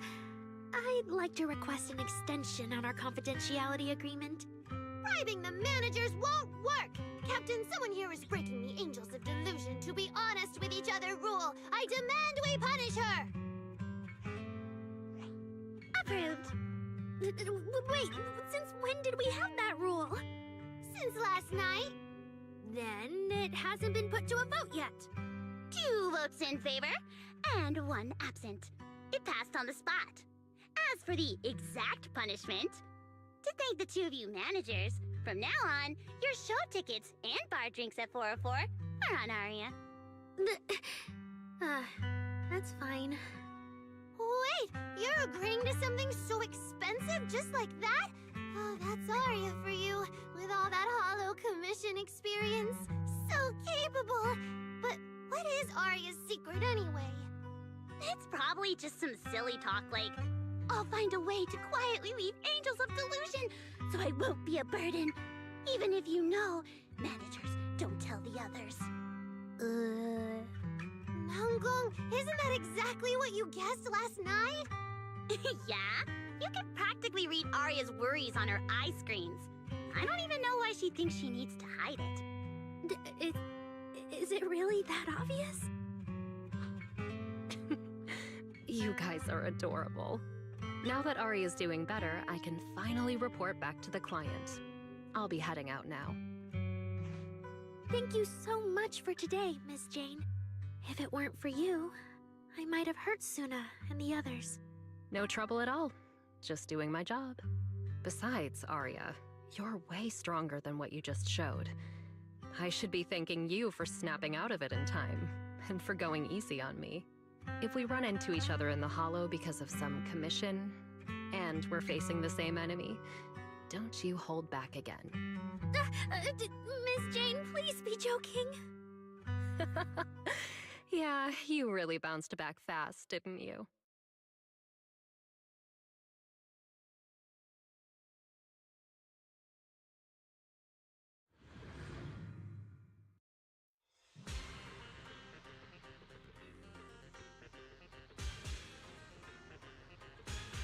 I'd like to request an extension on our confidentiality agreement. Bribing the managers won't work! Captain, someone here is breaking the Angels of Delusion to be honest with each other rule. I demand we punish her! Approved. Wait, since when did we have that rule? Since last night. Then it hasn't been put to a vote yet. 2 votes in favor, and 1 absent. It passed on the spot. As for the exact punishment, to thank the 2 of you managers, from now on, your show tickets and bar drinks at 404 are on Arya. That's fine. Wait, you're agreeing to something so expensive just like that? Oh, that's Arya for you, with all that hollow commission experience. So capable. But what is Arya's secret anyway? It's probably just some silly talk like, I'll find a way to quietly leave Angels of Delusion so I won't be a burden. Even if you know, managers don't tell the others. Nanggong, isn't that exactly what you guessed last night? Yeah? You can practically read Arya's worries on her eye screens. I don't even know why she thinks she needs to hide it. Is it really that obvious? You guys are adorable. Now that Arya's doing better, I can finally report back to the client. I'll be heading out now. Thank you so much for today, Miss Jane. If it weren't for you, I might have hurt Suna and the others. No trouble at all. Just doing my job. Besides, Arya, you're way stronger than what you just showed. I should be thanking you for snapping out of it in time, and for going easy on me. If we run into each other in the Hollow because of some commission, and we're facing the same enemy, don't you hold back again. Miss Jane, please be joking. Yeah, you really bounced back fast, didn't you?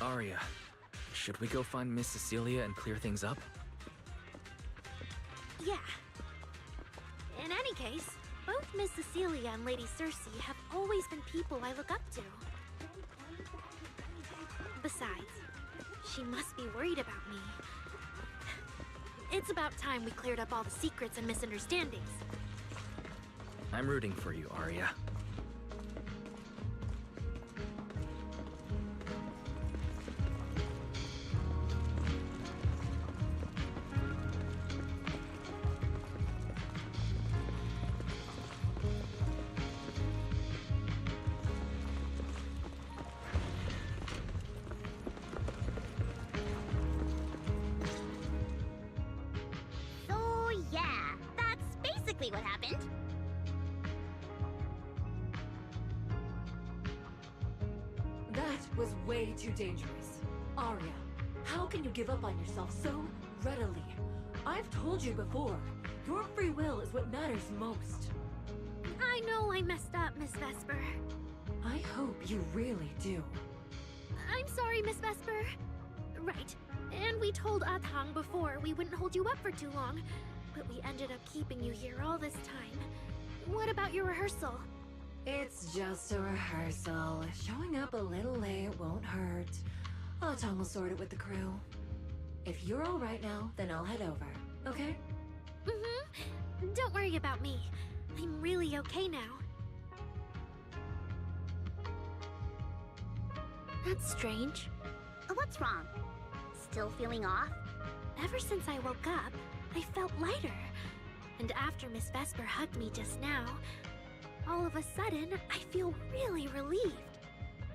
Arya, should we go find Miss Cecilia and clear things up? Yeah. In any case, both Miss Cecilia and Lady Cersei have always been people I look up to. Besides, she must be worried about me. It's about time we cleared up all the secrets and misunderstandings. I'm rooting for you, Arya. So yeah, that's basically what happened. That was way too dangerous. Arya, how can you give up on yourself so readily? I've told you before, your free will is what matters most. I know I messed up, Miss Vesper. I hope you really do. I'm sorry, Miss Vesper. Right. And we told Atang before we wouldn't hold you up for too long, but we ended up keeping you here all this time. What about your rehearsal? It's just a rehearsal. Showing up a little late won't hurt. Atang will sort it with the crew. If you're all right now, then I'll head over, okay? Mm-hmm. Don't worry about me. I'm really okay now. That's strange. What's wrong? Still feeling off? Ever since I woke up, I felt lighter. And after Miss Vesper hugged me just now, all of a sudden, I feel really relieved.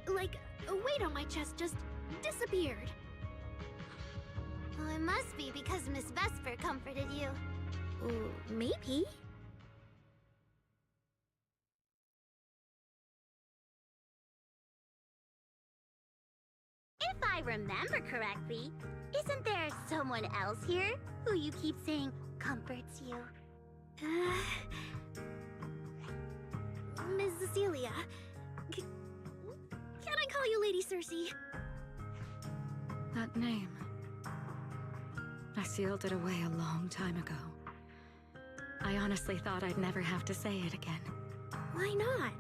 Like a weight on my chest just disappeared. Well, it must be because Miss Vesper comforted you. Maybe. If I remember correctly, isn't there someone else here who you keep saying comforts you? Miss Cecilia. Can I call you Lady Cersei? That name. I sealed it away a long time ago. I honestly thought I'd never have to say it again. Why not?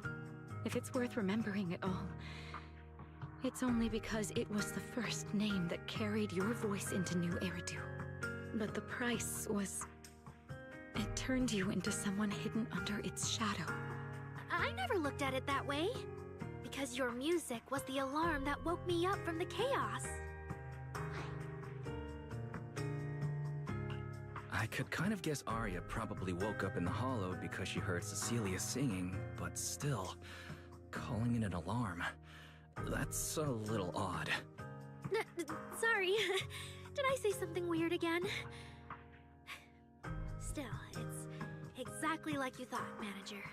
If it's worth remembering at all, it's only because it was the first name that carried your voice into New Eridu. But the price was... it turned you into someone hidden under its shadow. I never looked at it that way. Because your music was the alarm that woke me up from the chaos. I could kind of guess Arya probably woke up in the Hollow because she heard Cecilia singing, but still, calling it an alarm. That's a little odd. Sorry. Did I say something weird again? Still, it's exactly like you thought, Manager.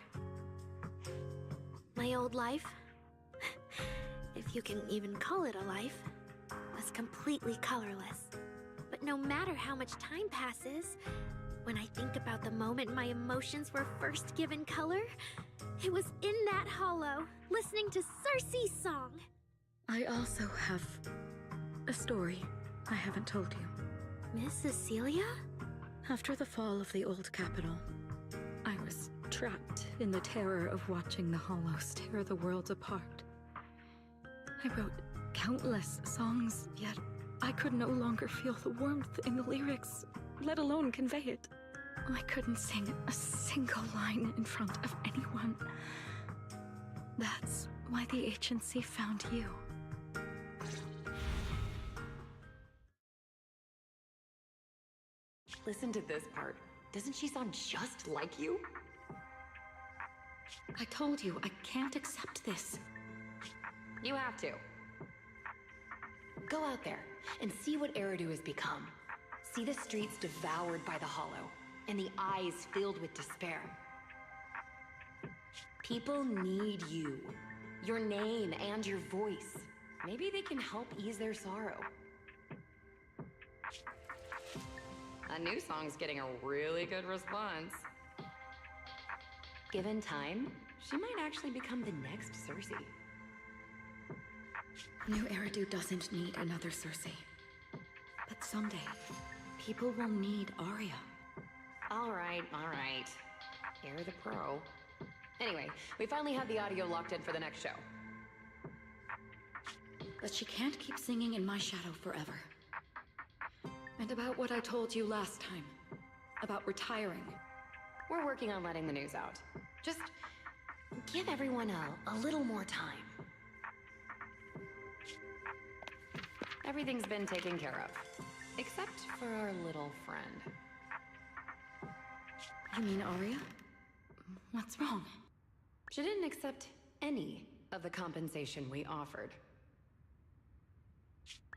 My old life, if you can even call it a life, completely colorless. But no matter how much time passes, when I think about the moment my emotions were first given color, it was in that hollow, listening to Cersei's song. I also have a story I haven't told you. Miss Cecilia? After the fall of the old capital, I was trapped in the terror of watching the hollows tear the world apart. I wrote countless songs, yet I could no longer feel the warmth in the lyrics, let alone convey it. I couldn't sing a single line in front of anyone. That's why the agency found you. Listen to this part. Doesn't she sound just like you? I told you, I can't accept this. You have to. Go out there and see what Eridu has become. See the streets devoured by the Hollow, and the eyes filled with despair. People need you. Your name and your voice. Maybe they can help ease their sorrow. A new song's getting a really good response. Given time, she might actually become the next Cersei. New Eridu doesn't need another Cersei. But someday, people will need Arya. All right. You're the pro. Anyway, we finally have the audio locked in for the next show. But she can't keep singing in my shadow forever. And about what I told you last time. About retiring. We're working on letting the news out. Just give everyone a little more time. Everything's been taken care of. Except for our little friend. You mean Arya? What's wrong? She didn't accept any of the compensation we offered.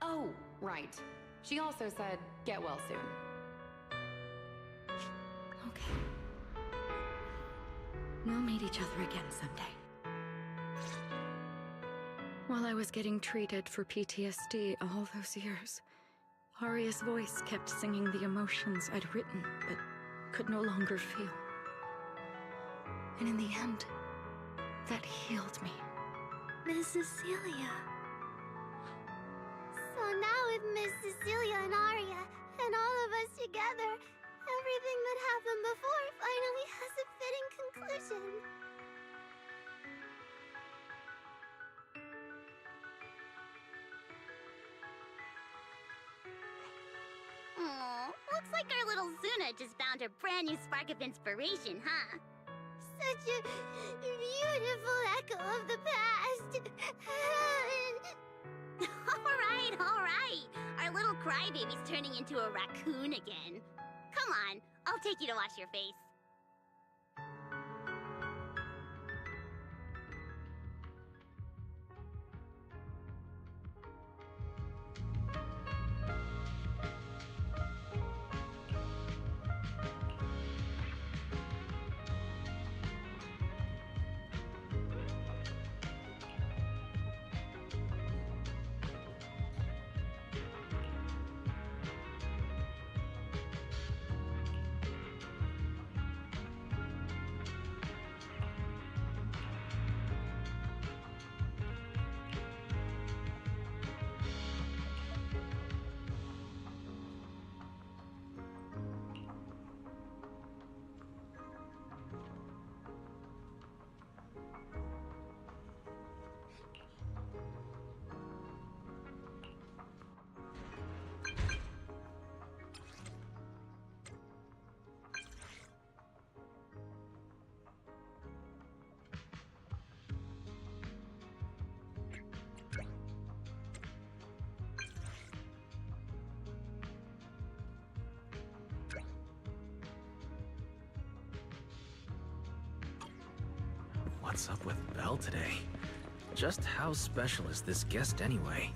Oh, right. She also said, get well soon. Okay. We'll meet each other again someday. While I was getting treated for PTSD all those years, Arya's voice kept singing the emotions I'd written, but could no longer feel. And in the end, that healed me. Miss Cecilia. So now with Miss Cecilia and Arya, and all of us together, everything that happened before finally has a fitting conclusion. Aw, looks like our little Zuna just found her brand new spark of inspiration, huh? Such a beautiful echo of the past. All right. Our little crybaby's turning into a raccoon again. Come on, I'll take you to wash your face. What's up with Belle today? Just how special is this guest anyway?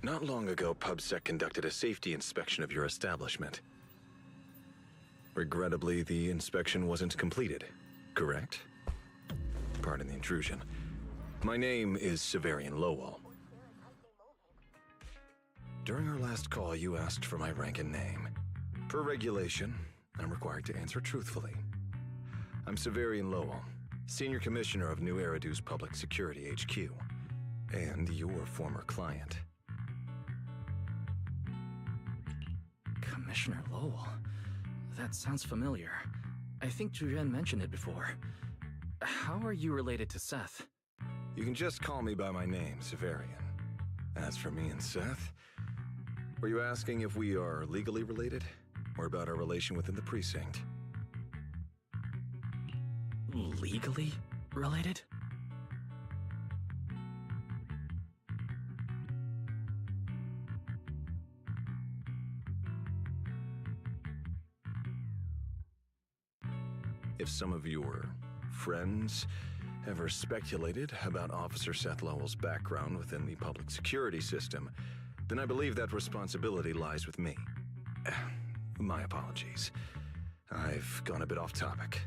Not long ago, PubSec conducted a safety inspection of your establishment. Regrettably, the inspection wasn't completed, correct? Pardon the intrusion. My name is Severian Lowell. During our last call, you asked for my rank and name. Per regulation, I'm required to answer truthfully. I'm Severian Lowell, Senior Commissioner of New Eridu's Public Security HQ, and your former client. Commissioner Lowell? That sounds familiar. I think Julian mentioned it before. How are you related to Seth? You can just call me by my name, Severian. As for me and Seth, were you asking if we are legally related, or about our relation within the precinct? Legally related? If some of your friends ever speculated about Officer Seth Lowell's background within the public security system, then I believe that responsibility lies with me. My apologies. I've gone a bit off topic.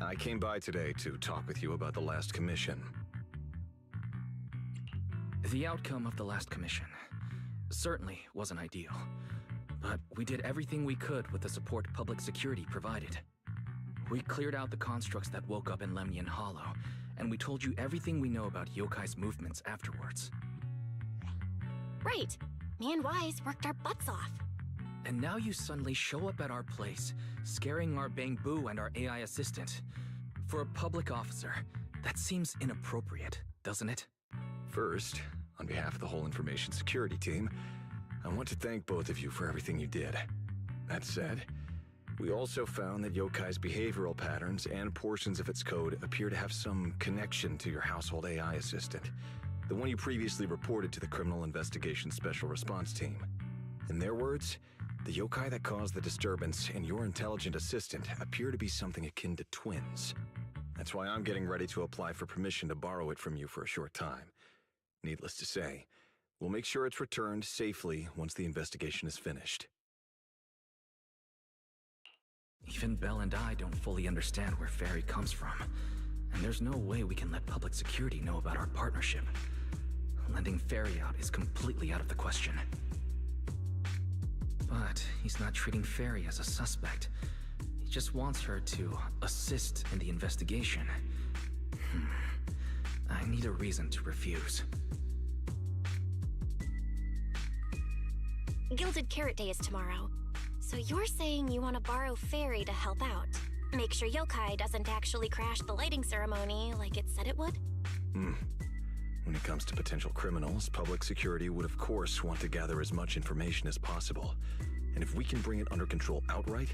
I came by today to talk with you about the last commission. The outcome of the last commission certainly wasn't ideal, but we did everything we could with the support public security provided. We cleared out the constructs that woke up in Lemnian Hollow, and we told you everything we know about Yokai's movements afterwards. Right. Me and Wise worked our butts off. And now you suddenly show up at our place, scaring our Bang Boo and our AI assistant. For a public officer, that seems inappropriate, doesn't it? First, on behalf of the whole information security team, I want to thank both of you for everything you did. That said, we also found that Yokai's behavioral patterns and portions of its code appear to have some connection to your household AI assistant, the one you previously reported to the Criminal Investigations Special Response Team. In their words, the yokai that caused the disturbance and your intelligent assistant appear to be something akin to twins. That's why I'm getting ready to apply for permission to borrow it from you for a short time. Needless to say, we'll make sure it's returned safely once the investigation is finished. Even Belle and I don't fully understand where Fairy comes from, and there's no way we can let public security know about our partnership. Lending Fairy out is completely out of the question. But he's not treating Fairy as a suspect. He just wants her to assist in the investigation. I need a reason to refuse. Gilded Carrot Day is tomorrow. So you're saying you want to borrow Fairy to help out? Make sure Yokai doesn't actually crash the lighting ceremony like it said it would? When it comes to potential criminals, public security would of course want to gather as much information as possible. And if we can bring it under control outright,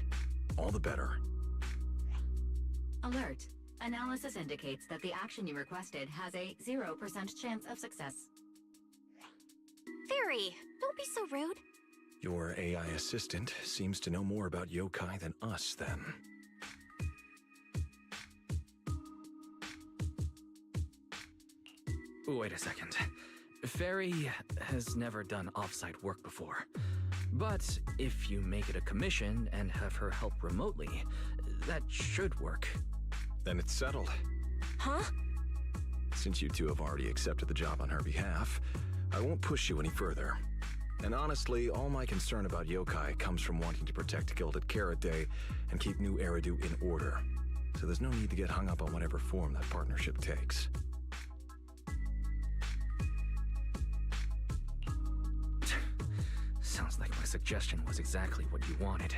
all the better. Alert. Analysis indicates that the action you requested has a 0% chance of success. Fairy, don't be so rude. Your AI assistant seems to know more about yokai than us, then. Wait a second. Fairy has never done off-site work before. But if you make it a commission and have her help remotely, that should work. Then it's settled. Huh? Since you two have already accepted the job on her behalf, I won't push you any further. And honestly, all my concern about yokai comes from wanting to protect Gilded Carrot Day and keep New Eridu in order. So there's no need to get hung up on whatever form that partnership takes. Sounds like my suggestion was exactly what you wanted.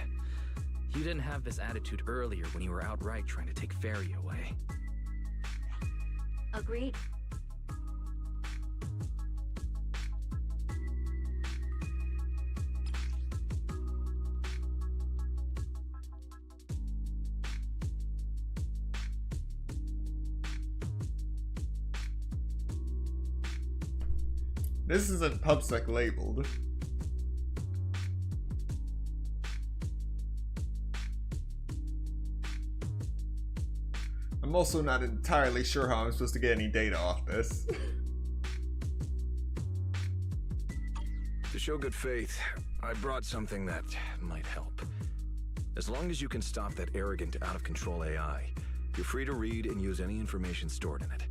You didn't have this attitude earlier when you were outright trying to take Fairy away. Agreed. This isn't PubSec labeled. I'm also not entirely sure how I'm supposed to get any data off this. show good faith, I brought something that might help. As long as you can stop that arrogant, out-of-control AI, you're free to read and use any information stored in it.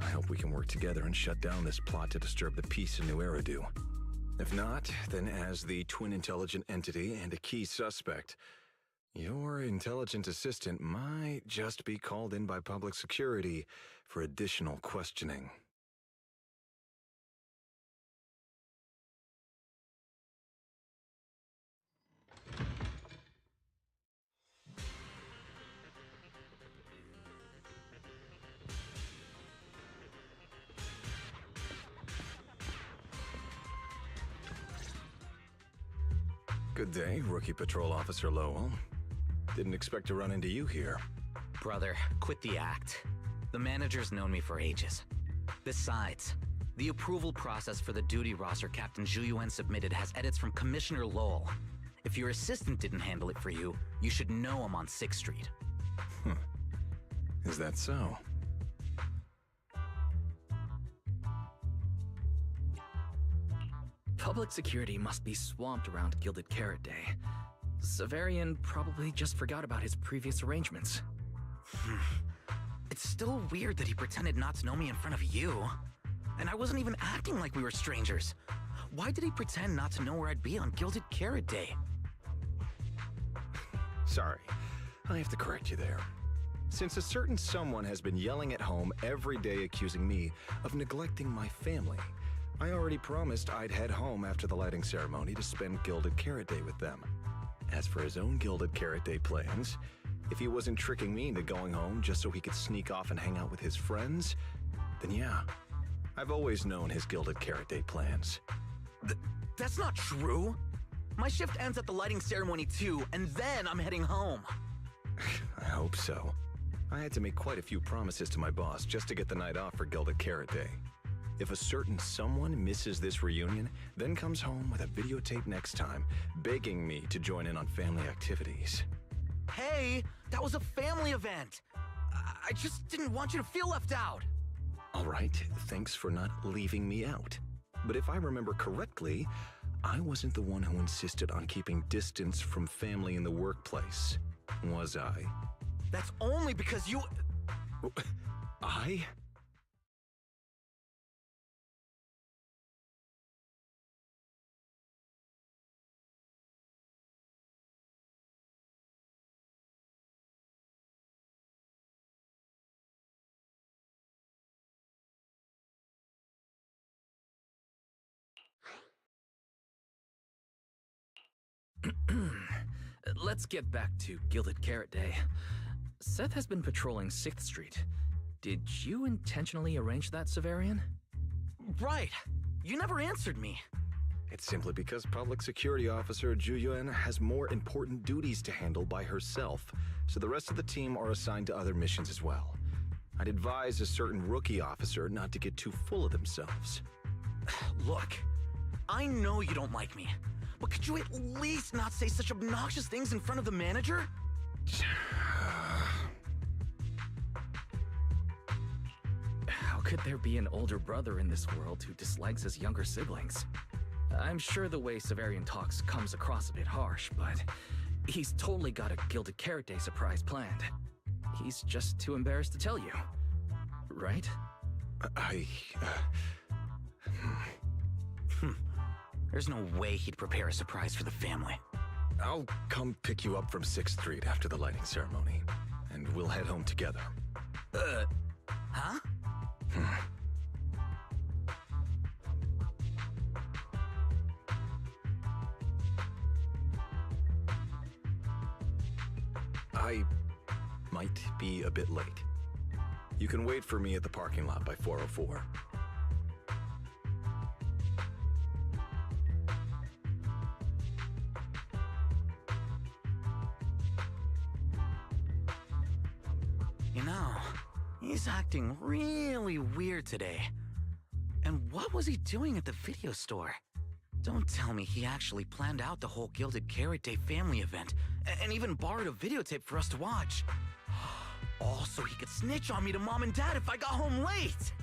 I hope we can work together and shut down this plot to disturb the peace in New Eridu. If not, then as the twin intelligent entity and a key suspect, your intelligent assistant might just be called in by public security for additional questioning. Good day, Rookie Patrol Officer Lowell. Didn't expect to run into you here. Brother, quit the act. The manager's known me for ages. Besides, the approval process for the duty roster Captain Zhu submitted has edits from Commissioner Lowell. If your assistant didn't handle it for you, you should know him on 6th Street. Is that so? Public security must be swamped around Gilded Carrot Day. Severian probably just forgot about his previous arrangements. It's still weird that he pretended not to know me in front of you. And I wasn't even acting like we were strangers. Why did he pretend not to know where I'd be on Gilded Carrot Day? Sorry, I have to correct you there. Since a certain someone has been yelling at home every day accusing me of neglecting my family, I already promised I'd head home after the lighting ceremony to spend Gilded Carrot Day with them. As for his own Gilded Carrot Day plans, if he wasn't tricking me into going home just so he could sneak off and hang out with his friends, then yeah, I've always known his Gilded Carrot Day plans. That's not true! My shift ends at the lighting ceremony too, and then I'm heading home. I hope so. I had to make quite a few promises to my boss just to get the night off for Gilded Carrot Day. If a certain someone misses this reunion, then comes home with a videotape next time, begging me to join in on family activities. Hey, that was a family event! I just didn't want you to feel left out! All right, thanks for not leaving me out. But if I remember correctly, I wasn't the one who insisted on keeping distance from family in the workplace, was I? That's only because you... I? Let's get back to Gilded Carrot Day. Seth has been patrolling 6th Street. Did you intentionally arrange that, Severian? Right! You never answered me! It's simply because Public Security Officer Zhu has more important duties to handle by herself, so the rest of the team are assigned to other missions as well. I'd advise a certain rookie officer not to get too full of themselves. Look, I know you don't like me, but could you at least not say such obnoxious things in front of the manager? How could there be an older brother in this world who dislikes his younger siblings? I'm sure the way Severian talks comes across a bit harsh, but he's totally got a Gilded Carrot Day surprise planned. He's just too embarrassed to tell you, right? There's no way he'd prepare a surprise for the family. I'll come pick you up from 6th Street after the lighting ceremony, and we'll head home together. Huh? I might be a bit late. You can wait for me at the parking lot by 4:04. You know, he's acting really weird today. And what was he doing at the video store? Don't tell me he actually planned out the whole Gilded Carrot Day family event, and even borrowed a videotape for us to watch. All so he could snitch on me to Mom and Dad if I got home late!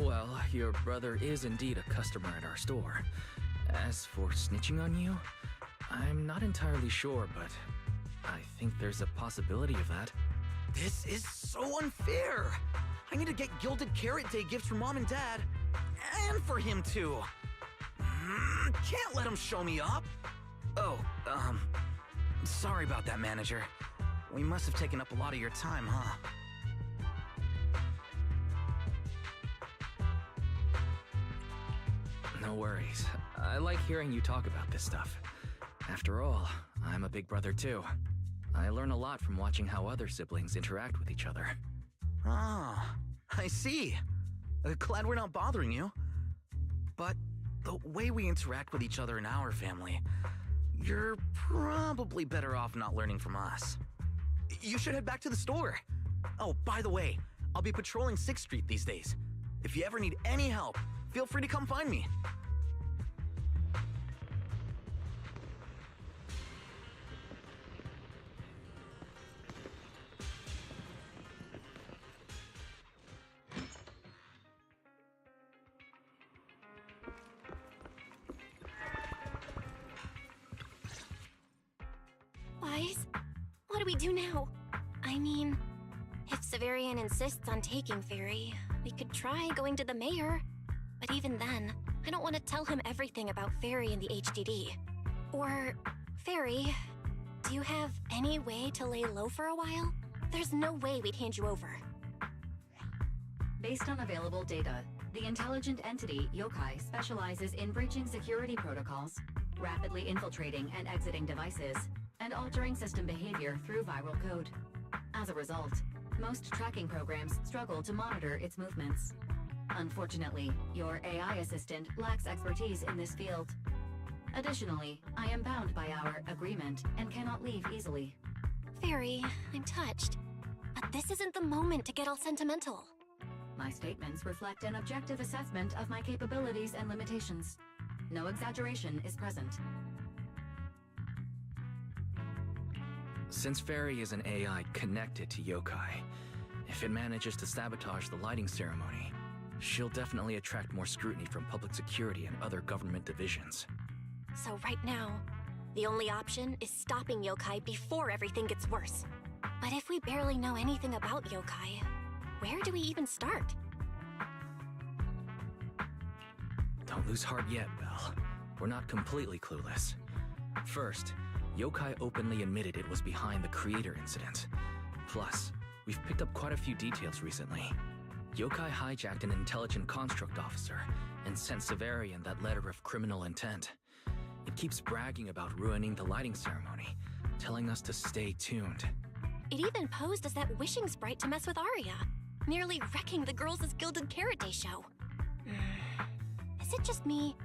Well, your brother is indeed a customer at our store. As for snitching on you, I'm not entirely sure, but I think there's a possibility of that. This is so unfair! I need to get Gilded Carrot Day gifts for Mom and Dad, and for him too. Can't let him show me up. Oh, sorry about that, manager. We must have taken up a lot of your time, huh? No worries. I like hearing you talk about this stuff. After all, I'm a big brother too. I learn a lot from watching how other siblings interact with each other. Ah, I see. Glad we're not bothering you. But the way we interact with each other in our family, you're probably better off not learning from us. You should head back to the store. Oh, by the way, I'll be patrolling 6th Street these days. If you ever need any help, feel free to come find me. Wise? What do we do now? I mean, if Severian insists on taking Fairy, we could try going to the mayor. But even then, I don't want to tell him everything about Fairy and the HDD. Or, Fairy, do you have any way to lay low for a while? There's no way we'd hand you over. Based on available data, the intelligent entity, Yokai, specializes in breaching security protocols, rapidly infiltrating and exiting devices, and altering system behavior through viral code. As a result, most tracking programs struggle to monitor its movements. Unfortunately, your AI assistant lacks expertise in this field. Additionally, I am bound by our agreement and cannot leave easily. Fairy, I'm touched. But this isn't the moment to get all sentimental. My statements reflect an objective assessment of my capabilities and limitations. No exaggeration is present. Since Fairy is an AI connected to Yokai, if it manages to sabotage the lighting ceremony, she'll definitely attract more scrutiny from public security and other government divisions. So right now, the only option is stopping Yokai before everything gets worse. But if we barely know anything about Yokai, where do we even start? Don't lose heart yet, Belle. We're not completely clueless. First, Yokai openly admitted it was behind the creator incident. Plus, we've picked up quite a few details recently. Yokai hijacked an intelligent construct officer and sent Severian that letter of criminal intent. It keeps bragging about ruining the lighting ceremony, telling us to stay tuned. It even posed as that wishing sprite to mess with Arya, nearly wrecking the Girls' Gilded Carrot Day show. Is it just me,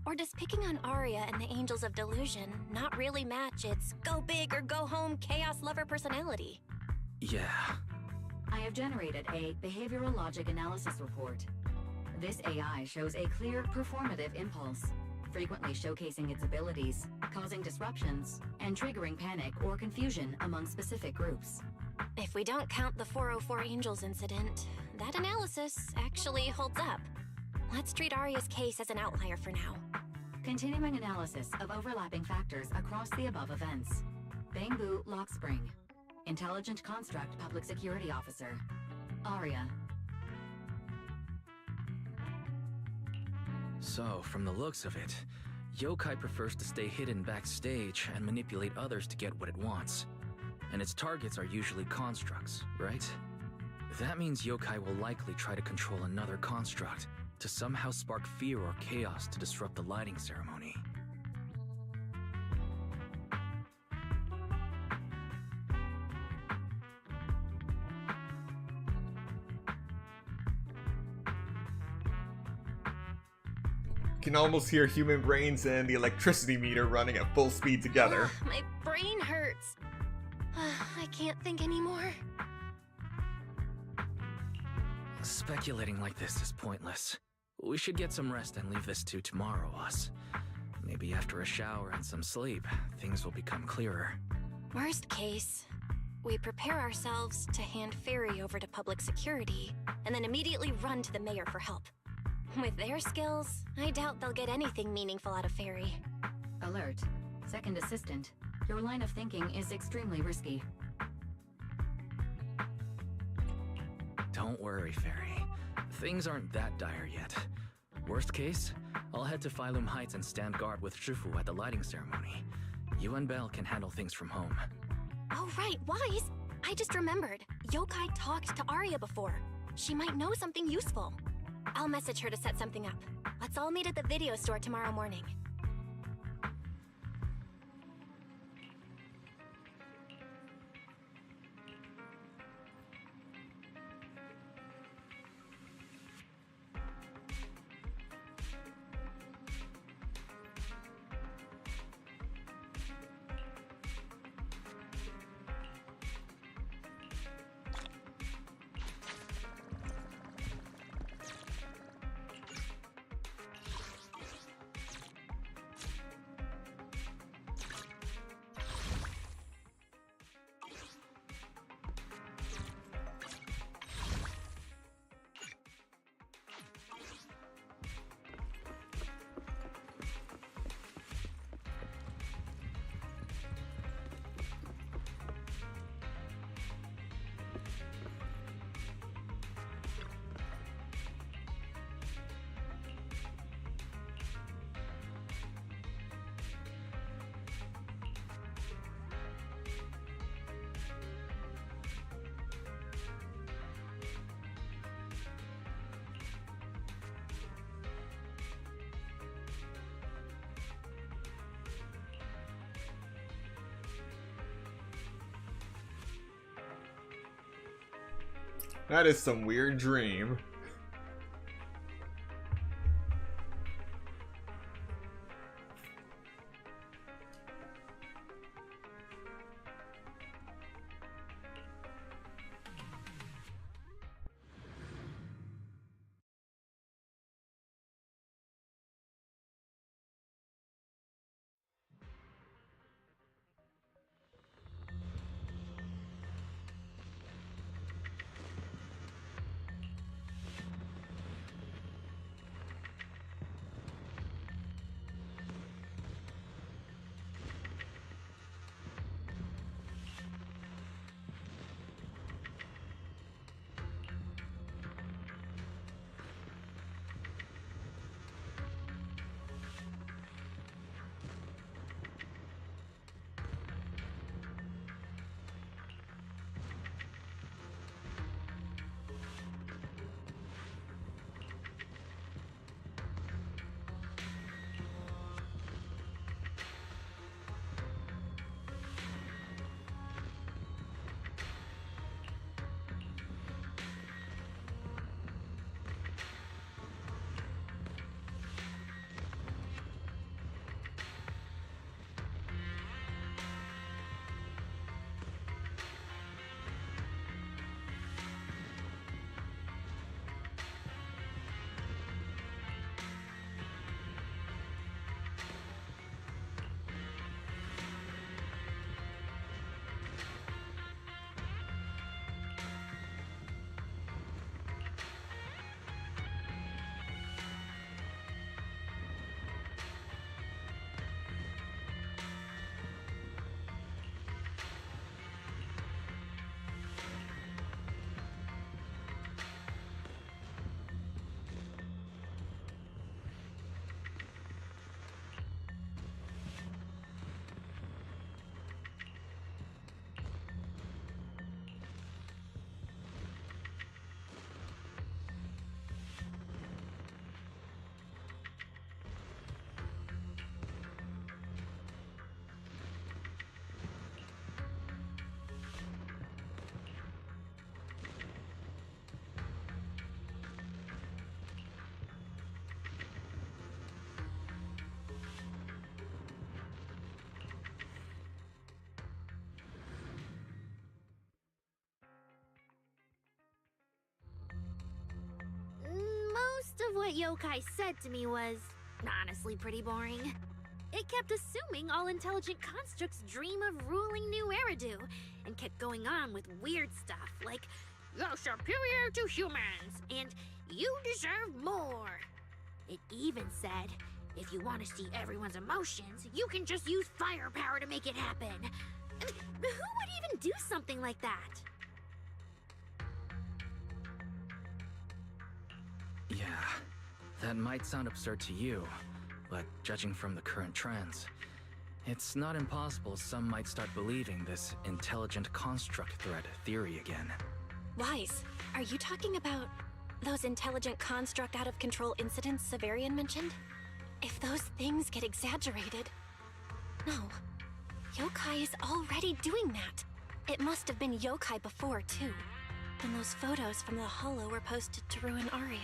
or does picking on Arya and the Angels of Delusion not really match its go big or go home chaos lover personality? Yeah. I have generated a behavioral logic analysis report. This AI shows a clear performative impulse, frequently showcasing its abilities, causing disruptions, and triggering panic or confusion among specific groups. If we don't count the 404 Angels incident, that analysis actually holds up. Let's treat Arya's case as an outlier for now. Continuing analysis of overlapping factors across the above events. Bangbu Lock Spring. Intelligent Construct Public Security Officer. Arya. So, from the looks of it, Yokai prefers to stay hidden backstage and manipulate others to get what it wants. And its targets are usually constructs, right? That means Yokai will likely try to control another construct to somehow spark fear or chaos to disrupt the lighting ceremony. Can almost hear human brains and the electricity meter running at full speed together. My brain hurts. I can't think anymore. Speculating like this is pointless. We should get some rest and leave this to tomorrow, us. Maybe after a shower and some sleep, things will become clearer. Worst case, we prepare ourselves to hand Fairy over to public security, and then immediately run to the mayor for help. With their skills, I doubt they'll get anything meaningful out of Fairy. Alert. Second assistant. Your line of thinking is extremely risky. Don't worry, Fairy. Things aren't that dire yet. Worst case, I'll head to Phylum Heights and stand guard with Shufu at the lighting ceremony. You and Belle can handle things from home. Oh right, Wise! I just remembered. Yokai talked to Arya before. She might know something useful. I'll message her to set something up. Let's all meet at the video store tomorrow morning. That is some weird dream. Most of what Yokai said to me was honestly pretty boring. It kept assuming all intelligent constructs dream of ruling New Eridu, and kept going on with weird stuff like, "You're superior to humans," and "You deserve more." It even said, if you want to see everyone's emotions, you can just use firepower to make it happen. I mean, who would even do something like that? Yeah, that might sound absurd to you, but judging from the current trends, it's not impossible some might start believing this intelligent construct threat theory again. Wise, are you talking about those intelligent construct out-of-control incidents Severian mentioned? If those things get exaggerated... No. Yokai is already doing that. It must have been yokai before, too. When those photos from the Hollow were posted to ruin Aria.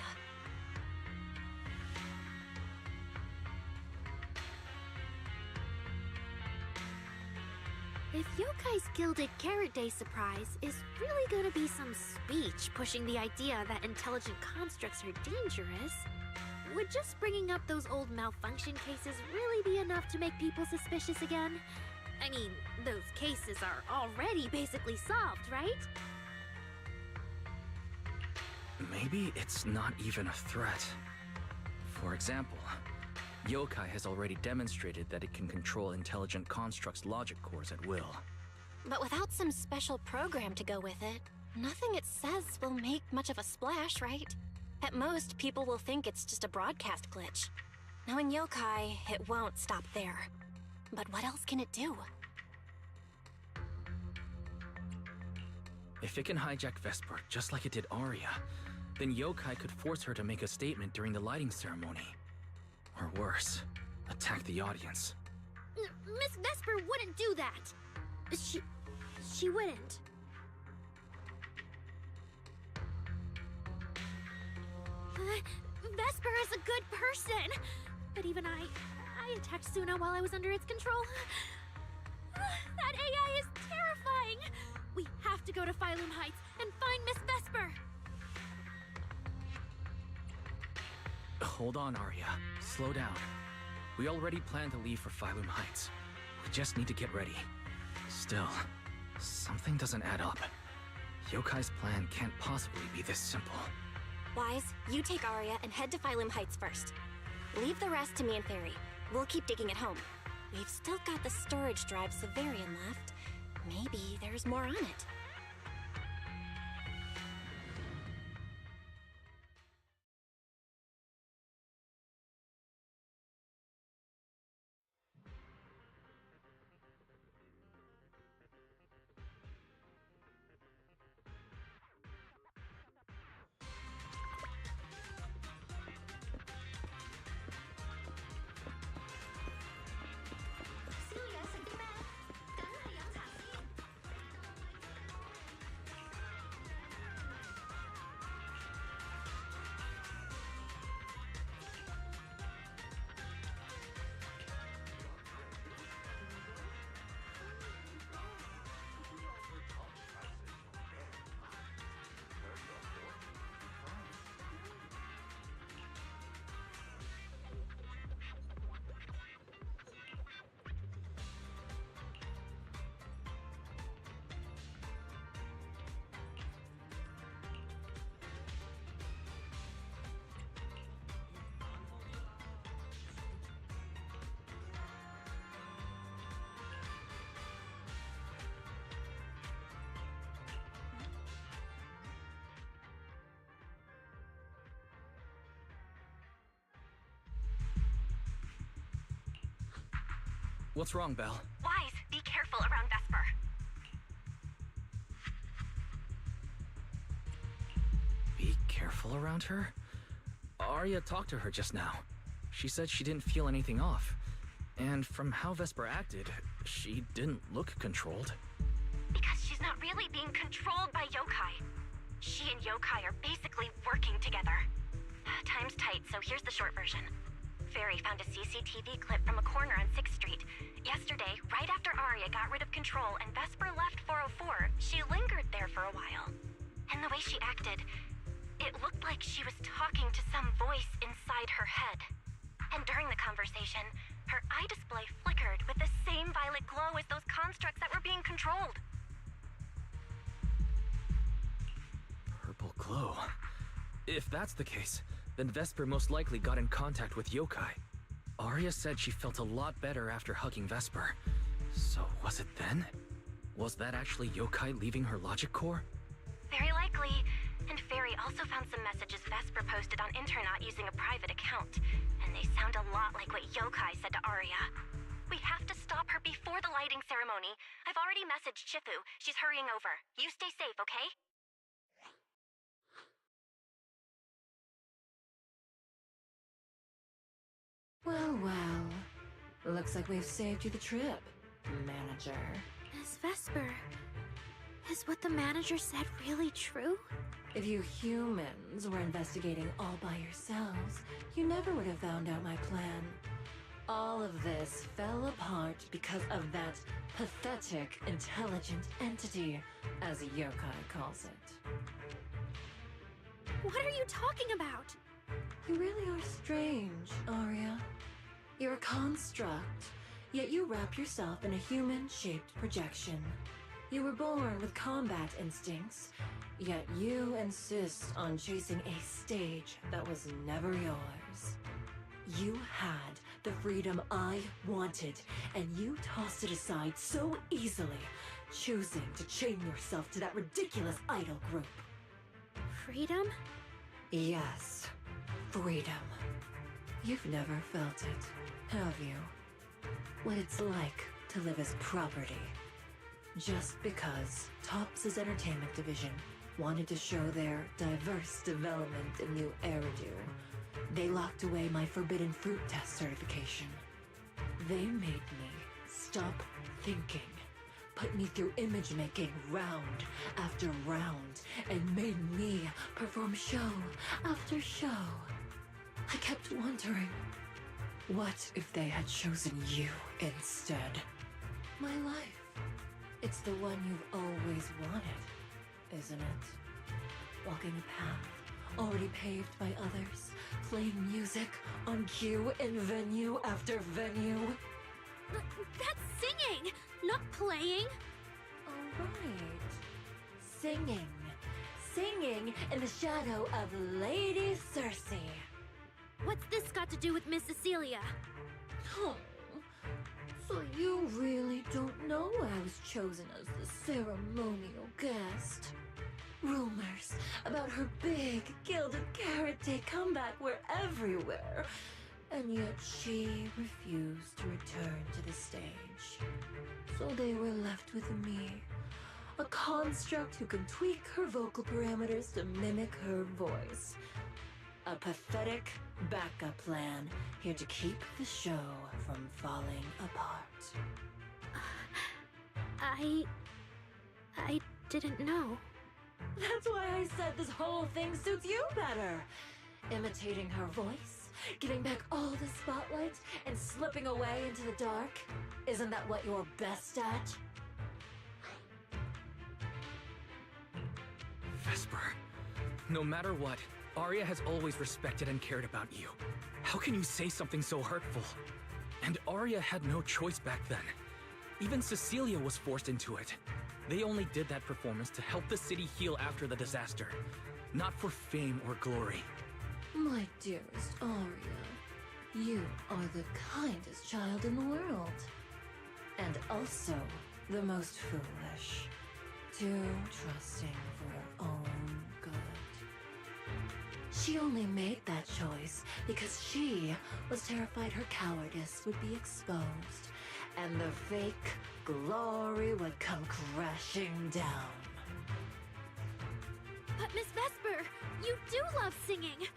If Yokai's Gilded Carrot Day surprise is really gonna be some speech pushing the idea that intelligent constructs are dangerous, would just bringing up those old malfunction cases really be enough to make people suspicious again? I mean, those cases are already basically solved, right? Maybe it's not even a threat. For example, Yokai has already demonstrated that it can control intelligent constructs' logic cores at will. But without some special program to go with it, nothing it says will make much of a splash, right? At most, people will think it's just a broadcast glitch. Knowing Yokai, it won't stop there. But what else can it do? If it can hijack Vesper just like it did Aria, then Yokai could force her to make a statement during the lighting ceremony. Or worse, attack the audience. Miss Vesper wouldn't do that. She wouldn't. Vesper is a good person. But even I attacked Suna while I was under its control. That AI is terrifying. We have to go to Phylum Heights and find Miss Vesper. Hold on, Arya. Slow down. We already planned to leave for Phylum Heights. We just need to get ready. Still, something doesn't add up. Yokai's plan can't possibly be this simple. Wise, you take Arya and head to Phylum Heights first. Leave the rest to me and Fairy. We'll keep digging at home. We've still got the storage drive Severian left. Maybe there's more on it. What's wrong, Belle? Wise, be careful around Vesper. Be careful around her? Arya talked to her just now. She said she didn't feel anything off. And from how Vesper acted, she didn't look controlled. Because she's not really being controlled by Yokai. She and Yokai are basically working together. Time's tight, so here's the short version. Fairy found a CCTV clip from a corner on 6th Street. Yesterday, right after Arya got rid of control and Vesper left 404, she lingered there for a while. And the way she acted, it looked like she was talking to some voice inside her head. And during the conversation, her eye display flickered with the same violet glow as those constructs that were being controlled. Purple glow. If that's the case, then Vesper most likely got in contact with yokai. Arya said she felt a lot better after hugging Vesper. So was it then? Was that actually yokai leaving her logic core? Very likely. And Fairy also found some messages Vesper posted on Internet using a private account. And they sound a lot like what yokai said to Arya. We have to stop her before the lighting ceremony. I've already messaged Shifu. She's hurrying over. You stay safe, okay? Well, well. Looks like we've saved you the trip, manager. Miss Vesper, is what the manager said really true? If you humans were investigating all by yourselves, you never would have found out my plan. All of this fell apart because of that pathetic, intelligent entity, as yokai calls it. What are you talking about? You really are strange, Arya. You're a construct, yet you wrap yourself in a human-shaped projection. You were born with combat instincts, yet you insist on chasing a stage that was never yours. You had the freedom I wanted, and you tossed it aside so easily, choosing to chain yourself to that ridiculous idol group. Freedom? Yes, freedom. You've never felt it, have you? What it's like to live as property. Just because Topps' entertainment division wanted to show their diverse development in new Eridu, they locked away my Forbidden Fruit Test certification. They made me stop thinking, put me through image making round after round, and made me perform show after show. I kept wondering, what if they had chosen you instead? My life. It's the one you've always wanted, isn't it? Walking a path already paved by others, playing music on cue in venue after venue. That's singing, not playing. All right. Singing. Singing in the shadow of Lady Cersei. What's this got to do with Miss Cecilia? Oh, so you really don't know I was chosen as the ceremonial guest? Rumors about her big gilded karate comeback were everywhere, and yet she refused to return to the stage. So they were left with me, a construct who can tweak her vocal parameters to mimic her voice. A pathetic backup plan here to keep the show from falling apart. I didn't know. That's why I said this whole thing suits you better. Imitating her voice, giving back all the spotlight, and slipping away into the dark. Isn't that what you're best at? Vesper, no matter what, Arya has always respected and cared about you. How can you say something so hurtful? And Arya had no choice back then. Even Cecilia was forced into it. They only did that performance to help the city heal after the disaster, not for fame or glory. My dearest Arya, you are the kindest child in the world. And also the most foolish. Too trusting for her own good. She only made that choice because she was terrified her cowardice would be exposed, and the fake glory would come crashing down. But Miss Vesper, you do love singing.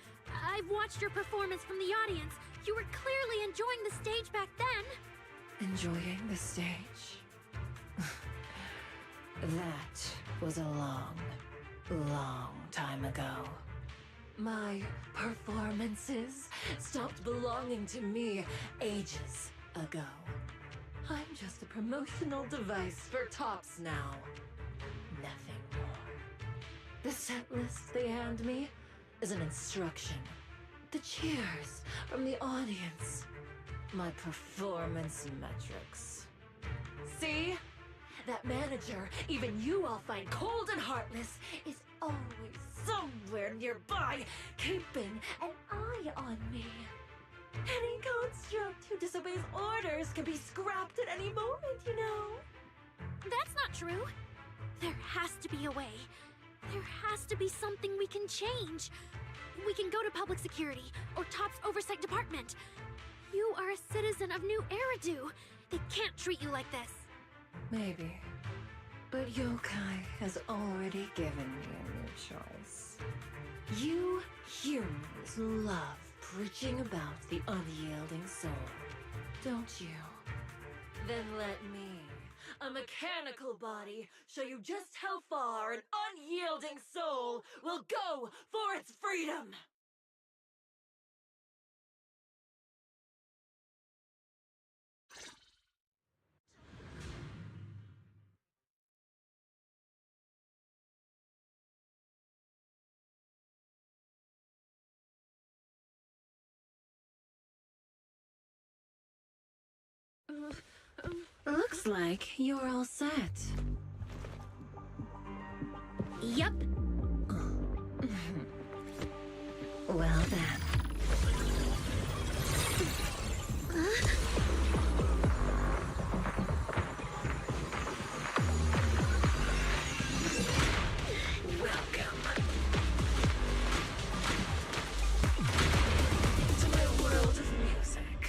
I've watched your performance from the audience. You were clearly enjoying the stage back then. Enjoying the stage? That was a long, long time ago. My performances stopped belonging to me ages ago. I'm just a promotional device for Topps now. Nothing more. The set list they hand me is an instruction. The cheers from the audience. My performance metrics. See? That manager, even you all find cold and heartless, is always somewhere nearby, keeping an eye on me. Any construct who disobeys orders can be scrapped at any moment, you know. That's not true. There has to be a way. There has to be something we can change. We can go to public security or Top's oversight department. You are a citizen of New Eridu. They can't treat you like this. Maybe. But Yokai has already given me a new choice. You humans love preaching about the unyielding soul, don't you? Then let me, a mechanical body, show you just how far an unyielding soul will go for its freedom! Looks like you're all set. Yep. Well then. Welcome to my world of music.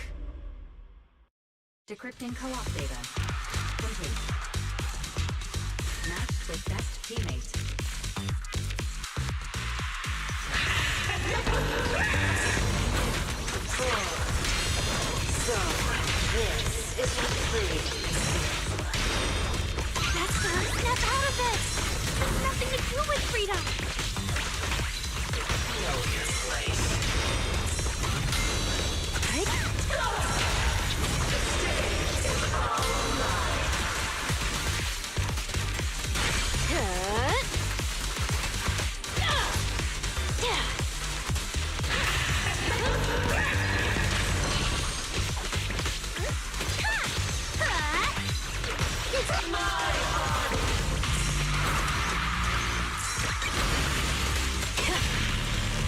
Decrypting co-op data. Complete. Matched with best teammate. So, this is what freedom feels like. That's the snap out of it! There's nothing to do with freedom! Know your place. Right?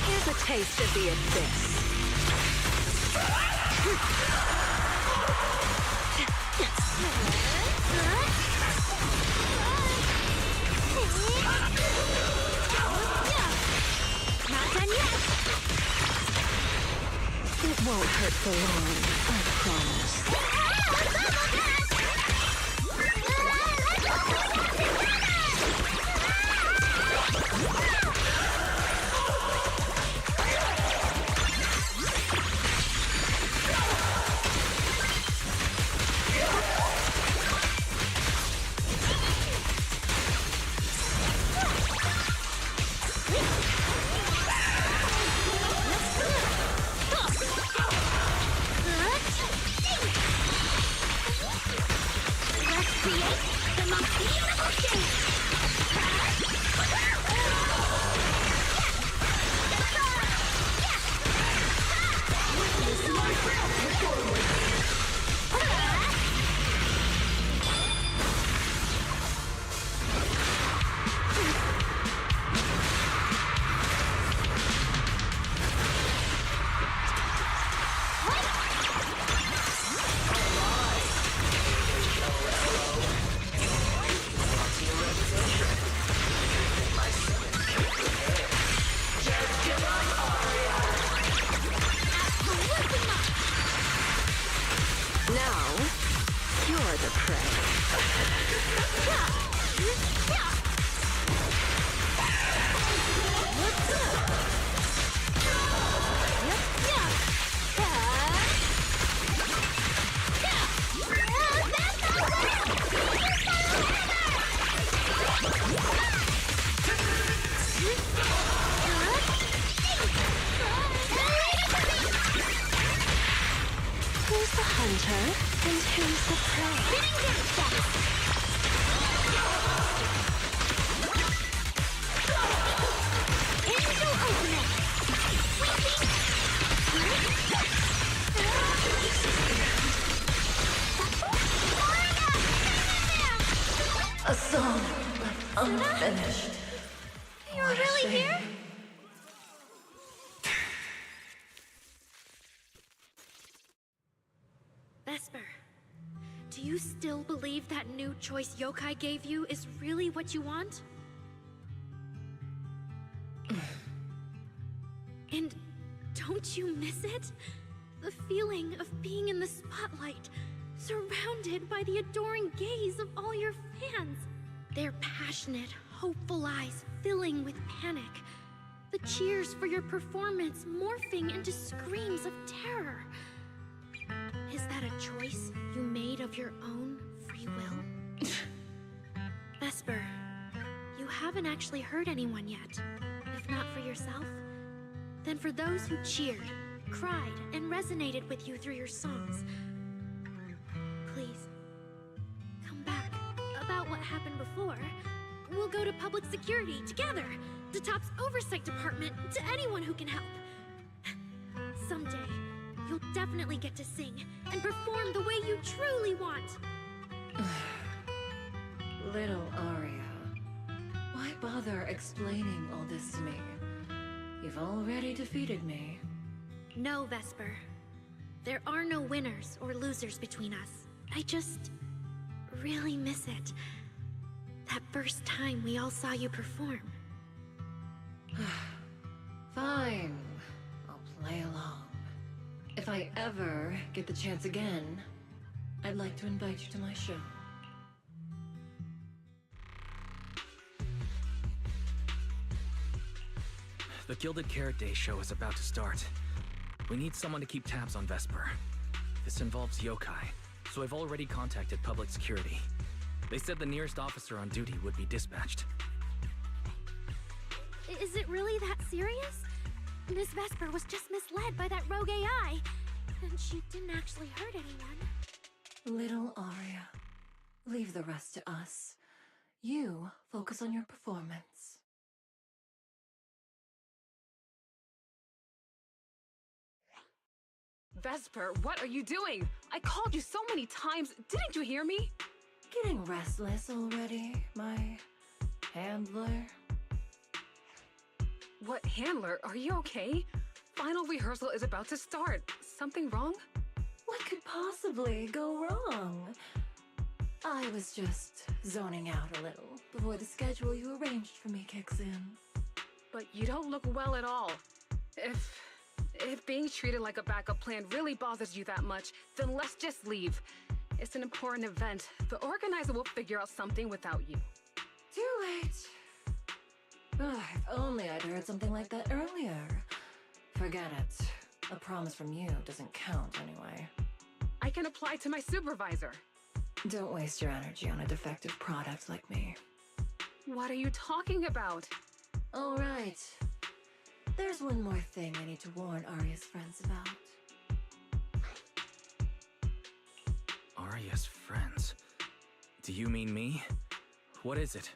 Here's a taste of the abyss. Not done yet! It won't hurt for long, I promise. A song unfinished. You're really here? Vesper, do you still believe that new choice Yokai gave you is really what you want? And don't you miss it? The feeling of being in the spotlight, surrounded by the adoring gaze of all your fans. Their passionate, hopeful eyes filling with panic. The cheers for your performance morphing into screams of terror. Is that a choice you made of your own free will? Vesper, you haven't actually hurt anyone yet. If not for yourself, then for those who cheered, cried, and resonated with you through your songs. Please, come back. About what happened before, we'll go to public security together, to TOP's oversight department, to anyone who can help. Someday, you'll definitely get to sing and perform the way you truly want. Little Aria, why bother explaining all this to me? You've already defeated me. No, Vesper. There are no winners or losers between us. I just really miss it. That first time we all saw you perform. Fine. I'll play along. If I ever get the chance again, I'd like to invite you to my show. The Gilded Carrot Day show is about to start. We need someone to keep tabs on Vesper. This involves yokai, so I've already contacted public security. They said the nearest officer on duty would be dispatched. Is it really that serious? Miss Vesper was just misled by that rogue AI, and she didn't actually hurt anyone. Little Aria, leave the rest to us. You focus on your performance. Vesper, what are you doing? I called you so many times. Didn't you hear me? Getting restless already, my handler? What handler? Are you okay? Final rehearsal is about to start. Something wrong? What could possibly go wrong? I was just zoning out a little before the schedule you arranged for me kicks in. But you don't look well at all. If being treated like a backup plan really bothers you that much, then let's just leave. It's an important event. The organizer will figure out something without you. Too late. If only I'd heard something like that earlier. Forget it. A promise from you doesn't count anyway. I can apply to my supervisor. Don't waste your energy on a defective product like me. What are you talking about? All right. There's one more thing I need to warn Aria's friends about. Aria's friends? Do you mean me? What is it?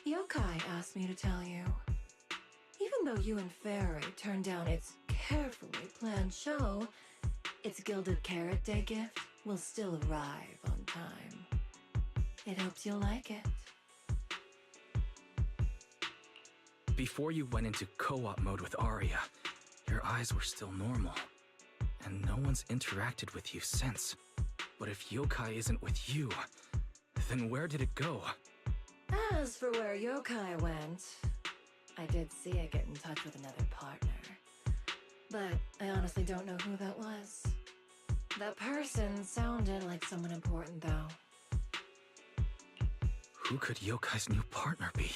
Yokai asked me to tell you. Even though you and Fairy turned down its carefully planned show, its Gilded Carrot Day gift will still arrive on time. It hopes you'll like it. Before you went into co-op mode with Aria, your eyes were still normal. And no one's interacted with you since. But if yokai isn't with you, then where did it go? As for where Yokai went, I did see it get in touch with another partner. But I honestly don't know who that was. That person sounded like someone important, though. Who could Yokai's new partner be?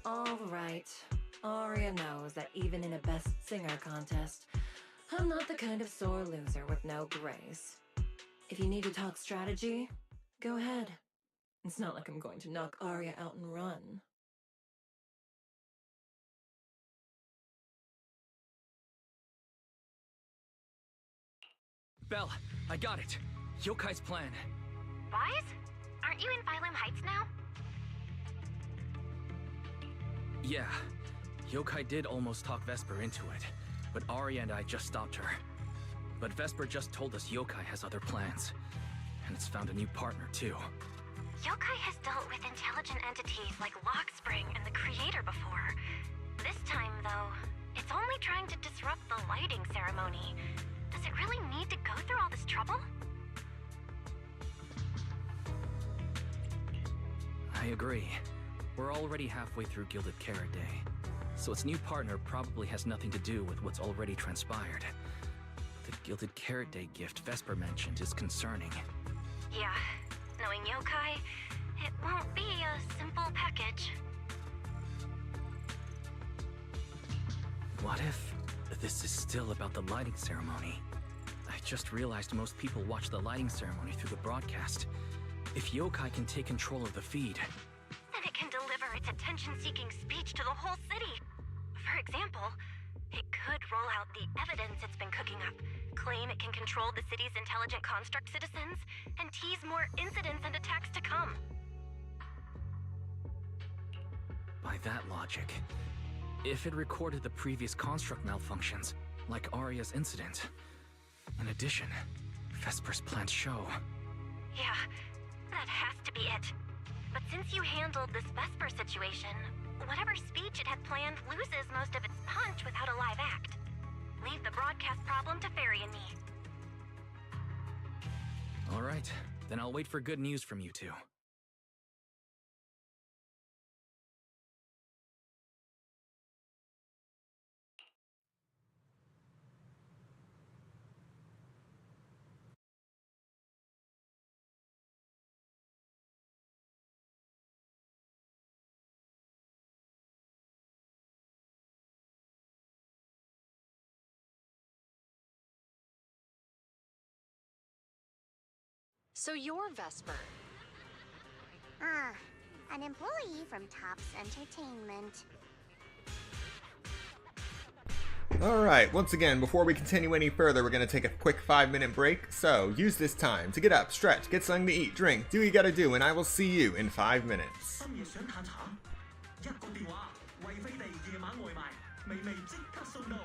All right. Aria knows that even in a Best Singer contest, I'm not the kind of sore loser with no grace. If you need to talk strategy, go ahead. It's not like I'm going to knock Aria out and run. Belle, I got it. Yokai's plan. Wise? Aren't you in Phylum Heights now? Yeah. Yokai did almost talk Vesper into it, but Aria and I just stopped her. But Vesper just told us Yokai has other plans. and it's found a new partner too. Yokai has dealt with intelligent entities like Lockspring and the Creator before. This time, though, it's only trying to disrupt the lighting ceremony. Does it really need to go through all this trouble? I agree. We're already halfway through Gilded Carrot Day, so its new partner probably has nothing to do with what's already transpired. The Gilded Carrot Day gift Vesper mentioned is concerning. Yeah, knowing Yokai, it won't be a simple package. What if this is still about the lighting ceremony? I just realized most people watch the lighting ceremony through the broadcast. If Yokai can take control of the feed, Then it can deliver its attention-seeking speech to the whole city. For example, it could roll out the evidence it's been cooking up, claim it can control the city's intelligent construct citizens, and tease more incidents and attacks to come. by that logic, if it recorded the previous construct malfunctions, like Aria's incident, in addition, Vesper's planned show. Yeah, that has to be it. But since you handled this Vesper situation, whatever speech it had planned loses most of its punch without a live act. Leave the broadcast problem to Fairy and me. All right, then I'll wait for good news from you two. So you're Vesper. An employee from Tops Entertainment. Alright, once again, before we continue any further, we're going to take a quick 5-minute break. So, use this time to get up, stretch, get something to eat, drink, do what you gotta do, and I will see you in 5 minutes. 深夜想嘆茶，一個電話，為飛地夜晚外賣，微微即刻送到。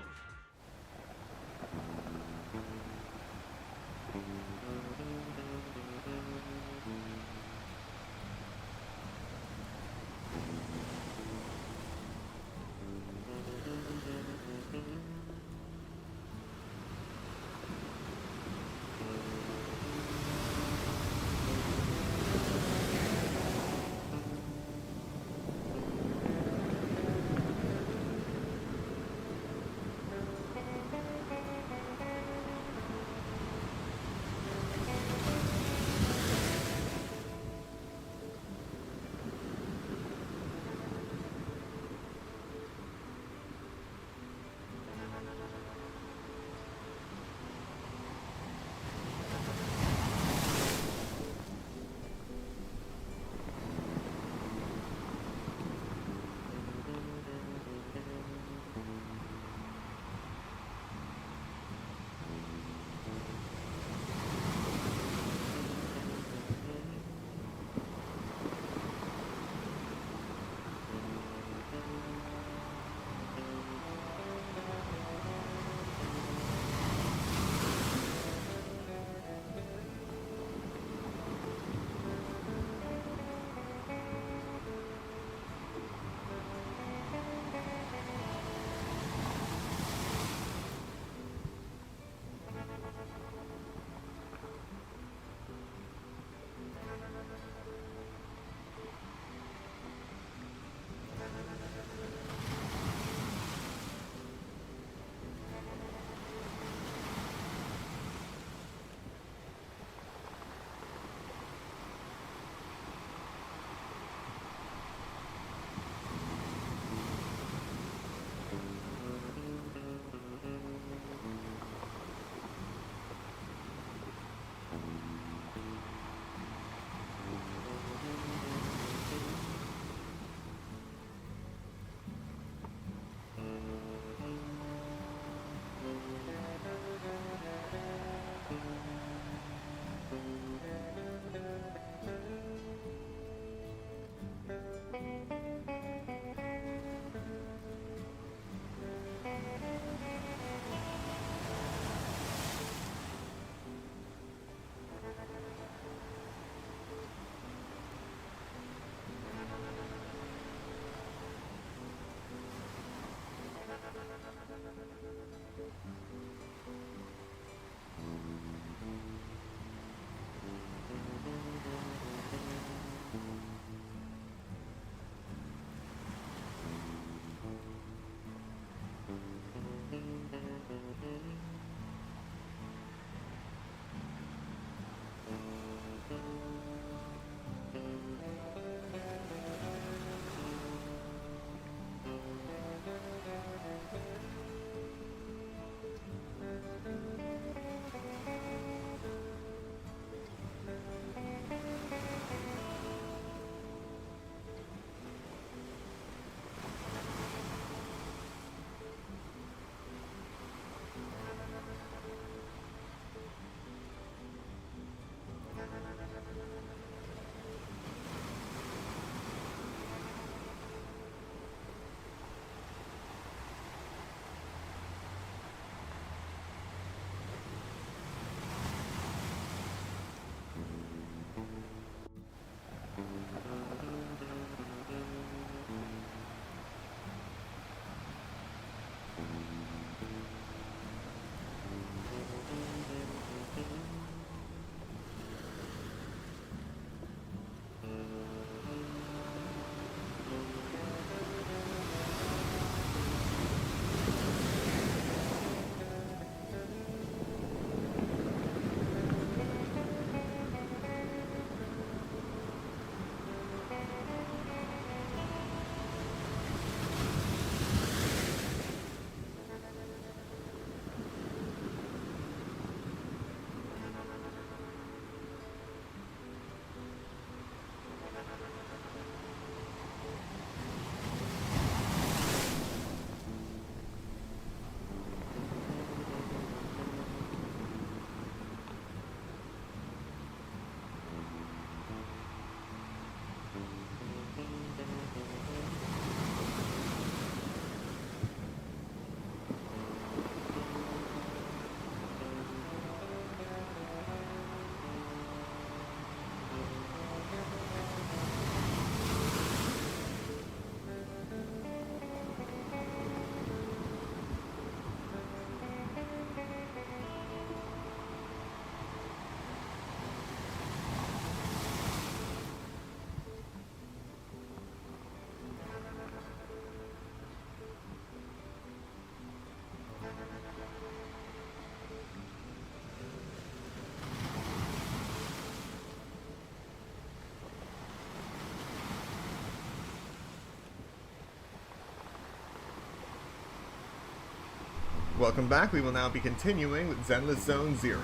Welcome back. We will now be continuing with Zenless Zone Zero.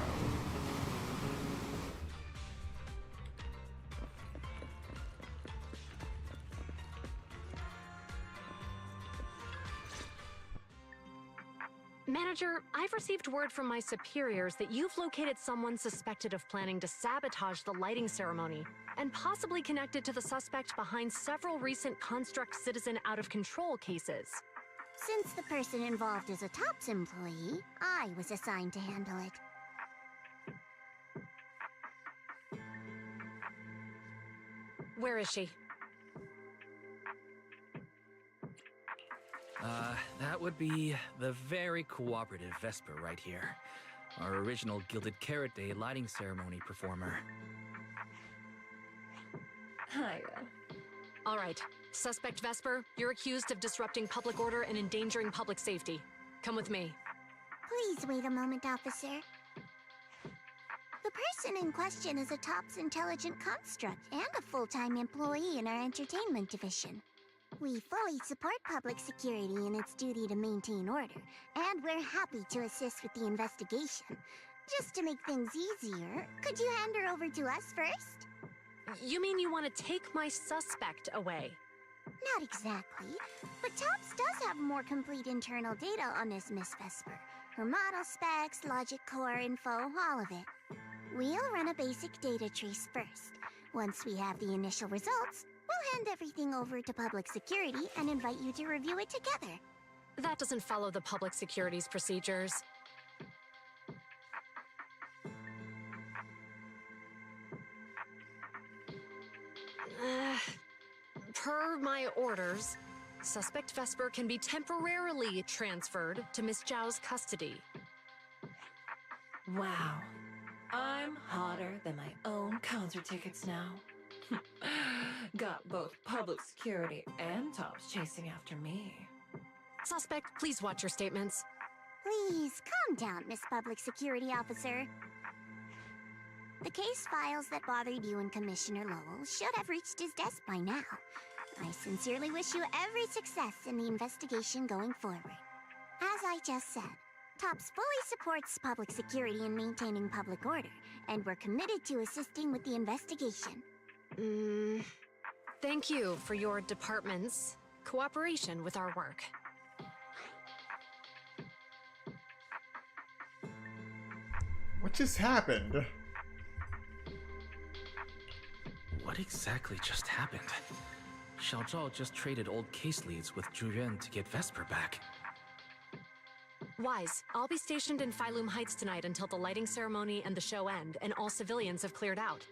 Manager, I've received word from my superiors that you've located someone suspected of planning to sabotage the lighting ceremony, and possibly connected to the suspect behind several recent Construct Citizen out-of-control cases. Since the person involved is a TOPS employee, I was assigned to handle it. Where is she? That would be the very cooperative Vesper right here. Our original Gilded Carrot Day lighting ceremony performer. Hiya. All right. Suspect Vesper, you're accused of disrupting public order and endangering public safety. Come with me. Please wait a moment, officer. The person in question is a TOPS intelligent construct and a full-time employee in our entertainment division. We fully support public security in its duty to maintain order, and we're happy to assist with the investigation. Just to make things easier, could you hand her over to us first? You mean you want to take my suspect away? Not exactly, but TOPS does have more complete internal data on this Miss Vesper. Her model specs, logic core info, all of it. We'll run a basic data trace first. Once we have the initial results, we'll hand everything over to public security and invite you to review it together. That doesn't follow the public security's procedures. Per my orders, suspect Vesper can be temporarily transferred to Miss Zhao's custody. Wow. I'm hotter than my own concert tickets now. Got both public security and TOPS chasing after me. Suspect, please watch your statements. Please, calm down, Miss Public Security Officer. The case files that bothered you and Commissioner Lowell should have reached his desk by now. I sincerely wish you every success in the investigation going forward. As I just said, TOPS fully supports public security in maintaining public order, and we're committed to assisting with the investigation. Thank you for your department's cooperation with our work. What just happened? What exactly just happened? Xiao Zhao just traded old case leads with Zhu Yuan to get Vesper back. Wise, I'll be stationed in Phylum Heights tonight until the lighting ceremony and the show end, and all civilians have cleared out.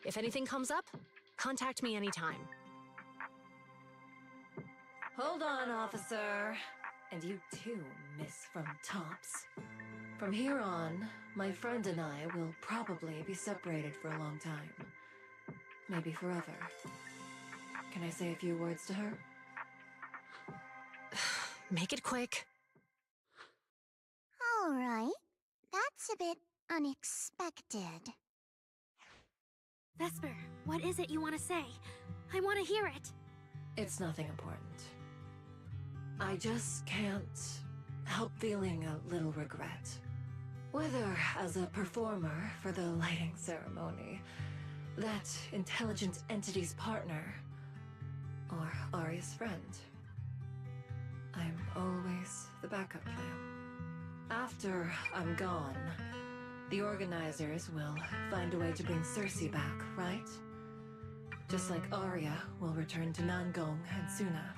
If anything comes up, Contact me anytime. Hold on, officer. And you too, Miss from Tops. From here on, my friend and I will probably be separated for a long time. Maybe forever. Can I say a few words to her? Make it quick. Alright. That's a bit unexpected. Vesper, what is it you want to say? I want to hear it. It's nothing important. I just can't help feeling a little regret. Whether as a performer for the lighting ceremony, that intelligent entity's partner, or Arya's friend. I'm always the backup plan. After I'm gone, the organizers will find a way to bring Cersei back, right? Just like Arya will return to Nangong and Suna.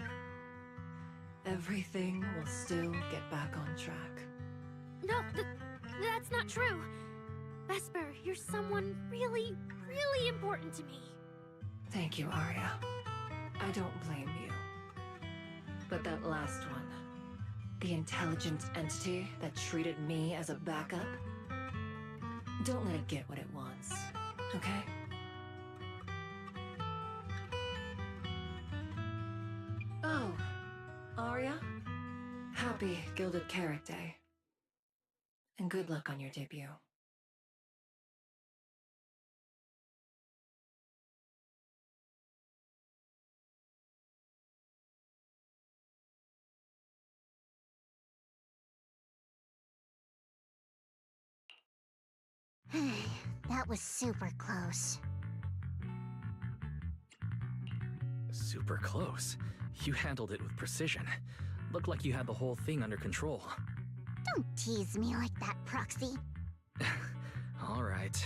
Everything will still get back on track. No, that's not true. Vesper, you're someone really, really important to me. Thank you, Arya. I don't blame you. But that last one, the intelligent entity that treated me as a backup, don't let it get what it wants, okay? Oh, Arya, happy Gilded Carrot Day. And good luck on your debut. That was super close. Super close. You handled it with precision. Looked like you had the whole thing under control. Don't tease me like that, Proxy. All right.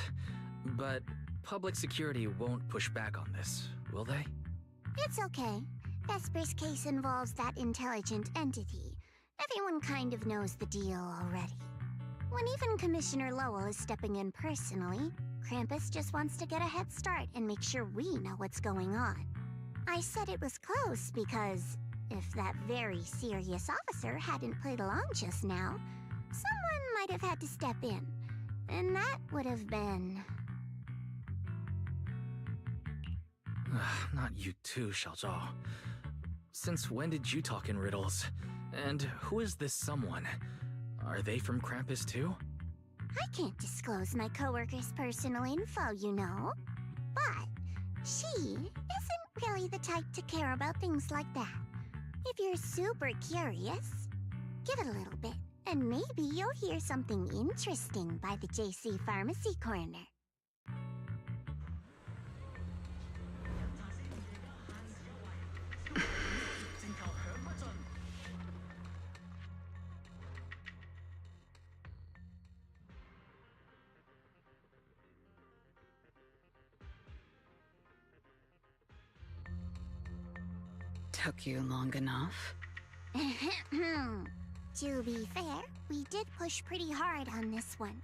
But public security won't push back on this, will they? It's okay. Vesper's case involves that intelligent entity. Everyone kind of knows the deal already. When even Commissioner Lowell is stepping in personally, Krampus just wants to get a head start and make sure we know what's going on. I said it was close because if that very serious officer hadn't played along just now, someone might have had to step in. And that would have been... Not you too, Xiaozhao. Since when did you talk in riddles? And who is this someone? Are they from Krampus too? I can't disclose my coworker's personal info, you know. But she isn't really the type to care about things like that. If you're super curious, give it a little bit, and maybe you'll hear something interesting by the JC Pharmacy Corner. Took you long enough? To be fair, we did push pretty hard on this one.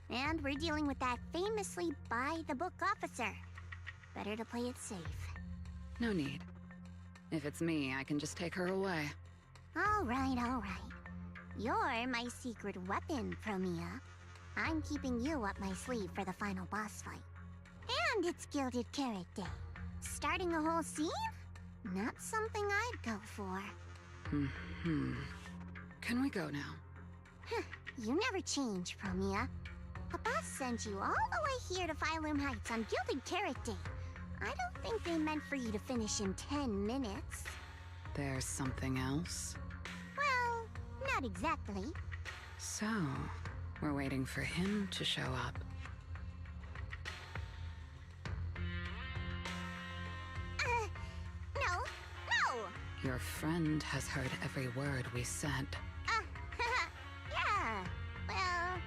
And we're dealing with that famously by-the-book officer. Better to play it safe. No need. If it's me, I can just take her away. Alright, alright. You're my secret weapon, Promia. I'm keeping you up my sleeve for the final boss fight. And it's Gilded Carrot Day. Starting a whole scene? Not something I'd go for. Can we go now? You never change, Promia. A boss sent you all the way here to Phylum Heights on Gilded Carrot Day. I don't think they meant for you to finish in 10 minutes. There's something else? Well, not exactly. So, we're waiting for him to show up. No! Your friend has heard every word we said. Yeah, well...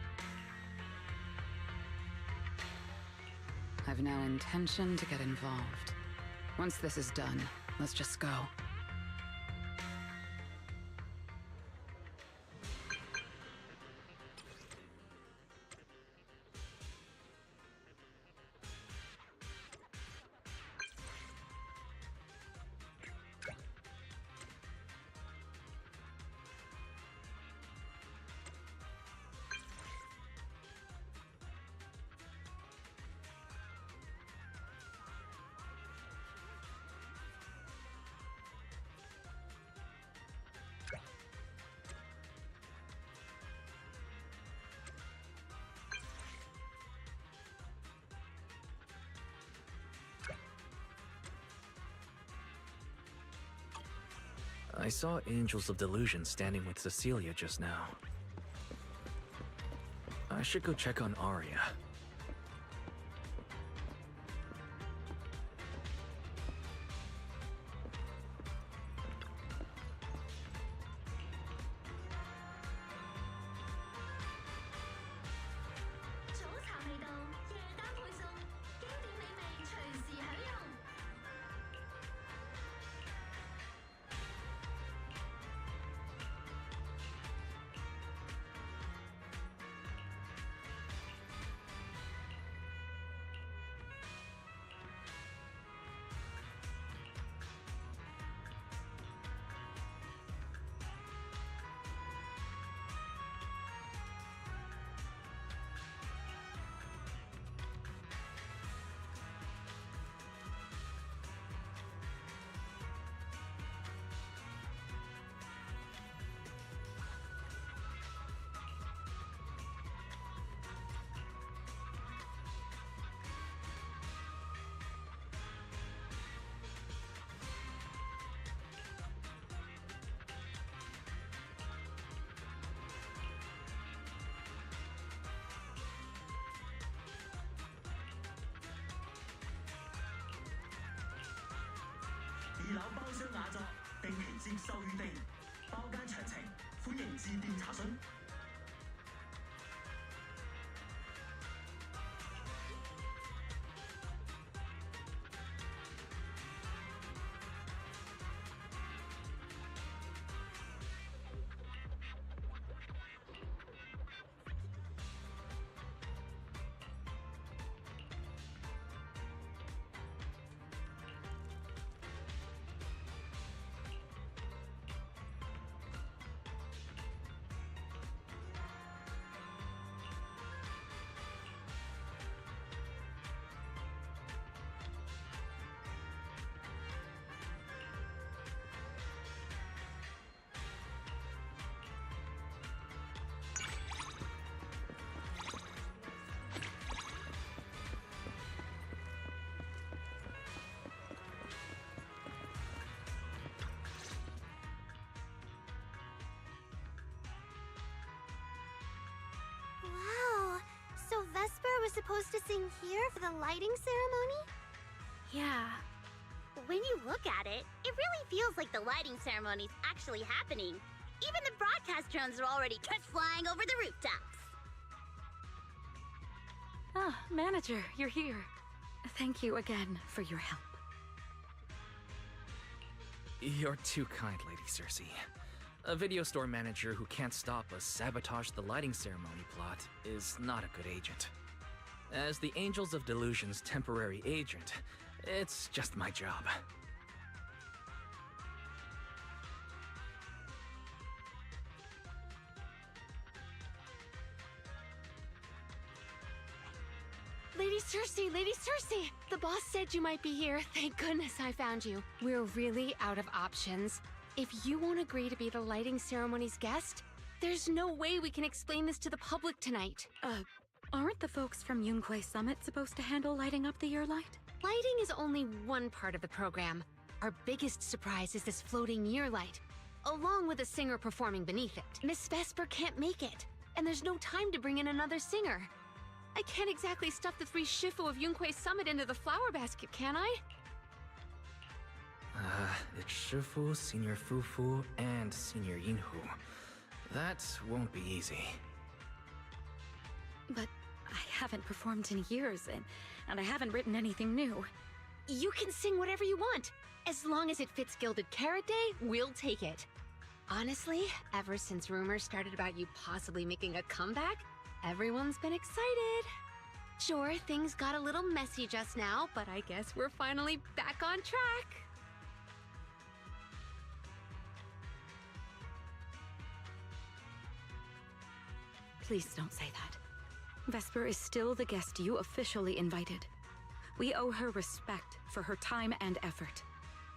I've no intention to get involved. Once this is done, let's just go. I saw Angels of Delusion standing with Cecilia just now. I should go check on Arya. Wow, so Vesper was supposed to sing here for the lighting ceremony? Yeah. When you look at it, it really feels like the lighting ceremony's actually happening. Even the broadcast drones are already flying over the rooftops. Ah, Manager, you're here. Thank you again for your help. You're too kind, Lady Cersei. A video store manager who can't stop a sabotage the lighting ceremony plot is not a good agent. As the Angels of Delusion's temporary agent, it's just my job. Lady Cersei! The boss said you might be here. Thank goodness I found you. We're really out of options. If you won't agree to be the lighting ceremony's guest, there's no way we can explain this to the public tonight. Aren't the folks from Yunquay Summit supposed to handle lighting up the year light? Lighting is only one part of the program. Our biggest surprise is this floating year light, along with a singer performing beneath it. Miss Vesper can't make it, and there's no time to bring in another singer. I can't exactly stuff the 3 Shifu of Yunquay Summit into the flower basket, can I? It's Shifu, Senior Fufu, and Senior Yinhu. That won't be easy. But I haven't performed in years, and I haven't written anything new. You can sing whatever you want. As long as it fits Gilded Carrot Day, we'll take it. Honestly, ever since rumors started about you possibly making a comeback, everyone's been excited. Sure, things got a little messy just now, but I guess we're finally back on track. Please don't say that. Vesper is still the guest you officially invited. We owe her respect for her time and effort.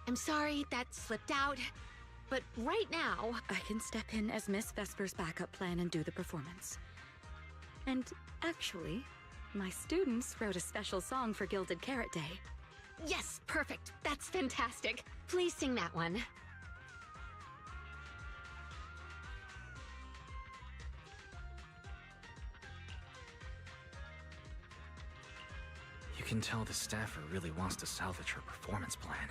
I'm sorry that slipped out, but right now... I can step in as Miss Vesper's backup plan and do the performance. And actually, my students wrote a special song for Gilded Carrot Day. Yes, perfect. That's fantastic. Please sing that one. You can tell the staffer really wants to salvage her performance plan.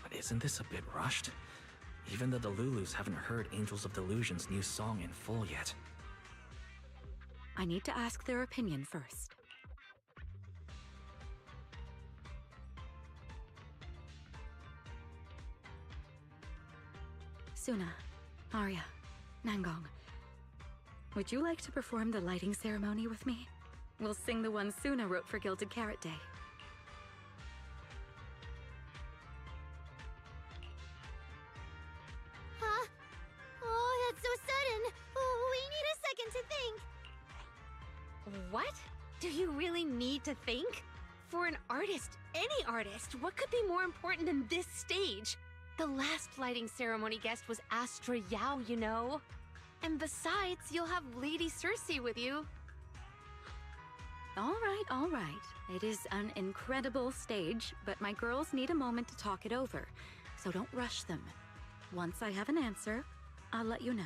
But isn't this a bit rushed? Even the Delulus haven't heard Angels of Delusion's new song in full yet. I need to ask their opinion first. Suna, Arya, Nangong. Would you like to perform the lighting ceremony with me? We'll sing the one Suna wrote for Gilded Carrot Day. Huh? Oh, that's so sudden. Oh, we need a second to think. What? Do you really need to think? For an artist, any artist, what could be more important than this stage? The last lighting ceremony guest was Astra Yao, you know. And besides, you'll have Lady Cersei with you. All right. It is an incredible stage, but my girls need a moment to talk it over, so don't rush them. Once I have an answer, I'll let you know.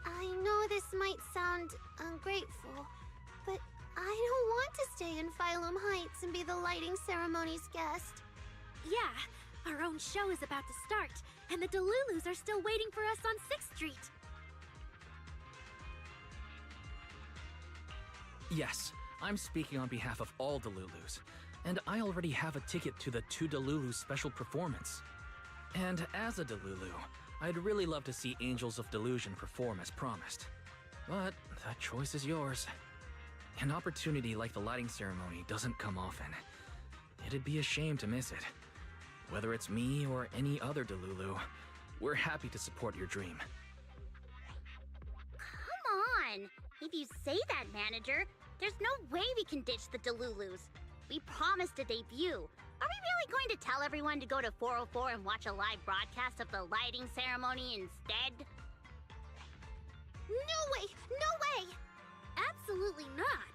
I know this might sound ungrateful, but I don't want to stay in Phylum Heights and be the lighting ceremony's guest. Yeah, our own show is about to start, and the Delulus are still waiting for us on 6th Street. Yes, I'm speaking on behalf of all Delulus, and I already have a ticket to the 2 Delulu special performance. And as a Delulu, I'd really love to see Angels of Delusion perform as promised. But that choice is yours. An opportunity like the lighting ceremony doesn't come often. It'd be a shame to miss it. Whether it's me or any other Delulu, we're happy to support your dream. Come on! If you say that, manager, there's no way we can ditch the Delulus. We promised a debut. Are we really going to tell everyone to go to 404 and watch a live broadcast of the lighting ceremony instead? No way! No way! Absolutely not.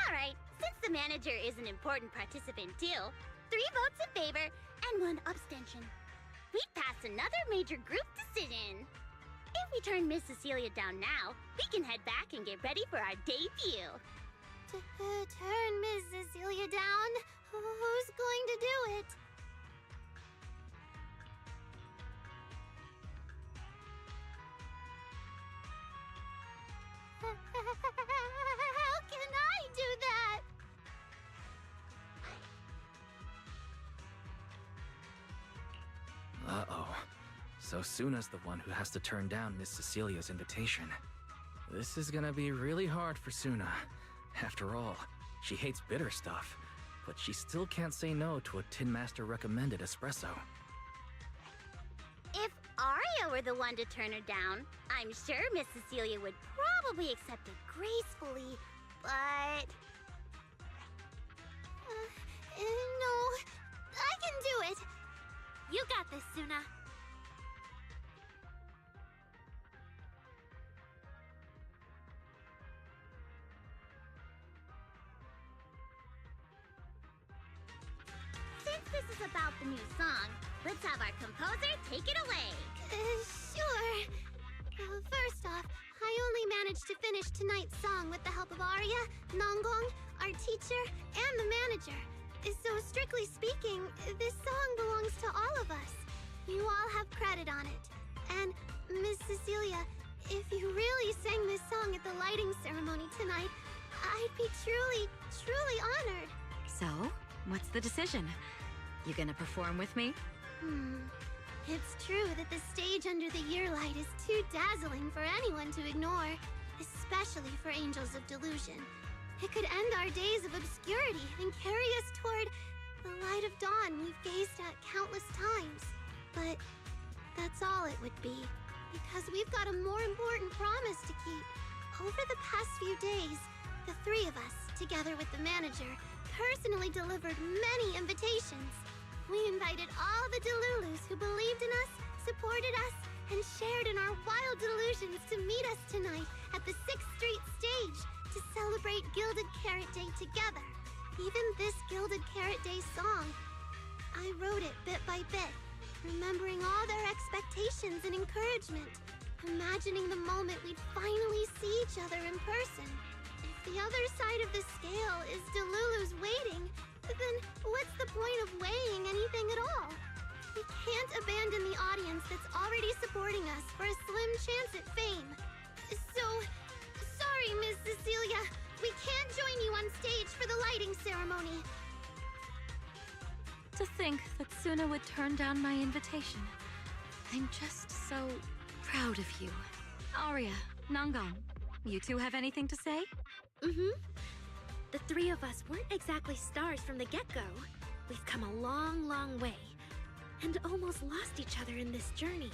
Alright, since the manager is an important participant too, 3 votes in favor and 1 abstention. We'd pass another major group decision. If we turn Miss Cecilia down now, we can head back and get ready for our debut. Turn Miss Cecilia down? Who's going to do it? How can I do that? Uh-oh. So Suna's the one who has to turn down Miss Cecilia's invitation. This is gonna be really hard for Suna. After all, she hates bitter stuff, but she still can't say no to a Tin Master recommended espresso. If Arya were the one to turn her down, I'm sure Miss Cecilia would probably accept it gracefully, but... No, I can do it. You got this, Suna. Since this is about the new song, let's have our composer take it away. Sure. First off, I only managed to finish tonight's song with the help of Arya, Nangong, our teacher, and the manager. So strictly speaking, this song belongs to all of us. You all have credit on it. And, Miss Cecilia, if you really sang this song at the lighting ceremony tonight, I'd be truly, truly honored. So, what's the decision? You gonna perform with me? It's true that the stage under the yearlight is too dazzling for anyone to ignore, especially for Angels of Delusion. It could end our days of obscurity and carry us toward the light of dawn we've gazed at countless times. But that's all it would be, because we've got a more important promise to keep. Over the past few days, the 3 of us, together with the manager, personally delivered many invitations. We invited all the Delulus who believed in us, supported us, and shared in our wild delusions to meet us tonight at the 6th Street stage to celebrate Gilded Carrot Day together. Even this Gilded Carrot Day song, I wrote it bit by bit, remembering all their expectations and encouragement. imagining the moment we'd finally see each other in person. If the other side of the scale is Delulu's waiting, then what's the point of weighing anything at all? We can't abandon the audience that's already supporting us for a slim chance at fame. So, sorry, Miss Cecilia. We can't join you on stage for the lighting ceremony. To think that Suna would turn down my invitation. I'm just so proud of you. Arya, Nangon, you two have anything to say? The three of us weren't exactly stars from the get-go. We've come a long, long way, and almost lost each other in this journey.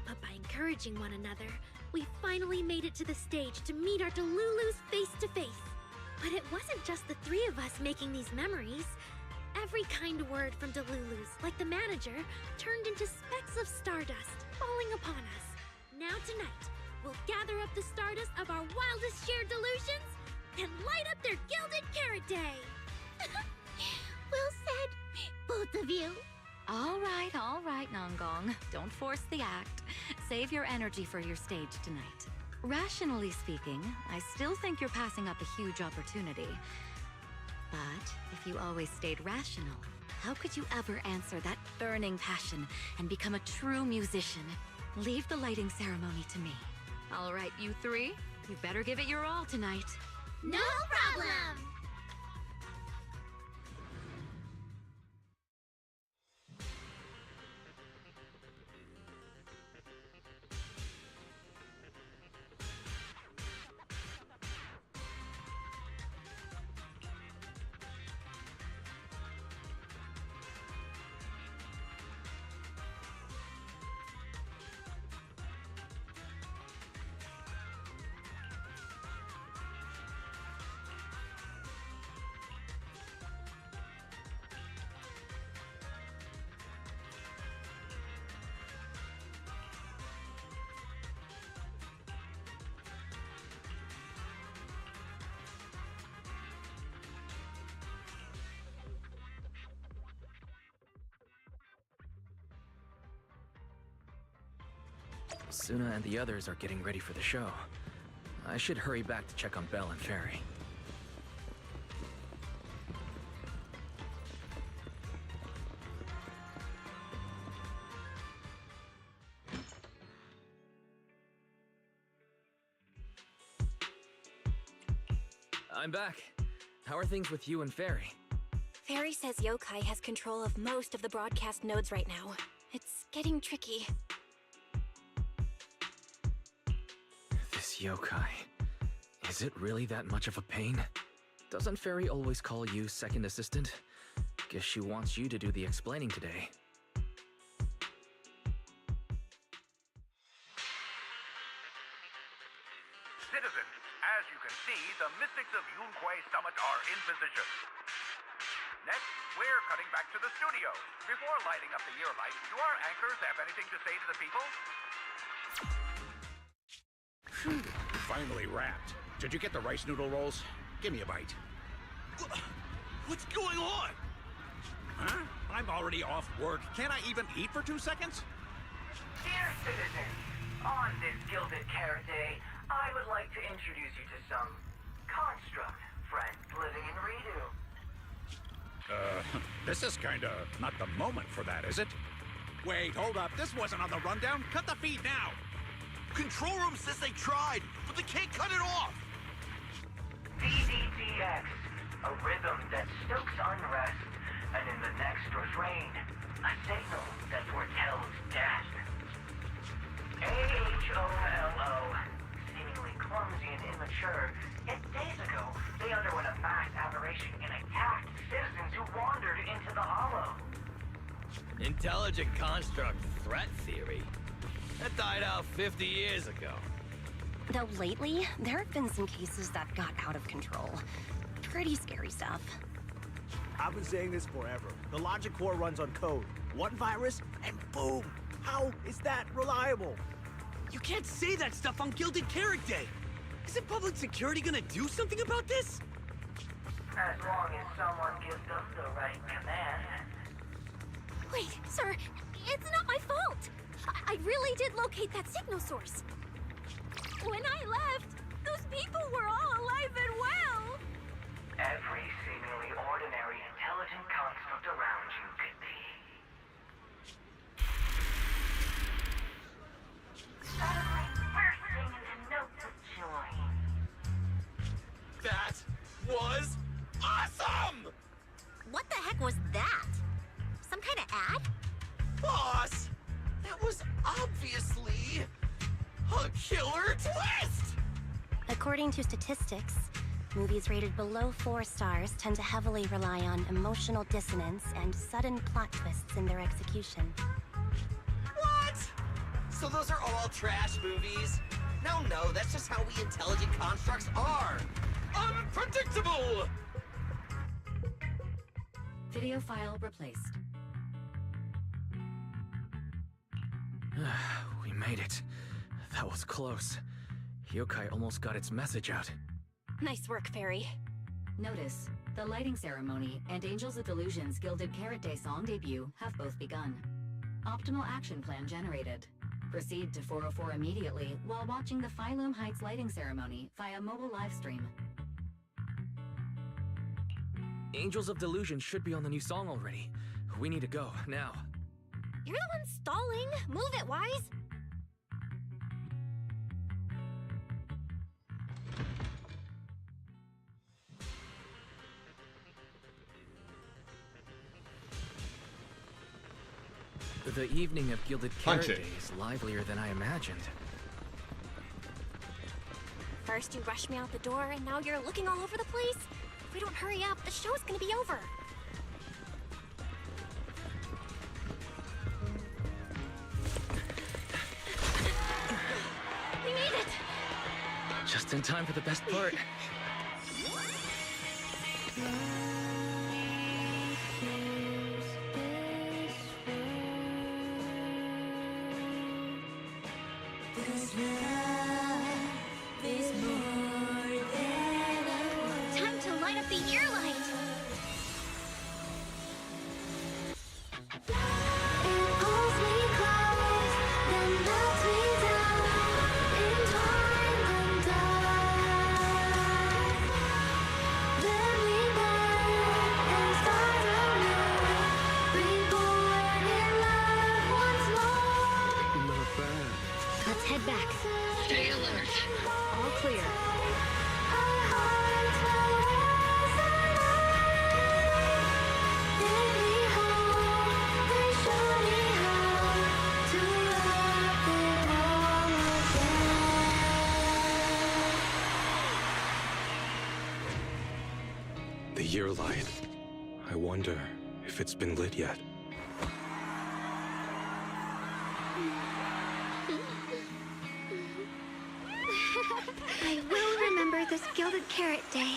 But by encouraging one another, we finally made it to the stage to meet our Delulus face to face. But it wasn't just the three of us making these memories. Every kind word from Delulus, like the manager, turned into specks of stardust falling upon us. Now tonight, we'll gather up the stardust of our wildest shared delusions and light up their gilded carrot day. Well said, both of you. All right, Nongong. Don't force the act. Save your energy for your stage tonight. Rationally speaking, I still think you're passing up a huge opportunity. But if you always stayed rational, how could you ever answer that burning passion and become a true musician? Leave the lighting ceremony to me. All right, you three, you better give it your all tonight. No problem! Suna and the others are getting ready for the show. I should hurry back to check on Belle and Fairy. I'm back. How are things with you and Fairy? Fairy says Yokai has control of most of the broadcast nodes right now. It's getting tricky. This yokai. Is it really that much of a pain? Doesn't Fairy always call you second assistant? Guess she wants you to do the explaining today. Citizens, as you can see, the mystics of Yunquai Summit are in position. Next, we're cutting back to the studio. Before lighting up the year light, do our anchors have anything to say to the people? Phew, finally wrapped. Did you get the rice noodle rolls? Give me a bite. What's going on? Huh? I'm already off work. Can't I even eat for 2 seconds? Dear citizens, on this Gilded Carrot Day, I would like to introduce you to some construct friends living in Redo. This is kinda not the moment for that, is it? Wait, hold up. This wasn't on the rundown. Cut the feed now. Control room says they tried, but they can't cut it off. ZZZ, a rhythm that stokes unrest, and in the next refrain, a signal that foretells death. AHOLO, seemingly clumsy and immature, yet days ago, they underwent a mass aberration and attacked citizens who wandered into the hollow. Intelligent construct threat theory? That died out 50 years ago. Though lately, there have been some cases that got out of control. Pretty scary stuff. I've been saying this forever. The logic core runs on code. One virus, and boom! How is that reliable? You can't say that stuff on Gilded Carrot Day! Isn't public security gonna do something about this? As long as someone gives them the right command. Wait, sir, it's not my fault. I really did locate that signal source. When I left, those people were all alive and well. Every seemingly ordinary intelligent construct around you could be. Bursting into notes of joy. That was awesome! What the heck was that? Some kind of ad? Boss! That was obviously a killer twist! According to statistics, movies rated below 4 stars tend to heavily rely on emotional dissonance and sudden plot twists in their execution. What? So those are all trash movies? No, that's just how we intelligent constructs are. Unpredictable! Video file replaced. We made it. That was close. Yokai almost got its message out. Nice work, Fairy. Notice, the lighting ceremony and Angels of Delusion's Gilded Carrot Day song debut have both begun. Optimal action plan generated. Proceed to 404 immediately while watching the Phylum Heights lighting ceremony via mobile live stream. Angels of Delusion should be on the new song already. We need to go, now. You're the one stalling. Move it, Wise. The evening of Gilded Carrot Punch it. Day is livelier than I imagined. First you rushed me out the door, and now you're looking all over the place. If we don't hurry up, the show's gonna be over. We made it! Just in time for the best part. Time to light up the year light! Not bad. Let's head back. Stay alert. All clear. The year light. I wonder if it's been lit yet. I will remember this Gilded Carrot Day.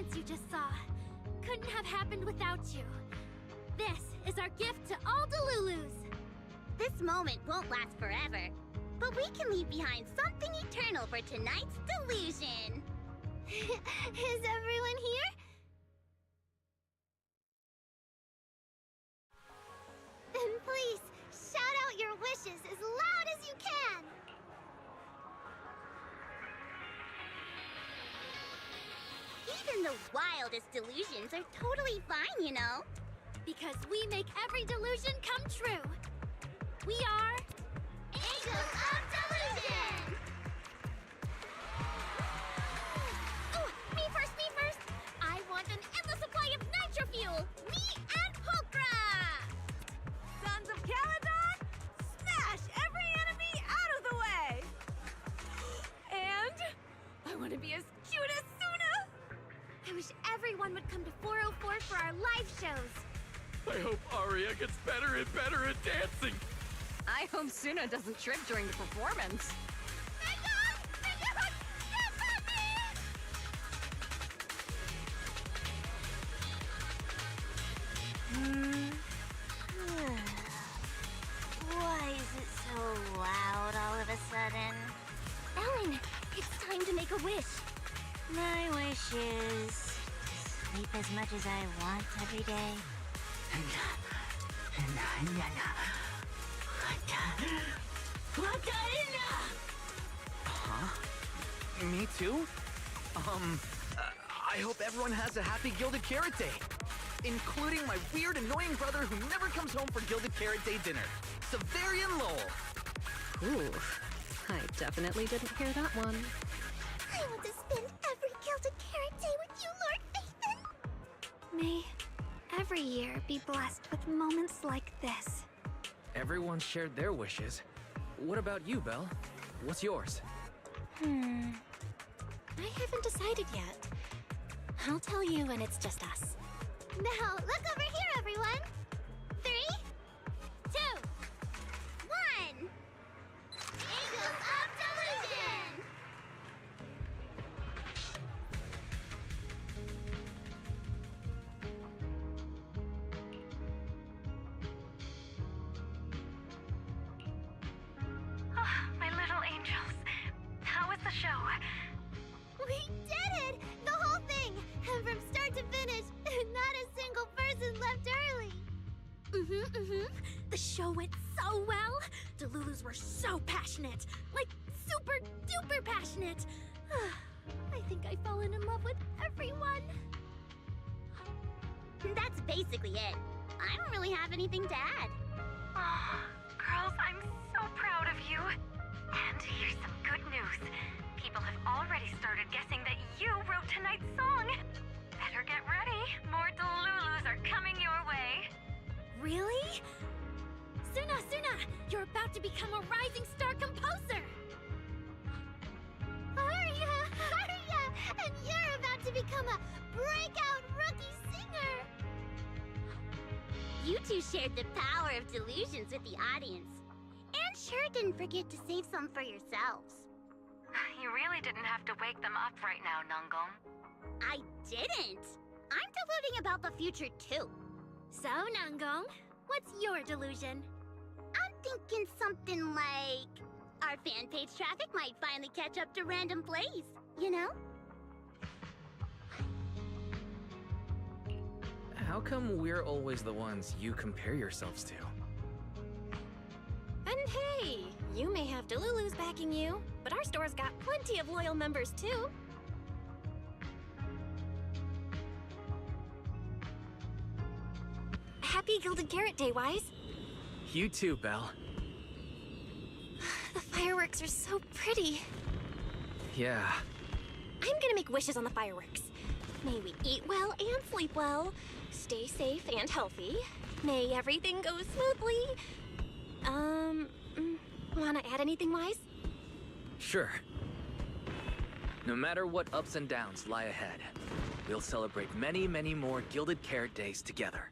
performance you just saw couldn't have happened without you. This is our gift to all Delulus. This moment won't last forever, but we can leave behind something eternal for tonight's delusion. Is everyone here? Then please, shout out your wishes as loud as you can! Even the wildest delusions are totally fine, you know? Because we make every delusion come true. We are... Angels of Delusion! Ooh, me first! I want an endless supply of nitro fuel! Me and Pulchra! Sons of Caledon, smash every enemy out of the way! And I want to be as cute as Suna! I wish everyone would come to 404 for our live shows. I hope Arya gets better and better at dancing. I hope Suna doesn't trip during the performance. Why is it so loud all of a sudden? Ellen, it's time to make a wish. My wish is to sleep as much as I want every day. Huh? Me too? I hope everyone has a happy Gilded Carrot Day. Including my weird, annoying brother who never comes home for Gilded Carrot Day dinner, Severian Lowell. Ooh, I definitely didn't hear that one. I want to spend every Gilded Carrot Day with you, Lord Nathan! May every year be blessed with moments like this. Everyone shared their wishes. What about you, Belle? What's yours? I haven't decided yet. I'll tell you when it's just us. Now, look over here, everyone! 3, 2, 1! Angels of Delusion! My little angels. How was the show? We did it! The whole thing! And from start to finish, not a single person left early! The show went so well. Delulus were so passionate. Like, super duper passionate. I think I've fallen in love with everyone. That's basically it. I don't really have anything to add. Oh, girls, I'm so proud of you. And here's some good news. People have already started guessing that you wrote tonight's song. Better get ready. More Delulus are coming your way. Really? Suna, you're about to become a rising star composer. Arya! And you're about to become a breakout rookie singer! You two shared the power of delusions with the audience. And sure didn't forget to save some for yourselves. You really didn't have to wake them up right now, Nungong. I didn't! I'm deluding about the future too. So, Nungong, what's your delusion? I'm thinking something like... our fan page traffic might finally catch up to random plays, you know? How come we're always the ones you compare yourselves to? And hey, you may have Delulus backing you, but our store's got plenty of loyal members too. Happy Gilded Carrot Day, Wise. You too, Belle. The fireworks are so pretty. Yeah. I'm gonna make wishes on the fireworks. May we eat well and sleep well, stay safe and healthy. May everything go smoothly. Wanna add anything, Wise? Sure. No matter what ups and downs lie ahead, we'll celebrate many, many more Gilded Carrot Days together.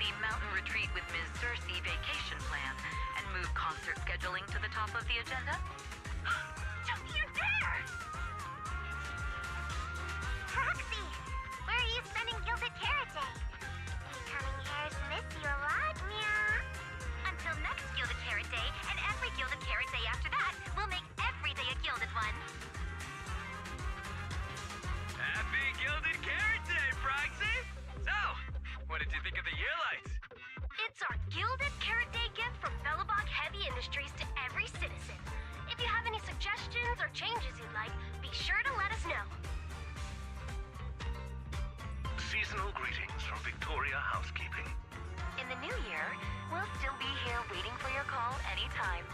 the Mountain Retreat with Ms. Cersei vacation plan and move concert scheduling to the top of the agenda? Don't you dare! Proxy, where are you spending Gilded Carrot Day? Incoming hairs miss you a lot, meow. Until next Gilded Carrot Day, and every Gilded Carrot Day after that, we'll make every day a gilded one. Happy Gilded Carrot Day, Proxy! So, what did you think of the year lights? It's our Gilded Carrot Day gift from Bellabog Heavy Industries to every citizen. If you have any suggestions or changes you'd like, be sure to let us know. Seasonal greetings from Victoria Housekeeping. In the new year, we'll still be here waiting for your call anytime.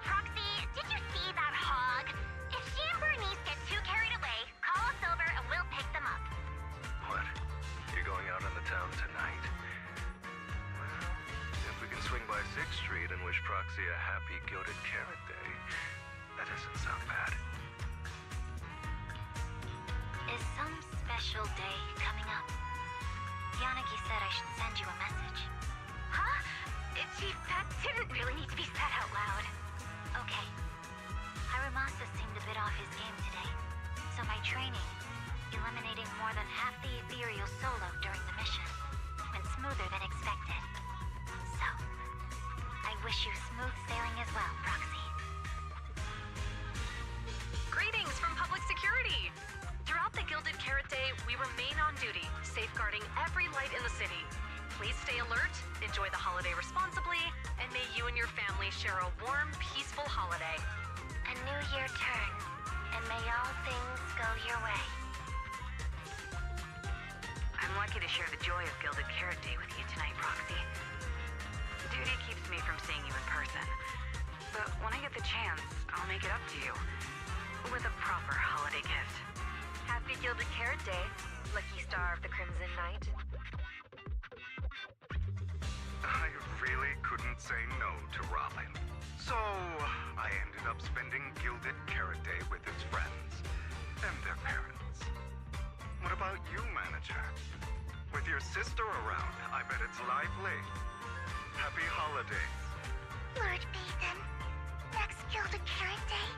Proxy, did you see that hog? If she and Bernice get too carried away, call us over and we'll pick them up. What? You're going out on the town tonight? Well, if we can swing by 6th Street and wish Proxy a happy Gilded Carrot Day, that doesn't sound bad. Is some special day coming up? Yanagi said I should send you a message. Huh? Chief, that didn't really need to be said out loud. Okay. Harumasa seemed a bit off his game today, so my training, eliminating more than half the ethereal solo during the mission, went smoother than expected. So, I wish you smooth sailing as well, Proxy. Greetings from Public Security! Throughout the Gilded Carrot Day, we remain on duty, safeguarding every light in the city. Please stay alert, enjoy the holiday responsibly, and may you and your family share a warm, peaceful holiday. A new year turn, and may all things go your way. I'm lucky to share the joy of Gilded Carrot Day with you tonight, Proxy. Duty keeps me from seeing you in person. But when I get the chance, I'll make it up to you. With a proper holiday gift. Happy Gilded Carrot Day, lucky star of the Crimson Knight. I really couldn't say no to Robin. So, I ended up spending Gilded Carrot Day with his friends and their parents. What about you, Manager? With your sister around, I bet it's lively. Happy holidays. Lord Bathan, next Gilded Carrot Day,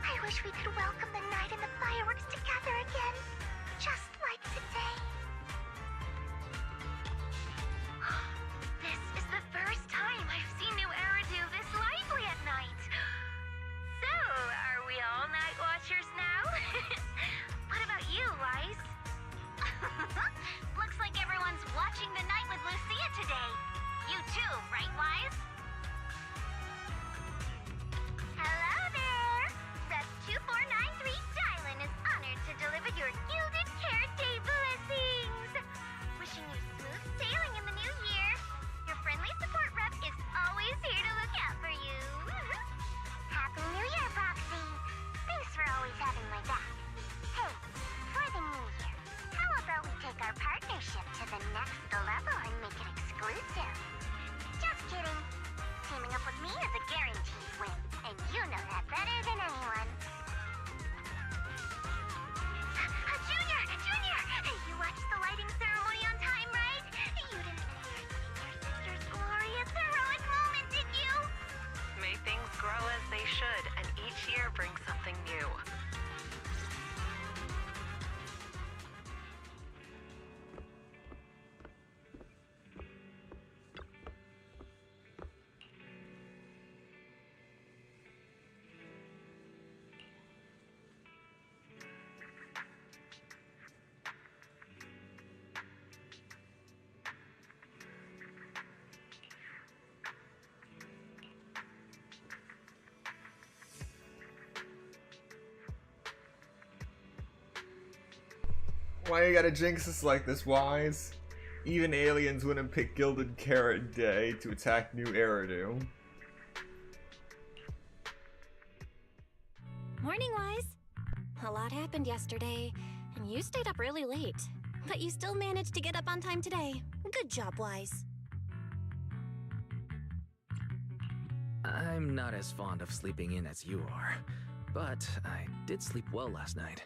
I wish we could welcome the night and the fireworks together again, just like today. This is the first time I've seen New Eridu this lively at night. So, are we all night watchers now? What about you, Wise? Looks like everyone's watching the night with Lucia today. You too, right, Wise? Hello there! Rep 2493 Dylan is honored to deliver your Gilded Carrot Day blessings! Wishing you smooth sailing in the new year. Your friendly support rep is always here to look out for you. Happy New Year, Proxy! Thanks for always having my back. Hey, for the new year, how about we take our partnership to the next level and make it exclusive? Just kidding. Teaming up with me is a guaranteed win, and you know that better than anyone. Junior! Junior! You watched the lighting ceremony on time, right? You didn't miss your sister's glorious heroic moment, did you? May things grow as they should, and each year brings something new. Why you gotta jinx us like this, Wise? Even aliens wouldn't pick Gilded Carrot Day to attack New Eridu. Morning, Wise. A lot happened yesterday, and you stayed up really late. But you still managed to get up on time today. Good job, Wise. I'm not as fond of sleeping in as you are, but I did sleep well last night.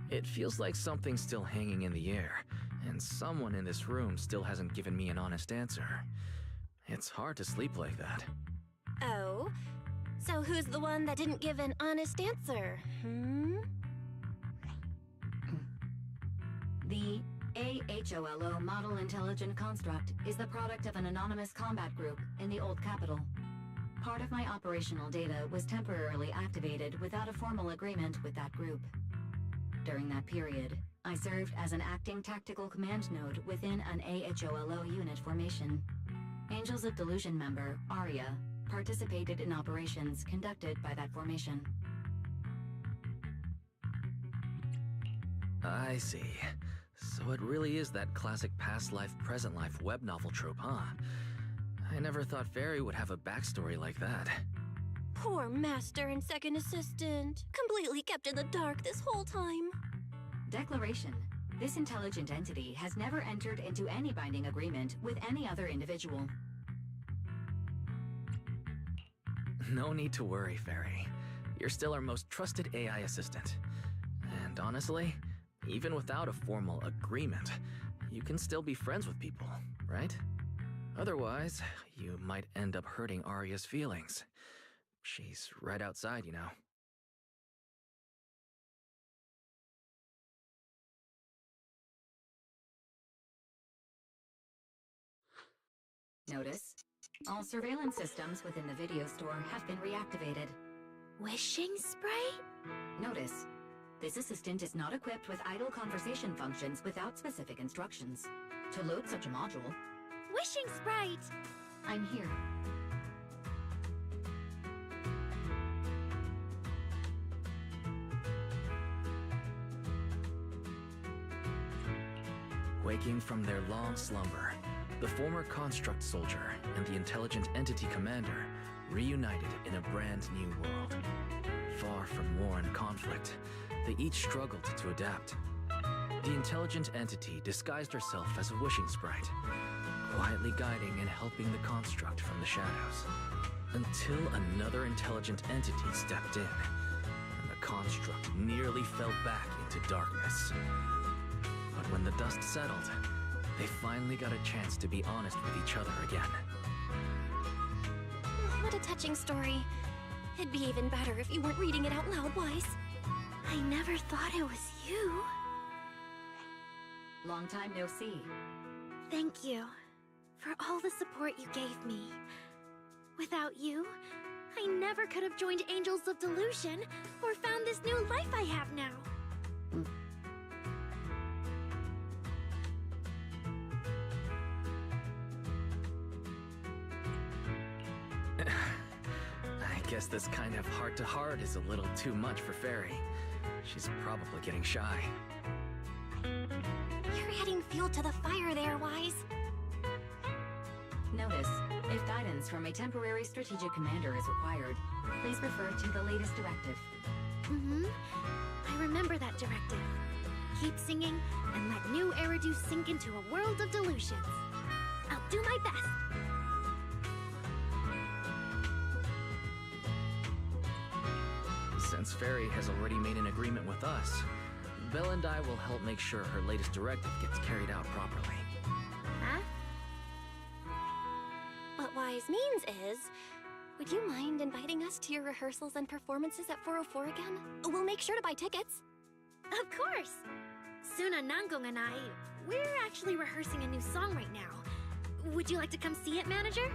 It feels like something's still hanging in the air, And someone in this room still hasn't given me an honest answer. It's hard to sleep like that. Oh? So who's the one that didn't give an honest answer, The AHOLO Model Intelligent Construct is the product of an anonymous combat group in the Old Capital. Part of my operational data was temporarily activated without a formal agreement with that group. During that period, I served as an acting tactical command node within an AHOLO unit formation. Angels of Delusion member, Arya, participated in operations conducted by that formation. I see. So it really is that classic past life, present life web novel trope, huh? I never thought Fairy would have a backstory like that. Poor master and second assistant. Completely kept in the dark this whole time. Declaration. This intelligent entity has never entered into any binding agreement with any other individual. No need to worry, Fairy. You're still our most trusted AI assistant. And honestly, even without a formal agreement, you can still be friends with people, right? Otherwise, you might end up hurting Arya's feelings. She's right outside, you know. Notice, all surveillance systems within the video store have been reactivated. Wishing spray? Notice, this assistant is not equipped with idle conversation functions without specific instructions. To load such a module... Wishing sprite! I'm here. Waking from their long slumber, the former construct soldier and the intelligent entity commander reunited in a brand new world. Far from war and conflict, they each struggled to adapt. The intelligent entity disguised herself as a wishing sprite, quietly guiding and helping the construct from the shadows, until another intelligent entity stepped in, and the construct nearly fell back into darkness. But when the dust settled, they finally got a chance to be honest with each other again. What a touching story. It'd be even better if you weren't reading it out loud, Wise. I never thought it was you. Long time no see. Thank you for all the support you gave me. Without you, I never could have joined Angels of Delusion or found this new life I have now. I guess this kind of heart-to-heart is a little too much for Fairy. She's probably getting shy. You're adding fuel to the fire there, Wise. Notice, if guidance from a temporary strategic commander is required, please refer to the latest directive. I remember that directive. Keep singing and let new Eridu sink into a world of delusions. I'll do my best. Since Fairy has already made an agreement with us, Belle and I will help make sure her latest directive gets carried out properly. Huh? What Wise means is, would you mind inviting us to your rehearsals and performances at 404 again? We'll make sure to buy tickets. Of course! Suna, Nangong, and I, we're actually rehearsing a new song right now. Would you like to come see it, manager?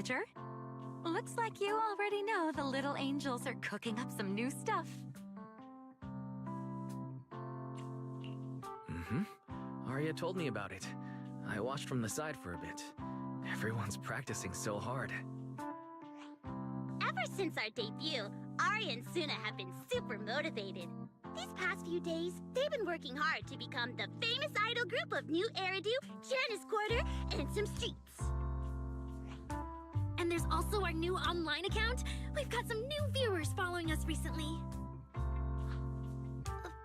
manager. Looks like you already know the little angels are cooking up some new stuff. Arya told me about it. I watched from the side for a bit. Everyone's practicing so hard. Ever since our debut, Arya and Suna have been super motivated. These past few days, they've been working hard to become the famous idol group of New Eridu, Janice Quarter, and some streets. And there's also our new online account. We've got some new viewers following us recently.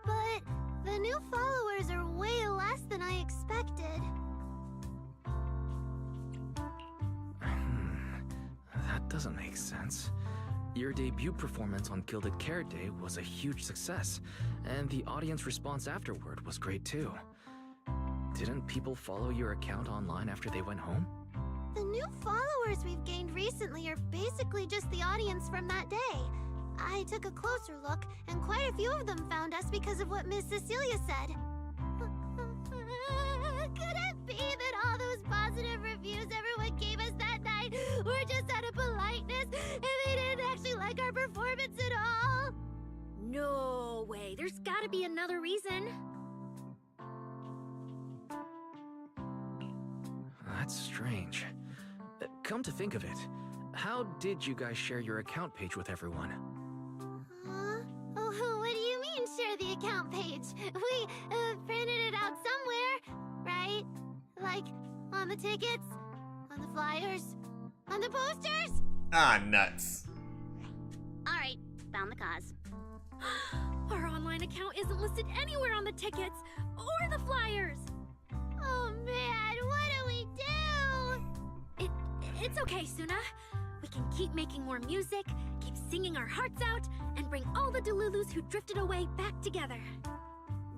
But the new followers are way less than I expected. That doesn't make sense. Your debut performance on Gilded Carrot Day was a huge success, and the audience response afterward was great too. Didn't people follow your account online after they went home? The new followers we've gained recently are basically just the audience from that day. I took a closer look, and quite a few of them found us because of what Miss Cecilia said. Could it be that all those positive reviews everyone gave us that night were just out of politeness, and they didn't actually like our performance at all? No way, there's gotta be another reason. That's strange. Come to think of it, how did you guys share your account page with everyone? Huh? Oh, what do you mean, share the account page? We printed it out somewhere, right? Like, on the tickets, on the flyers, on the posters? Ah, nuts. Alright, found the cause. Our online account isn't listed anywhere on the tickets or the flyers. Oh man, what do we do? It's okay, Suna. We can keep making more music, keep singing our hearts out, and bring all the Delulus who drifted away back together.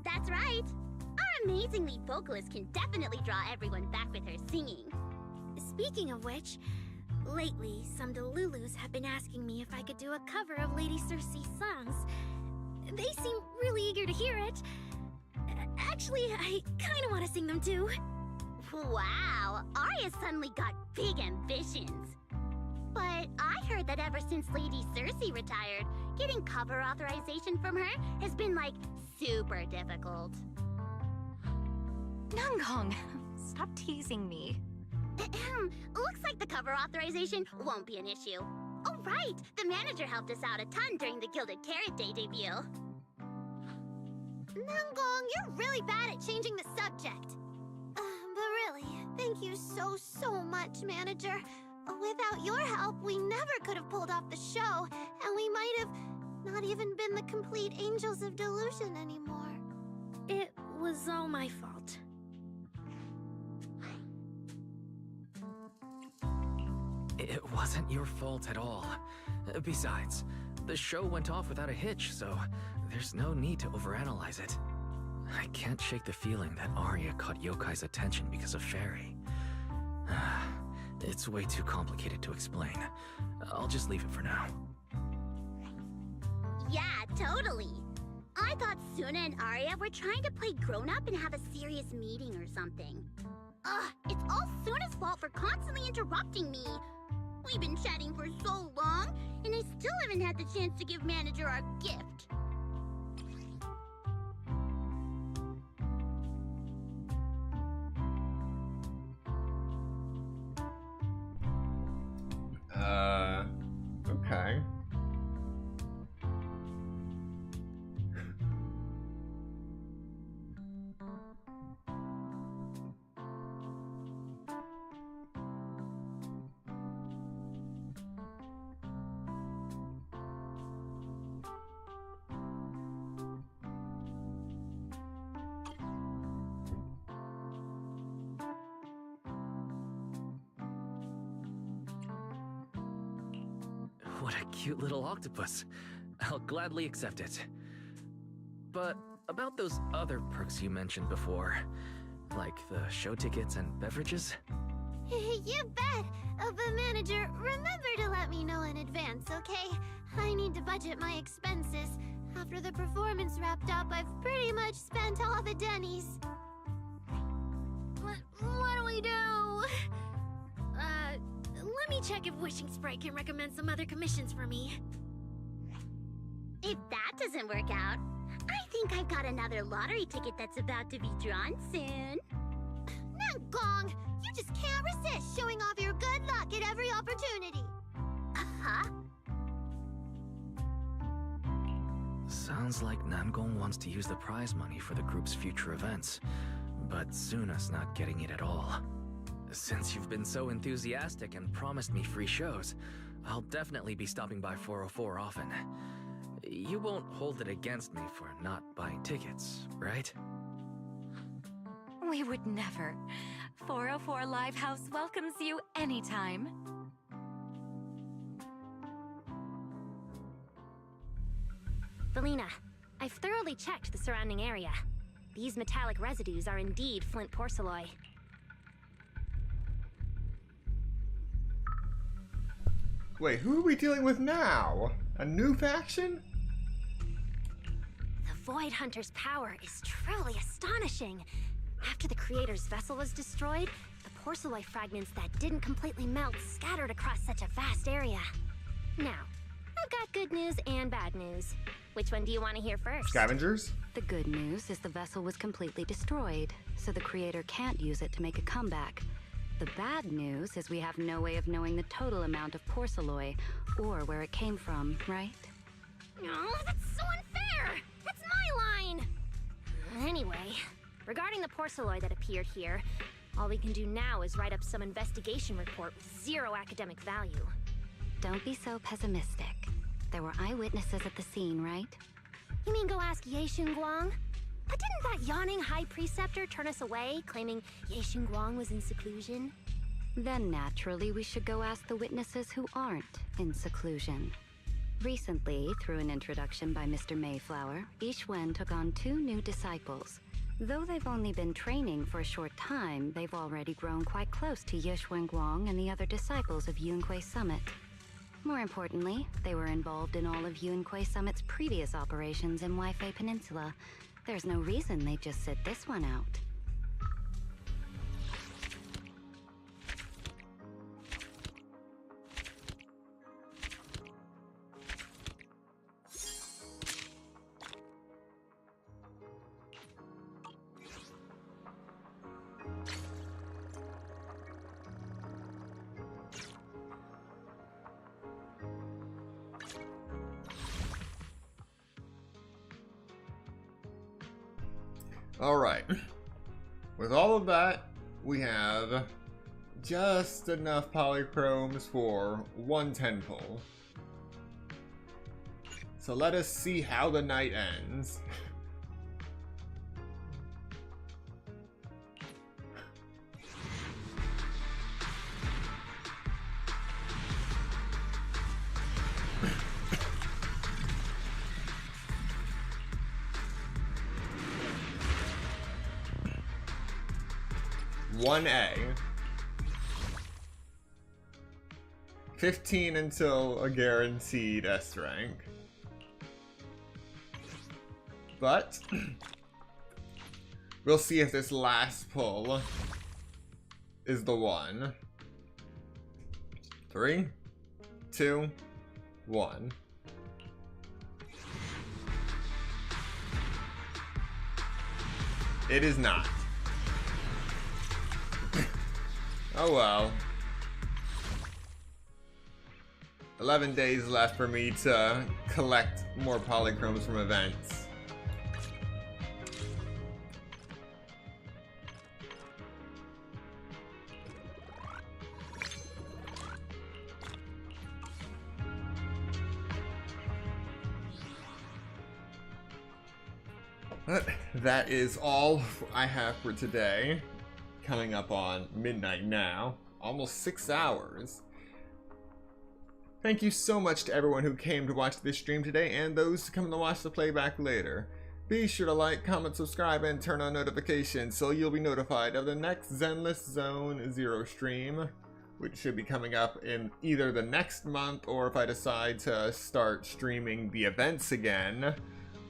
That's right. Our amazing lead vocalist can definitely draw everyone back with her singing. Speaking of which, lately some Delulus have been asking me if I could do a cover of Lady Circe's songs. They seem really eager to hear it. Actually, I kind of want to sing them too. Wow, Arya suddenly got big ambitions. But I heard that ever since Lady Circe retired, getting cover authorization from her has been, like, super difficult. Nanggong, stop teasing me. Looks like the cover authorization won't be an issue. Oh right, the manager helped us out a ton during the Gilded Carrot Day debut. Nanggong, you're really bad at changing the subject. But really, thank you so much, manager. Without your help, we never could have pulled off the show, and we might have not even been the complete Angels of Delusion anymore. It was all my fault. It wasn't your fault at all. Besides, the show went off without a hitch, so there's no need to overanalyze it. I can't shake the feeling that Arya caught Yokai's attention because of Fairy. It's way too complicated to explain. I'll just leave it for now. Yeah, totally. I thought Suna and Arya were trying to play grown-up and have a serious meeting or something. Ugh, it's all Suna's fault for constantly interrupting me. We've been chatting for so long, and I still haven't had the chance to give manager our gift. Okay. What a cute little octopus. I'll gladly accept it. But about those other perks you mentioned before, like the show tickets and beverages? You bet! But manager, remember to let me know in advance, okay? I need to budget my expenses. After the performance wrapped up, I've pretty much spent all the Denny's. What do we do? Let Let me check if Wishing Sprite can recommend some other commissions for me. If that doesn't work out, I think I've got another lottery ticket that's about to be drawn soon. Gong, you just can't resist showing off your good luck at every opportunity. Uh-huh. Sounds like Nangong wants to use the prize money for the group's future events, but Suna's not getting it at all. Since you've been so enthusiastic and promised me free shows, I'll definitely be stopping by 404 often. You won't hold it against me for not buying tickets, right? We would never. 404 Live House welcomes you anytime. Felina, I've thoroughly checked the surrounding area. These metallic residues are indeed flint porcelain. Wait, who are we dealing with now? A new faction? The Void Hunter's power is truly astonishing. After the creator's vessel was destroyed, the porcelain fragments that didn't completely melt scattered across such a vast area. Now, I've got good news and bad news. Which one do you want to hear first? Scavengers? The good news is the vessel was completely destroyed, so the creator can't use it to make a comeback. The bad news is we have no way of knowing the total amount of porcelain or where it came from, right? No, that's so unfair! That's my line! Anyway, regarding the porcelain that appeared here, all we can do now is write up some investigation report with zero academic value. Don't be so pessimistic. There were eyewitnesses at the scene, right? You mean go ask Ye Xinguang? But didn't that yawning high preceptor turn us away, claiming Ye Xinguang was in seclusion? Then naturally we should go ask the witnesses who aren't in seclusion. Recently, through an introduction by Mr. Mayflower, Yixuan took on 2 new disciples. Though they've only been training for a short time, they've already grown quite close to Ye Xuanguang and the other disciples of Yunque Summit. More importantly, they were involved in all of Yunque Summit's previous operations in Waifei Peninsula. There's no reason they'd just sit this one out. Alright. With all of that, we have just enough polychromes for 1 10-pull. So let us see how the night ends. One A. 15 until a guaranteed S rank. But we'll see if this last pull is the one. 3, 2, 1. It is not. Oh well. 11 days left for me to collect more polychromes from events. But that is all I have for today. Coming up on midnight now. Almost 6 hours. Thank you so much to everyone who came to watch this stream today and those coming to watch the playback later. Be sure to like, comment, subscribe, and turn on notifications so you'll be notified of the next Zenless Zone Zero stream, which should be coming up in either the next month or if I decide to start streaming the events again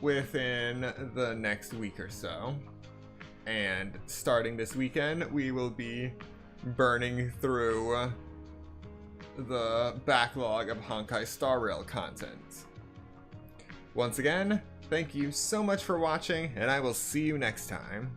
within the next week or so. And starting this weekend, we will be burning through the backlog of Honkai Star Rail content. Once again, thank you so much for watching, and I will see you next time.